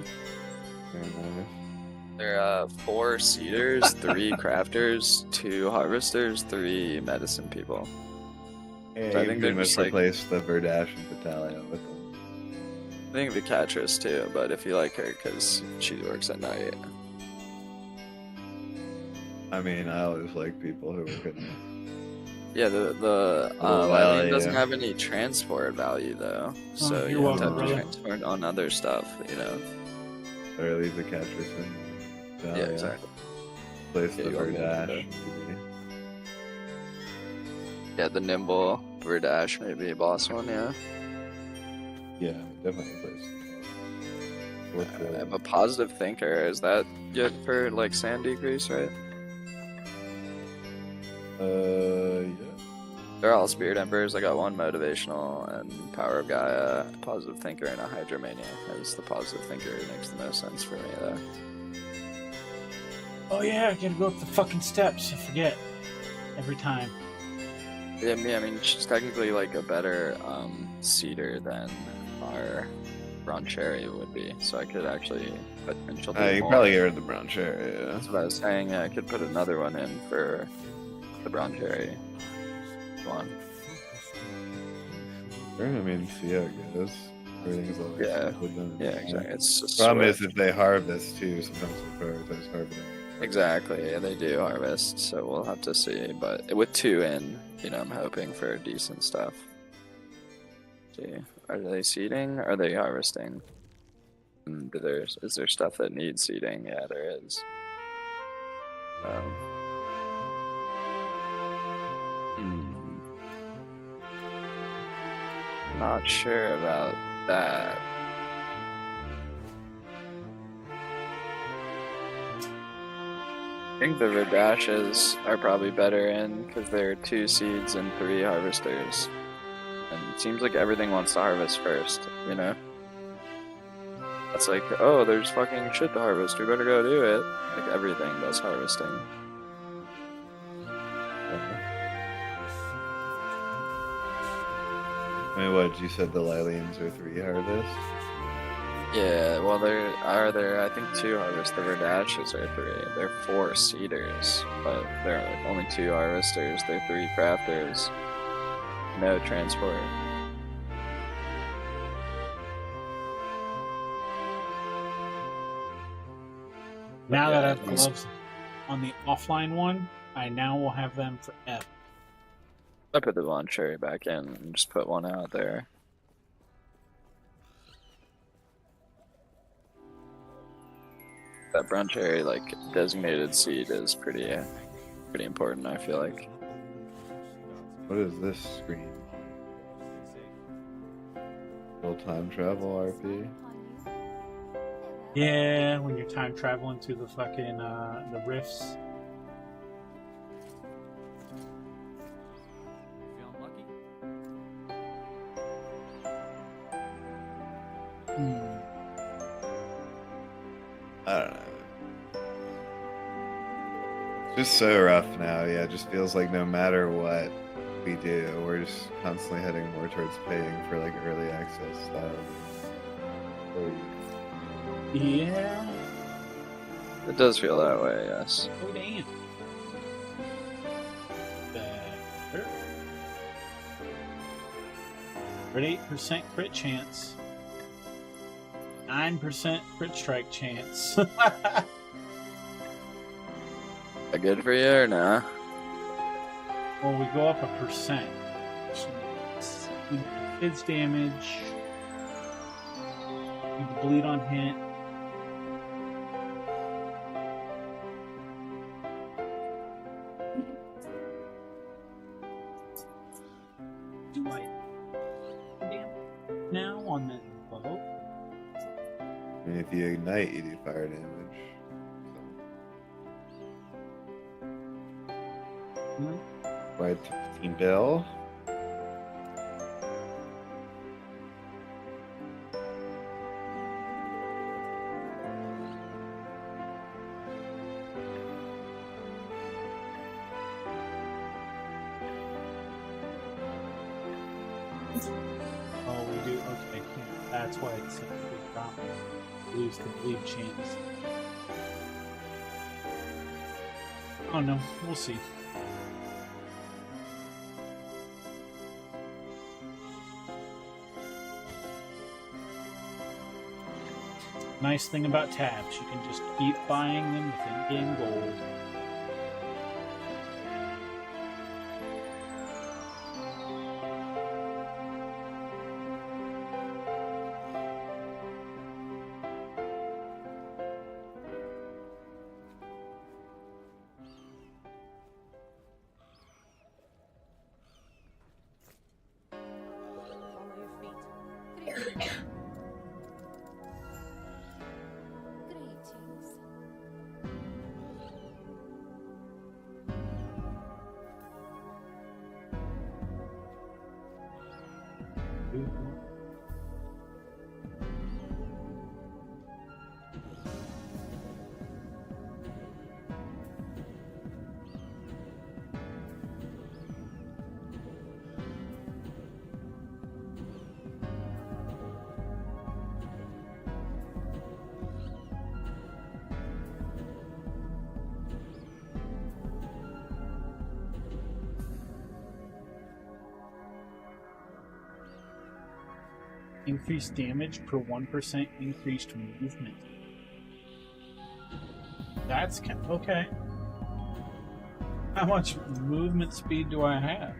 They're 4 seeders, 3 crafters, 2 harvesters, 3 medicine people. Yeah, So I you think pretty they're much just like, replaced the Verdash and Battalion with them. I think the Catrice too, but if you like her, because she works at night. I mean, I always like people who work at night. Yeah, the Oh, Lileen well, doesn't yeah. have any transport value though, so you're you have to welcome, brother. transport on other stuff, you know. Or leave the Catrice in. Yeah, exactly. Place Yeah, the you want me to Verdash. do maybe. Yeah, the nimble Verdash maybe boss one, yeah. Yeah, definitely place. I have a positive thinker. Is that good for like sand decrease, right? Yeah. They're all Spirit Embers. I got one motivational and Power of Gaia, positive thinker, and a Hydromania. As the positive thinker makes the most sense for me though. Oh yeah, I gotta go up the fucking steps. I forget every time. Yeah, I mean she's technically like a better cedar than our brown cherry would be, so I could actually potentially. You can more. probably get rid of the brown cherry. Yeah. That's what I was saying. Yeah, I could put another one in for the brown cherry one. Sure, I mean, see how it goes. Everything's always Yeah, with them. yeah, exactly. It's just Problem is swift. if they harvest too, sometimes they prioritize harvesting. Exactly, yeah, they do harvest, so we'll have to see. But with 2 in, you know, I'm hoping for decent stuff. See, are they seeding? Are they harvesting? And is there stuff that needs seeding? Yeah, there is. Not sure about that. I think the Verdashes are probably better in because they're 2 seeds and 3 harvesters. And it seems like everything wants to harvest first, you know? It's like, oh, there's fucking shit to harvest, we better go do it. Like everything does harvesting. I mean, what you said the Lileans are 3 harvest? Yeah, well, there are I think 2 harvest. The Verdashes are 3. They're 4 seeders, but they're like only 2 harvesters. They're 3 crafters. No transport. Now Yeah, that I have these- gloves on the offline one, I now will have them for F. I put the Von Cherry back in and just put one out there. That brown cherry, like designated seed, is pretty important. I feel like. What is this screen? Full time travel RP? Yeah, when you're time traveling to the fucking the rifts. I don't know. Just so rough now. Yeah, it just feels like no matter what we do, we're just constantly heading more towards paying for like early access style. Yeah. It does feel that way, yes. Oh, damn. Better. 38% crit chance. 9% crit strike chance. Good for you or nah? Well, we go up a percent. Hits damage. You bleed on hit. Do I damage now on the bow? I mean, if you ignite, you do fire damage. Right, 15 bill. Oh, we do? Okay, that's why it's such a big problem. Lose the bleed chance. Oh no, we'll see. Nice thing about tabs, you can just keep buying them with in-game gold. Increased damage per 1% increased movement. That's kind of okay. How much movement speed do I have?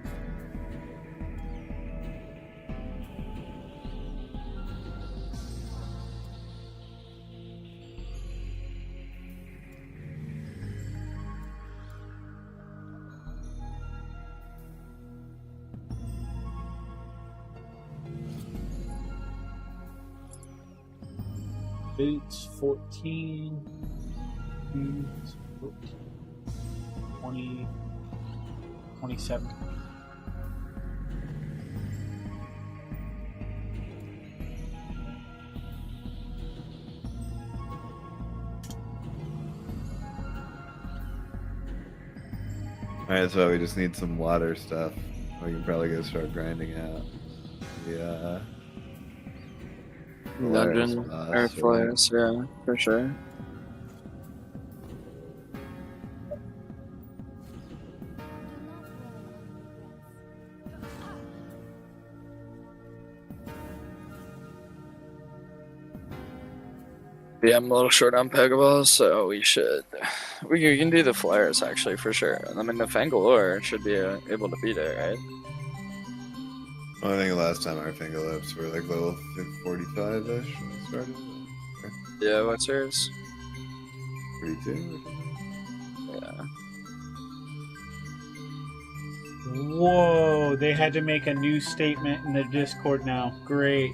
Boots 14, boots 14, 20, 27. Alright, so we just need some water stuff. We can probably go start grinding out. Yeah. Dungeon air flares, yeah, for sure. Yeah, I'm a little short on Pokeballs, so we can do the flares actually for sure. I mean, the Fangalore should be able to beat it, right? Well, I think last time our Fingerlips were like level 45-ish when we started. Yeah, what's yours? 42? Yeah. Whoa, they had to make a new statement in the Discord now. Great.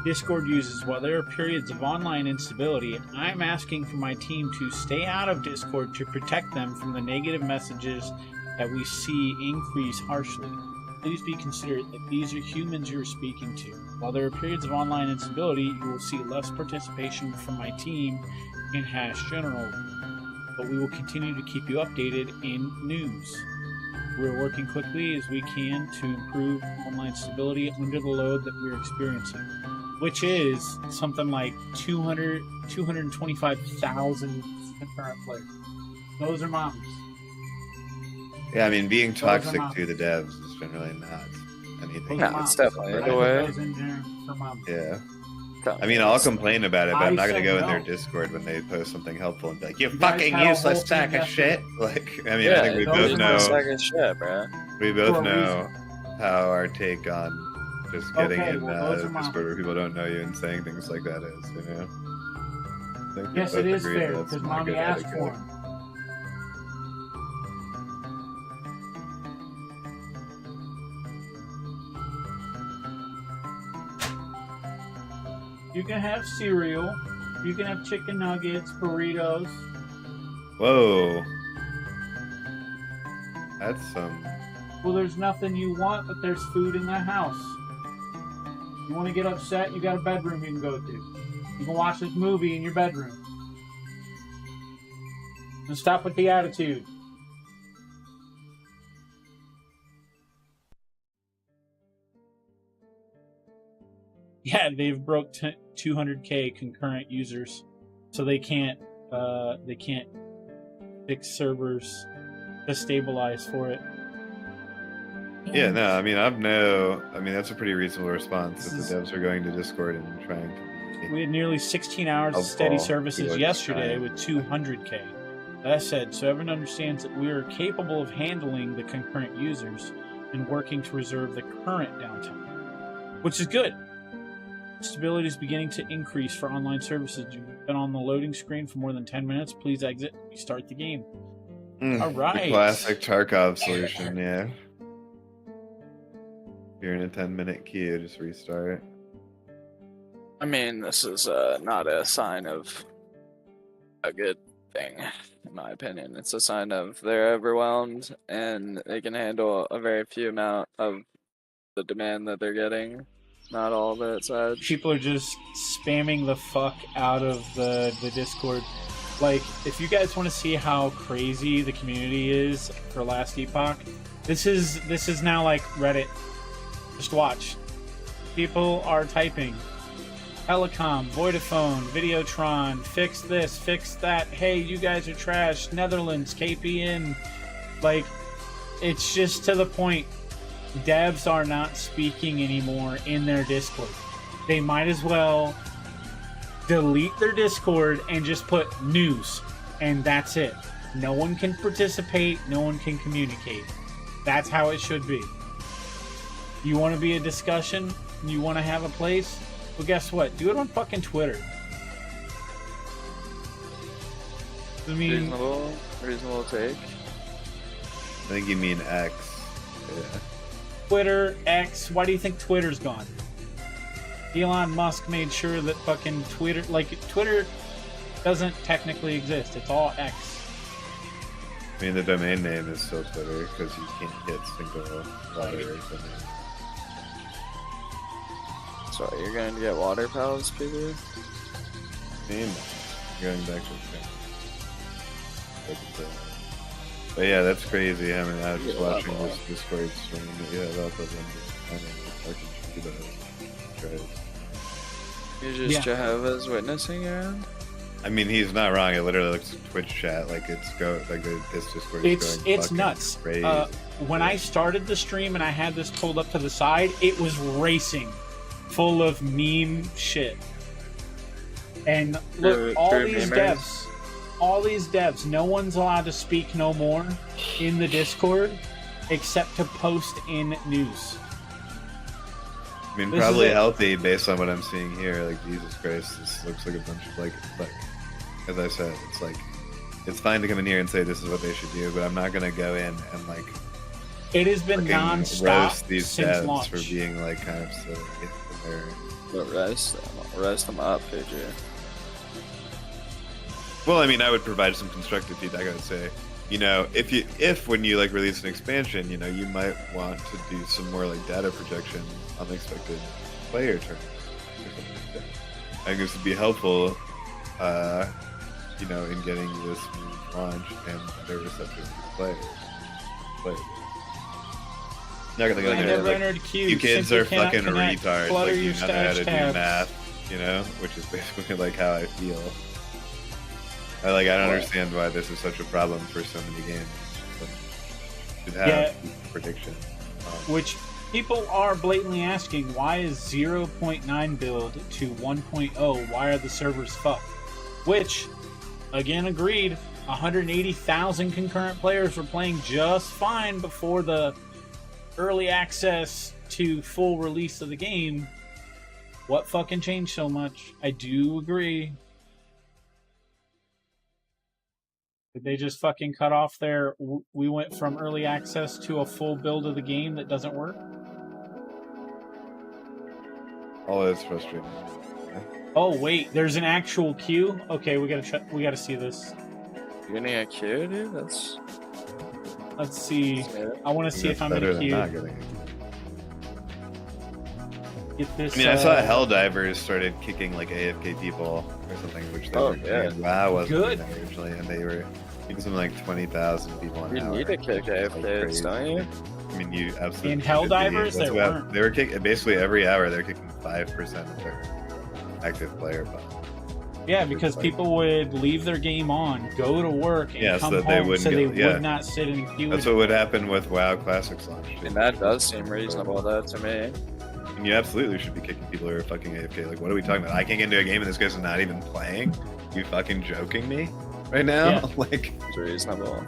Discord uses, while there are periods of online instability, I'm asking for my team to stay out of Discord to protect them from the negative messages that we see increase harshly. Please be considerate that these are humans you're speaking to. While there are periods of online instability, you will see less participation from my team in Hash General. but we will continue to keep you updated in news. We're working quickly as we can to improve online stability under the load that we're experiencing, which is something like 225,000 concurrent players. Those are moms. Yeah, I mean, being Those are toxic moms. to the devs is generally not anything. Yeah, it's definitely the way. Yeah. I mean, I'll complain about it, but I'm not going to go in their Discord when they post something helpful and be like, "You fucking useless sack of shit." Like, I mean, I think we both know. Sack of shit, bro. We both know how our take on just getting in Discord where people don't know you and saying things like that is, you know. I think we Yes, both it is agree fair that's because not mommy good asked etiquette. for it. You can have cereal. You can have chicken nuggets, burritos. Whoa. That's some. Well, there's nothing you want, but there's food in the house. You want to get upset? You got a bedroom you can go to. You can watch this movie in your bedroom. And stop with the attitude. Yeah, they've broke 200k concurrent users, so they can't fix servers to stabilize for it. Yeah, no, I mean, that's a pretty reasonable response if the devs are going to Discord and trying to. We had nearly 16 hours of steady services yesterday with 200k. That said, so everyone understands that we are capable of handling the concurrent users and working to reserve the current downtime, which is good. Stability is beginning to increase for online services. You've been on the loading screen for more than 10 minutes. Please exit. Restart the game. All right. The classic Tarkov solution, yeah. If you're in a 10-minute queue, just restart. I mean, this is not a sign of a good thing, in my opinion. It's a sign of they're overwhelmed and they can handle a very few amount of the demand that they're getting. Not all of it, sad. People are just spamming the fuck out of the Discord. Like, if you guys want to see how crazy the community is for Last Epoch, this is now like Reddit. Just watch. People are typing Telecom, Vodafone, Videotron, fix this, fix that, hey, you guys are trash, Netherlands, KPN. Like, it's just to the point. Devs are not speaking anymore in their Discord. They might as well delete their Discord and just put news, and that's it. No one can participate, no one can communicate. That's how it should be. You want to be a discussion? You want to have a place? Well, guess what? Do it on fucking Twitter. I mean, reasonable take. I think you mean X. Yeah. Twitter, X. Why do you think Twitter's gone? Elon Musk made sure that fucking Twitter doesn't technically exist. It's all X. I mean, the domain name is still Twitter because you can't get single letters. So you're going to get water pals, people? Going back to the But yeah, that's crazy. I mean, I was just watching this Discord stream. Yeah, that's what I'm fucking You're just Jehovah's Witnessing around? I mean, he's not wrong. It literally looks Twitch chat like this Discord is going it's nuts. crazy. When I started the stream and I had this pulled up to the side, it was racing, full of meme shit. And look, all these devs, no one's allowed to speak no more in the Discord except to post in news. I mean, probably healthy based on what I'm seeing here. Like, Jesus Christ, this looks like a bunch of like, as I said, it's like, it's fine to come in here and say this is what they should do, but I'm not gonna go in and like. It has been non-stop roast these since devs launch. for being like kind of silly. But roast them up, could you? Well, I mean, I would provide some constructive feedback. I would say, you know, if when you like release an expansion, you know, you might want to do some more like data projection, unexpected player turns. I think this would be helpful. you know, in getting this smooth launch and better reception to players. Not gonna go I there. never Like, entered queue. you kids Simply are cannot fucking connect. retards. Flutter Like, your you don't know how to stash do tabs. math, you know, which is basically like how I feel. I don't understand why this is such a problem for so many games. But should have prediction. Which people are blatantly asking, why is 0.9 build to 1.0? Why are the servers fucked? Which, again, agreed. 180,000 concurrent players were playing just fine before the early access to full release of the game. What fucking changed so much? I do agree. Did they just fucking cut off their... We went from early access to a full build of the game that doesn't work? Oh, it's frustrating. Oh wait, there's an actual queue. Okay, we gotta see this. You're getting a queue, dude? That's... Let's see. I want to see if I'm in better a than queue. not getting it. Get this. I mean, I saw Helldivers started kicking like AFK people or something, which they were doing. WoW wasn't Good. doing that originally, and they were kicking something like 20,000 people an You hour. need to kick AFKs, don't you? I mean, you absolutely. In should be. Helldivers, That's they what- weren't. They were kicking basically every hour. They're kicking 5% of their active player. Yeah, because people would leave their game on, go to work, and Yeah, come so that they home, wouldn't so they go- yeah. would not sit in a queue. That's what would happen with WoW Classics launch. And that does seem reasonable, though, to me. And you absolutely should be kicking people who are fucking AFK. Like, what are we talking about? I can't get into a game and this guy's not even playing? You fucking joking me right now? Yeah. Like, it's reasonable.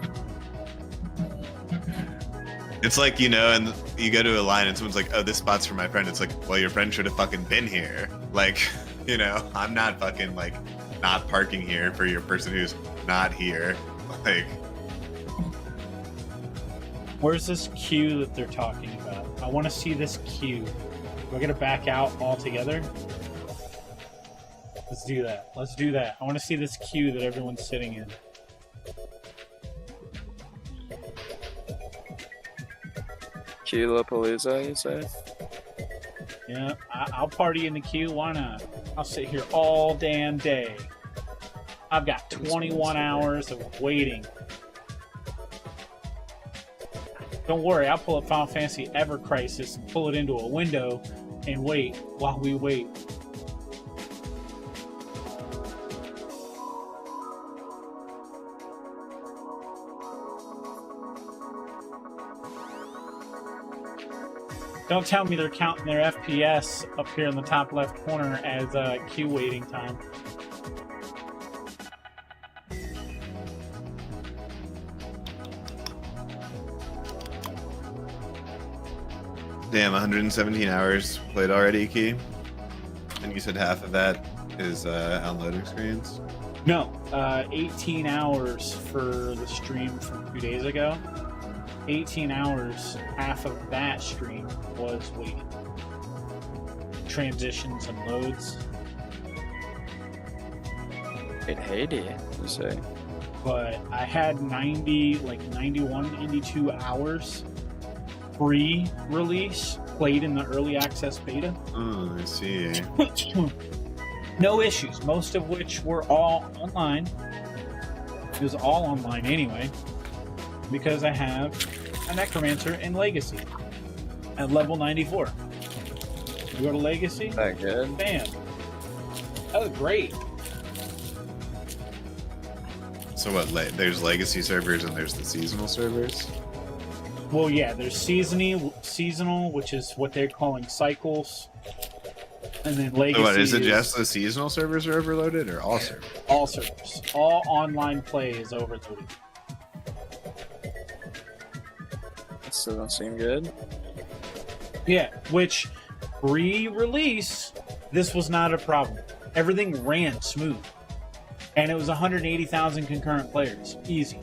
It's like, you know, and you go to a line and someone's like, oh, this spot's for my friend. It's like, well, your friend should have fucking been here. Like, you know, I'm not fucking, like, not parking here for your person who's not here. Like, Where's this queue that they're talking about? I want to see this queue. We're gonna back out altogether. Let's do that. Let's do that. I want to see this queue that everyone's sitting in. Queue-la-palooza, you say? Yeah, I'll party in the queue. Why not? I'll sit here all damn day. I've got 21 hours of waiting. Don't worry, I'll pull up Final Fantasy Ever Crisis and pull it into a window and wait while we wait. Don't tell me they're counting their FPS up here in the top left corner as queue waiting time. damn, 117 hours played already, Key. And you said half of that is on loading screens? No, 18 hours for the stream from 2 days ago. 18 hours, half of that stream was waiting. Transitions and loads. In Haiti, you say? But I had 91, 92 hours pre-release played in the early access beta. Oh, I see. No issues, most of which were all online. It was all online anyway, because I have a Necromancer in Legacy at level 94. You go to Legacy, that good? Bam. That was great. So what, there's legacy servers and there's the seasonal servers? Well, yeah, there's seasonal, which is what they're calling cycles. And then Legacy So what, is it just the seasonal servers are overloaded or all servers? All servers. All online play is overloaded. That still don't seem good. Yeah, which pre-release, this was not a problem. Everything ran smooth. And it was 180,000 concurrent players. Easy.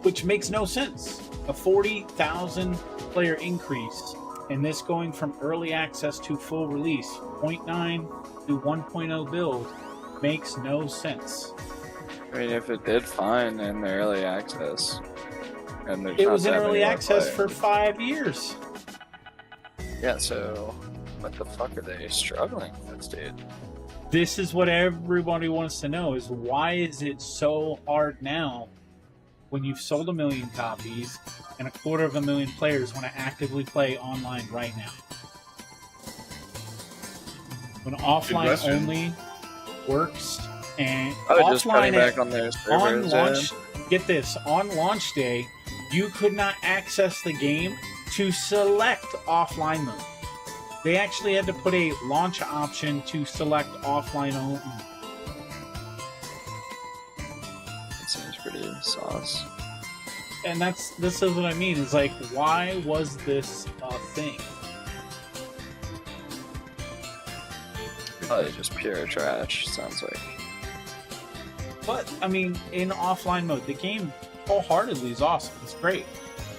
Which makes no sense. A 40,000 player increase, and this going from early access to full release, 0.9 to 1.0 build, makes no sense. I mean, if it did fine in the early access, and there's It not was in that early many more access players. for 5 years. Yeah, so What the fuck are they struggling with, dude? This is what everybody wants to know: is why is it so hard now, when you've sold 1 million copies and 250,000 players want to actively play online right now? When offline only works, and just cutting offline back on their on servers, launch, get this, on launch day, you could not access the game to select offline mode. They actually had to put a launch option to select offline only. It seems pretty sauce. And this is what I mean. Is like, why was this a thing? Probably just pure trash, sounds like. But I mean, in offline mode, the game wholeheartedly is awesome. It's great.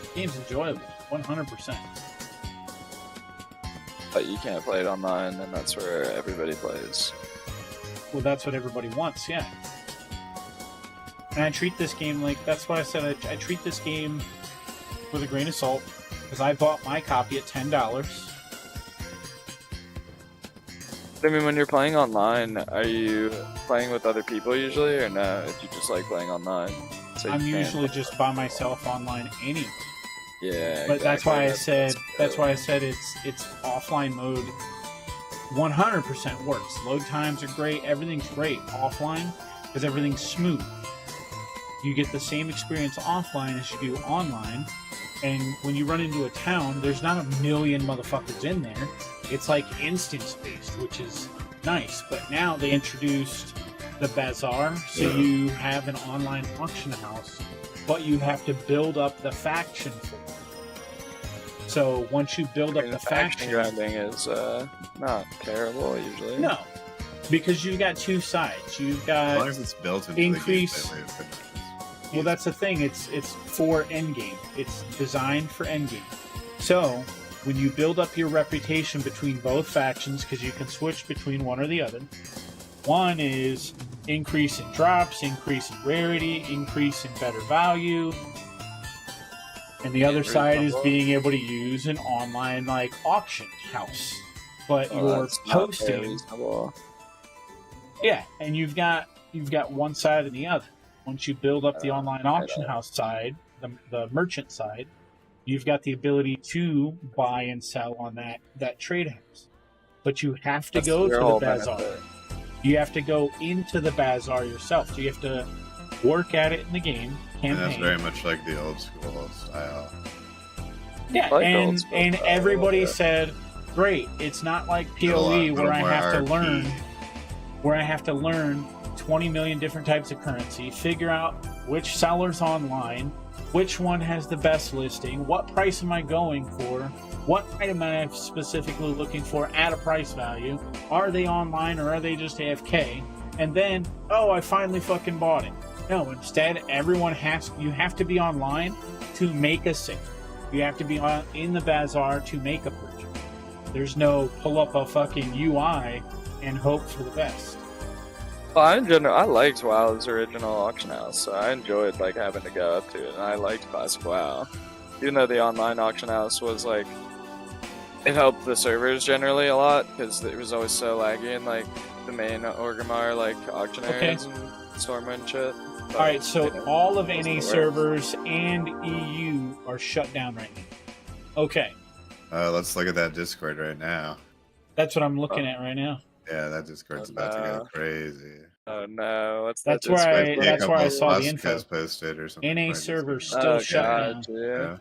The game's enjoyable, 100%. But you can't play it online, and that's where everybody plays. Well, that's what everybody wants, yeah. And I treat this game like, that's why I said I treat this game with a grain of salt, because I bought my copy at $10. I mean, when you're playing online, are you playing with other people usually, or no? If you just like playing online, so I'm you can't- usually just by myself online anyway. Yeah, But that's why exactly. that's why I said it's offline mode 100% works. Load times are great, everything's great offline because everything's smooth. You get the same experience offline as you do online, and when you run into a town, there's not 1 million motherfuckers in there. It's like instance based, which is nice. But now they introduced the bazaar, so you have an online auction house, but you have to build up the faction for it. So once you build up the faction, grinding is not terrible usually. no, because you got two sides. You've got As long as it's built into increase. the gameplay loop, Well, that's the thing. It's for endgame. It's designed for endgame. So when you build up your reputation between both factions, because you can switch between one or the other. One is increase in drops, increase in rarity, increase in better value. And the other side is being able to use an online like auction house. But you're that's not very posting. reasonable. Yeah, and you've got one side and the other. Once you build up the online auction house side, the merchant side, you've got the ability to buy and sell on that trade house. But you have to That's go to your the whole bazaar. benefit. You have to go into the bazaar yourself. So you have to work at it in the game, and that's campaign. very much like the old school style. Yeah, like and old school and style a everybody little bit. said, "Great, it's not like A PoE little where I more have to RP. learn 20 million different types of currency, figure out which seller's online, which one has the best listing, what price am I going for, what item am I specifically looking for at a price value, are they online or are they just AFK, and then, oh, I finally fucking bought it." No, instead, you have to be online to make a sale. You have to be in the bazaar to make a purchase. There's no pull up a fucking UI and hope for the best. Well, in general, I liked WoW's original auction house, so I enjoyed like having to go up to it, and I liked classic WoW. Even though the online auction house was like, it helped the servers generally a lot because it was always so laggy and like the main Orgrimmar like auction areas and Stormwind shit. But, All right, so you know, all of it wasn't NA the worst. servers and EU are shut down right now. Okay, Let's look at that Discord right now. that's what I'm looking at right now. Yeah, that Discord's about to go crazy. Oh no, what's That's that? where Discord? that's where I saw the Musk info. has posted or something. NA crazy. servers still Oh shut god, down. yeah.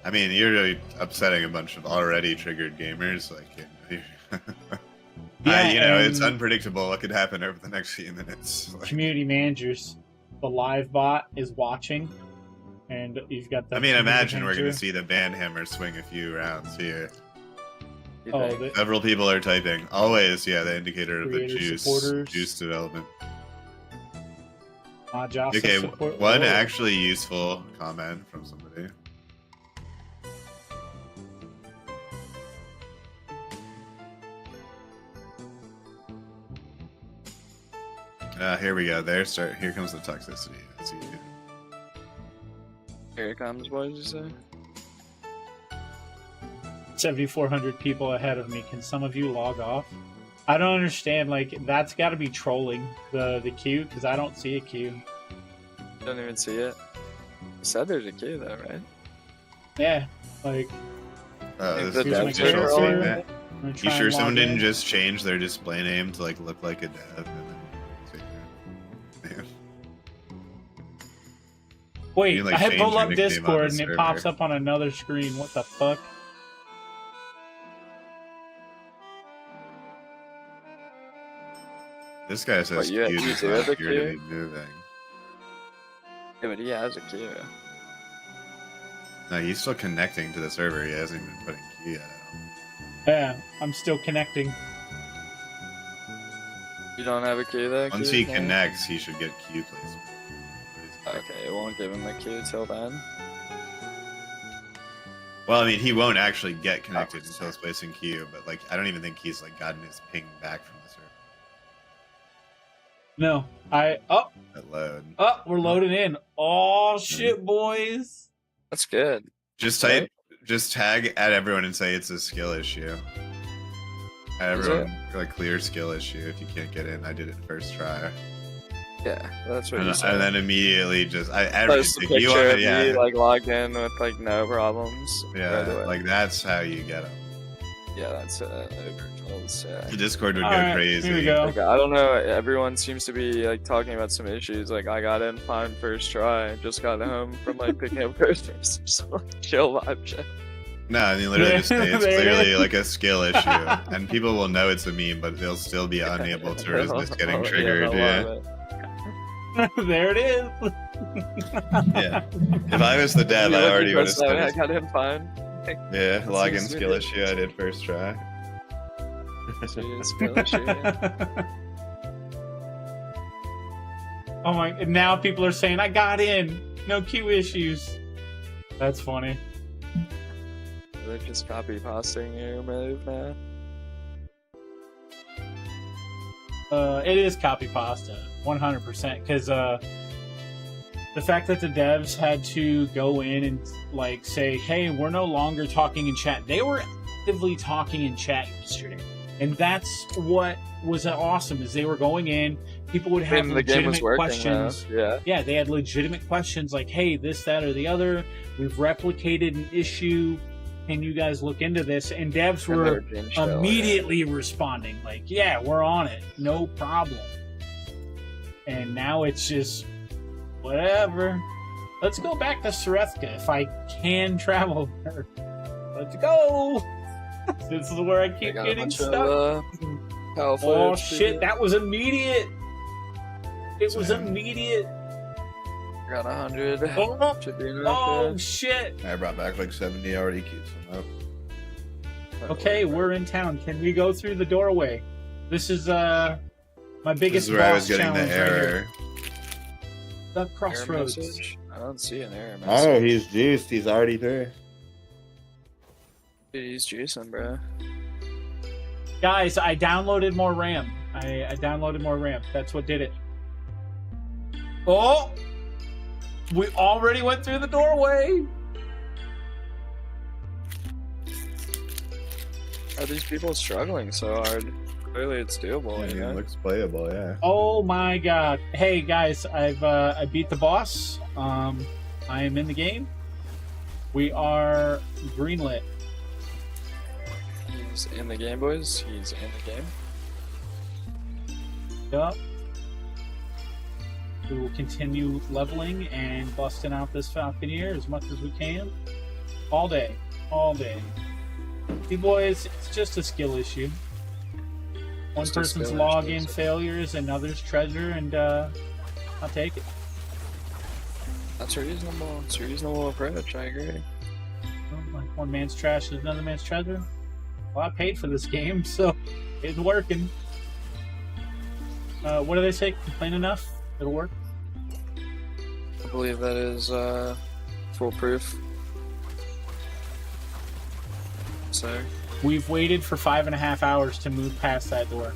I mean, you're really upsetting a bunch of already triggered gamers. Like, Yeah, it's and unpredictable what could happen over the next few minutes. Like, community managers, the live bot is watching, and you've got the. I mean, community imagine we're going manager. to see the banhammer swing a few rounds here. You Oh, think? Several people are typing. Always, yeah, the indicator of the Creator supporters. juice development. Jocelyn Okay, support. one Whoa. actually useful comment from somebody. Here we go. Here comes the toxicity. Let's see. Here it comes, what did you say? 7,400 people ahead of me. Can some of you log off? I don't understand. Like, that's got to be trolling the queue, because I don't see a queue. Don't even see it. You said there's a queue though, right? Yeah, like. Oh, the this devs is are official trolling statement. I'm You trying sure to someone log in. didn't just change their display name to like look like a dev? And then... Wait, You can, like, I change pull your up nickname on Discord the and it pops server. up on another screen. What the fuck? This guy says What, you queue does do not have a appear to queue? be moving. Yeah, but he has a queue. No, he's still connecting to the server. He hasn't even put in queue yet. Yeah, I'm still connecting. You don't have a queue though? Once queue he now? connects, he should get queue placement. Okay, it won't give him a queue till then. Well, I mean, he won't actually get connected until it's placed in queue, but like, I don't even think he's like gotten his ping back from the server. No, That load. we're loading in. Oh shit, boys. That's good. Just tag at everyone and say it's a skill issue. At Is everyone, like clear skill issue. If you can't get in, I did it first try. Yeah, that's what you And, said. and then immediately just Post a everything you picture want of to, yeah, me like logged in with like no problems. yeah, right away. like that's how you get them. Yeah, that's overtools. Yeah. The Discord would All go right, crazy. here we go. Like, I don't know. Everyone seems to be like talking about some issues. Like I got in fine first try. Just got home from like picking up groceries or some like, chill vibe shit. No, I mean literally just say it's There it clearly is. like a skill issue, and people will know it's a meme, but they'll still be unable to resist getting triggered. Yeah, There it is. yeah. If I was the dev, I already would have said I it. got in fine. Yeah, login seems skill ridiculous. issue. I did first try. Serious skill issue, yeah. Oh my! And now people are saying I got in. No queue issues. That's funny. They're just copy pasting your move now. It is copy pasta, 100%. Because the fact that the devs had to go in and like say, "Hey, we're no longer talking in chat." They were actively talking in chat yesterday, and that's what was awesome. Is they were going in. People would have And the game was legitimate working, questions. though. Yeah. They had legitimate questions like, "Hey, this, that, or the other. We've replicated an issue. Can you guys look into this?" And devs And were they're being chill, yeah. immediately responding like, "Yeah, we're on it. No problem." And now it's just whatever. Let's go back to Sarethka if I can travel there. Let's go. This is where I keep got a getting bunch of, stuck. power Oh footage shit, people. that was immediate. It was Same. immediate. Got 100. Oh, Should be enough. oh shit. I brought back like 70. Already queued some up. Okay, we're in town. Can we go through the doorway? This is my This biggest is where I was boss getting the challenge right here. error. The Error crossroads. message? I don't see an error Oh, message. he's juiced. He's already there. Dude, he's juicing, bro. Guys, I downloaded more RAM. I downloaded more RAM. That's what did it. Oh! We already went through the doorway! Are these people struggling so hard? Clearly it's doable, Yeah, you it know? looks playable. Yeah. Oh my god. Hey guys, I beat the boss. I am in the game. We are greenlit. He's in the game, boys. He's in the game. Yup. We will continue leveling and busting out this Falconeer as much as we can. All day. All day. See, boys, it's just a skill issue. One Just a person's skill login issue. failures, another's treasure, and I'll take it. That's reasonable. It's a reasonable approach, I agree. Like one man's trash is another man's treasure. Well, I paid for this game, so it's working. What do they say? Complain enough? It'll work. I believe that is foolproof. So, We've waited for 5.5 hours to move past that door.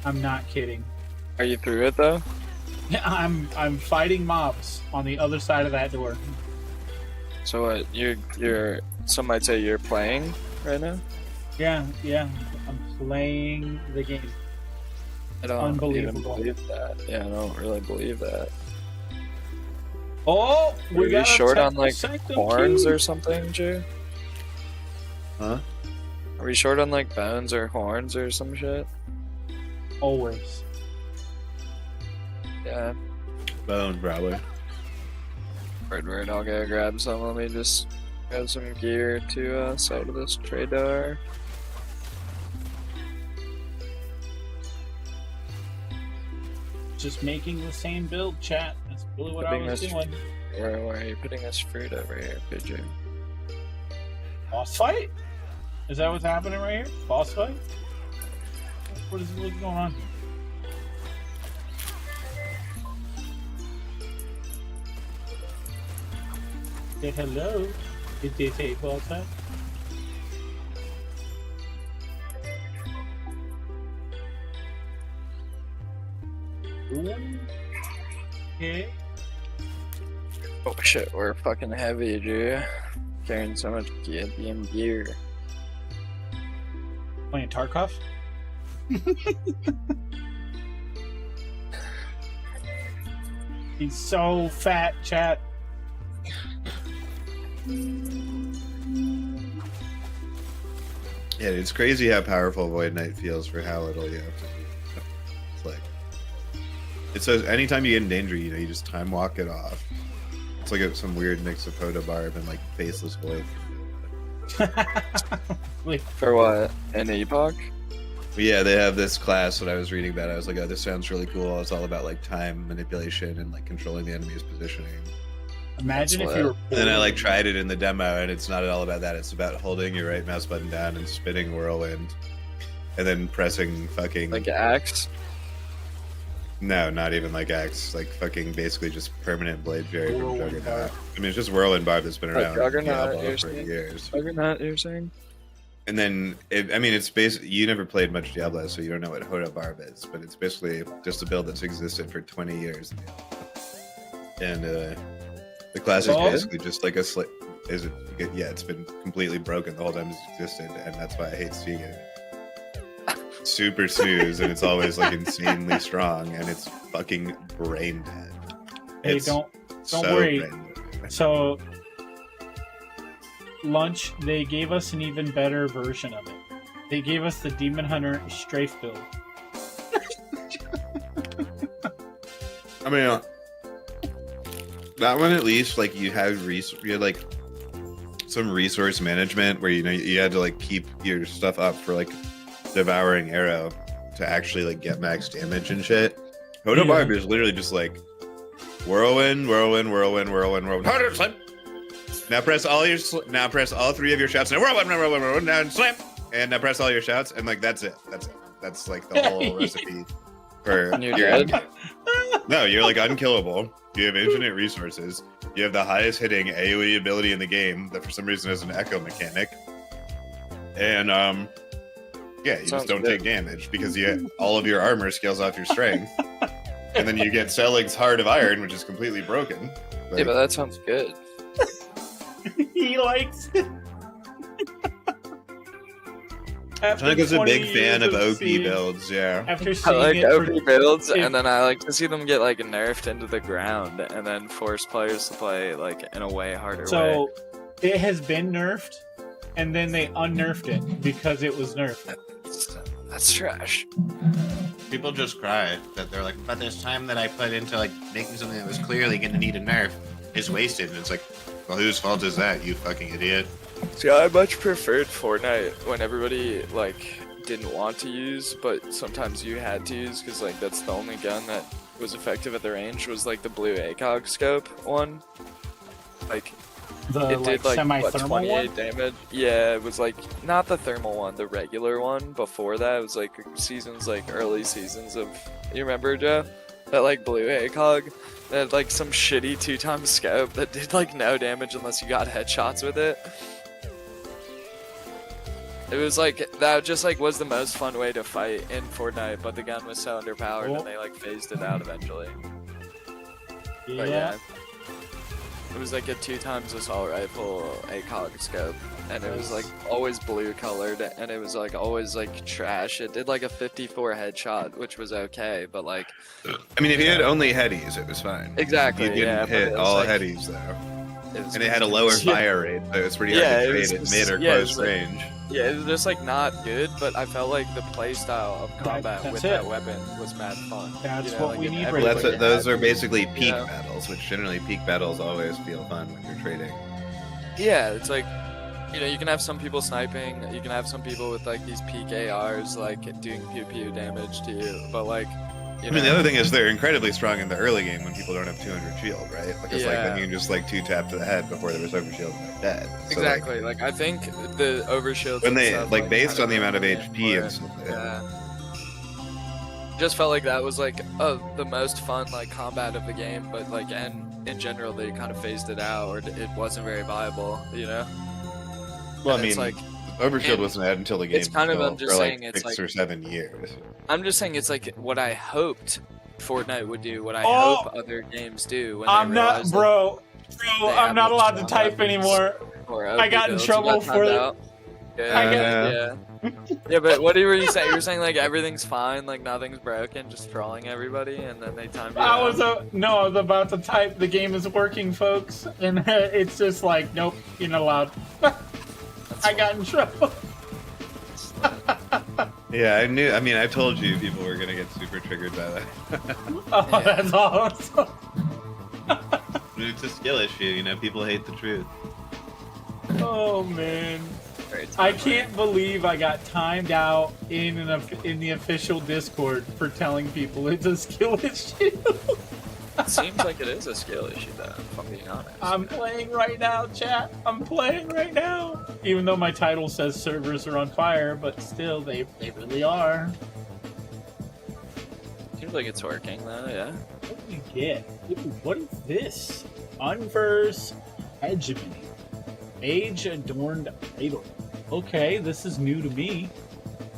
I'm not kidding. are you through it though? Yeah, I'm fighting mobs on the other side of that door. So what? You're some might say you're playing right now? Yeah. I'm playing the game. I don't even Unbelievable. believe that. Yeah, I don't really believe that. Oh, Are we you got short on like Sanctum horns Key. or something, Drew? Huh? Are we short on like bones or horns or some shit? Always. Yeah. Bone, probably. Word. I'll go grab some. Let me just grab some gear to sell to this trader. Just making the same build, chat. That's really what I Putting was this- doing. Where are you putting this fruit over here, Pigeon? Boss fight? Is that what's happening right here? Boss fight? What's going on here? Say hello. Did they say boss fight? Ooh. Okay. Oh shit, we're fucking heavy, dude. Carrying so much goddamn gear. Playing Tarkov? He's so fat, chat. Yeah, it's crazy how powerful Void Knight feels for how little you have to do. It's like, it says anytime you get in danger, you know, you just time walk it off. It's like some weird mix of Hoda Barb and like Faceless Void. For what? An Epoch? But yeah, they have this class. When I was reading about it, I was like, oh, this sounds really cool. It's all about like time manipulation and like controlling the enemy's positioning. Imagine if you were. And then I like tried it in the demo, and it's not at all about that. It's about holding your right mouse button down and spinning whirlwind, and then pressing fucking like axe. No, not even like axe. Like fucking basically just permanent blade fury from Whirlwind Juggernaut. barb. I mean, it's just whirlwind barb that's been around in Juggernaut, Diablo you're for saying? years. Juggernaut, you're saying? And then, it's basically, you never played much Diablo, so you don't know what Hoda Barb is, but it's basically just a build that's existed for 20 years. And the class is basically just like a it's been completely broken the whole time it's existed, and that's why I hate seeing it. Super snooze, and it's always like insanely strong, and it's fucking brain dead. Hey, It's don't so worry. brain dead. So, lunch, they gave us an even better version of it. They gave us the Demon Hunter Strafe build. I mean, that one at least, like, you had like some resource management where, you know, you had to like keep your stuff up for like Devouring Arrow to actually like get max damage and shit. Hoda Barb is literally just like whirlwind. Harder slam. Now press all three of your shouts. Now whirlwind. Now slam. And now press all your shouts, and like that's it. That's like the whole recipe for And you're your dead? No, you're like unkillable. You have infinite resources. You have the highest hitting AoE ability in the game that for some reason has an echo mechanic. And yeah, you just don't take damage because all of your armor scales off your strength. And then you get Selig's Heart of Iron, which is completely broken. Yeah, but that sounds good. He likes it. Tonica's a big fan of OP builds, yeah. After I seeing like it OP for- builds, if- and then I like to see them get like nerfed into the ground, and then force players to play like in a way harder way. So, it has been nerfed, and then they unnerfed it because it was nerfed. That's trash. People just cry that they're like, but this time that I put into like making something that was clearly going to need a nerf is wasted. And it's like, well, whose fault is that, you fucking idiot? See, I much preferred Fortnite when everybody like didn't want to use, but sometimes you had to use because like that's the only gun that was effective at the range was like the blue ACOG scope one. Like The it did like what, semi-thermal 28 one? damage. Yeah, it was like not the thermal one, the regular one. Before that, it was like seasons, like early seasons of. You remember, Joe? That like blue ACOG that had like some shitty 2x scope that did like no damage unless you got headshots with it. It was like that just like was the most fun way to fight in Fortnite, but the gun was so underpowered and they like phased it out eventually. But Yeah. It was like a 2x assault rifle ACOG scope, and it was like always blue colored, and it was like always like trash. It did like a 54 headshot, which was okay, but like. I mean, if you had only headies, it was fine. Exactly. You didn't hit all like, headies though, and it had a lower fire rate, so it's pretty hard to trade at mid or close range. Yeah, it was just like not good, but I felt like the playstyle of combat with that weapon was mad fun. That's what what we need. Well, those are basically peak battles, which generally peak battles always feel fun when you're trading. Yeah, it's like, you can have some people sniping, you can have some people with like these peak ARs like doing pew pew damage to you, but like. I mean, the other thing is they're incredibly strong in the early game when people don't have 200 shield, right? Because like then you can just like 2-tap to the head before there was overshield and they're dead. So, exactly. Like I think the overshield. When they like based on the amount of HP and stuff. Yeah. Just felt like that was like the most fun like combat of the game, but like and in general they kind of phased it out, or it wasn't very viable, Well, and I mean, like. Overshield wasn't added until the game. It's kind of, I'm just saying, like it's 6 like, or 7 years. I'm just saying it's like what I hoped Fortnite would do, what I hope other games do. When I'm not, bro. I'm not allowed to type anymore. I got in trouble for it. Yeah, but what were you saying? You were saying like everything's fine, like nothing's broken, just trolling everybody, and then they timed you I out. was about to type. The game is working, folks, and it's just like, nope, you're not allowed. I got in trouble. Yeah, I knew. I mean, I told you people were gonna get super triggered by that. Oh, that's awesome. It's a skill issue, people hate the truth. Oh man, I can't believe I got timed out in the official Discord for telling people it's a skill issue. It seems like it is a skill issue, though, if I'm being honest. I'm playing right now, chat. I'm playing right now. Even though my title says servers are on fire, but still, they really are. Seems like it's working, though, yeah. What do you get? Ooh, what is this? Unverse Hegemony. Age-adorned idol. Okay, this is new to me.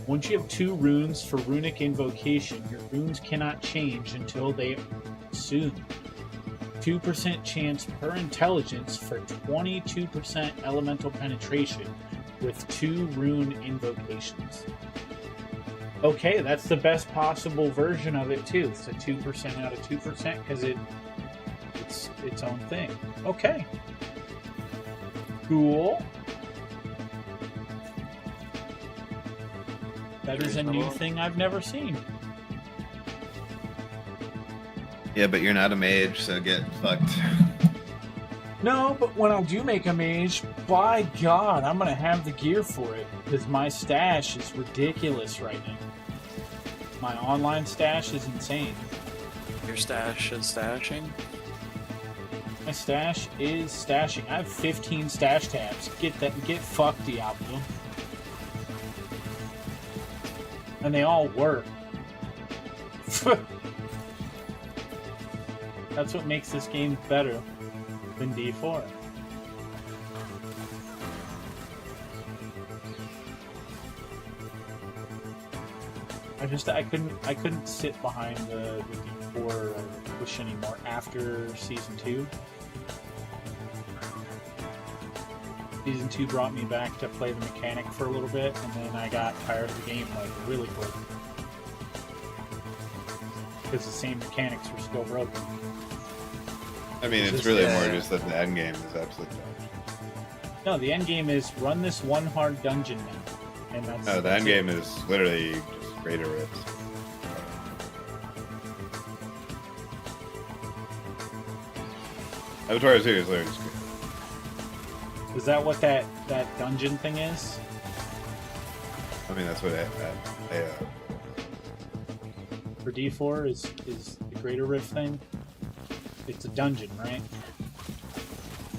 Once you have 2 runes for runic invocation, your runes cannot change until they soon. 2% chance per intelligence for 22% elemental penetration with 2 rune invocations. Okay, that's the best possible version of it too. It's a 2% out of 2% because it's its own thing. Okay. Cool. That is a new thing I've never seen. Yeah, but you're not a mage, so get fucked. No, but when I do make a mage, by God, I'm gonna have the gear for it because my stash is ridiculous right now. My online stash is insane. Your stash is stashing? My stash is stashing. I have 15 stash tabs. Get fucked, Diablo. And they all work. That's what makes this game better than D4. I couldn't sit behind the D4 push anymore after season 2. Season 2 brought me back to play the mechanic for a little bit, and then I got tired of the game like really quick. Because the same mechanics were still broken. I mean, it's really more just that the end game is absolute garbage. No, the end game is run this one hard dungeon now, and that's. No, the end game is literally just greater rips. Avatar 2 is literally just good. Is that what that dungeon thing is? I mean, that's what for D4 is the Greater Rift thing. It's a dungeon, right?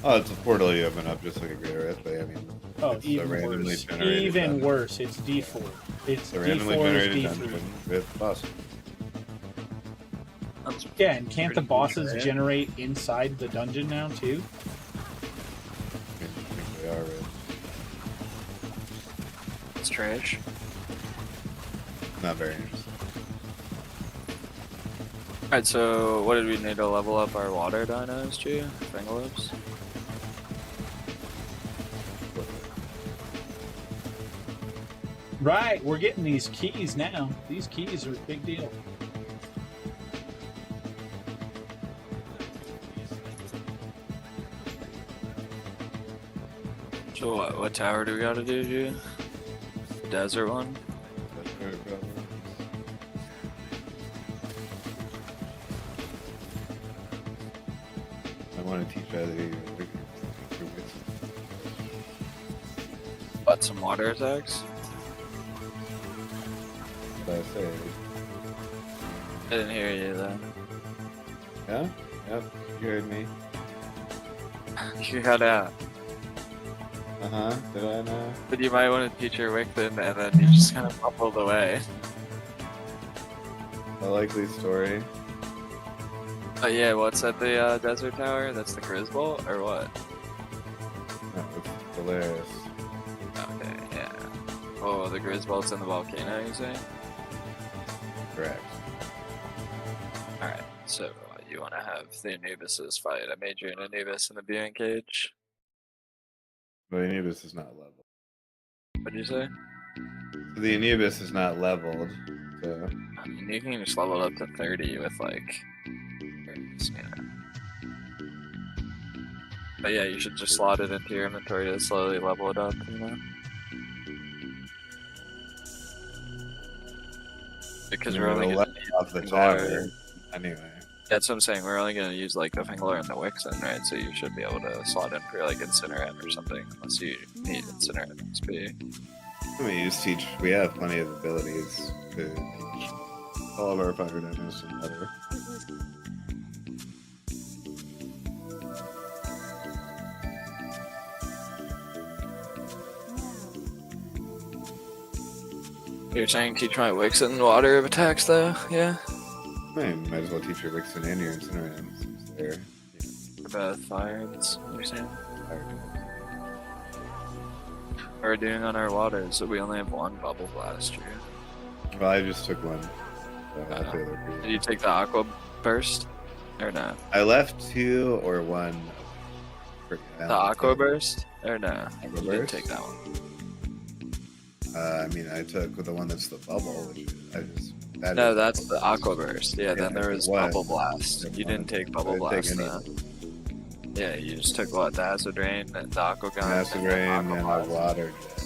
Oh, it's a portal you open up just like a Greater Rift, but I mean, it's even worse. Even worse, it's D4. It's a randomly generated dungeon with bosses. Yeah, and can't the bosses generate inside the dungeon now too? I think they are, right? It's trash. Not very interesting. Alright, so what did we need to level up our water dinos, G? Fingolobes? Right, we're getting these keys now. These keys are a big deal. So what tower do we gotta do, G? The desert one? I want to teach either What, some water attacks? what I say. I didn't hear you then. Yeah? Yep, you heard me. You got out. Uh-huh, did I know? But you might want to teach your Wickton and then you just kind of bubbled away. A likely story. Oh yeah, what's at the desert tower? That's the Grisbolt, or what? That was hilarious. Okay, yeah. Oh, the Grisbolt's in the volcano, you say? Correct. Alright, so you want to have the Anubises fight. I made you an Anubis in the viewing cage. But the Anubis is not leveled. What'd you say? So the Anubis is not leveled, so... I mean, you can just level it up to 30 with, like... But yeah, you should just slot it into your inventory to slowly level it up, you know? Because we're only gonna use off the tower, anyway. That's what I'm saying, we're only gonna use, like, the Fingler and the Wixen, right? So you should be able to slot in for, like, Incinerate or something, unless you need Incinerate XP. I mean, you just teach... We have plenty of abilities to teach all of our fire dinos some better. You're saying teach my Wixen water attacks, though? Yeah? I mean, might as well teach your Wixen and your Incinerate since they're... Both fire, that's what you're saying? We're doing on our waters, so we only have one Bubble Blast here. Well, I just took one. So Did you take the Aqua Burst? Or no? I left 2 or 1. The Aqua Burst? Or no? Aqua You didn't Burst? take that one. I mean, I took the one that's the bubble, which I just... No, that's the Aqua Burst. Yeah, then there was what? Bubble Blast. You didn't take Bubble I didn't take Blast, any. Yeah, you just took what? The Acid Rain, and the Aqua Gun, Acid and Rain Aqua and a Blast. water jet.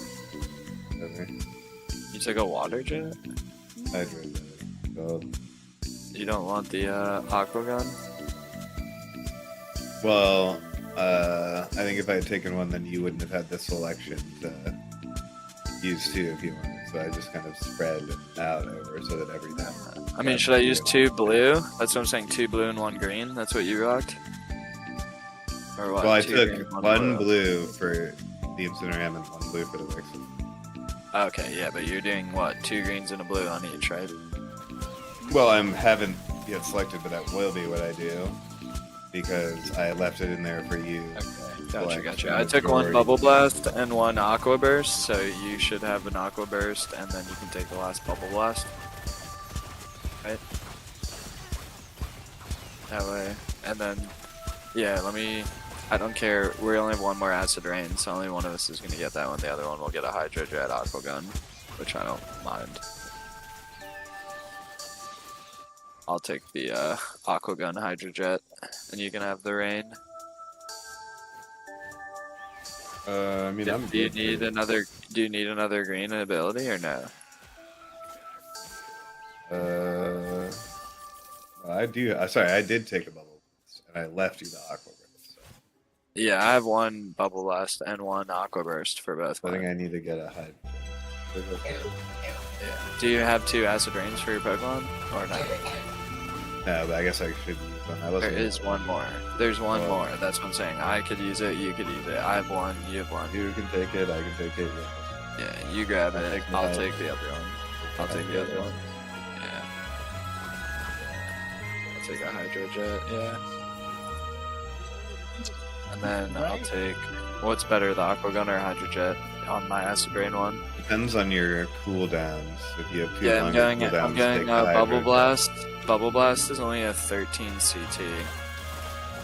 Whatever. You took a Water Jet? Hydro jet. So, You don't want the Aqua Gun? well, I think if I had taken one, then you wouldn't have had the selection to use 2 if you wanted. So I just kind of spread out over so that every time. I mean, should I use 2 blue? That's what I'm saying, 2 blue and 1 green? That's what you rocked? Or what? Well, I 2 took green, 1 blue for the Incineram and 1 blue for the Wixen. Okay, yeah, but you're doing what? 2 greens and a blue on each, right? Well, I haven't yet selected, but that will be what I do because I left it in there for you. Okay, gotcha. I took 1 Bubble Blast and 1 Aqua Burst, so you should have an Aqua Burst, and then you can take the last Bubble Blast. Right? That way. And then, yeah, I don't care. We only have 1 more Acid Rain, so only one of us is going to get that one. The other one will get a Hydro Jet Aqua Gun, which I don't mind. I'll take the Aqua Gun Hydro Jet, and you can have the Rain. I mean, I'm Do you good need for- another? Do you need another green ability or no? I do. Sorry, I did take a bubble, and I left you the Aqua Burst. So. Yeah, I have 1 Bubble Blast and 1 Aqua Burst for both. I think I need to get a hide. Yeah. Do you have 2 Acid Rains for your Pokemon or not? No, but I guess I should use one. I There wasn't is 1 more. There's 1 more. That's what I'm saying. I could use it. You could use it. I have 1. You have 1. You can take it. I can take it. Yeah. Yeah, you grab I'll it. take I'll mine. take the other one. I'll take the other one. Yeah. I'll take a Hydro Jet. Yeah. And then I'll take. What's better, the Aqua Gun or Hydro Jet? on my acid rain one. Depends on your cooldowns. If you have too Yeah, long I'm going. cooldowns, I'm going take the Bubble Hydro Blast. Bubble Blast is only a 13 CT.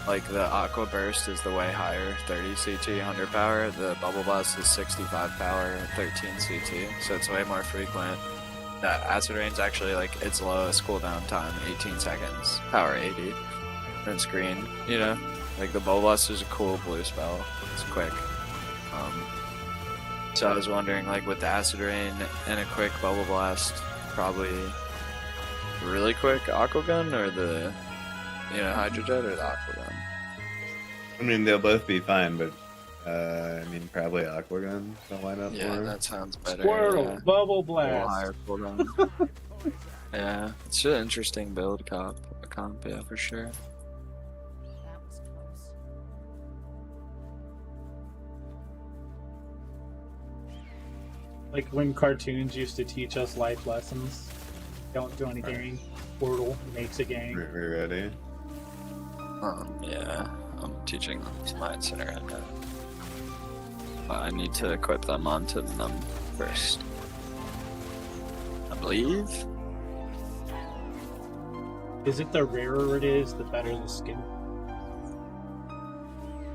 Like the Aqua Burst is the way higher, 30 CT, 100 power. The Bubble Blast is 65 power, 13 CT. So it's way more frequent. That Acid Rain's actually like its lowest cooldown time, 18 seconds, power 80. And it's green, you know? Like the Bubble Blast is a cool blue spell. It's quick. So I was wondering, like with the Acid Rain and a quick Bubble Blast, probably really quick Aqua Gun or the, Hydro Jet or the Aqua Gun? I mean, they'll both be fine, but probably Aqua Gun. So why not? Yeah, that sounds better. Squirtle, yeah. Bubble A little Blast. higher cooldown. Yeah, it's an interesting build comp, yeah, for sure. Like when cartoons used to teach us life lessons. Don't join a gang. Portal makes a gang. We ready? Yeah, I'm teaching them to Mind Center right now. But I need to equip them onto them first. I believe. Is it the rarer it is, the better the skin?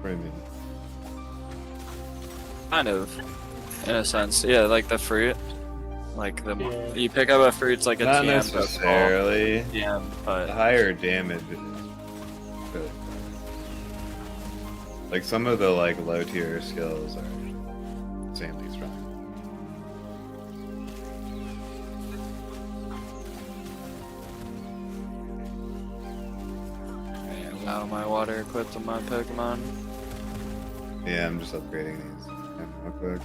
What do you mean? Kind of, in a sense. Yeah, like the fruit. Like you pick up a fruit, it's like a Not TM necessarily. TM, but the higher damage is really cool. Like some of the low tier skills are insanely strong. Now my water equipped on my Pokemon. Yeah, I'm just upgrading these real quick.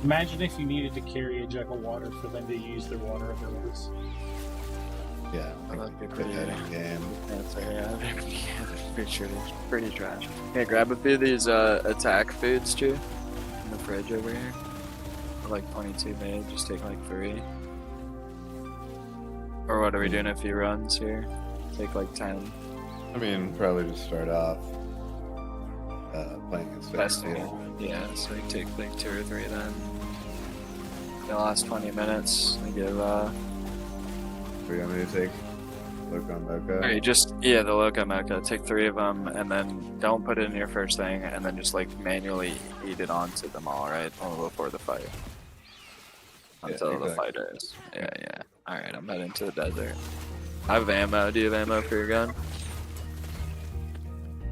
Imagine if you needed to carry a jug of water for them to use their water abilities. Yeah, that'd be put that in game. Pretty trash. Hey, grab a few of these attack foods too in the fridge over here. Like 22 made, just take like 3. Or what are we doing? A few runs here? Take like 10. I mean, probably just start off playing against Testing it. Yeah, so you take like 2 or 3 then. The last 20 minutes, I give What do you want me to take? Loco Mocha? Alright, the Loco Mocha, take 3 of them, and then don't put it in your first thing, and then just like manually eat it onto them all, right? All before the fight. Until the fight is. Yeah. Alright, I'm heading to the desert. I have ammo. Do you have ammo for your gun?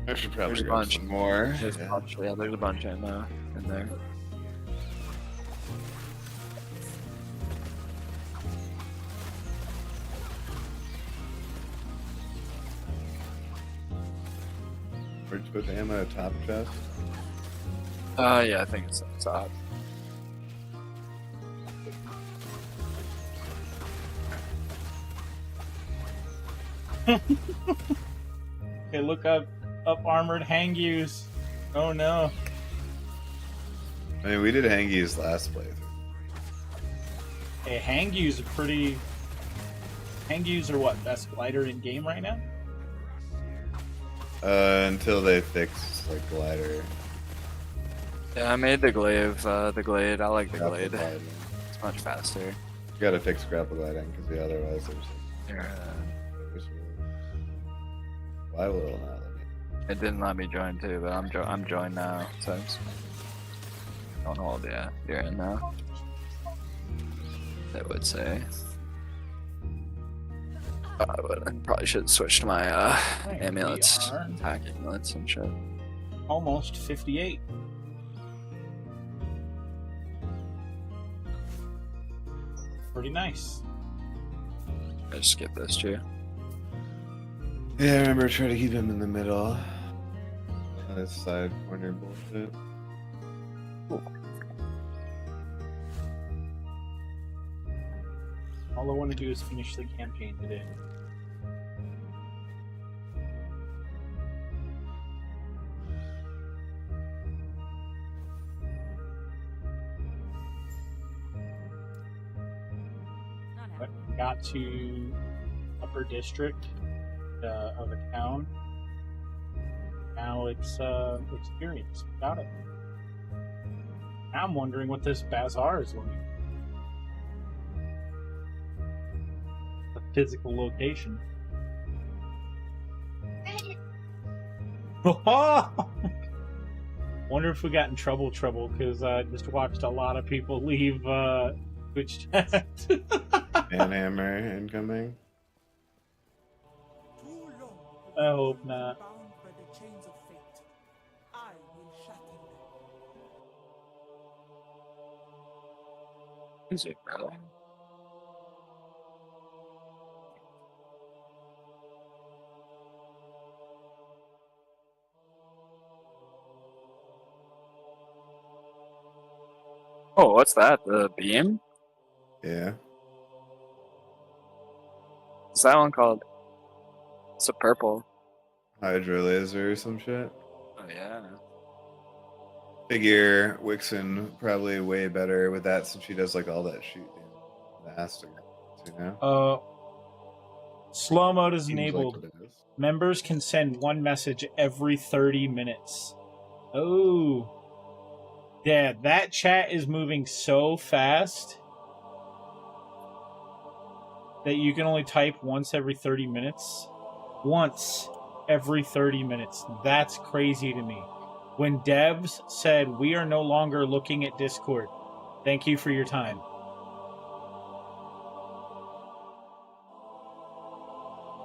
I should probably There's a grab bunch some more. more. There's a bunch of ammo in there. Where'd you put the ammo? Top chest? Yeah, I think it's on the top. Okay, look up armored Hangyus. Oh no. I mean, we did Hangies last playthrough. Hey, Hangyus are pretty. Hangyus are what? Best glider in game right now? Until they fix glider. Yeah, I made the glaive. The glade. I like the Grapple glade. gliding. It's much faster. You gotta fix grapple gliding because otherwise there's. Why will it not let me? It didn't let me join too, but I'm joined now. So don't hold. Yeah, you're in now. It would say. I probably should switch to my amulets, attack amulets and shit. Almost 58. Pretty nice. I just skip this too. Yeah, I remember trying to keep him in the middle. On his side corner bullshit. All I want to do is finish the campaign today. Got to upper district of a town. Now it's experience. Got it. Now I'm wondering what this bazaar is like. The physical location. Wonder if we got in trouble because I just watched a lot of people leave Twitch chat. Manhammer incoming. I hope not. Music, bro. Oh, what's that? The beam? Yeah. What's that one called? It's a purple. Hydro laser or some shit. Oh yeah. Figure Wixen probably way better with that since she does like all that shooting. Master, you know? Slow mode is Seems like enabled. what it is. Members can send one message every 30 minutes. Oh. Yeah, that chat is moving so fast that you can only type once every 30 minutes. Once every 30 minutes. That's crazy to me. When devs said, we are no longer looking at Discord, thank you for your time.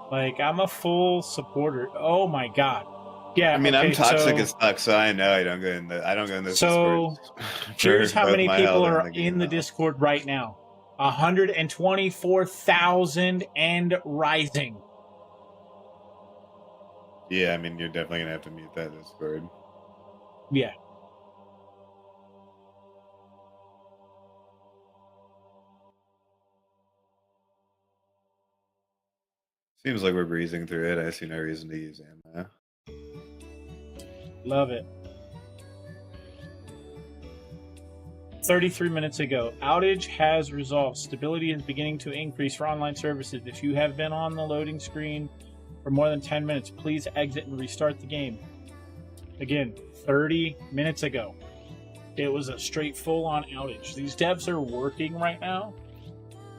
Like, I'm a full supporter. Oh my god. Yeah, I mean, okay, I'm toxic so, as fuck, so I know I don't go in the So, Discord. here's for how both many my people health and are the in game the health. Discord right now. 124,000 and rising. Yeah, I mean, you're definitely gonna have to mute that Discord. Yeah. Seems like we're breezing through it. I see no reason to use ammo. Love it. 33 minutes ago, outage has resolved. Stability is beginning to increase for online services. If you have been on the loading screen for more than 10 minutes, please exit and restart the game. Again, 30 minutes ago, it was a straight full-on outage. These devs are working right now.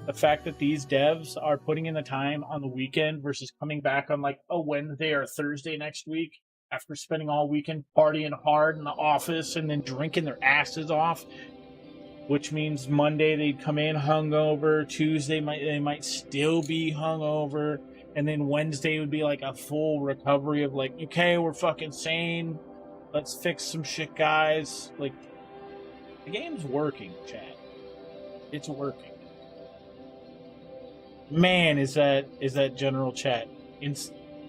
The fact that these devs are putting in the time on the weekend versus coming back on like a Wednesday or a Thursday next week after spending all weekend partying hard in the office and then drinking their asses off, which means Monday they'd come in hungover, Tuesday they might still be hungover, and then Wednesday would be like a full recovery of like, okay, we're fucking sane, let's fix some shit, guys. Like, the game's working, chat. It's working. Man, is that general chat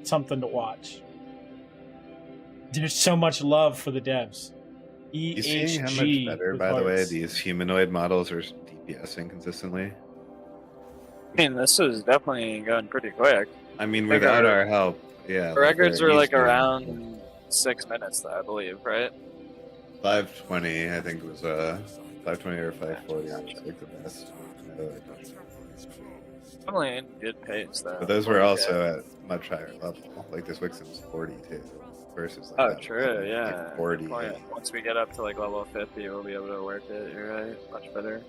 something to watch. There's so much love for the devs. You seeing how much better, by the way, these humanoid models are DPSing consistently? I mean, this is definitely going pretty quick. I mean, without our help, yeah. The records were like easily- around 6 minutes, though, I believe, right? 520, I think was 520 or 540 was like the best. Definitely in good pace, though. But those were also at much higher level. Like this Wixen was 42 versus like Oh, that true, was, yeah. like 40. Oh, yeah. Once we get up to like level 50, we'll be able to work it. You're right. Much better.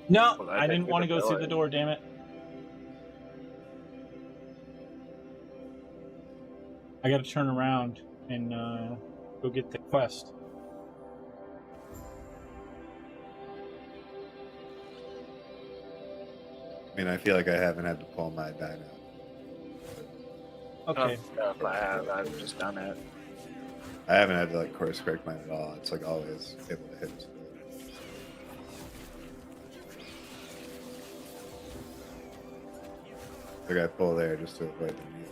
No, Well, I didn't want to go through the ability. door, damn it. I gotta turn around and go get the quest. I mean, I feel like I haven't had to pull my dino. Okay. Oh, I have. I've just done it. I haven't had to like course correct mine at all. It's like always able to hit. Like I pull there just to avoid the mute.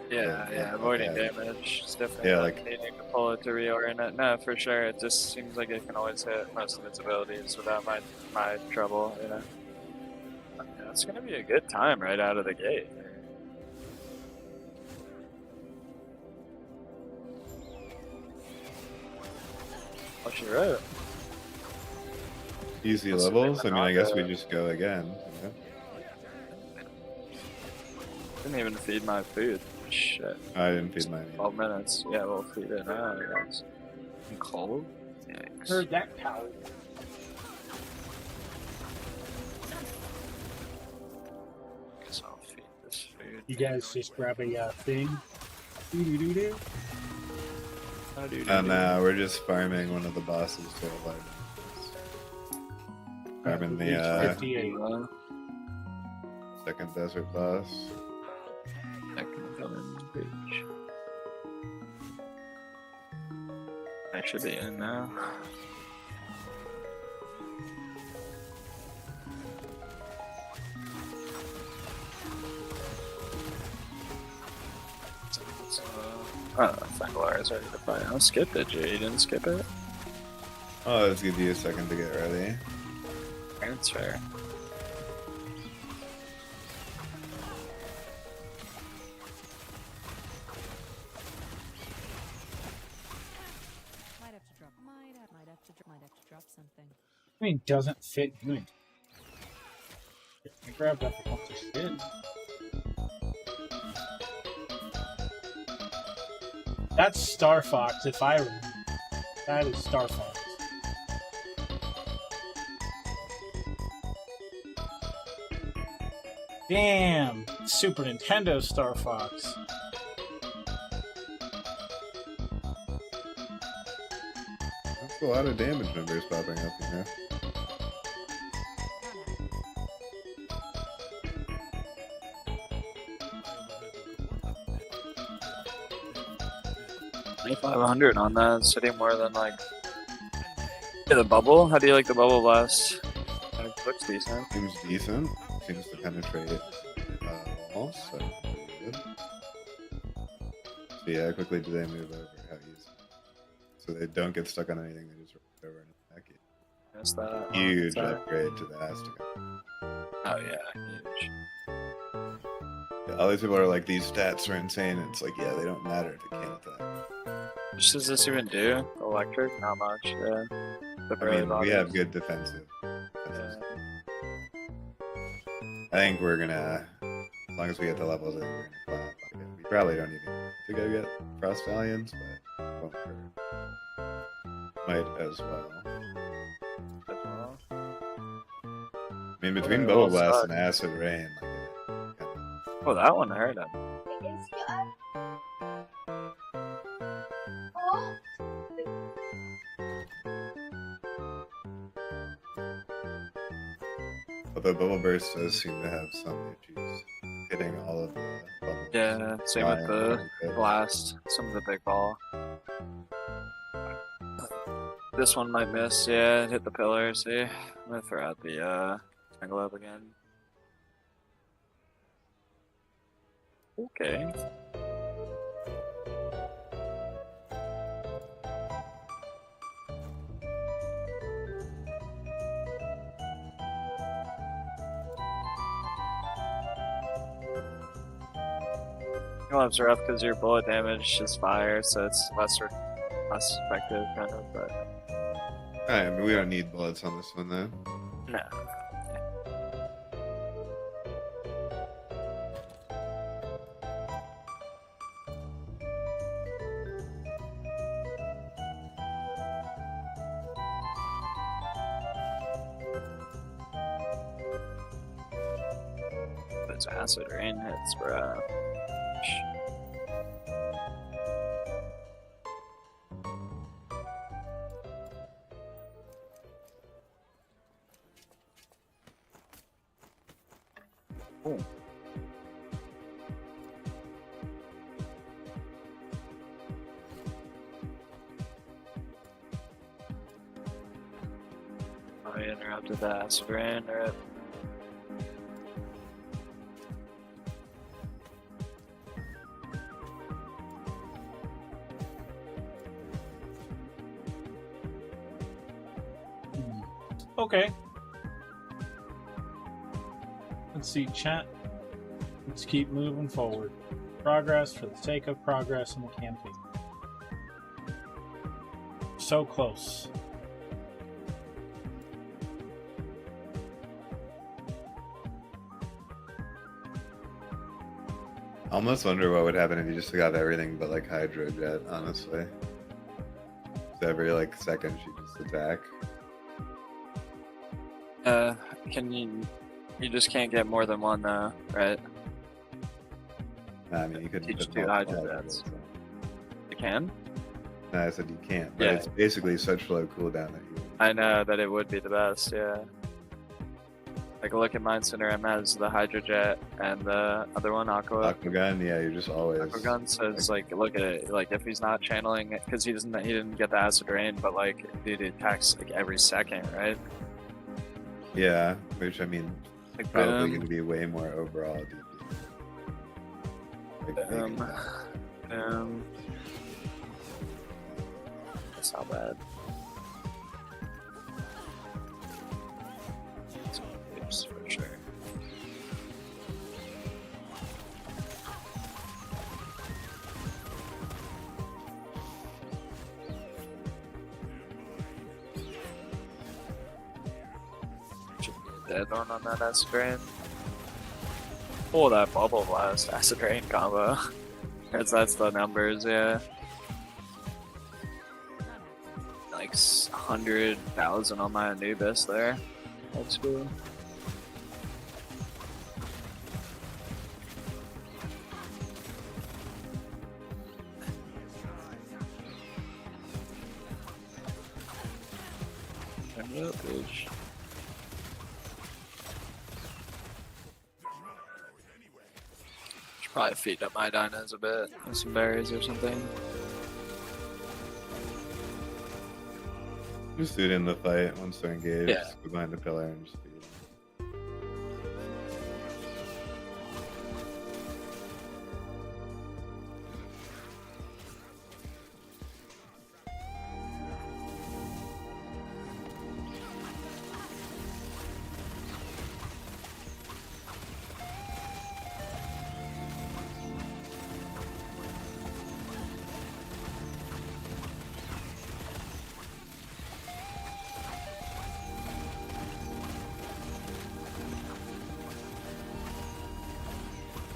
Yeah, avoiding damage. It's definitely not needing to pull it to reorient it. No, for sure. It just seems like it can always hit most of its abilities without my trouble, you know. Yeah, it's gonna be a good time right out of the gate. What you wrote? Easy What's the levels. I name mean, of I guess we the- just go again. You know? Didn't even feed my food. Shit. I didn't feed mine. 12 minutes. Yeah, we'll feed it now, I guess. I'm cold? Yikes. Heard that cow. Guess I'll feed this food. You guys just grab a thing. Doo-doo-doo-doo. And we're just farming one of the bosses to a large. Farming the 58. second desert boss. I should be in now. Fanglar is ready to fight. I'll skip it, Jay. You didn't skip it? Oh, let's give you a second to get ready. That's fair. Might have to drop something. I mean, doesn't fit good. I grabbed up a bunch of shit. That's Star Fox, if I remember. That is Star Fox. Damn! Super Nintendo Star Fox. That's a lot of damage numbers popping up in here. $2,500 on that. It's hitting more than like. Yeah, the bubble? How do you like the bubble blast? It looks decent. Seems decent. Seems to penetrate walls, so pretty good. So yeah, quickly do they move over? How easy? So they don't get stuck on anything, they just roll over and attack you. That's that. Huge upgrade to the Aztec. Oh yeah, huge. Yeah, all these people are like, these stats are insane. It's like, yeah, they don't matter if it can't attack. What does this even do? Electric? Not much, yeah. I mean, we have good defensive. I think we're gonna, as long as we get the levels in, we're gonna clap. We probably don't even need to go get Frost Valiants, but won't hurt. Might as well. I mean, between Bubble Blast and Acid Rain, oh, that one hurt him. Although Bubble Burst does seem to have some issues hitting all of the bubbles. Yeah, same with the blast. Some of the big ball. This one might miss, yeah, hit the pillar, see? I'm gonna throw out the envelope again. Okay. Well, it's rough because your bullet damage is fire, so it's less effective, kind of, but... Alright, I mean, we don't need bullets on this one, though. No. Those acid rain hits, bro. I interrupted the acid rain, or Okay. Let's see, chat. Let's keep moving forward. Progress for the sake of progress in the campaign. So close. I almost wonder what would happen if you just got everything but like Hydro Jet, honestly. So every like second she just attack. Can you just can't get more than one though, right? Nah, I mean you could Teach put 2 multiple Hydro Jets. Hydro Jets. You can? No, I said you can't, but Yeah. it's basically such low cooldown that you. I know that it would be the best, yeah. Like look at Mind Center M has the Hydro Jet and the other one, Aqua. Aqua Gun, yeah, you're just always. Aqua Gun says like look at it, like if he's not channeling it, because he didn't get the Acid Rain, but like dude, it attacks like every second, right? Yeah, which I mean, Like probably boom. going to be way more overall. Like, That's not bad. Oops, for sure. Should be dead on that acid rain. Oh, that bubble blast acid rain combo. That's the numbers, yeah. Like 100,000 on my Anubis there. That's cool. Bitch. Should probably feed up my dinos a bit with some berries or something. Just do it in the fight once they're engaged. Yeah. Go behind the pillar and just feed.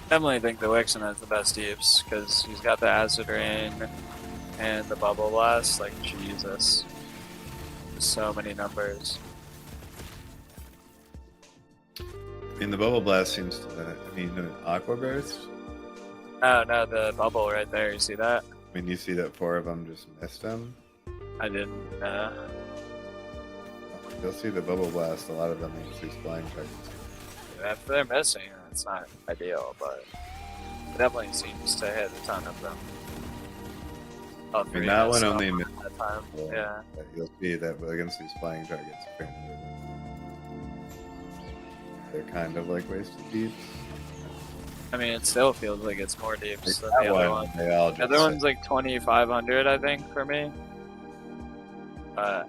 Definitely think the Wixen has the best deeps because he's got the Acid Rain and the Bubble Blast. Like, Jesus. So many numbers. I mean, the Bubble Blast seems to. I mean, an Aqua Burst? Oh, no, the bubble right there. You see that? I mean, you see that 4 of them just missed him. I didn't. You'll see the Bubble Blast, a lot of them use these flying targets. If they're missing, it's not ideal, but it definitely seems to hit a ton of them. All I mean, three that missed one only some missed. at that time. Yeah. You'll see that against these flying targets, apparently, they're kind of like wasted deeps. I mean, it still feels like it's more deeps than That the other one, one. they all The other just- one's like 2,500, I think, for me. But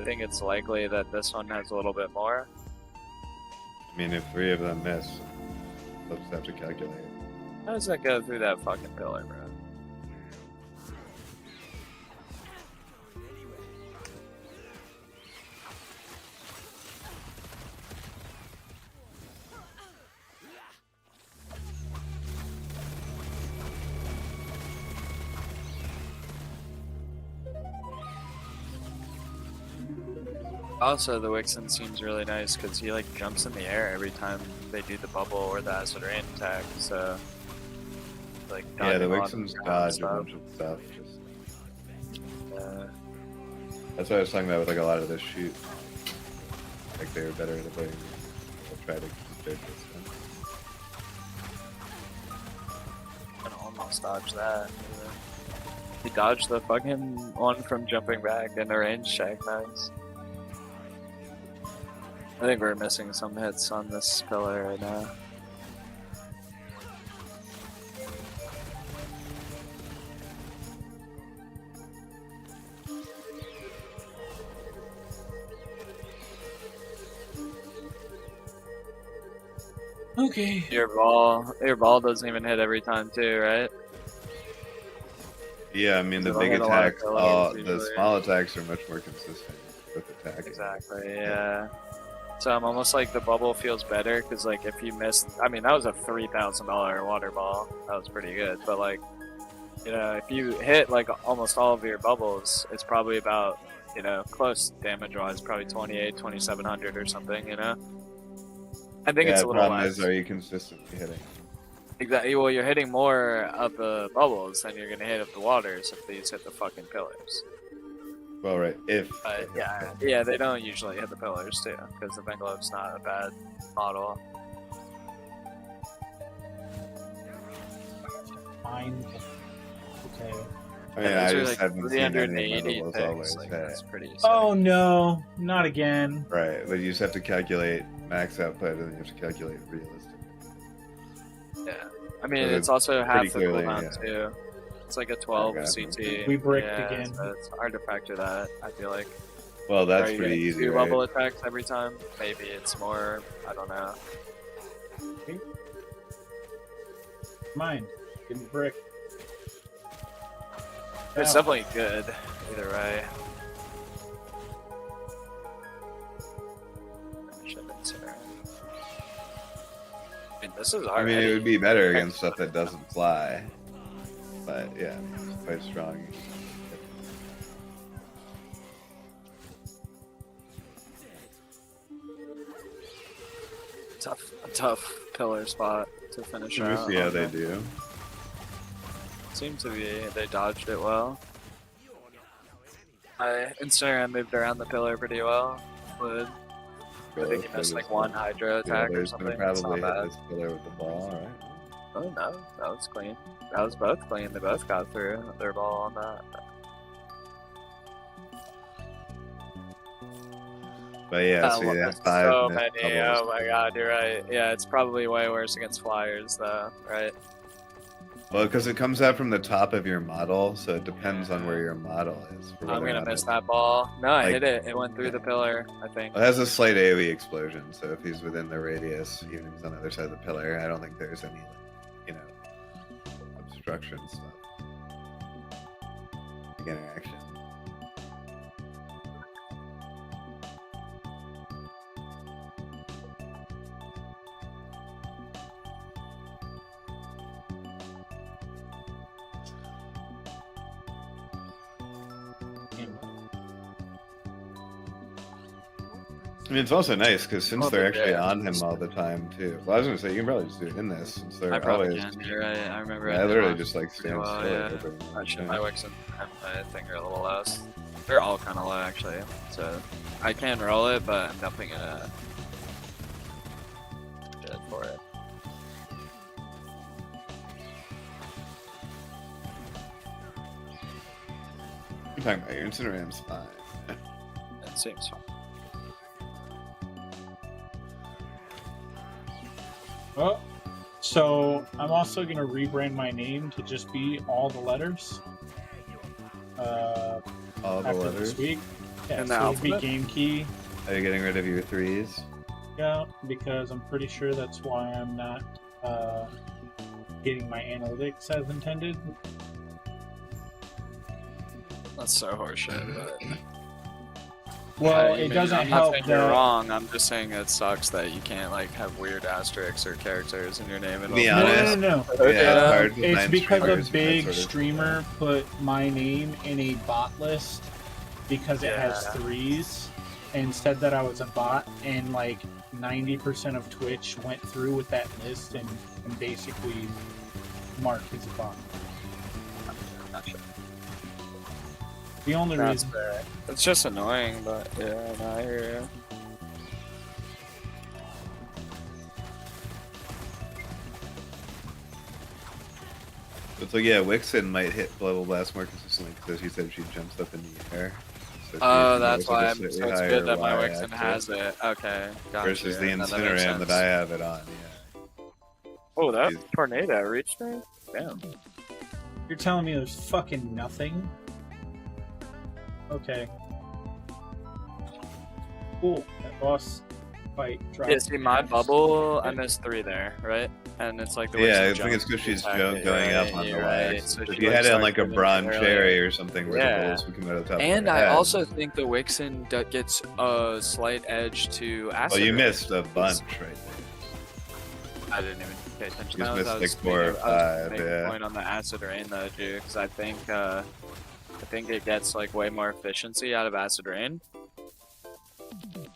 I think it's likely that this one has a little bit more. I mean, if 3 of them miss, they'll just have to calculate. How does that go through that fucking pillar, bro? Also, the Wixen seems really nice because he like jumps in the air every time they do the bubble or the acid rain attack. So, like, Yeah, the dodging a lot of Wixen's ground dodge a stuff. bunch of stuff. Just Uh, that's what I was talking about with like a lot of this shoot. Like they were better at avoiding. They'll try to keep their distance. can almost dodge that. He dodged the fucking one from jumping back in a range check. Nice. I think we're missing some hits on this pillar right now. Okay. Your ball doesn't even hit every time too, right? Yeah, I mean the They'll big hit a lot of attacks, pillars the usually. small attacks are much more consistent with attacking. Exactly, yeah. So I'm almost like the bubble feels better because like if you missed, I mean that was a $3,000 water ball. That was pretty good. But like, you know, if you hit like almost all of your bubbles, it's probably about, you know, close damage wise, probably 2,700 or something. You know, I think it's a the little problem less. is, are you consistently hitting? Exactly. Well, you're hitting more of the bubbles than you're gonna hit of the waters if these hit the fucking pillars. Well, right. If Yeah, they don't usually hit the pillars too, because the Bungalove's not a bad model. Fine. Okay. I mean, Yeah, I those are just like haven't seen any of my 380 bubbles picks, always like, hit. that's pretty sick. Oh no, not again. Right, but you just have to calculate max output, and then you have to calculate realistic. Yeah, I mean So it's also pretty half the clearly, cooldown yeah. too. It's like a 12 Okay. CT. We bricked yeah, again. So it's hard to factor that. I feel like. Well, that's Are you pretty getting easy, two right? bubble attacks every time? Maybe it's more. I don't know. Mine. Didn't brick. It's Ow. definitely good either way. Shouldn't consider. I mean, this is I already. mean, it would be better against stuff that doesn't fly. But yeah, it's quite strong. Tough pillar spot to finish Let me out. see how they do. Seems to be they dodged it well. Instagram moved around the pillar pretty well. Would I think he missed like one Hydra attack or There's something. gonna It's probably not hit bad. this pillar with the ball, alright. Oh no, that was clean. That was both clean. They both got through their ball on that. But yeah, Oh, see, well, they there's have 5 so missed many. bubbles. Oh my god, you're right. Yeah, it's probably way worse against flyers though, right? Well, because it comes out from the top of your model, so it depends on where your model is. For I'm whether or gonna not miss it- that ball. No, I like- hit it. It went through the pillar, I think. It has a slight AoE explosion, so if he's within the radius, even if he's on the other side of the pillar, I don't think there's any, you know, obstruction stuff. Like interaction. I mean, it's also nice because since Well, they're but actually yeah, on him just- all the time too. Well, I was gonna say you can probably just do it in this since they're I probably always. can. You're right. I remember. Yeah, I did literally one just like pretty stand well, still. yeah. like, every now and Actually, then. my wicks and my thing are a little less. They're all kind of low actually, so I can roll it, but I'm definitely gonna good for it. You're talking about your Instagram's fine. That seems fine. Oh, so I'm also gonna rebrand my name to just be all the letters. All the after letters. this week. Yeah, And the so it'd be alphabet? game key. Are you getting rid of your 3s? Yeah, because I'm pretty sure that's why I'm not getting my analytics as intended. That's so horseshit, but Well, I it mean, doesn't I'm help not saying you're that- wrong. I'm just saying it sucks that you can't like have weird asterisks or characters in your name. And Be all. honest. No. Yeah, it's hard to It's find because streamers a with that big sort of- streamer put my name in a bot list because it has Yeah. 3s and said that I was a bot, and like 90% of Twitch went through with that list and basically marked as a bot. Gotcha. The only That's reason. fair. It's just annoying, but yeah, no, I hear you. It's like, yeah, Wixen might hit Level Blast more consistently because he said she jumps up in the air. So she Oh, knows that's like why a I'm, slightly so it's higher good that my Y Wixen axis has it. Okay, gotcha. versus the Then that makes Incineram that sense. I have it on. Yeah. Oh, that tornado reached me? Damn. You're telling me there's fucking nothing? Okay. Cool. That boss fight dropped. Yeah, see, my bubble, I missed 3 there, right? and it's like the Yeah, I Wixen think it's because jumps she's attack it, going up right? on the You're right. wax. So If she, you had it on starts like a moving bronze earlier. cherry or something where the Yeah. bullets would come out of the top And of I their head. also think the Wixen gets a slight edge to acid. Well, you rain. missed a bunch right I didn't even pay attention. You to just that. missed, I was like, 4 or making- I was 5, making a yeah. point on the acid rain though, too, because I think it gets like way more efficiency out of acid rain.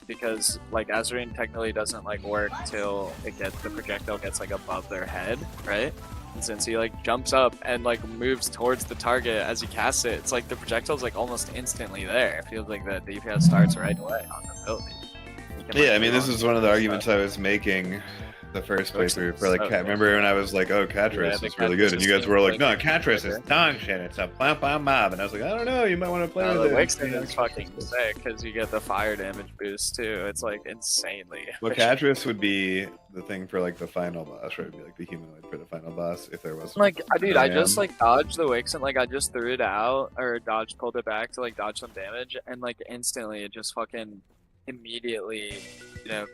Because like acid rain technically doesn't like work till the projectile gets like above their head, right? And since he like jumps up and like moves towards the target as he casts it, it's like the projectile's like almost instantly there. It feels like the DPS starts right away on the ability. Yeah, I mean, this is one of the arguments I was making the first playthrough for like. Remember when I was like, "Oh, Catrus the is really good," and you guys Catrus were is like, "No, like Catrus is dog shit. It's a blam blam mob," and I was like, "I don't know. You might want to play The with it." Wixen is fucking sick because you get the fire damage boost too. It's like insanely. Well, efficient. Catrus would be the thing for like the final boss, right? It'd be like the humanoid for the final boss if there was. Like, dude, I just like dodged the Wixen, like I just threw it out or pulled it back to like dodge some damage, and like instantly it just fucking immediately,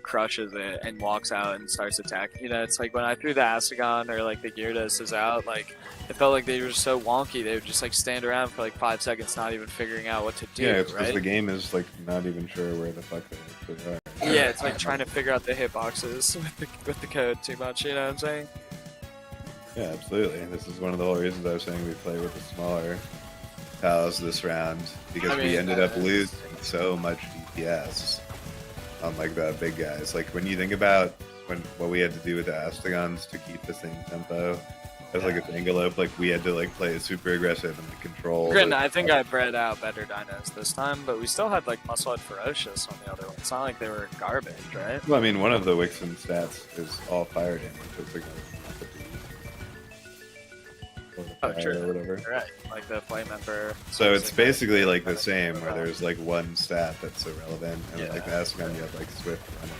crushes it and walks out and starts attacking. It's like when I threw the Asagon or like the Gyarados out, like it felt like they were so wonky. They would just like stand around for like 5 seconds, not even figuring out what to do. Yeah, it's because right? the game is like not even sure where the fuck they actually are. Yeah, it's like trying to figure out the hitboxes with the code too much. You know what I'm saying? Yeah, absolutely. This is one of the whole reasons I was saying we play with the smaller pals this round because we ended up losing so much DPS on like the big guys. Like when you think about what we had to do with the Astagons to keep the same tempo as like a Tangalope, like we had to like play super aggressive and like control. Granted, I think I bred out better dinos this time, but we still had like Musclehead Ferocious on the other one. It's not like they were garbage, right? Well, I mean, one of the Wixen stats is all fire damage. It's like Oh, true. or whatever. Right, like the Flame Emperor. So it's basically like the same, where there's like one stat that's irrelevant, and then, like the Asagon you have like Swift running.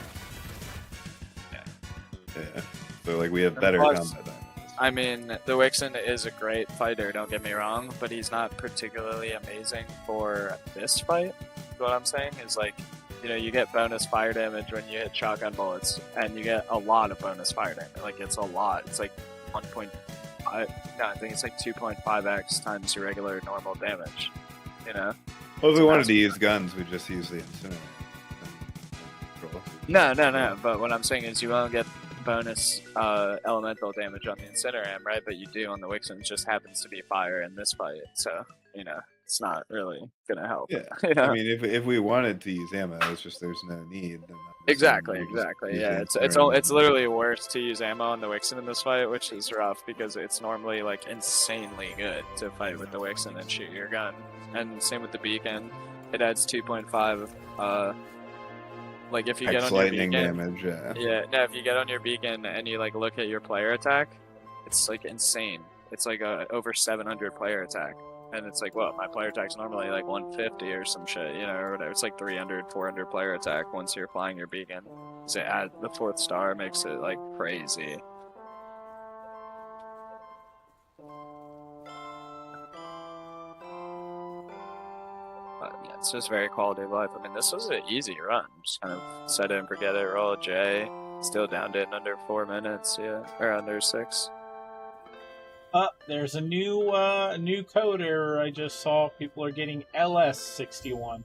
Yeah. So like we have better Plus, combat. I mean, the Wixen is a great fighter, don't get me wrong, but he's not particularly amazing for this fight. What I'm saying is like, you get bonus fire damage when you hit shotgun bullets, and you get a lot of bonus fire damage. Like it's a lot. It's like 1.5. No, I think it's like 2.5x times your regular normal damage. Well, if we wanted to use guns, we'd just use the incinerator. No. But what I'm saying is you won't get bonus elemental damage on the Incineram, right? But you do on the Wixen. It just happens to be fire in this fight, so it's not really gonna help. Yeah, I mean, if we wanted to use ammo, it's just there's no need. Then Exactly. Yeah, it's literally a worse to use ammo on the Wixen in this fight, which is rough because it's normally like insanely good to fight with the Wixen and shoot your gun. And same with the beacon, it adds 2.5. Like if you get on your lightning beacon, damage. if you get on your beacon and you like look at your player attack, it's like insane. It's like a over 700 player attack. And it's like, well, my player attack's normally like 150 or some shit, or whatever. It's like 300, 400 player attack once you're applying your beacon. So add the 4th star makes it like crazy. But yeah, it's just very quality of life. I mean, this was an easy run. Just kind of set it and forget it, roll a J. Still down to it in under 4 minutes, or under 6. There's a new code error I just saw. People are getting LS61.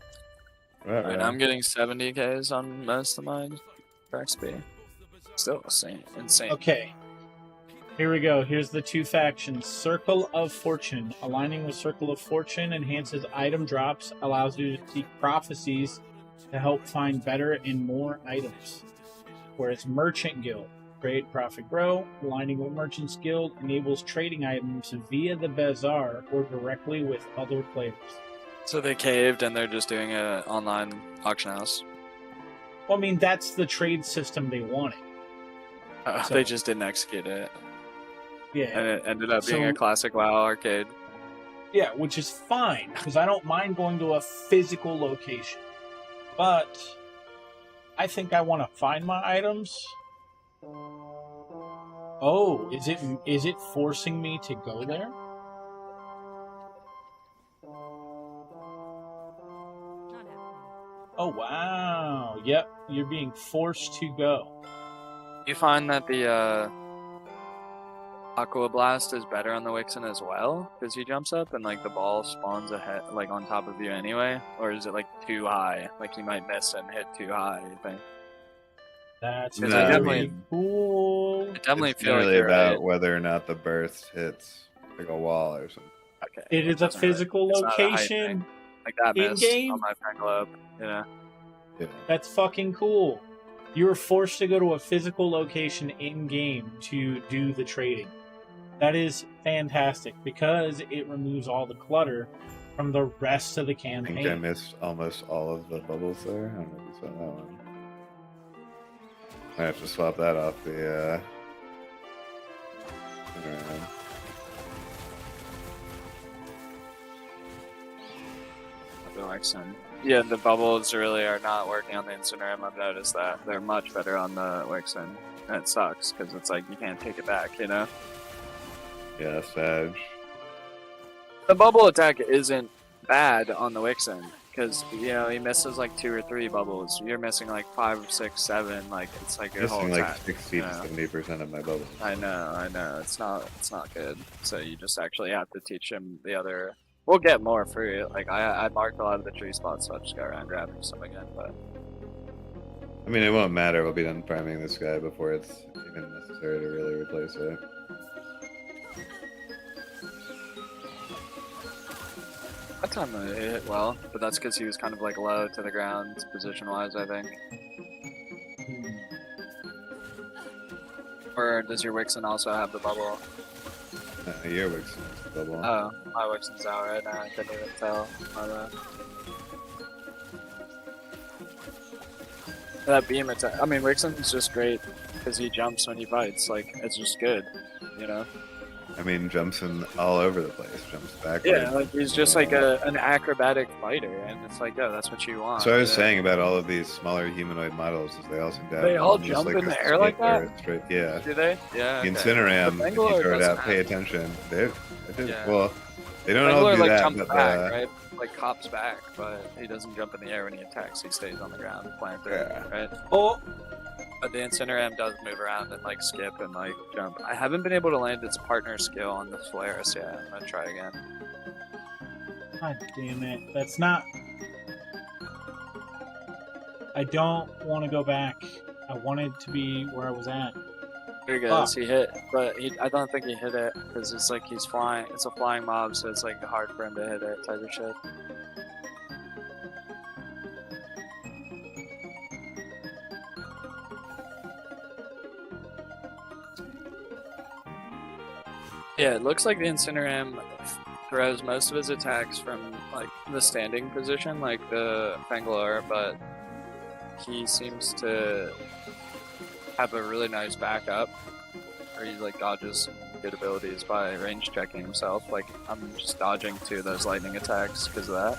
I mean, I'm getting 70Ks on most of mine for XP. Still insane. Okay. Here we go. Here's the two factions. Circle of Fortune. Aligning with Circle of Fortune enhances item drops, allows you to seek prophecies to help find better and more items. Whereas Merchant Guild. Trade, profit, grow. Aligning with Merchant's Guild enables trading items via the bazaar or directly with other players. So they caved and they're just doing an online auction house. Well, I mean, that's the trade system they wanted. So- They just didn't execute it. Yeah. And it ended up being a So- classic WoW arcade. Yeah, which is fine, because I don't mind going to a physical location. But I think I want to find my items. Oh, is it forcing me to go there? Oh, wow. Yep, you're being forced to go. You find that Aqua Blast is better on the Wixen as well because he jumps up and like the ball spawns ahead, like on top of you anyway, or is it like too high? Like you might miss and hit too high. You think? That's No, really cool. I definitely It's feel like generally you're about right. whether or not the burst hits like a wall or something. Okay. It is a Doesn't really- physical it's not a height location thing. Like that in miss game. on my front globe. Yeah. Yeah. That's fucking cool. You were forced to go to a physical location in game to do the trading. That is fantastic because it removes all the clutter from the rest of the I think I campaign. missed almost all of the bubbles there. I don't know if you saw that one. I have to swap that off the The Wixen. Yeah, the bubbles really are not working on the Incineroar. I've noticed that. They're much better on the Wixen. And it sucks because it's like you can't take it back, you know? Yeah, Sag. The bubble attack isn't bad on the Wixen because, you know, he misses like 2 or 3 bubbles. You're missing like 5, 6, 7. Like, it's like your whole Missing like attack. 60 you to know? 70% of my bubbles. I know. It's not good. So you just actually have to teach him the other. We'll get more for you. Like I marked a lot of the tree spots, so I'll just go around grabbing some again. But I mean, it won't matter. We'll be done priming this guy before it's even necessary to really replace it. that time it hit well, but that's because he was kind of like low to the ground position-wise, I think. Or does your Wixen also have the bubble? Your Wixen is the bubble. Oh, my Wixen's out right now. I couldn't even tell. My bad. That beam attack. I mean, Wixen's just great because he jumps when he bites. Like, it's just good, you know? I mean, jumps in all over the place. Jumps backwards. Yeah, like he's just like an acrobatic fighter, and it's like, oh, that's what you want. So I was you know? saying about all of these smaller humanoid models is they all seem to have They all almost jump like in a the air like straight or that? a straight, yeah. Do they? Yeah. The okay. Incineram, The if you Bangalore throw it doesn't out, pay have- attention. They Yeah. well, they don't Bangalore all do like that, jumps but back, right? Like hops back, but he doesn't jump in the air when he attacks. He stays on the ground, planted, right? Oh, but the Incineram does move around and like skip and like jump. I haven't been able to land its partner skill on the Solaris yet. I'm gonna try again. God damn it. That's not... I don't want to go back. I wanted to be where I was at. Here he goes. He hit, but I don't think he hit it because it's like he's flying. It's a flying mob, so it's like hard for him to hit it type of shit. Yeah, it looks like the Incineram throws most of his attacks from like the standing position, like the Bangalore, but he seems to have a really nice backup where he like dodges some good abilities by range checking himself. Like I'm just dodging 2 of those lightning attacks because of that.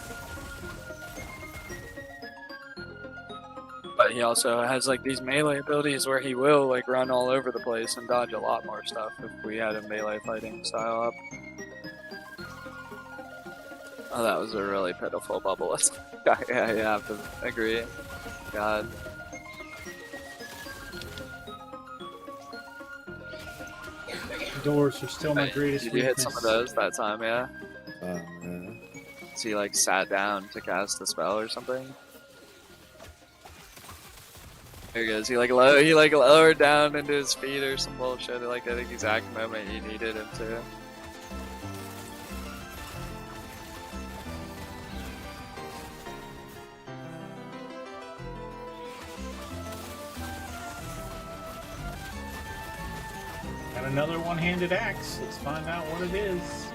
But he also has like these melee abilities where he will like run all over the place and dodge a lot more stuff if we had a melee fighting style up. Oh, that was a really pitiful bubble. I have to agree. God. Doors are still my greatest Did you hit some of weakness. those that time, yeah? Yeah. So he like sat down to cast a spell or something? There he goes. He like lowered down into his feet or some bullshit at like the exact moment you needed him to. Got another one-handed axe. Let's find out what it is.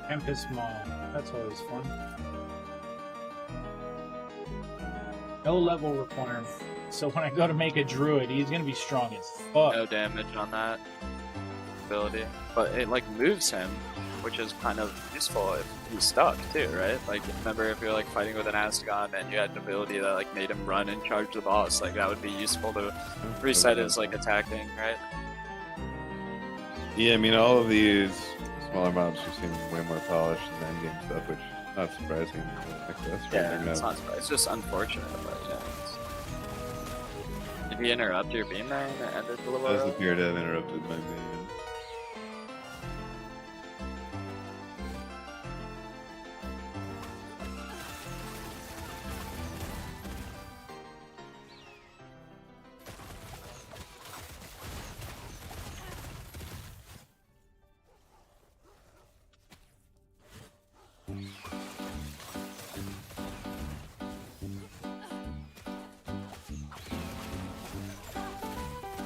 Tempest Maw. That's always fun. No level requirement. So when I go to make a druid, he's gonna be strong as fuck. No damage on that ability. But it like moves him, which is kind of useful if he's stuck too, right? Like remember if you're like fighting with an Astagon and you had an ability that like made him run and charge the boss, like that would be useful to reset his like attacking, right? Yeah, I mean, all of these smaller mobs just seem way more polished than endgame stuff, which is not surprising. Like this, Yeah, it's not. It's just unfortunate, but yeah. He interrupted your beam man and ended the level. Does appear to have interrupted my main.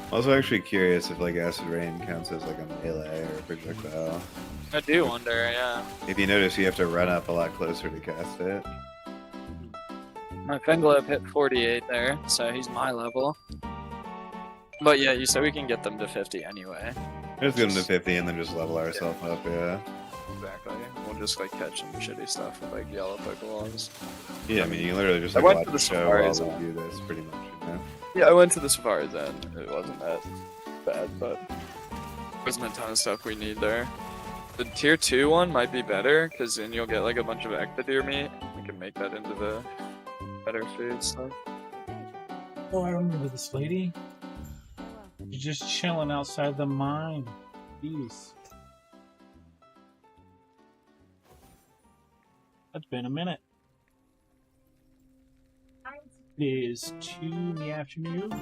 I'm also actually curious if like acid rain counts as like a melee or a projectile. I do wonder, yeah. If you notice, you have to run up a lot closer to cast it. My Fenglip hit 48 there, so he's my level. But yeah, you said we can get them to 50 anyway. Just get them to 50 and then just level ourselves up, yeah. Exactly. We'll just like catch some shitty stuff with like yellow Pokeballs. Yeah, I mean, you can literally just I like went watch to the the show Safari while Zone. we do this, pretty much, you know? Yeah, I went to the Safari Zone. It wasn't that bad, but there's a ton of stuff we need there. The tier 2 one might be better, because then you'll get like a bunch of Ectodeer meat. We can make that into the better food stuff. Oh, I remember this lady. You're just chilling outside the mine. Jeez. That's been a minute. It is 2 in the afternoon.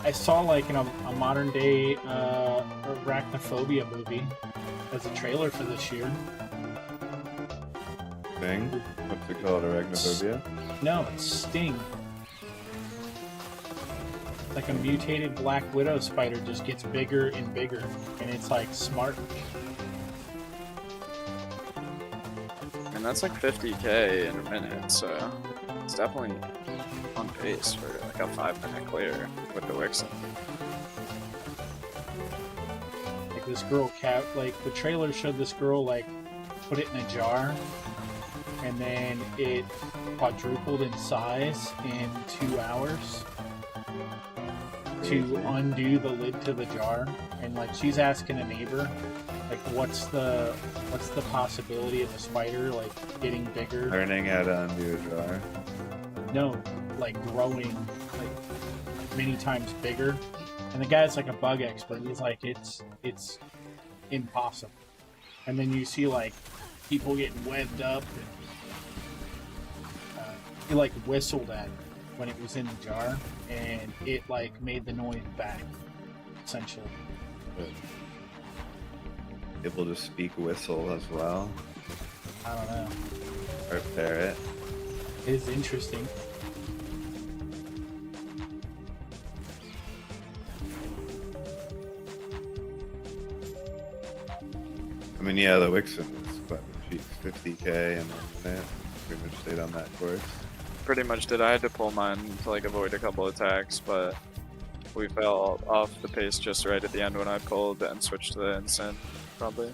I saw like in a modern day arachnophobia movie as a trailer for this year. Thing? What's it called? Arachnophobia? No, it's Sting. Like a mutated black widow spider just gets bigger and bigger, and it's like smart. And that's like 50k in a minute, so it's definitely on pace for like a 5-minute clear with the Wixen. Like this girl cat, like the trailer showed this girl like put it in a jar, and then it quadrupled in size in 2 hours to undo the lid to the jar. And like she's asking a neighbor, like what's the possibility of a spider like getting bigger? Learning how to undo a jar. No, like growing like many times bigger. And the guy's like a bug expert. He's like, it's impossible. And then you see like people getting webbed up. And, he like whistled at it when it was in the jar, and it like made the noise back, essentially. Able to speak whistle as well. I don't know. Or parrot. It is interesting. I mean, yeah, the Wixen is quite cheap. 50k and then pretty much stayed on that course. Pretty much did. I had to pull mine to like avoid a couple attacks, but we fell off the pace just right at the end when I pulled and switched to the Instant, probably.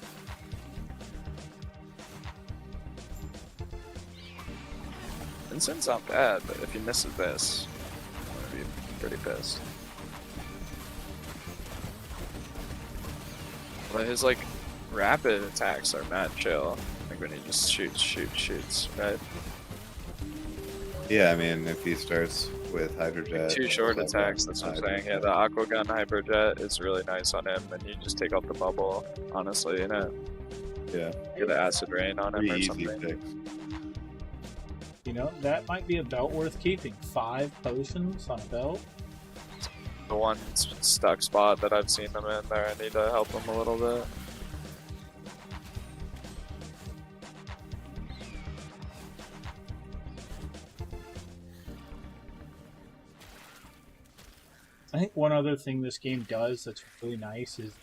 Instant's not bad, but if he misses this, I'm gonna be pretty pissed. But his like rapid attacks are mad chill. Like when he just shoots, right? Yeah, I mean, if he starts with Hydrojet... 2 short attacks, that's what I'm saying. Yeah, the Aqua Gun Hyperjet is really nice on him, and you just take off the bubble, honestly, you know? Yeah. Get an Acid Rain on him or Easy something. fix. You know, that might be a belt worth keeping. 5 potions on a belt. The one stuck spot that I've seen him in there, I need to help him a little bit. I think one other thing this game does that's really nice is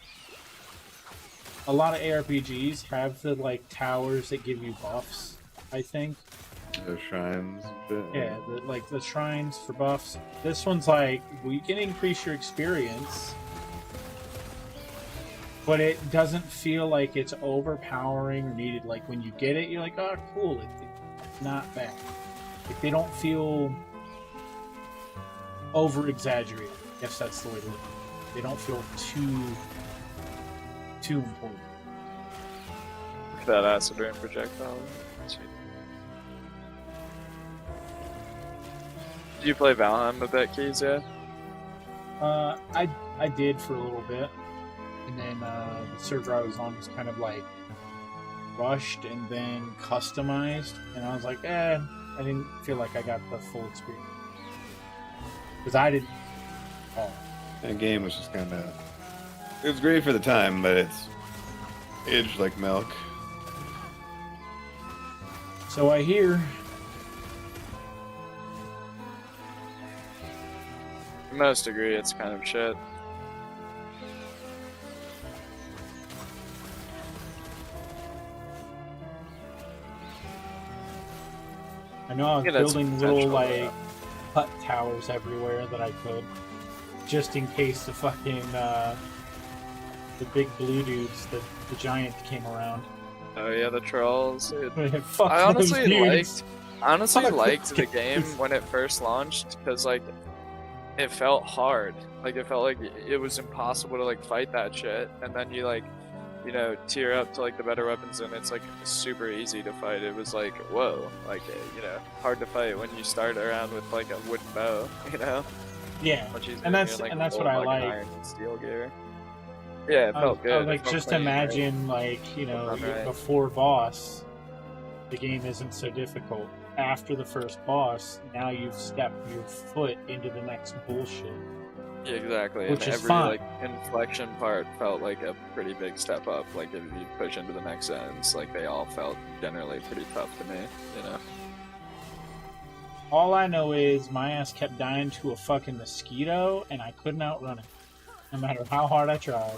a lot of ARPGs have the like towers that give you buffs, I think. The shrines and shit. Yeah, like the shrines for buffs. This one's like, we can increase your experience, but it doesn't feel like it's overpowering or needed. Like when you get it, you're like, oh, cool, it's not bad. Like they don't feel over exaggerated. I guess that's the way to look at it. They don't feel too important. That acid rain projectile. Do you play Valheim a bit, Keys, yet? I did for a little bit, and then the server I was on was kind of like rushed and then customized, and I was like, I didn't feel like I got the full experience because I didn't. Oh, That game was just kind of. It was great for the time, but it's aged like milk. so I hear. Most agree it's kind of shit. I know I was Yeah, that's building little potential, like hut towers everywhere that I could, just in case the fucking the big blue dudes, the giant came around. Oh yeah, the trolls. Fuck I honestly those dudes. liked Fuck the those game dudes. when it first launched because like it felt hard. Like it felt like it was impossible to like fight that shit, and then you like, you know, tier up to like the better weapons, and it's like super easy to fight. It was like whoa, like you know, hard to fight when you start around with like a wooden bow, you know. Yeah, Much easier and when that's you're, like, and that's full what of I fucking like. iron and steel gear. Yeah, it I felt good. was It like, felt just clean, right? imagine, like, you know, Right. before boss, the game isn't so difficult. After the first boss, now you've stepped your foot into the next bullshit. Yeah, exactly. Which and is every fine. like inflection part felt like a pretty big step up. Like if you push into the next sentence, like they all felt generally pretty tough to me, you know. All I know is my ass kept dying to a fucking mosquito, and I couldn't outrun it, no matter how hard I tried.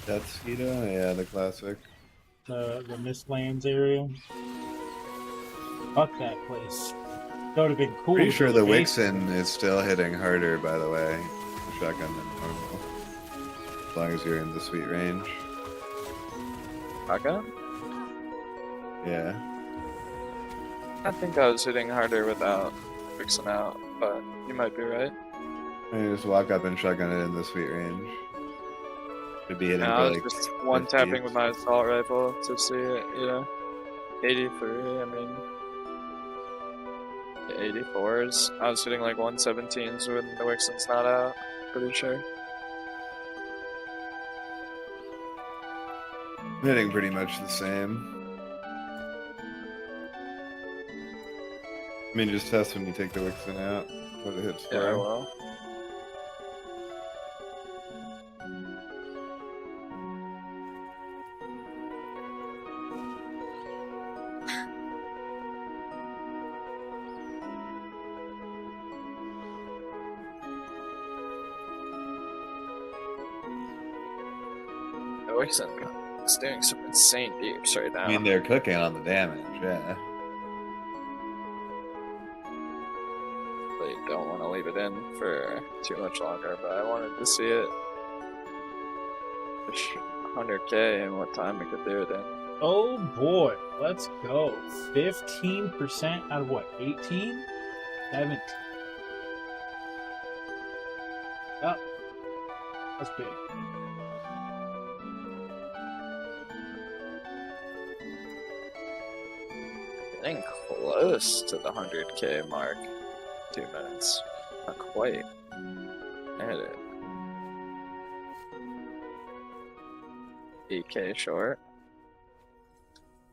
That's Skeeto? Yeah, the classic. The Mistlands area. Fuck that place. That would have been cool. Pretty to sure go the to base. Wixen is still hitting harder, by the way, the shotgun than normal. As long as you're in the sweet range. Shotgun? Yeah. I think I was hitting harder without fixing out, but you might be right. You just walk up and shotgun it in the sweet range. Should be hitting No, for I was like just one 50. tapping with my assault rifle to see it, you know. 83, I mean. 84s. I was hitting like 117s when the Wixen's not out, pretty sure. I'm hitting pretty much the same. I mean, just test when you take the Wixen out. What it hits for. Yeah, well. The Wixen's doing some insane deeps right now. I mean, they're cooking on the damage, yeah. They don't want to leave it in for too much longer, but I wanted to see it. 100k and what time we could do it in. Oh boy, let's go. 15% out of what? 18? 17. Oh, that's big. Getting close to the 100k mark. 2 minutes. Not quite. I hit it. 8k short.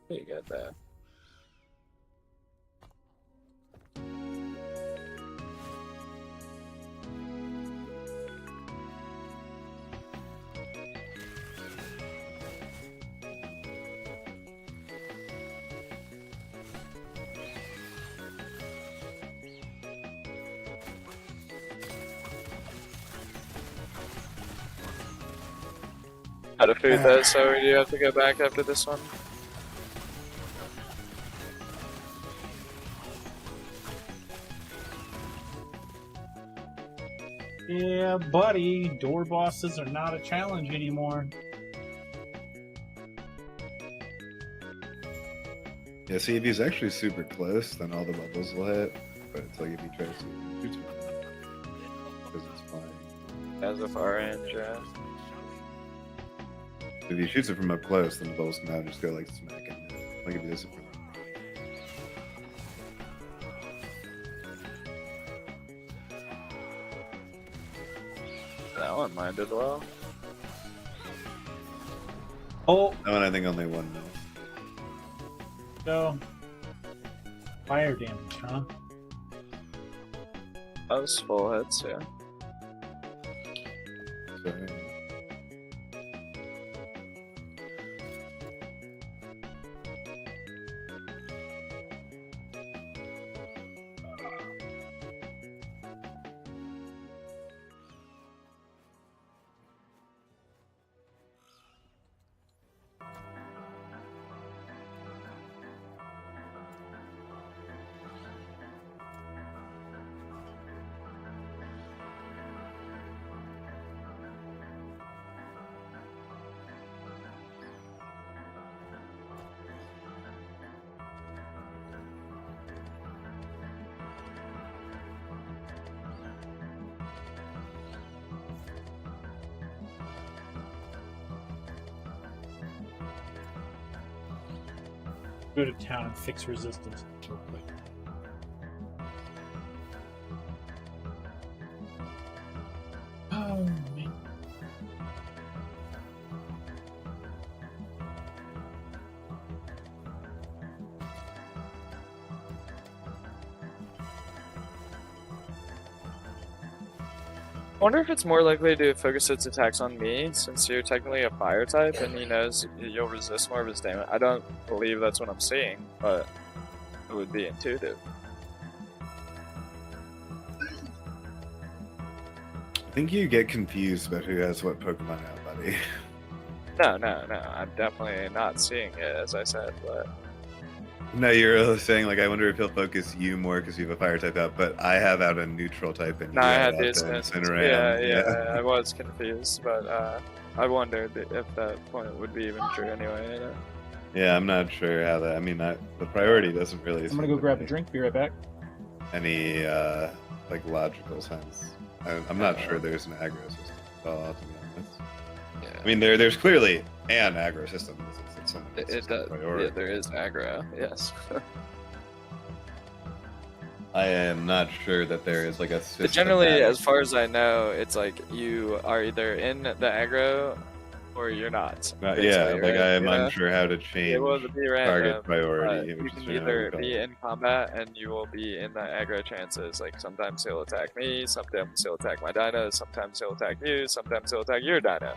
Pretty good there. How to food that, so do you have to go back after this one? Yeah, buddy, door bosses are not a challenge anymore. Yeah, see, if he's actually super close, then all the bubbles will hit. But it's like if he tries to shoot flying. As a far range, yeah. If he shoots it from up close, then the bolts come out and just go like smack him. Like if he does it from That one minded well. Oh, that one I think only one mil. no. Fire damage, huh? That was full hits, yeah. So, Go to town and fix resistance real quick. Oh, man. I wonder if it's more likely to focus its attacks on me, since you're technically a fire type, and he knows you'll resist more of his damage. I don't believe that's what I'm seeing, but it would be intuitive. I think you get confused about who has what Pokemon out, buddy. No, I'm definitely not seeing it, as I said, but... No, you're saying like I wonder if he'll focus you more because you have a fire type out, but I have out a neutral type and No, you I have had the out the assist. Incineram. Yeah, I was confused, but I wondered if that point would be even true anyway, you know? Yeah, I'm not sure how that. I mean, the priority doesn't really. I'm gonna go grab a drink. Be right back. Any like logical sense. I'm not sure there's an aggro system at all, to be honest. Yeah. I mean, there's clearly an aggro system. It does. Yeah, there is aggro. Yes. I am not sure that there is like a system. But generally, as far as I know, it's like you are either in the aggro or you're not. Yeah, like right? I am Yeah. unsure how to change It will be random, target priority. but which you is can generally either called. be in combat and you will be in the aggro chances. Like sometimes he'll attack me, sometimes he'll attack my dino, sometimes he'll attack you, sometimes he'll attack your dino.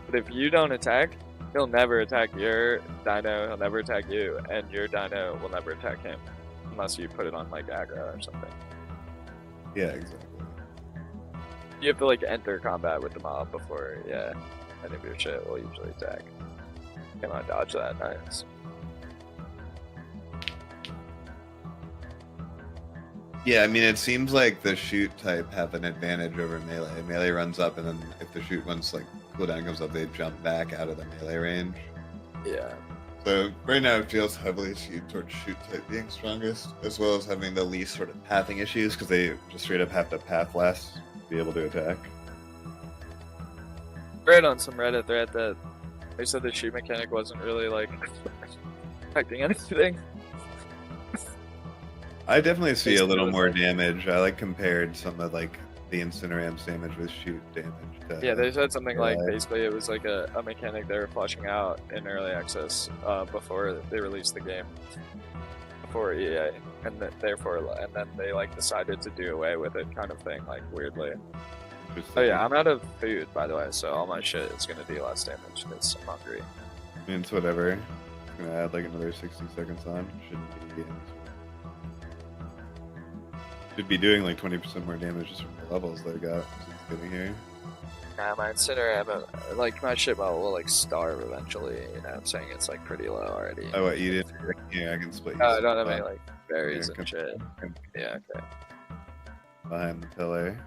But if you don't attack, he'll never attack your dino, he'll never attack you, and your dino will never attack him. Unless you put it on like aggro or something. Yeah, exactly. You have to like enter combat with the mob before, yeah, any of your shit will usually attack. Can I dodge that? Nice. Yeah, I mean, it seems like the shoot type have an advantage over melee. Melee runs up, and then if the shoot once like cooldown comes up, they jump back out of the melee range. Yeah. So right now it feels heavily skewed towards shoot type being strongest, as well as having the least sort of pathing issues, because they just straight up have to path less to be able to attack. Read on some Reddit thread that they said the shoot mechanic wasn't really like affecting anything. I definitely see a Basically, little it was more like- damage. I like compared some of like the Incineram's damage with shoot damage. To, Yeah, they said something like melee. basically it was like a mechanic they were fleshing out in early access before they released the game, before EA, and then they like decided to do away with it, kind of thing, like weirdly. Oh yeah, I'm out of food by the way, so all my shit is gonna do less damage because I'm hungry. I mean, it's whatever. I'm gonna add like another 60 seconds on. Should be doing like 20% more damage just from the levels that I got since getting here. Nah, my Incineram, like my shit will like starve eventually. You know, what I'm saying it's like pretty low already. Oh, what you did? Yeah, I can split. I don't have any like berries Here, and shit. Yeah, okay. Behind the pillar.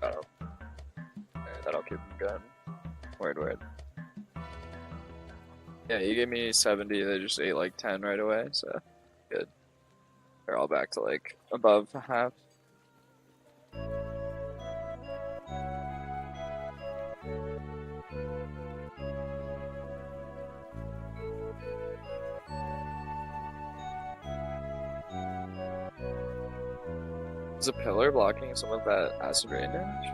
Oh. Alright, that'll keep them going. Word. Yeah, you gave me 70, they just ate like 10 right away, so good. They're all back to like above half. Is a pillar blocking some of that acid rain damage?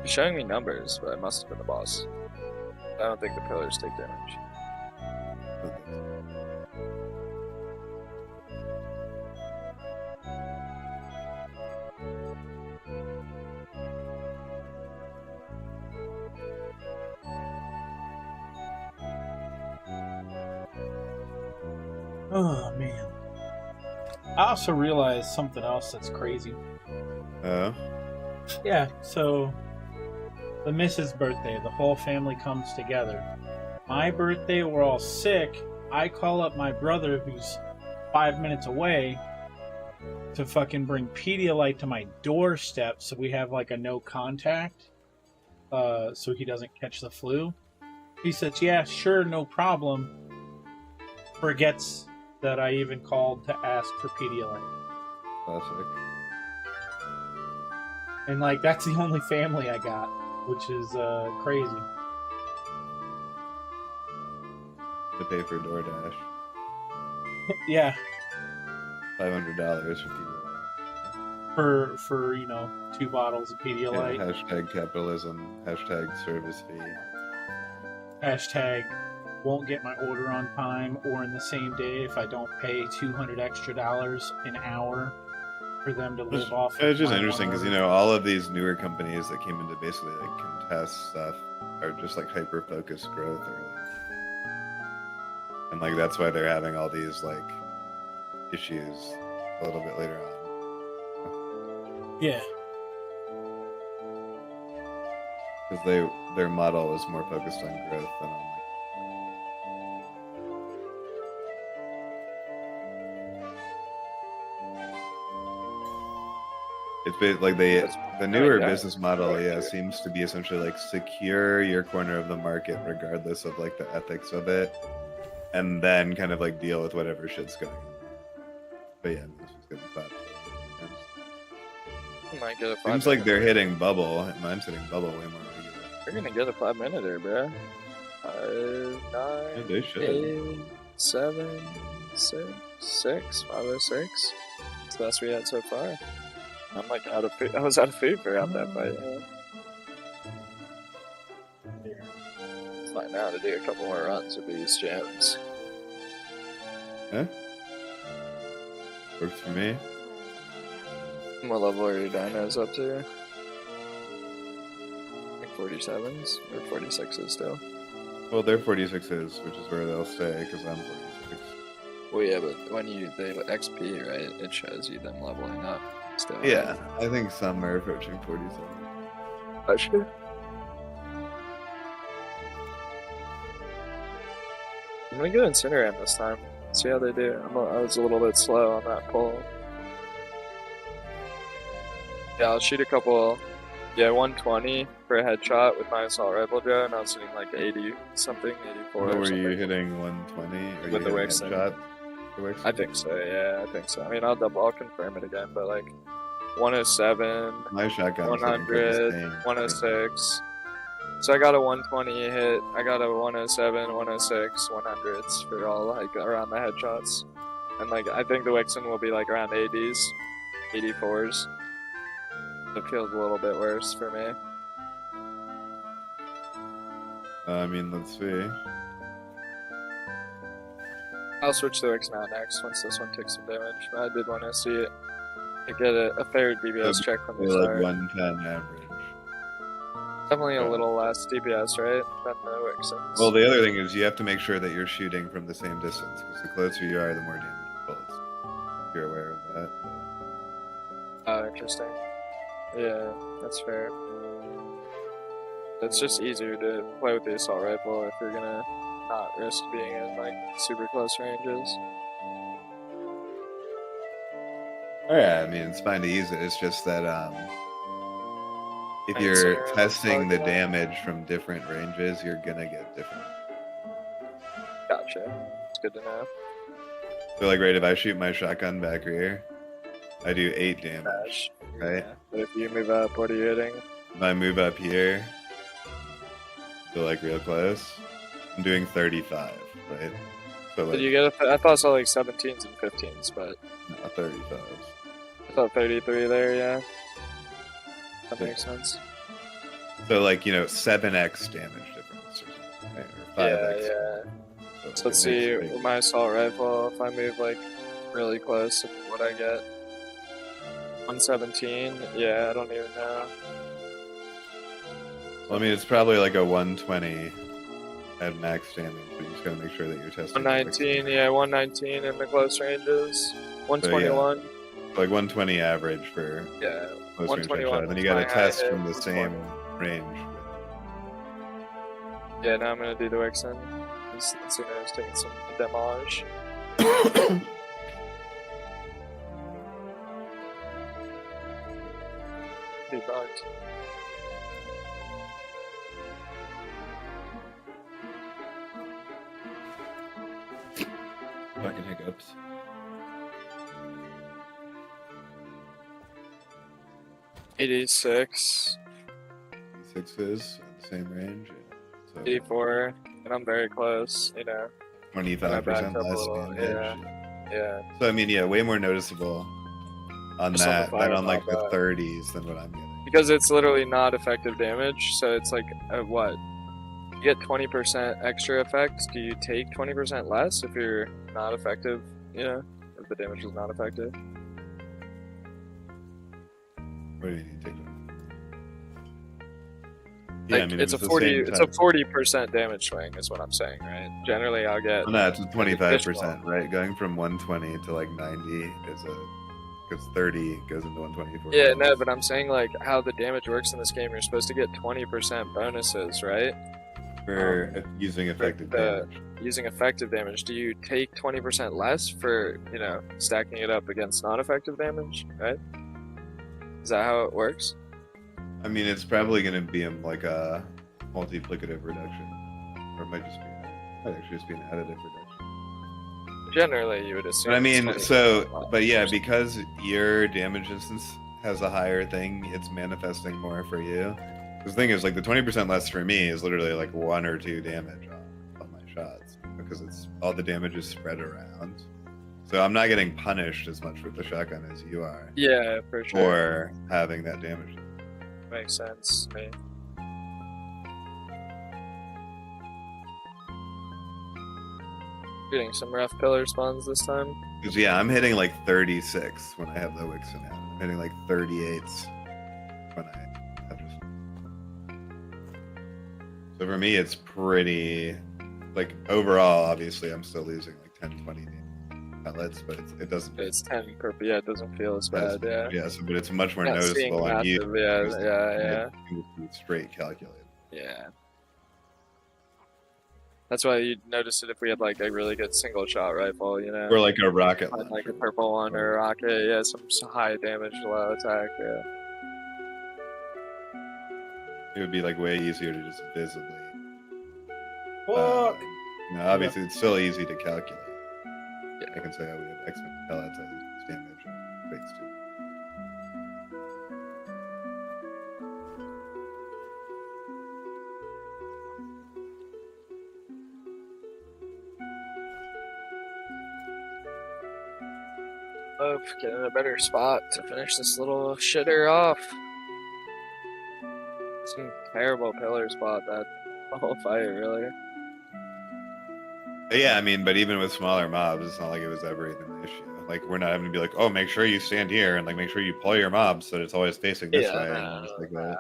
He's showing me numbers, but it must have been the boss. I don't think the pillars take damage. Oh man. I also realized something else that's crazy. Yeah, so the missus' birthday, the whole family comes together. My birthday, we're all sick. I call up my brother who's 5 minutes away to fucking bring Pedialyte to my doorstep so we have like a no contact so he doesn't catch the flu. He says, yeah, sure, no problem. Forgets that I even called to ask for Pedialyte. Classic. And like that's the only family I got, which is crazy. To pay for DoorDash. Yeah. $500 For 2 bottles of Pedialyte. Yeah, hashtag capitalism. Hashtag service fee. Hashtag won't get my order on time or in the same day if I don't pay $200 extra an hour for them to live off. It's just interesting because all of these newer companies that came in to basically like contest stuff are just like hyper focused growth early, and like that's why they're having all these like issues a little bit later on. Yeah, because their model is more focused on growth than on it's like the newer business model, seems to be essentially like secure your corner of the market regardless of like the ethics of it, and then kind of like deal with whatever shit's going on. But yeah, this is getting flat. Might get a Seems like they're hitting bubble, and mine's hitting bubble way more regular. You're gonna get a 5-minute, bro. 5, 9, Yeah, they should. 8, 7, 6, 506. That's the best we had so far. I'm like out of food. I was out of food for out that fight. It's fine now to do a couple more runs of these gems. Yeah. Works for me. What level are your dinos up to? Like 47s or 46s still? Well, they're 46s, which is where they'll stay because I'm 46. Well, yeah, but when they XP, right, it shows you them leveling up still. Yeah, I think some are approaching 47. Sure. I'm gonna go Incinerate this time. See how they do. I was a little bit slow on that pull. Yeah, I'll shoot a couple. Yeah, 120 for a headshot with my assault rifle drone. And I was hitting like 80 something, 84. What or were something. you hitting 120? With the Wixen? Headshot? I think so. Yeah, I think so. I mean, I'll confirm it again, but like 107, My shotgun 100, 106. So I got a 120 hit. I got a 107, 106, 100s for all like around the headshots, and like I think the Wixen will be like around 80s, 84s. It feels a little bit worse for me. I mean, let's see. I'll switch the Wixen out next once this one takes some damage. I did want to see it. I get a fair DPS check from the Like start. 110 average. Definitely a little less DPS, right? Than the Wixens. Well, the other thing is you have to make sure that you're shooting from the same distance because the closer you are, the more damage bullets. If you're aware of that. Oh, interesting. Yeah, that's fair. It's just easier to play with the assault rifle if you're gonna not risk being in like super close ranges. Oh yeah, I mean it's fine to use it. It's just that if And you're so, testing the yeah. damage from different ranges, you're gonna get different. Gotcha. It's good to know. So like, right, if I shoot my shotgun back rear, I do 8 damage, right? But if you move up, what are you hitting? If I move up here, so like real close, I'm doing 35, right? So like, Did you get I thought I saw like 17s and 15s, but 35. I thought 33 there, yeah. That makes sense. So like, 7x damage difference or something, right? Or 5x. Yeah. So, So let's see with my assault rifle, if I move like really close, what I get. 117, yeah, I don't even know. Well, I mean, it's probably like a 120 at max damage, but you just gotta make sure that you're testing. 119, yeah, 119 in the close ranges. 121. So, like 120 average for close range headshot. Then you gotta test from the same range. Yeah, now I'm gonna do the Wixen. Let's see, I was taking some damage. Be bugged. Fucking hiccups. '86. 86 is the same range. So 84, and I'm very close, 25% less damage. Yeah. So I mean, way more noticeable on Just on the that than on like the fireball, 30s than what I'm getting. Because it's literally not effective damage, so it's like, what? You get 20% extra effect. Do you take 20% less if you're not effective? If the damage is not effective? What do you need to take? Like, I mean, it's a 40% damage swing, is what I'm saying, right? Generally, I'll get. No, it's a 25%, right? Going from 120 to like 90 is because 30 goes into 120. Yeah, no, but I'm saying like how the damage works in this game. You're supposed to get 20% bonuses, right? For using effective damage. Using effective damage, do you take 20% less for stacking it up against non-effective damage? Right? Is that how it works? I mean, it's probably going to be like a multiplicative reduction, or it might actually just be an additive reduction. Generally, you would assume. But I mean, but yeah, because your damage instance has a higher thing, it's manifesting more for you. The thing is, like, the 20% less for me is literally like 1 or 2 damage on my shots because it's all the damage is spread around. So I'm not getting punished as much with the shotgun as you are. Yeah, for sure. For having that damage. Makes sense to me. Getting some rough pillar spawns this time. Because I'm hitting like 36 when I have the Wixen out. I'm hitting like 38s when I have just. So for me, it's pretty like overall. Obviously, I'm still losing like 10, 20 pellets, but it doesn't. It's 10 per. Yeah, it doesn't feel as bad. Yeah. Yeah, but it's much more Not noticeable on you. Yeah. It's straight calculated. Yeah. That's why you'd notice it if we had like a really good single shot rifle, Or like a rocket launcher. Like a purple one or a rocket, yeah, some high damage, low attack, yeah. It would be like way easier to just visibly. What? Obviously, it's still easy to calculate. Yeah. I can say, we have X many pellets, I lose this damage, or phase 2. Of getting a better spot to finish this little shitter off. Some terrible pillar spot that whole fight, really. Yeah, I mean, but even with smaller mobs, it's not like it was ever even an issue. Like, we're not having to be like, oh, make sure you stand here and like make sure you pull your mobs so that it's always facing this way. And, like that.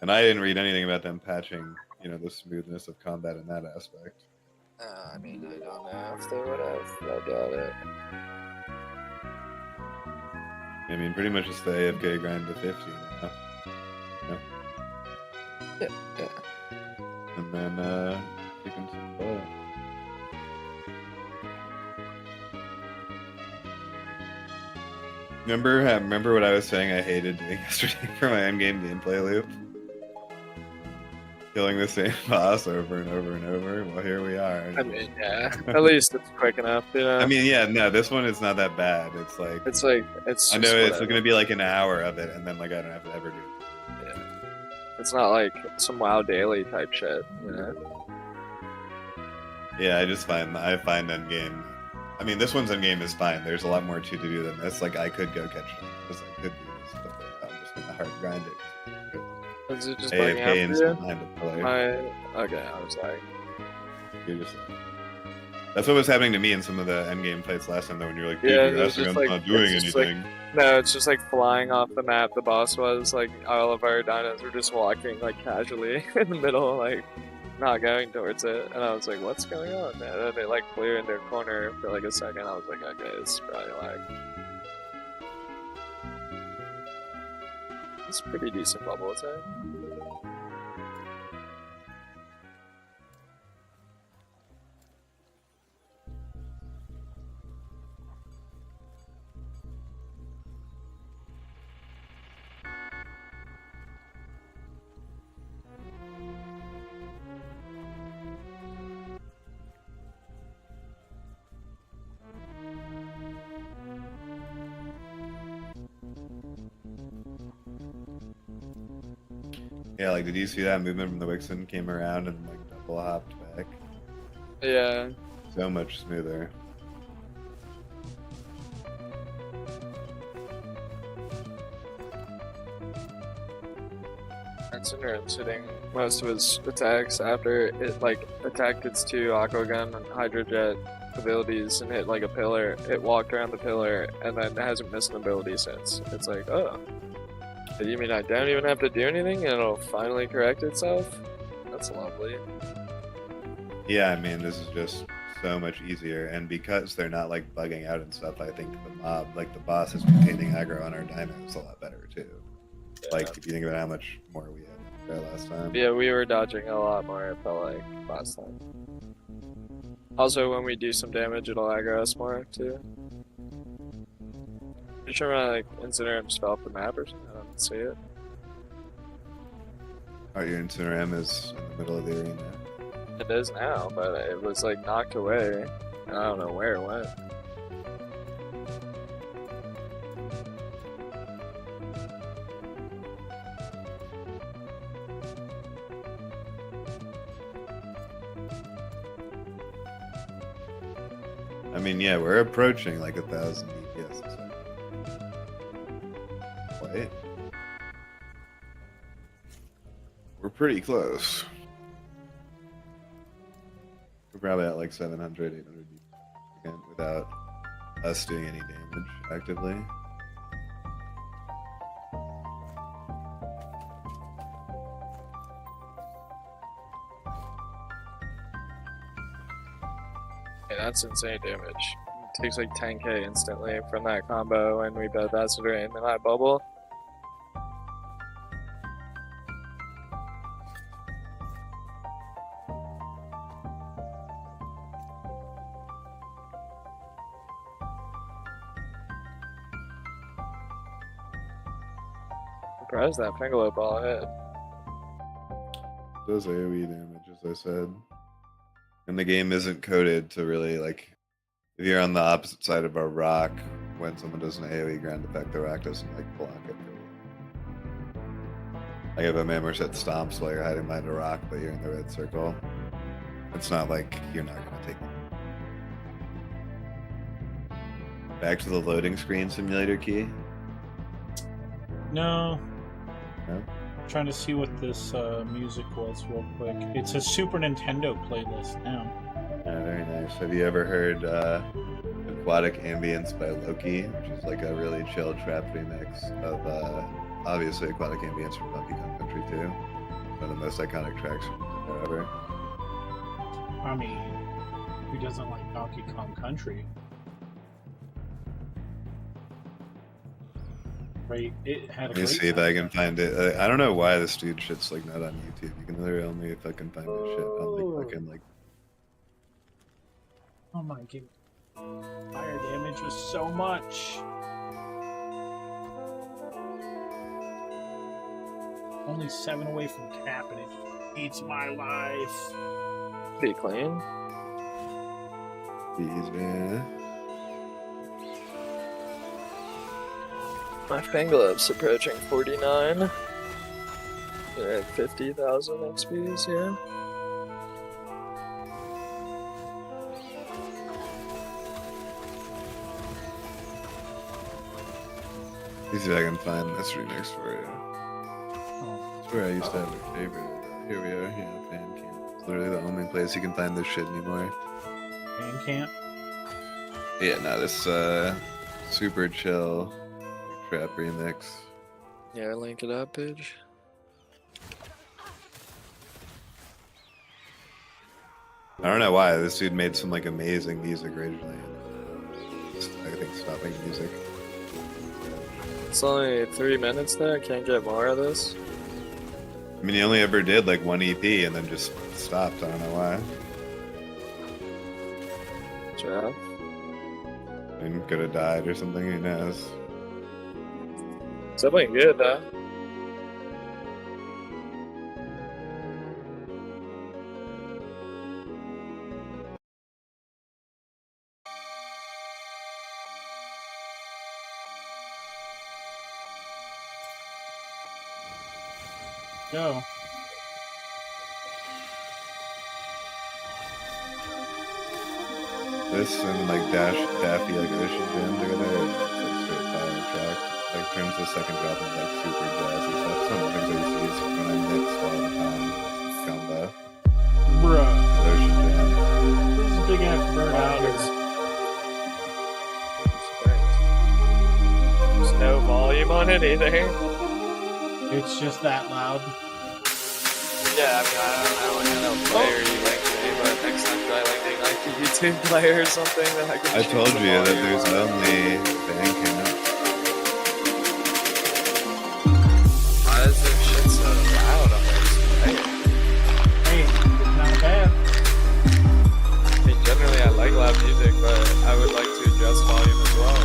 And I didn't read anything about them patching, the smoothness of combat in that aspect. I mean, I don't know if they would have. I doubt it. I mean, pretty much just the AFK grind to 50 now. Yeah. And then, kicking some butt. Remember what I was saying I hated doing yesterday for my endgame gameplay loop? Killing the same boss over and over and over. Well, here we are. I mean, yeah. At least it's quick enough, I mean, yeah, no, this one is not that bad. It's it's. I know it's going to be like an hour of it, and then like I don't have to ever do it. Yeah. It's not like some WoW daily type shit, Yeah, I find endgame. I mean, this one's endgame is fine. There's a lot more to do than this. Like, I could go catch them because I could do this, but I'm just gonna hard grind it. Is it just AFK bugging out and for you? behind the pillar. Okay, I was like... You're just that's what was happening to me in some of the endgame fights last time, though, when you're like, dude, Yeah, your it's just Asagram's like... not doing it's just like- anything. no, it's just like flying off the map, the boss was. Like, all of our dinos were just walking, like, casually in the middle, like, not going towards it. And I was like, what's going on? And then they, like, clear in their corner for, like, a second. I was like, okay, it's probably lag. It's a pretty decent bubble attack. Yeah, like, did you see that movement from the Wixen came around and, like, double hopped back? Yeah. So much smoother. Incineroar's hitting most of his attacks after it, like, attacked its two Aqua Gun and Hydro Jet abilities and hit, like, a pillar. It walked around the pillar and then hasn't missed an ability since. It's like, oh. You mean I don't even have to do anything and it'll finally correct itself? That's lovely. Yeah, I mean, this is just so much easier, and because they're not, like, bugging out and stuff, I think the mob, like, the boss is maintaining aggro on our dinos a lot better, too. Yeah. Like, if you think about how much more we had there last time. Yeah, we were dodging a lot more, it felt like, last time. Also, when we do some damage, it'll aggro us more, too. You sure my, like, Incineroar just fell off the map or something? I don't see it. Alright, your Incineroar is in the middle of the arena. It is now, but it was, like, knocked away, and I don't know where it went. I mean, yeah, we're approaching, like, 1,000 DPS. So. Wait. We're pretty close. We're probably at, like, 700, 800 DPS again without us doing any damage actively. Yeah, that's insane damage. It takes like 10k instantly from that combo, and we bet that's during the night bubble. Surprised that Pangolo ball hit. Does AoE damage, as I said. And the game isn't coded to really, like, if you're on the opposite side of a rock, when someone does an AoE ground effect, the rock doesn't, like, block it. Like, if a Mammerset stomps while you're hiding behind a rock, but you're in the red circle, it's not like you're not going to take it. Back to the loading screen simulator key. No. No? I'm trying to see what this music was real quick. It's a Super Nintendo playlist now. Very nice. Have you ever heard Aquatic Ambience by Loki, which is like a really chill trap remix of obviously Aquatic Ambience from Donkey Kong Country 2. One of the most iconic tracks from Nintendo ever. I mean, who doesn't like Donkey Kong Country? Right, it had a Let me great see if I can find it. I don't know why this dude shit's like not on YouTube. You can literally only fucking find this shit on like fucking like. Oh my god. Fire damage was so much. Only 7 away from capping it. Eats my life. Pretty clean. Yeah. My Fangalop's approaching 49. They're at 50,000 XPs, yeah. Let me see if I can find this remix for you. It's where I used to have a favorite. Here we are, Bandcamp. It's literally the only place you can find this shit anymore. Bandcamp? Yeah, no, this super chill trap remix. Yeah, link it up, bitch. I don't know why this dude made some like amazing music originally. I think stop making music. It's only 3 minutes there. I can't get more of this. I mean, he only ever did like one EP and then just stopped. I don't know why. Yeah. I mean, could have died or something. Who knows? It's definitely good though. Go. This and like Daffy like Ocean Jam together, it's like straight fire track. Like turns the second drop into like super jazzy stuff. Some of the things I used to use when I mixed all the time. Combo. Bruh. Ocean Jam. This is a big ass bird out here. There's no volume on it either. It's just that loud. Yeah, I mean, I don't know what kind of player you like to be, but next time try like being like a YouTube player or something that I can I told you that there's only Bandcamp. Why is this shit so loud on this player? Hey, it's not bad. I mean, generally I like loud music, but I would like to adjust volume as well.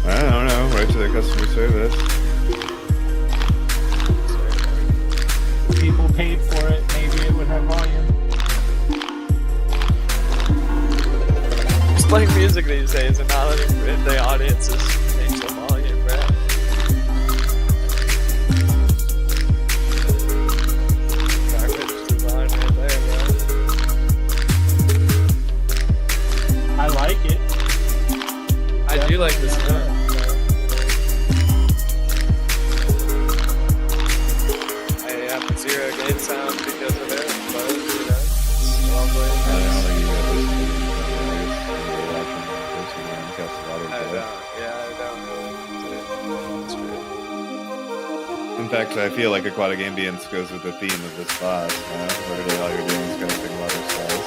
I don't know, right to their customer service. If people paid for it, maybe it would have volume. Just playing music these days and not letting the audiences change the volume, bro. Garbage design right there, bro. I like it. I do like this note. I have zero gate sound because of it, but you know, it's lovely. I don't think you guys listen to I don't. It's true. In fact, I feel like aquatic ambience goes with the theme of this class. Literally all you're doing is casting water spells.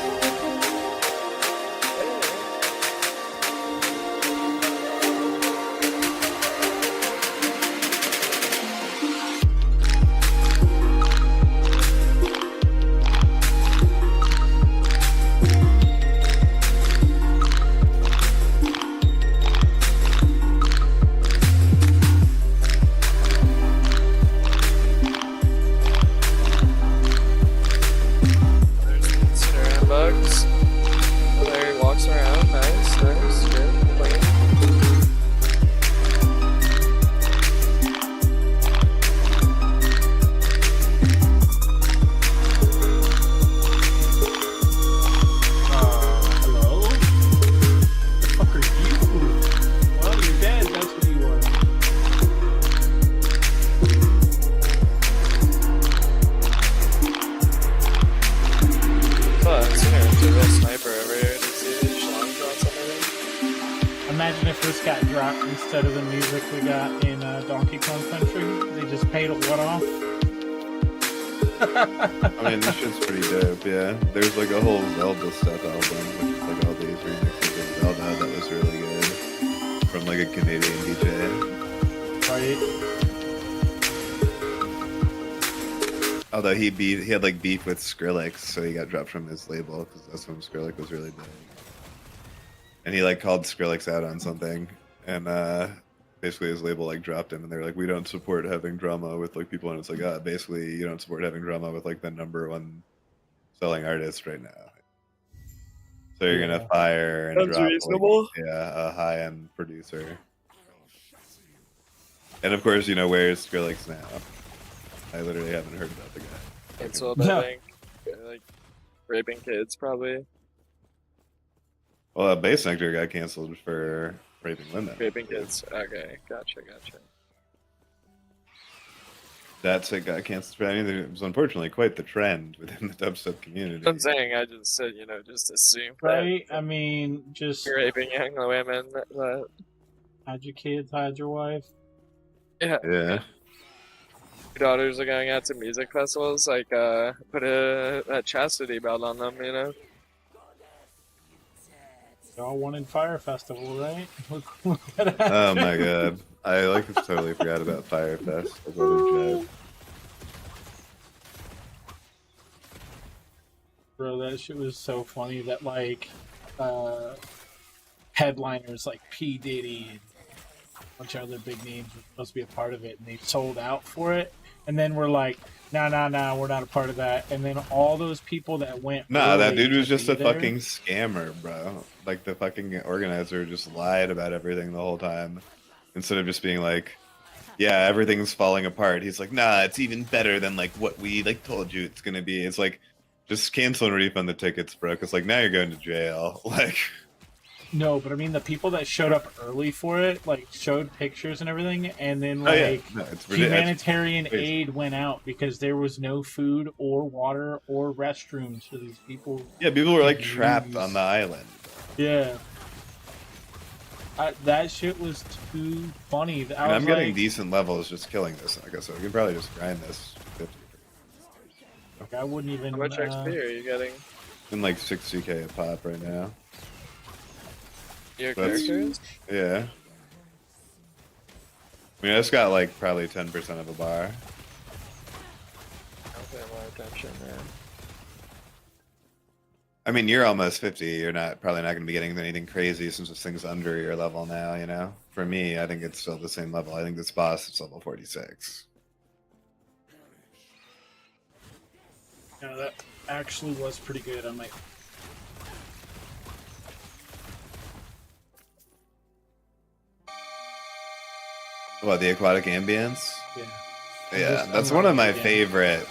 Imagine if this got dropped instead of the music we got in Donkey Kong Country. They just paid a one-off. I mean, this shit's pretty dope, yeah. There's like a whole Zelda stuff album, which is like all these remixes of Zelda that was really good. From like a Canadian DJ. Right. Although he had like beef with Skrillex, so he got dropped from his label because that's when Skrillex was really big. And he like called Skrillex out on something, and basically his label like dropped him, and they're like, "We don't support having drama with like people," and it's like, basically you don't support having drama with like the #1 selling artist right now. So you're gonna fire and That's drop reasonable. like, a high-end producer. And of course, you know, where's Skrillex now? I literally haven't heard about the guy. Canceled, I think. Like raping kids, probably. Well, Bass Nectar got canceled for raping women. Raping kids. Okay, gotcha. That's it got canceled. I mean, it was unfortunately quite the trend within the dubstep community. I'm saying I just said, just assume Right? I mean, just that raping young women. hide your kids, hide your wife. Yeah. Yeah. Your daughters are going out to music festivals, like, put a chastity belt on them, Y'all wanted Fire Festival, right? Oh my god. I totally forgot about Firefest. What a joke. Bro, that shit was so funny that headliners like P. Diddy and a bunch of other big names were supposed to be a part of it, and they sold out for it. And then we're like, nah, we're not a part of that. And then all those people that went, Nah, that dude was just a fucking scammer, bro. Like, the fucking organizer just lied about everything the whole time. Instead of just being like, yeah, everything's falling apart. He's like, nah, it's even better than, like, what we, like, told you it's gonna be. It's like, just cancel and refund the tickets, bro. Because, like, now you're going to jail. Like... No, but I mean the people that showed up early for it, like showed pictures and everything, and then like humanitarian aid went out because there was no food or water or restrooms for these people. Yeah, people were like trapped on the island. Yeah, that shit was too funny. I'm getting decent levels just killing this. I guess so. We can probably just grind this 50. I wouldn't even. How much XP are you getting? I'm like 60k a pop right now. Your characters? Yeah. I mean, I just got like probably 10% of a bar. I'll pay more attention, man. I mean, you're almost 50. You're probably not going to be getting anything crazy since this thing's under your level now, you know? For me, I think it's still the same level. I think this boss is level 46. Yeah, that actually was pretty good. I might. What, the aquatic ambience? Yeah. Yeah, that's one of my favorite,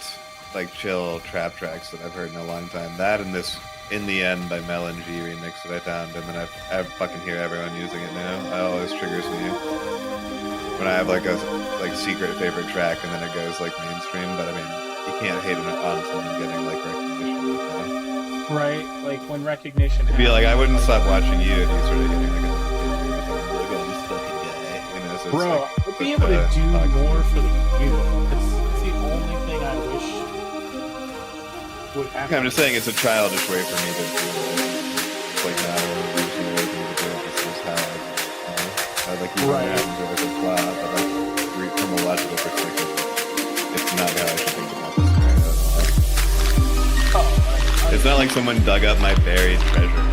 like, chill trap tracks that I've heard in a long time. That and this In the End by Mel and G remix that I found, and then I fucking hear everyone using it now. It always triggers me. When I have like a secret favorite track and then it goes like mainstream, but I mean, you can't hate it on someone getting like recognition. Right, like when recognition It'd be like, I wouldn't stop watching you if you started getting like a bro, I'd be able to do more for the community. It's the only thing I wish would happen. I'm just saying it's a childish way for me to do it. It's like not a reasonable way for me to do it. This is how I like you right. Have to do like a plot, but like from a logical perspective, it's not how I should think about this scenario at all. It's not like someone dug up my buried treasure.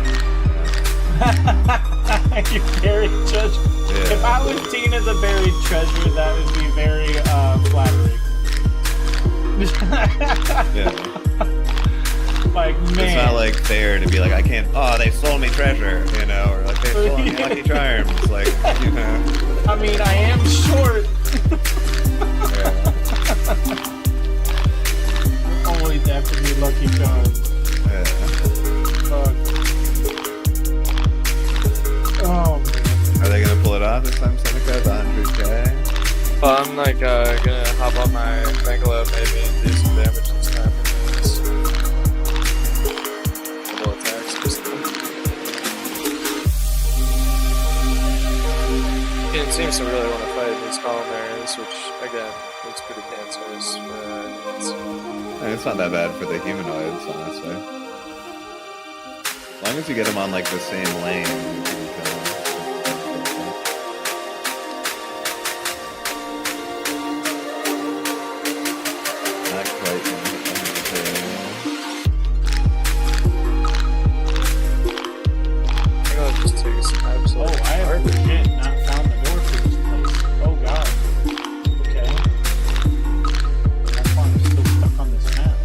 You buried treasure. Yeah. If I was seen as a buried treasure, that would be very flattering. Yeah. Like, man. It's not like fair to be like, I can't, oh, they stole me treasure, you know, or like they stole me Lucky Charms, like, you know. I mean, I am short. Always after me Lucky Charms. Yeah. Oh, man. Are they gonna pull it off this time, Seneca? The 100k? Well, I'm like gonna hop on my Bangalow maybe and do some damage this time. Double attacks. It seems to really want to fight these column areas, which again looks pretty cancerous for it's not that bad for the humanoids, honestly. As long as you get them on like the same lane, you can kill them. Not quite. just take some absolute. Oh, I have legit not found the door for this place. Oh god. Okay. That's why I'm still stuck on this map.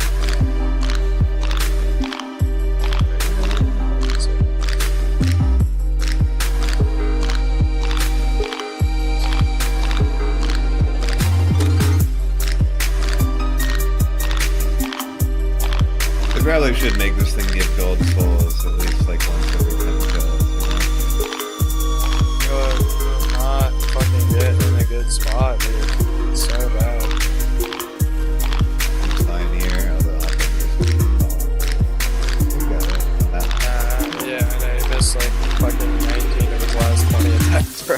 They probably should make this thing give gold souls at least like once every 10 kills. You know? good spot, dude. It's so bad. Pioneer, although you got it. Yeah, I know. He missed like fucking 19 of his last 20 attacks, bro.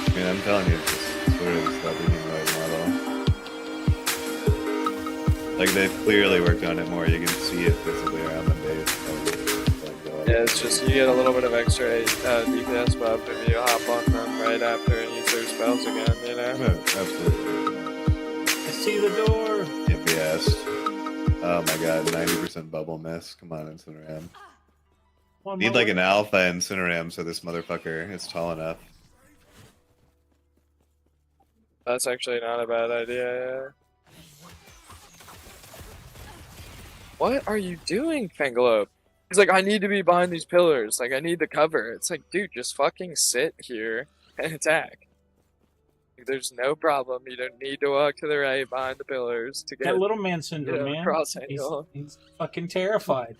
I mean, I'm telling you, it's just sort of just about being the right model. Like, they've clearly worked on it more. You can see it visibly around the base. Yeah, it's just you get a little bit of extra DPS buff if you hop on them right after and use their spells again, you know? Yeah, absolutely. I see the door. DPS. Oh my god, 90% bubble miss. Come on, Incineram. Need like an alpha Incineram so this motherfucker is tall enough. That's actually not a bad idea, yeah. What are you doing, Fangalope? He's like, I need to be behind these pillars. Like, I need the cover. It's like, dude, just fucking sit here and attack. Like, there's no problem. You don't need to walk to the right behind the pillars to get That little man syndrome, man. cross angle. He's fucking terrified.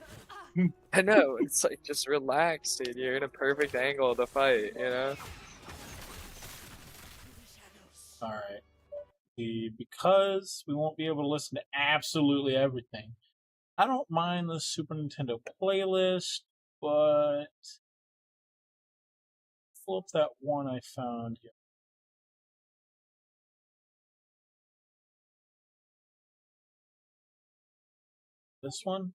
I know. It's like, just relax, dude. You're in a perfect angle to fight, you know? Alright. Because we won't be able to listen to absolutely everything, I don't mind the Super Nintendo playlist, but pull up that one I found. Yeah. This one?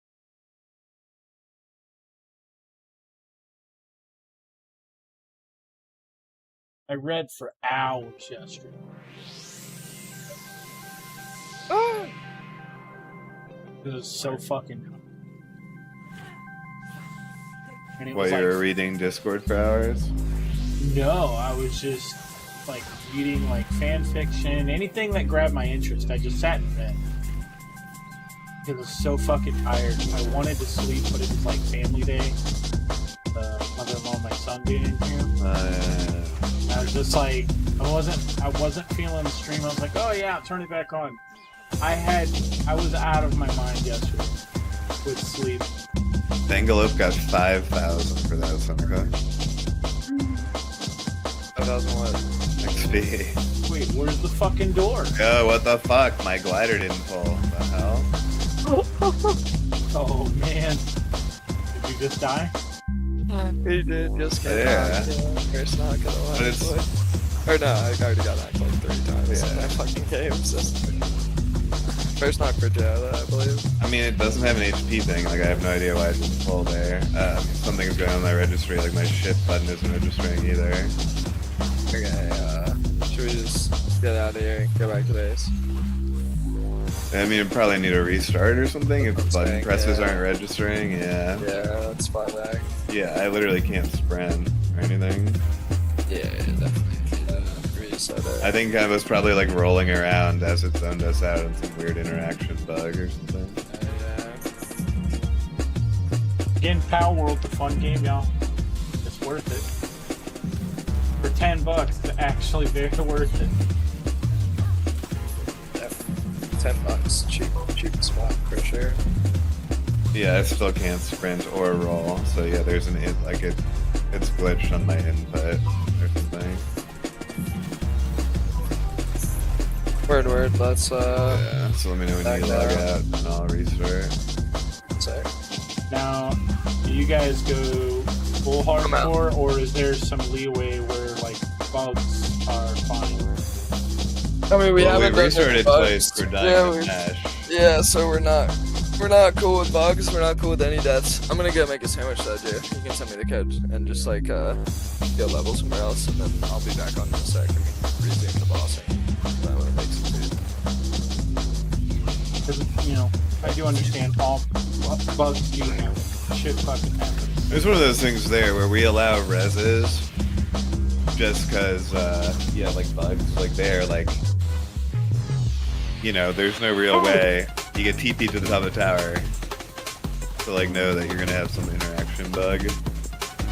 I read for hours yesterday. It was so fucking. And it What, was you like, were reading Discord for hours? no, I was just like reading like fan fiction, anything that grabbed my interest. I just sat in bed. It was so fucking tired. I wanted to sleep, but it was like family day. The mother-in-law and my son being in here. I was just like, I wasn't feeling the stream. I was like, oh yeah, turn it back on. I was out of my mind yesterday with sleep. Fangalope got 5,000 for that Seneca. 5,000 what? XP. Wait, where's the fucking door? Oh, what the fuck? My glider didn't pull. What the hell? Oh man. Did you just die? He did just get Yeah. First knock of the But it's- last Or no, I already got knocked like 3 times in that fucking game. So. First knock for Joe, I believe. I mean, it doesn't have an HP thing. Like, I have no idea why it didn't pull there. Something's going on my registry. Like, my shift button isn't registering either. Okay, should we just get out of here and go back to base? I mean, probably need a restart or something if button saying, presses yeah. aren't registering. Yeah. Yeah, let's fly back. Yeah, I literally can't sprint or anything. Yeah, definitely need to reset it. I think I was probably like rolling around as it zoned us out in some weird interaction bug or something. Again, Power World's a fun game, y'all. It's worth it. For $10, it's actually very worth it. $10, cheap spot for sure. Yeah, I still can't sprint or roll. So yeah, there's an it's glitched on my input or something. Word, let's yeah, so let me know when you log out and I'll restart. Sorry. Now, do you guys go full hardcore, or is there some leeway where like bugs are fine? I mean, we haven't done restarted bugs. twice for Diamond Dash. Yeah, so we're not cool with bugs. We're not cool with any deaths. I'm gonna go make a sandwich though, Jay. You can send me the code and just like go level somewhere else, and then I'll be back on in a sec and resume the bossing. That would make some food. Because you know, I do understand all bugs do happen. Shit fucking happens. There's one of those things there where we allow reses just because, yeah, like bugs, like they're like, you know, there's no real way. You get TP to the top of the tower to like know that you're gonna have some interaction bug.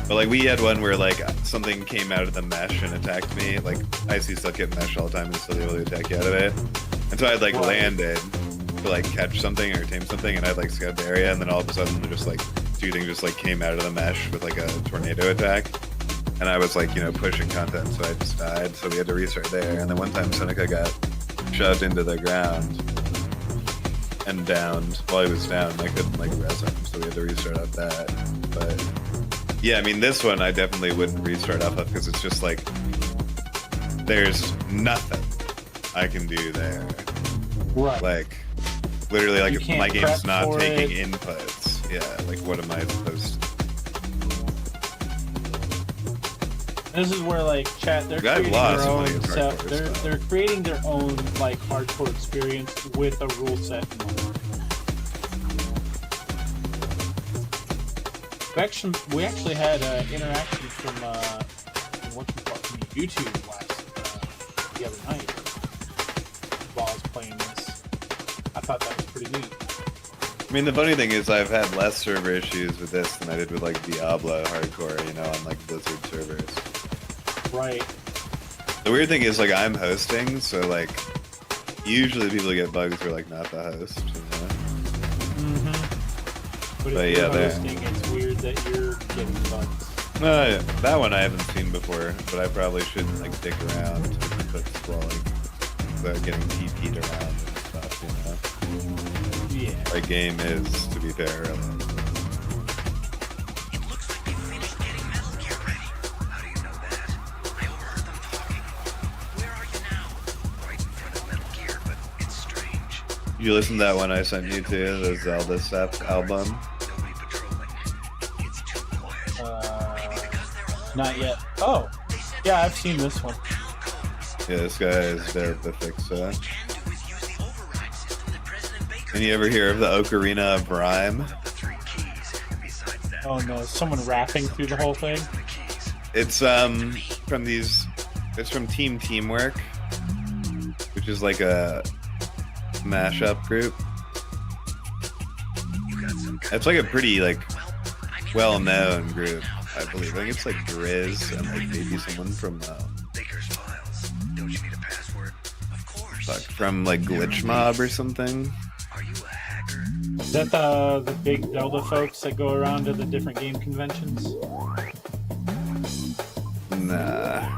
But like we had one where like something came out of the mesh and attacked me. Like I see stuff get mesh all the time and still be able to attack you out of it. And so I'd like landed to like catch something or tame something, and I'd like scout the area, and then all of a sudden just like two things just like came out of the mesh with like a tornado attack. and I was like, pushing content, so I just died. So we had to restart there. And then one time Seneca got shoved into the ground and downed. While he was down, I couldn't like res him, so we had to restart off that. But yeah, I mean, this one I definitely wouldn't restart off of because it's just like there's nothing I can do there. Right. Like literally, like if my game's not for taking it. inputs. Yeah, like what am I supposed to? This is where like chat, they're I've creating lost their money own with set. hardcore They're creating their own like hardcore experience with a rule set. We actually had interaction from YouTube the other night while I was playing this. I thought that was pretty neat. I mean, the funny thing is I've had less server issues with this than I did with like Diablo hardcore, on like Blizzard servers. Right. The weird thing is like I'm hosting, so like usually people get bugs who are like not the host. Mm-hmm. But But if yeah, you're there. hosting, it's weird that you're getting bugs. That one I haven't seen before, but I probably shouldn't like dick around with the clicks while like without getting TP'd around and stuff, Yeah. My game is, to be fair, You listen to that one I sent you to, the Zelda Sep album? Not yet. Oh, yeah, I've seen this one. Yeah, this guy is dope, the Fixa. And you ever hear of the Ocarina of Rhyme? Oh no, someone rapping through the whole thing? It's from Team Teamwork, which is like a mashup group. It's like a pretty like well-known group, I believe. I think it's like Grizz and like maybe someone from from like Glitch Mob or something. Is that the big Zelda folks that go around to the different game conventions? Nah.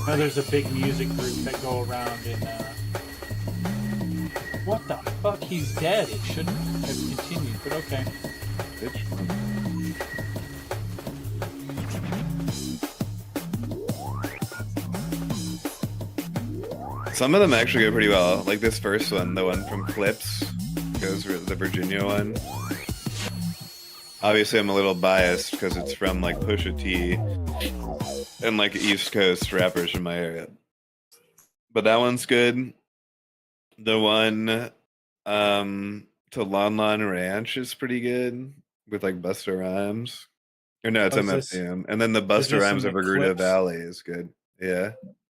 No, there's a big music group that go around and what the fuck? He's dead. It shouldn't have continued, but okay. Some of them actually go pretty well. Like this first one, the one from Clips, goes for the Virginia one. Obviously, I'm a little biased because it's from like Pusha T and like East Coast rappers from my area. But that one's good. The one to Lon Lon Ranch is pretty good with like Busta Rhymes. Or no, it's Oh, is this- MFDM. And then the is Busta this Rhymes in of the Agruda Clips? Valley is good. Yeah.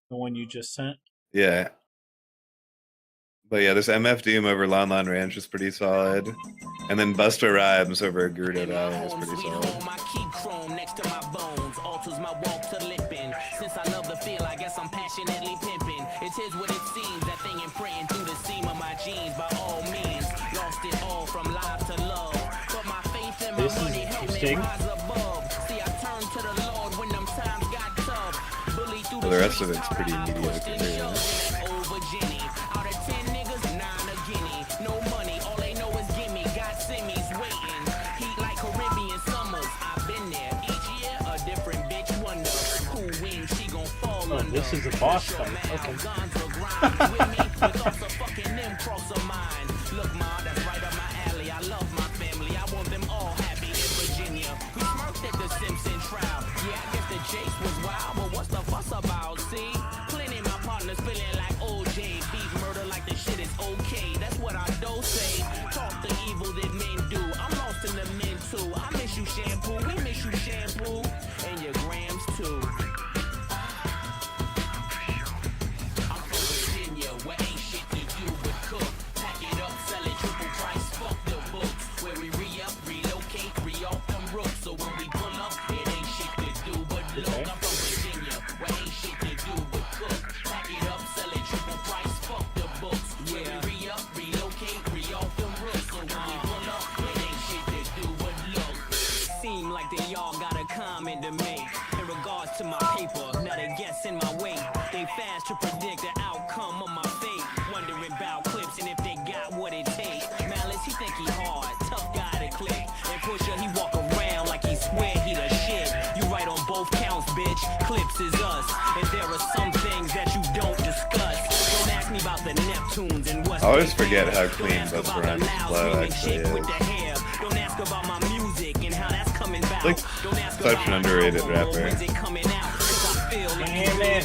The one you just sent? Yeah. But yeah, this MF Doom over Lon Lon Ranch is pretty solid. And then Busta Rhymes over Agruda Valley is pretty solid. Next to my bones, alters my walk to limping. Since I love the feel, I guess I'm passionately pimping. It is what it seems, that thing imprinting through the seam of my jeans. By all means, lost it all from life to love. But my faith and my This is money helped me interesting. rise above. See, I turned to the Lord when them times got tough. Bully through Well, the rest of it's pretty mediocre. Yeah. over Jenny. Out of 10 niggas, 9 a guinea. No money, all they know is gimme. Got semis waiting. Heat like Caribbean summers. I've been there. Each year, a different bitch wonder. Who wins, she gon' fall Oh, under. this is a boss fight. Okay. Look, ma, that's right up my alley. I love my family. I want them all happy in Virginia. We smirked at the Simpson trial. Yeah, I guess the chase was wild, but what's the fuss about? See, plenty my partners feeling like OJ. Beat murder like the shit is okay. That's what I do say. Talk the evil that men do. I'm lost in the men too. I miss you, shampoo. We miss you, shampoo. And your grams too. I'm from Virginia, where ain't shit to do but cook. Pack it up, sell it triple price. Fuck the books. He think he hard, tough guy to click. And Pusha, he walk around like he swear he the shit. You right on both counts, bitch. Clips is us. And there are some things that you don't discuss. Don't ask me about the Neptunes and what's I always forget how clean Busta Rhymes' flow actually is. Don't ask about my music and how that's coming back. Like, such an underrated rapper.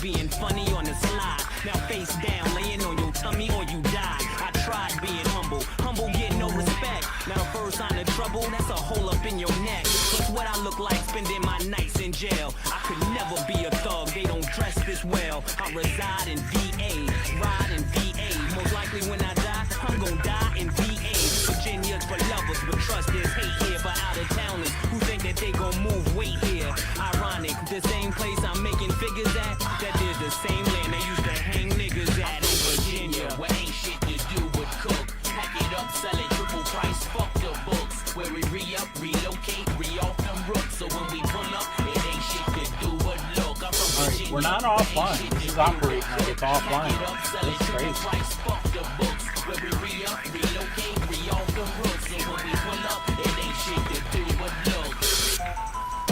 Being funny on the slide. Now face down, laying on your tummy or you die. I tried being humble, humble get no respect. Now the first sign of trouble, that's a hole up in your neck. Plus what I look like spending my nights in jail. I could never be a thug, they don't dress this well. I reside in VA, ride in VA. Most likely when I die, I'm gonna die in VA. Virginia's for lovers, but trust there's hate here for out of towners who think that they gon' move weight here. Ironic, the same place I'm making figures at, that is the same land they used to hang niggas at in Virginia, where ain't shit to do but cook. Pack it up, sell it triple price, fuck the books. Where we re-up, relocate, re-off them rooks. So when we pull up, it ain't shit to do but look. I'm from Virginia. We're not offline. This is operating like it's offline. It's crazy. Fuck the books. Where we re-up, relocate, re-off them rooks. So when we pull up, it ain't shit to do but look.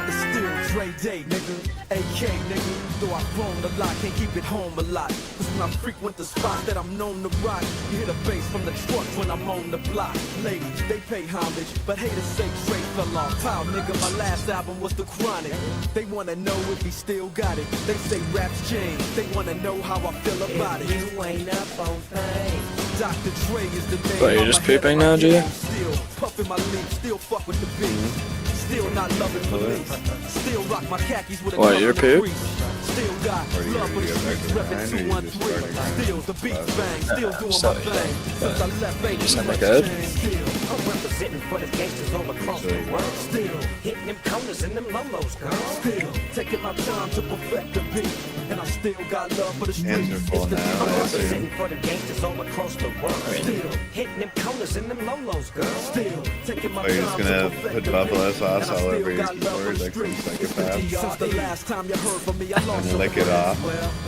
It's still Dre Day, nigga. AK, nigga. Though I've grown a lot, can't keep it home a lot. Cause when I frequent the spots that I'm known to rock, you hear the bass from the truck when I'm on the block. Ladies, they pay homage, but haters say Dre fell off. Pow, nigga, my last album was The Chronic. They wanna know if he still got it. They say rap's changed. They wanna know how I feel about it. You ain't up on fame. Dr. Dre is the name. But you're just pooping now, G? Still puffing my leaf, still fuck with the beats. Still not loving police. Still rock my khakis with a What, your poop? Still got love for the streets, reppin' 213. Still the beats bang, still doing my thing. Since I left Vegas, You sound like good. still I'm representing for the gangsters all across the world. Still hitting them corners and them lolos, girl. Still taking my time to perfect the beat, and I still got love for the streets. Hands are full now, I'm I assume. representing for the gangsters all across the world. Still hitting them corners and them lolos, girl. Still taking my Are you just time gonna to perfect put the buffalo beat, sauce and I all over still your got love for keyboard the like some streets. psychopath? Since the last time you heard from me, I lost And then lick it off?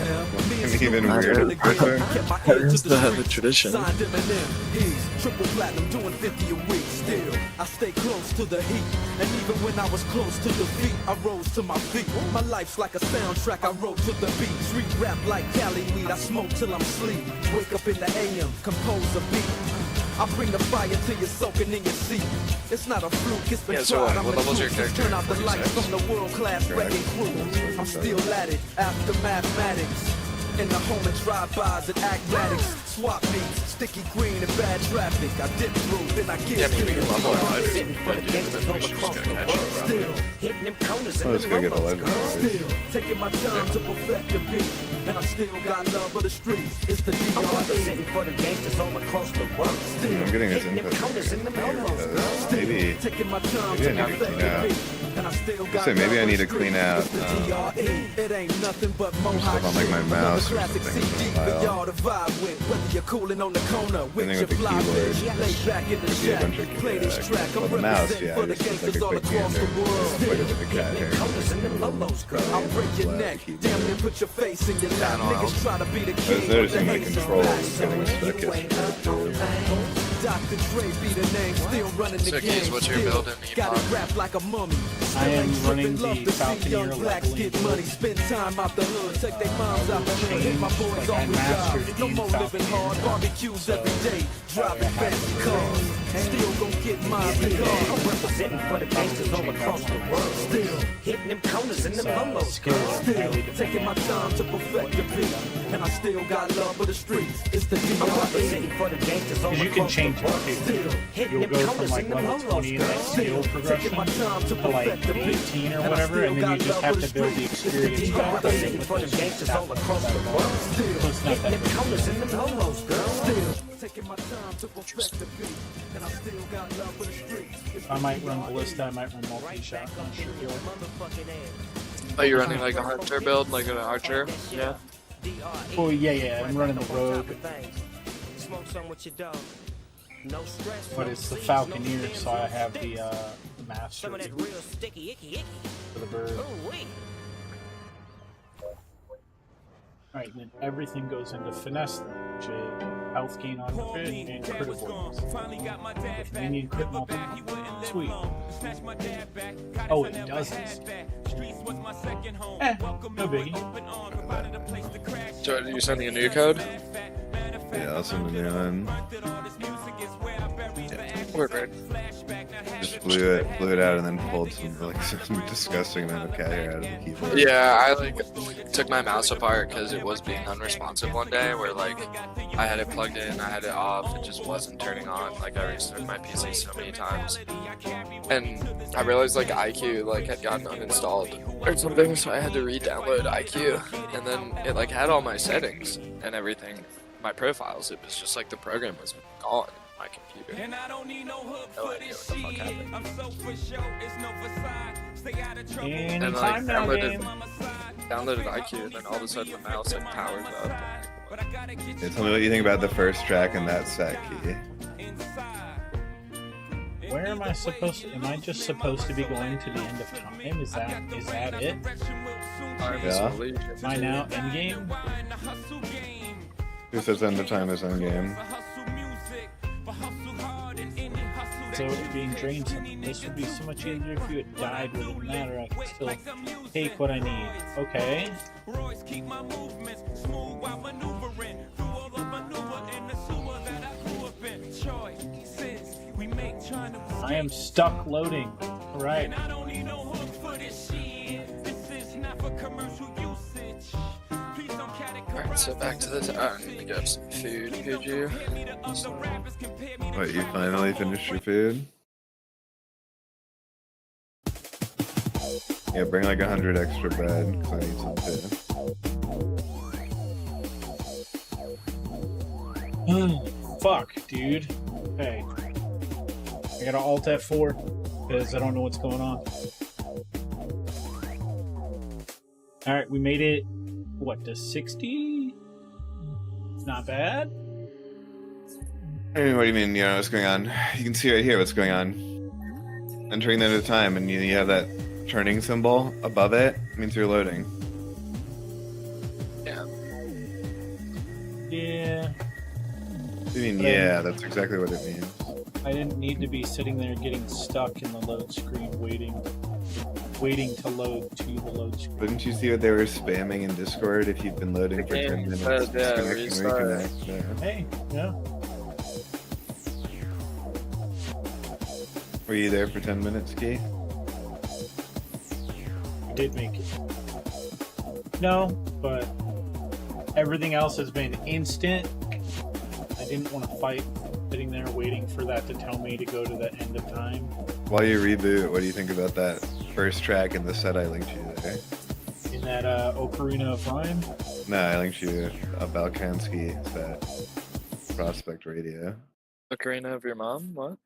An even I weirder don't- picture? That is the tradition. Signed Eminem, he's triple platinum, doing 50 a week. Still, I stay close to the heat, and even when I was close to defeat, I rose to my feet. My life's like a soundtrack, I wrote to the beat. Street rap like Cali weed, I smoke till I'm sleep. Wake up in the AM, compose a beat. I bring the fire till you're soaking in your seat. It's not a fluke, it's been Yeah, so tried. what I'm the level's your truth. character? Turn out the lights 46? from the world-class wrecking crew. I'm still at it, after mathematics. In the home and drive-bys and acmatics. Swap meets, sticky green and bad traffic. I dip through, then I get Yeah, I mean, we through. can level up. Sitting for the gangsters all across the world. Still hitting them corners and Let's go get the lolos, girl. legendary. Still taking my time to perfect the beat, and I still got love for the streets. It's the DRE. I'm representing for the gangsters all across the world. Still I'm getting his hitting them input corners and them lolos, girl. because Still maybe taking my time maybe I to need to perfect clean the out. beat, and I still got So maybe I love need for to the clean streets. out, It's the DRE. It ain't nothing but Mohawk stuff on, like, my shit. mouse or Another classic something in CD the for file. y'all to vibe with. Whether you're cooling on the corner with Something your with the fly keyboard. bitch, lay back in the Could be a shack, bunch of play this track. I'm well, the mouse, representing yeah, for the just like gangsters a all quick across the gander. world. Quite a bit of cat hair. Colors and them lolos, girl. I'll break your neck. Damn near put your face in your lap. Niggas try to be the I was king. but the noticing my haters is controls back. getting stuck yesterday. Dr. Dre be the name, still running the So, game. Keys, what's your still build in got Epoch? it wrapped like a mummy. Still I am ain't running tripping, love the to see Falconeer young blacks leveling get money. Spend time out the hood, take their moms out the hood. Hit my boys Like I off with mastered jobs. No the more living hard, Falconeer. barbecues every day. Driving fancy cars, still gon' get mine because I'm representing for the gangsters all across the world. Still hitting them corners and them lolos, girl. Still taking my time to perfect the beat, and I still got love for the streets. It's the DRE. I'm representing for the gangsters all Because you can across the change it world. too. Still hitting You'll them go from corners like and them level lolos, 20 in girl. that skill Still progression taking my time to to like perfect the beat, 18 or and I whatever, and still then you got just love have for to the build the streets. experience I'm back up representing with for the those gangsters all across the stuff. world. Still So it's not hitting that them big. corners and them lolos, girl. Still taking my time to perfect the beat, and I still got love for the streets. I might run ballista. I might run multi-shot. I'm not sure. Oh, you're running like a hunter build, like an archer? Yeah. Oh yeah. I'm running the rogue. But it's the Falconeer, so I have the master for the bird. Alright, then everything goes into finesse, which is health gain on crit and crit avoidance. If minion crit multiple, sweet. Oh, it doesn't. No biggie. So you're sending a new code? Yeah, I'll send a new one. Word. Just blew it out and then pulled some disgusting amount of cat hair out of the keyboard. Yeah, I like took my mouse apart because it was being unresponsive one day where like I had it plugged in, I had it off, it just wasn't turning on. Like I restarted my PC so many times. And I realized like IQ like had gotten uninstalled or something, so I had to re-download IQ. And then it like had all my settings and everything, my profiles. It was just like the program was gone. My computer. No idea what the fuck happened. And then I downloaded IQ, and then all of a sudden the mouse like powers up. Yeah, tell me what you think about the first track and that set key. Where am I supposed to? Am I just supposed to be going to the end of time? Is that it? Yeah. Am I now endgame? Who says end of time is end game? So it being drained something. This would be so much easier if you had died with it matter. I could still take what I need. Okay. I am stuck loading. Right. Alright, so back to the I'm gonna grab some food, could you? What, you finally finished your food? Yeah, bring like 100 extra bread, because I need some food. Fuck, dude. Okay. I gotta alt F4, because I don't know what's going on. Alright, we made it, what, to 60? Not bad. Hey, what do you mean, you know what's going on? You can see right here what's going on. Entering the end of time, and you have that turning symbol above it, means you're loading. Yeah. Yeah. What do you mean, yeah, that's exactly what it means. I didn't need to be sitting there getting stuck in the load screen waiting to load to the load screen. Wouldn't you see what they were spamming in Discord if you've been loading for 10 minutes? Hey, yeah. Were you there for 10 minutes, Key? I did make it. No, but everything else has been instant. I didn't want to fight sitting there waiting for that to tell me to go to the end of time. While you reboot, what do you think about that first track in the set I linked you there? In that Ocarina of Rhyme? No, I linked you a Balkansky set. Prospect Radio. Ocarina of your mom? What?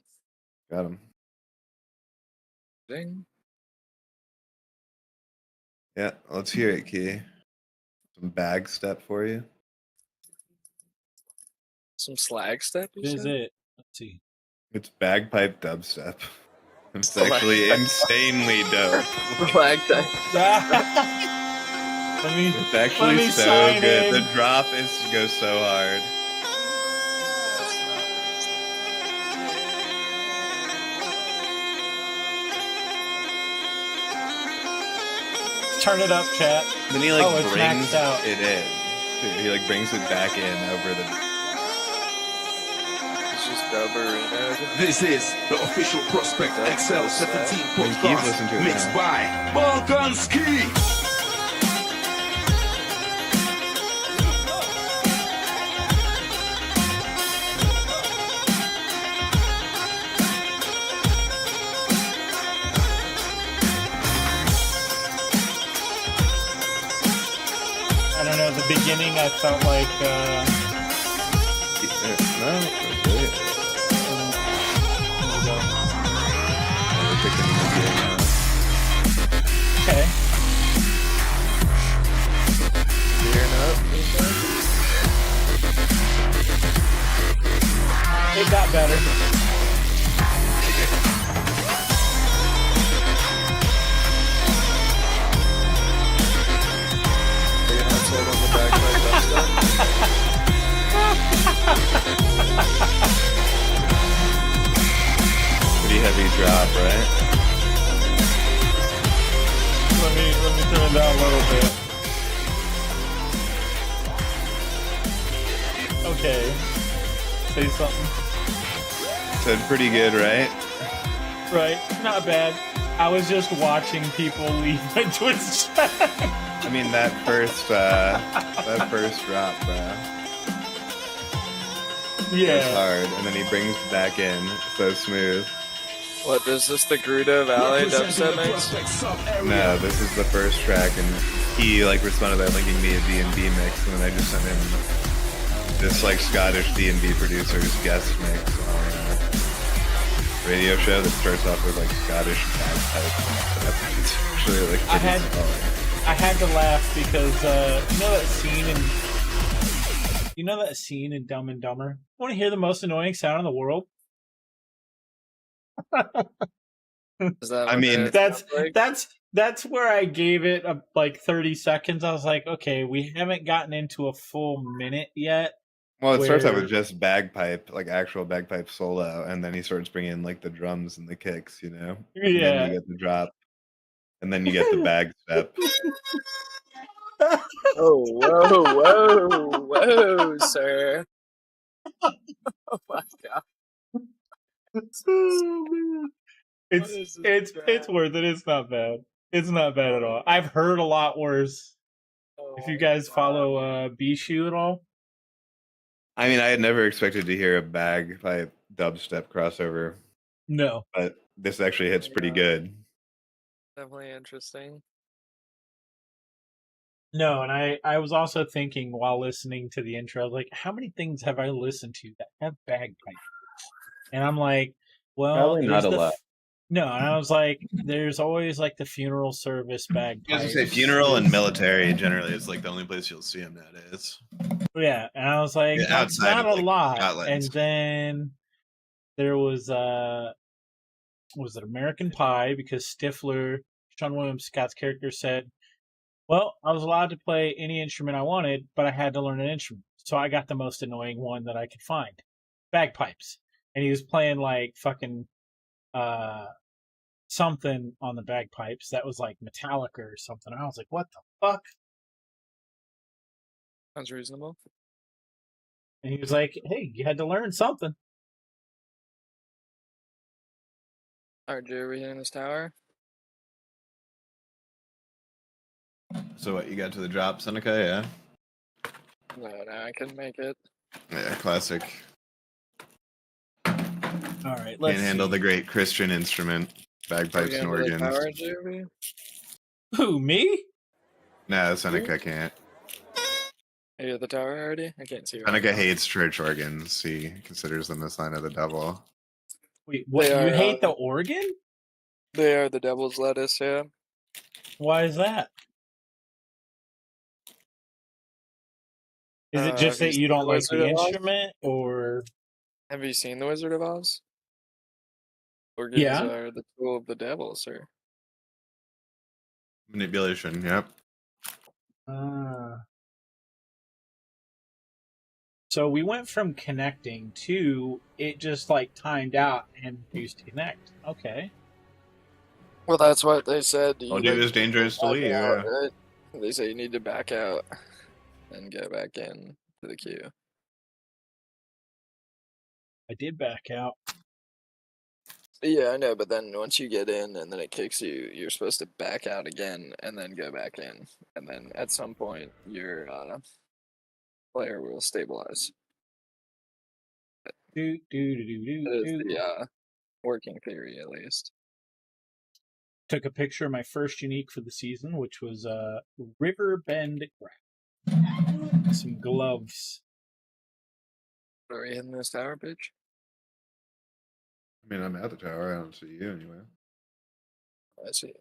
Got him. Ding. Yeah, let's hear it, Key. Some bag step for you. Some slag step? What is it? Let's see. It's bagpipe dubstep. It's actually insanely dope. Flag step. It's actually so good. The drop goes so hard. Turn it up, chat. Then he like it's brings maxed out. it in. He like brings it back in over the. It's just Dubberino. This is the official Prospect XL 17 podcast mixed by Balkansky. I don't know, at the beginning I felt like No, that's great. Okay. It got better. Pretty heavy drop, right? Let me turn it down a little bit. Okay. Say something. Said pretty good, right? Right. Not bad. I was just watching people leave my Twitch chat. I mean that first drop, bro. Yeah. It's hard, and then he brings it back in so smooth. What, is this the Gruta Valley dubstep mix? No, this is the first track, and he like responded by linking me a D&B mix, and then I just sent him this like Scottish D&B producer's guest mix on a radio show that starts off with like Scottish bagpipe. It's actually like pretty solid. I had to laugh because you know that scene in Dumb and Dumber? Want to hear the most annoying sound in the world? Is that I mean, that's where I gave it like 30 seconds. I was like, okay, we haven't gotten into a full minute yet. Well, it starts out with just bagpipe, like actual bagpipe solo, and then he starts bringing in like the drums and the kicks, you know? And then Yeah. you get the drop, and then you get the bag step. Oh, whoa, sir. Oh my god. Oh, man. It's worth it. It's not bad. It's not bad at all. I've heard a lot worse. If you guys follow Bishu at all. I mean, I had never expected to hear a bagpipe dubstep crossover. No. But this actually hits pretty good. Definitely interesting. No, and I was also thinking while listening to the intro, like, how many things have I listened to that have bagpipes? And I'm like, well, Probably not a lot. No, and I was like, there's always like the funeral service I was bagpipes. gonna say funeral and military generally is like the only place you'll see them nowadays. Yeah, and I was like, Yeah, that's outside not of, a like, lot. Scotland. And then there was it American Pie, because Stifler, Sean William Scott's character, said, well, I was allowed to play any instrument I wanted, but I had to learn an instrument. So I got the most annoying one that I could find. Bagpipes. And he was playing like fucking something on the bagpipes that was like Metallica or something. I was like, what the fuck? Sounds reasonable. And he was like, hey, you had to learn something. Alright, Drew, are we hitting this tower? So what, you got to the drop, Seneca? Yeah. No, I couldn't make it. Yeah, classic. All right, let's Can't handle the great Christian instrument, bagpipes and organs. Tower, Jeremy? Who, me? No, Seneca can't. Are you at the tower already? I can't see you. Seneca hates church organs. He considers them a sign of the devil. Wait, what? They You are, hate the organ? They are the devil's lettuce, yeah. Why is that? Is it just have that you you seen don't The like Wizard the of Oz? instrument, or? Have you seen The Wizard of Oz? Organs Yeah. are the tool of the devil, sir. Manipulation, yep. So we went from connecting to it just like timed out and refused to connect. Okay. Well, that's what they said. All dude is dangerous to back leave, out, yeah. right? They say you need to back out and get back in to the queue. I did back out. Yeah, I know, but then once you get in and then it kicks you, you're supposed to back out again and then go back in. And then at some point, your player will stabilize. Do, do, do, do, do, That is do. the working theory, at least. Took a picture of my first unique for the season, which was River Bend Grab. Some gloves. Are we hitting this tower, bitch? I mean, I'm at the tower. I don't see you anyway. I see.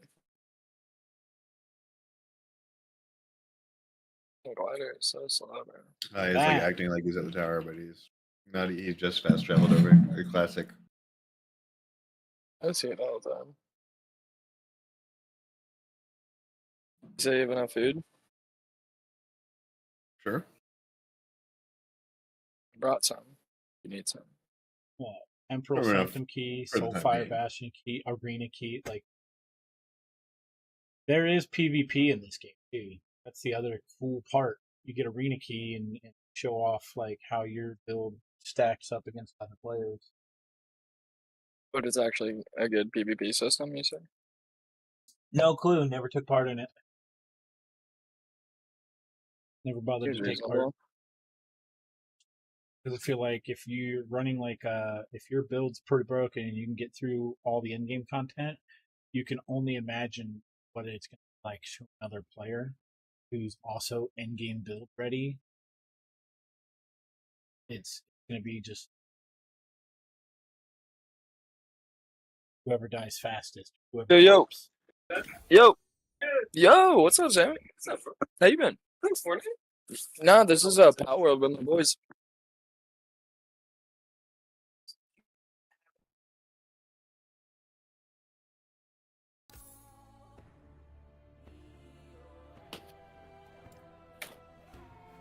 The glider is so slow, bro. He's like acting like he's at the tower, but he's not. He's just fast traveled over. A classic. I see it all the time. So you have enough food? Sure. I brought some. You need some. Yeah. Emperor Fair enough. Sanctum key, For the Soul time Fire being. Bastion key, Arena key. Like, there is PvP in this game too. That's the other cool part. You get Arena key and show off like how your build stacks up against other players. But it's actually a good PvP system, you said? No clue. Never took part in it. Never bothered Seems to take part. reasonable. Because I feel like if you're running like if your build's pretty broken and you can get through all the in-game content, you can only imagine what it's going to be like to another player who's also in-game build ready. It's going to be just whoever dies fastest. Whoever Yo. pops. Yo, what's up, Sammy? What's up? How you been? Thanks, Fortnite. Nah, this is a Power World with my boys.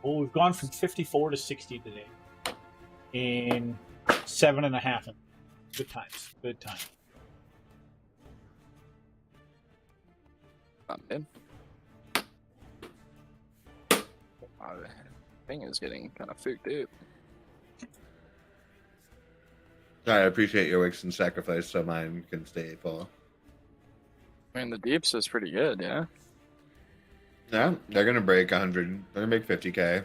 Well, we've gone from 54 to 60 today in 7.5. Good times. Good time. I'm in. Thing is getting kind of fooked out. I appreciate your wicks and sacrifice so mine can stay full. I mean, the deeps is pretty good, yeah? Yeah, they're gonna break 100. They're gonna make 50k.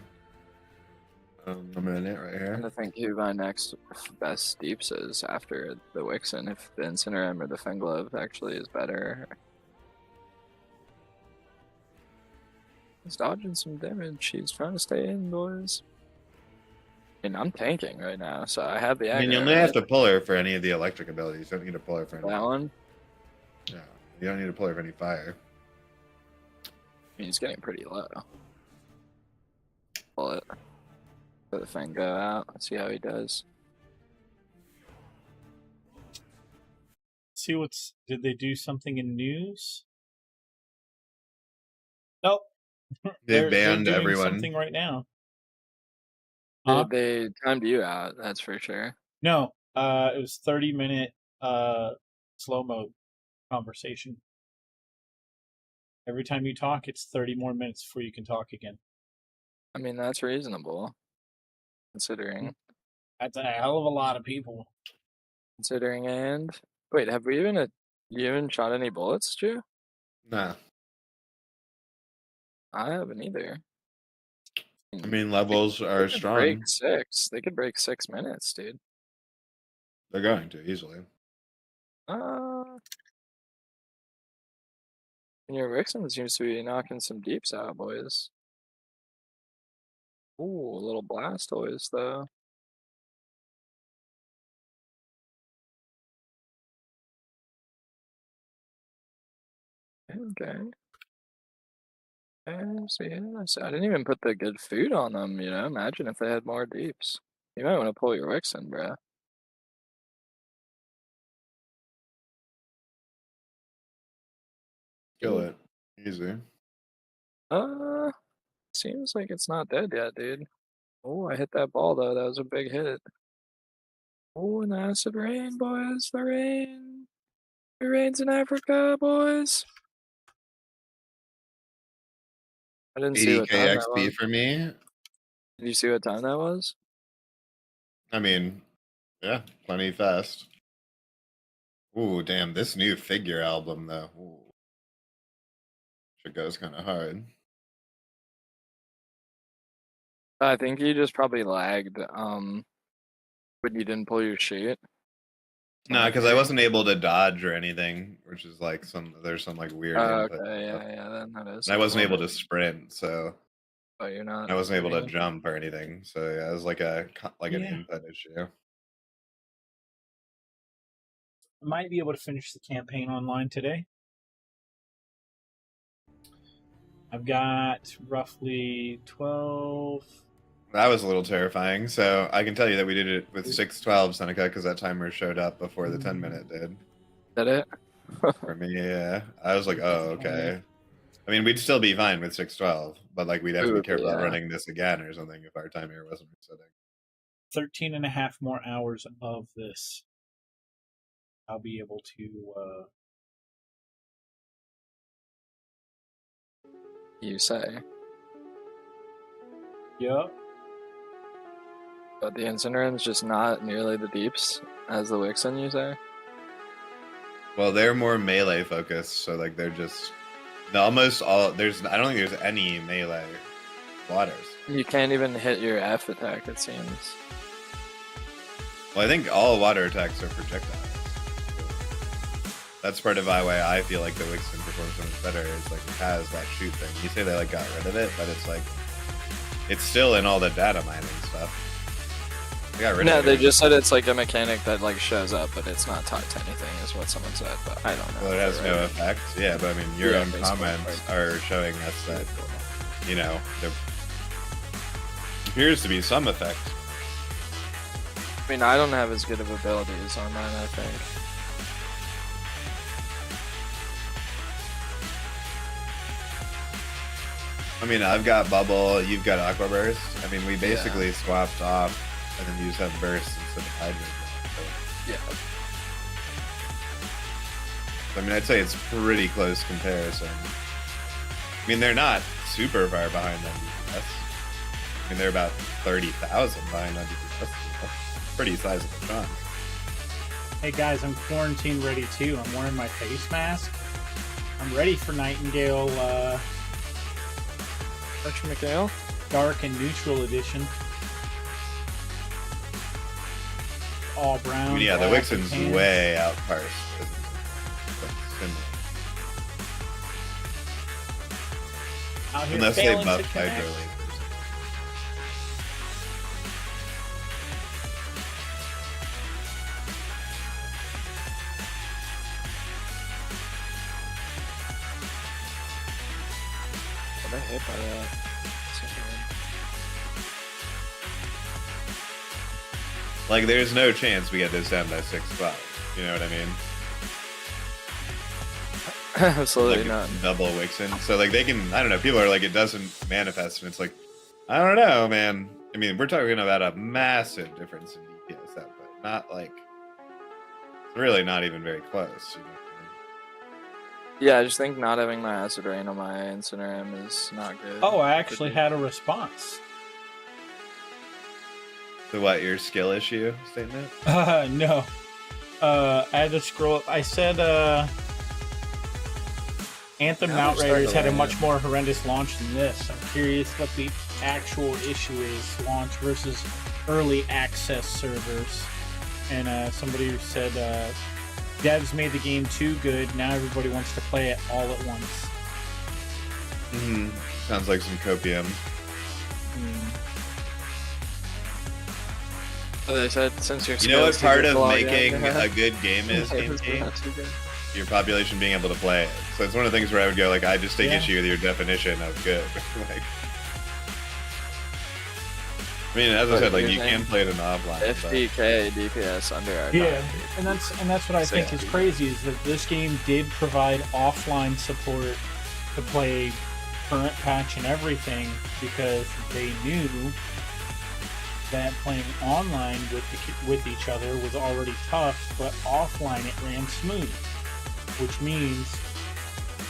A minute right I'm here. trying to think who my next best deeps is after the Wixen, if the Incineram or the Fenglove actually is better. He's dodging some damage. He's trying to stay in, boys. And I'm tanking right now, so I have the I mean, you aggro, only right? have to pull her for any of the electric abilities. You don't need to pull her for any. That one? Yeah, you don't need to pull her for any fire. I mean, he's getting pretty low. Pull it. Let the thing go out. Let's see how he does. See what's. Did they do something in news? Nope. They banned doing everyone. something right now. They timed you out, that's for sure. No, it was 30-minute slow mo conversation. Every time you talk, it's 30 more minutes before you can talk again. I mean, that's reasonable, considering. That's a hell of a lot of people. Considering, and wait, have we even you even shot any bullets, Drew? Nah. I haven't either. I mean, levels are They could strong. break 6. They could break 6 minutes, dude. They're going to easily. And your Vixen seems to be knocking some deeps out, boys. Ooh, a little Blastoise, though. Okay. So I didn't even put the good food on them, you know? Imagine if they had more deeps. You might want to pull your Vixen, bro. Kill it. Easy. Seems like it's not dead yet, dude. Oh, I hit that ball, though. That was a big hit. Oh, an acid rain, boys. The rain. It rains in Africa, boys. I didn't see what 80k time that XP was. for me. Did you see what time that was? I mean, yeah, plenty fast. Ooh, damn, this new figure album, though. Ooh. It goes kind of hard. I think you just probably lagged when you didn't pull your sheet. No, because I wasn't able to dodge or anything, which is like there's some like weird input. Okay, yeah, then that is. And I wasn't able to sprint, so Oh, you're not. I wasn't able to really? jump or anything, so yeah, it was like an Yeah. input issue. I might be able to finish the campaign online today. I've got roughly 12. That was a little terrifying. So I can tell you that we did it with 6:12 Seneca because that timer showed up before the 10-minute did. Did it? For me, yeah. I was like, oh, okay. I mean, we'd still be fine with 6:12, but like we'd have to be careful about running this again or something if our timer wasn't resetting. 13 and a half more hours of this. I'll be able to. You say. Yep. But the Incineroar's just not nearly the deeps as the Wixen, you say? Well, they're more melee focused, so like they're just almost all. I don't think there's any melee waters. You can't even hit your F attack, it seems. Well, I think all water attacks are projectiles. That's part of why I feel like the Wixen performs so much better. Is like it has that shoot thing. You say they like got rid of it, but it's like it's still in all the data mining stuff. They got rid No, of it. they just said it's like a mechanic that like shows up, but it's not tied to anything, is what someone said. But I don't know. Well, it has no effect. Yeah, but I mean, your own basically, comments are showing us that there appears to be some effect. I mean, I don't have as good of abilities on mine, I think. I mean, I've got Bubble, you've got Aqua Burst. I mean, we basically swapped off, and then you just have Burst instead of Hydrant. So. Yeah. I mean, I'd say it's pretty close comparison. I mean, they're not super far behind on DPS. I mean, they're about 30,000 behind on DPS. Pretty sizable chunk. Hey guys, I'm quarantine ready too. I'm wearing my face mask. I'm ready for Nightingale. Dr. McHale? Dark and Neutral Edition. All brown. I mean, yeah, the black, Wixen's and way out parsed. Out here Unless they failing buff to connect. Hydro Lasers. I got hit by that. Like, there's no chance we get this down by 6-12. You know what I mean? Absolutely like not. Double Wixen. So, like, they can, I don't know, people are like, it doesn't manifest. And it's like, I don't know, man. I mean, we're talking about a massive difference in DPS output. Not like, it's really not even very close. You know? Yeah, I just think not having my Acid Rain on my Incineroar is not good. Oh, I actually had a response. So what, your skill issue statement? No. I had to scroll up. I said, Anthem and Now they're Outriders starting had a to much land. more horrendous launch than this. I'm curious what the actual issue is, launch versus early access servers. And somebody said, devs made the game too good, now everybody wants to play it all at once. Sounds like some copium. So they said since your You know what skills part didn't of belong making in, a good game is, It's game? not too good. Your population being able to play it. So it's one of the things where I would go, like, I just take Yeah. issue with your definition of good. Like, I mean, as I But said, like, you're you saying can play it in offline. but- FPK DPS under our Yeah, time. and that's what I think is crazy, is that this game did provide offline support to play current patch and everything, because they knew that playing online with each other was already tough, but offline it ran smooth, which means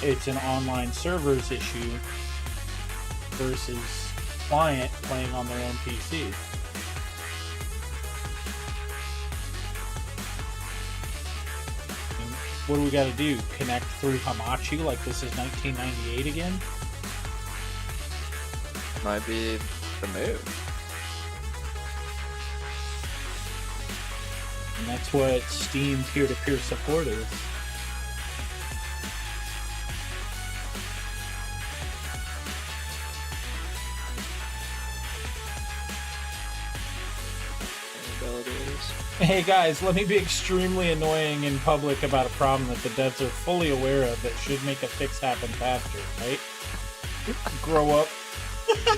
it's an online servers issue versus client playing on their own PC. And what do we got to do? Connect through Hamachi like this is 1998 again? Might be the move. And that's what Steam peer-to-peer support is. abilities. Hey guys, let me be extremely annoying in public about a problem that the devs are fully aware of that should make a fix happen faster, right? Grow up.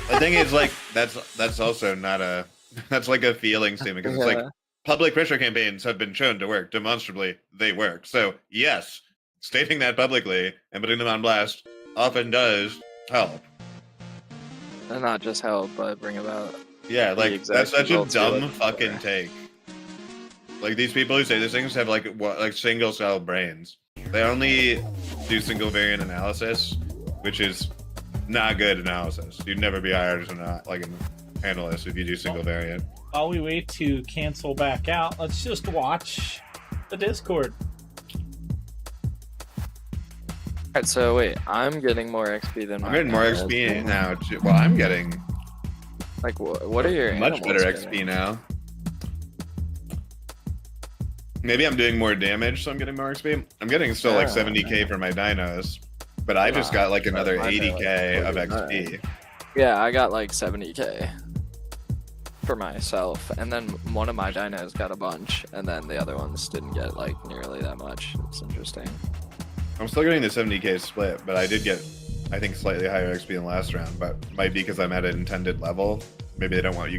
I think it's like that's also not a that's like a feeling statement because it's like public pressure campaigns have been shown to work demonstrably. They work. So yes, stating that publicly and putting them on blast often does help. And not just help, but bring about. Yeah, the like exact that's such a results you're dumb looking fucking for. take. Like these people who say these things have like single cell brains. They only do single variant analysis, which is not good analysis. You'd never be hired as an analyst if you do single variant. While we wait to cancel back out, let's just watch the Discord. Alright, so wait, I'm getting more XP than I'm getting more XP now. Well, I'm getting like what are your much better animals XP getting? now. Maybe I'm doing more damage, so I'm getting more XP. I'm getting still like 70k for my dinos, but I just got like another 80k of XP. Yeah, I got like 70k for myself, and then one of my dinos got a bunch, and then the other ones didn't get like nearly that much. It's interesting. I'm still getting the 70k split, but I did get, I think, slightly higher XP than last round, but might be because I'm at an intended level. Maybe they don't want you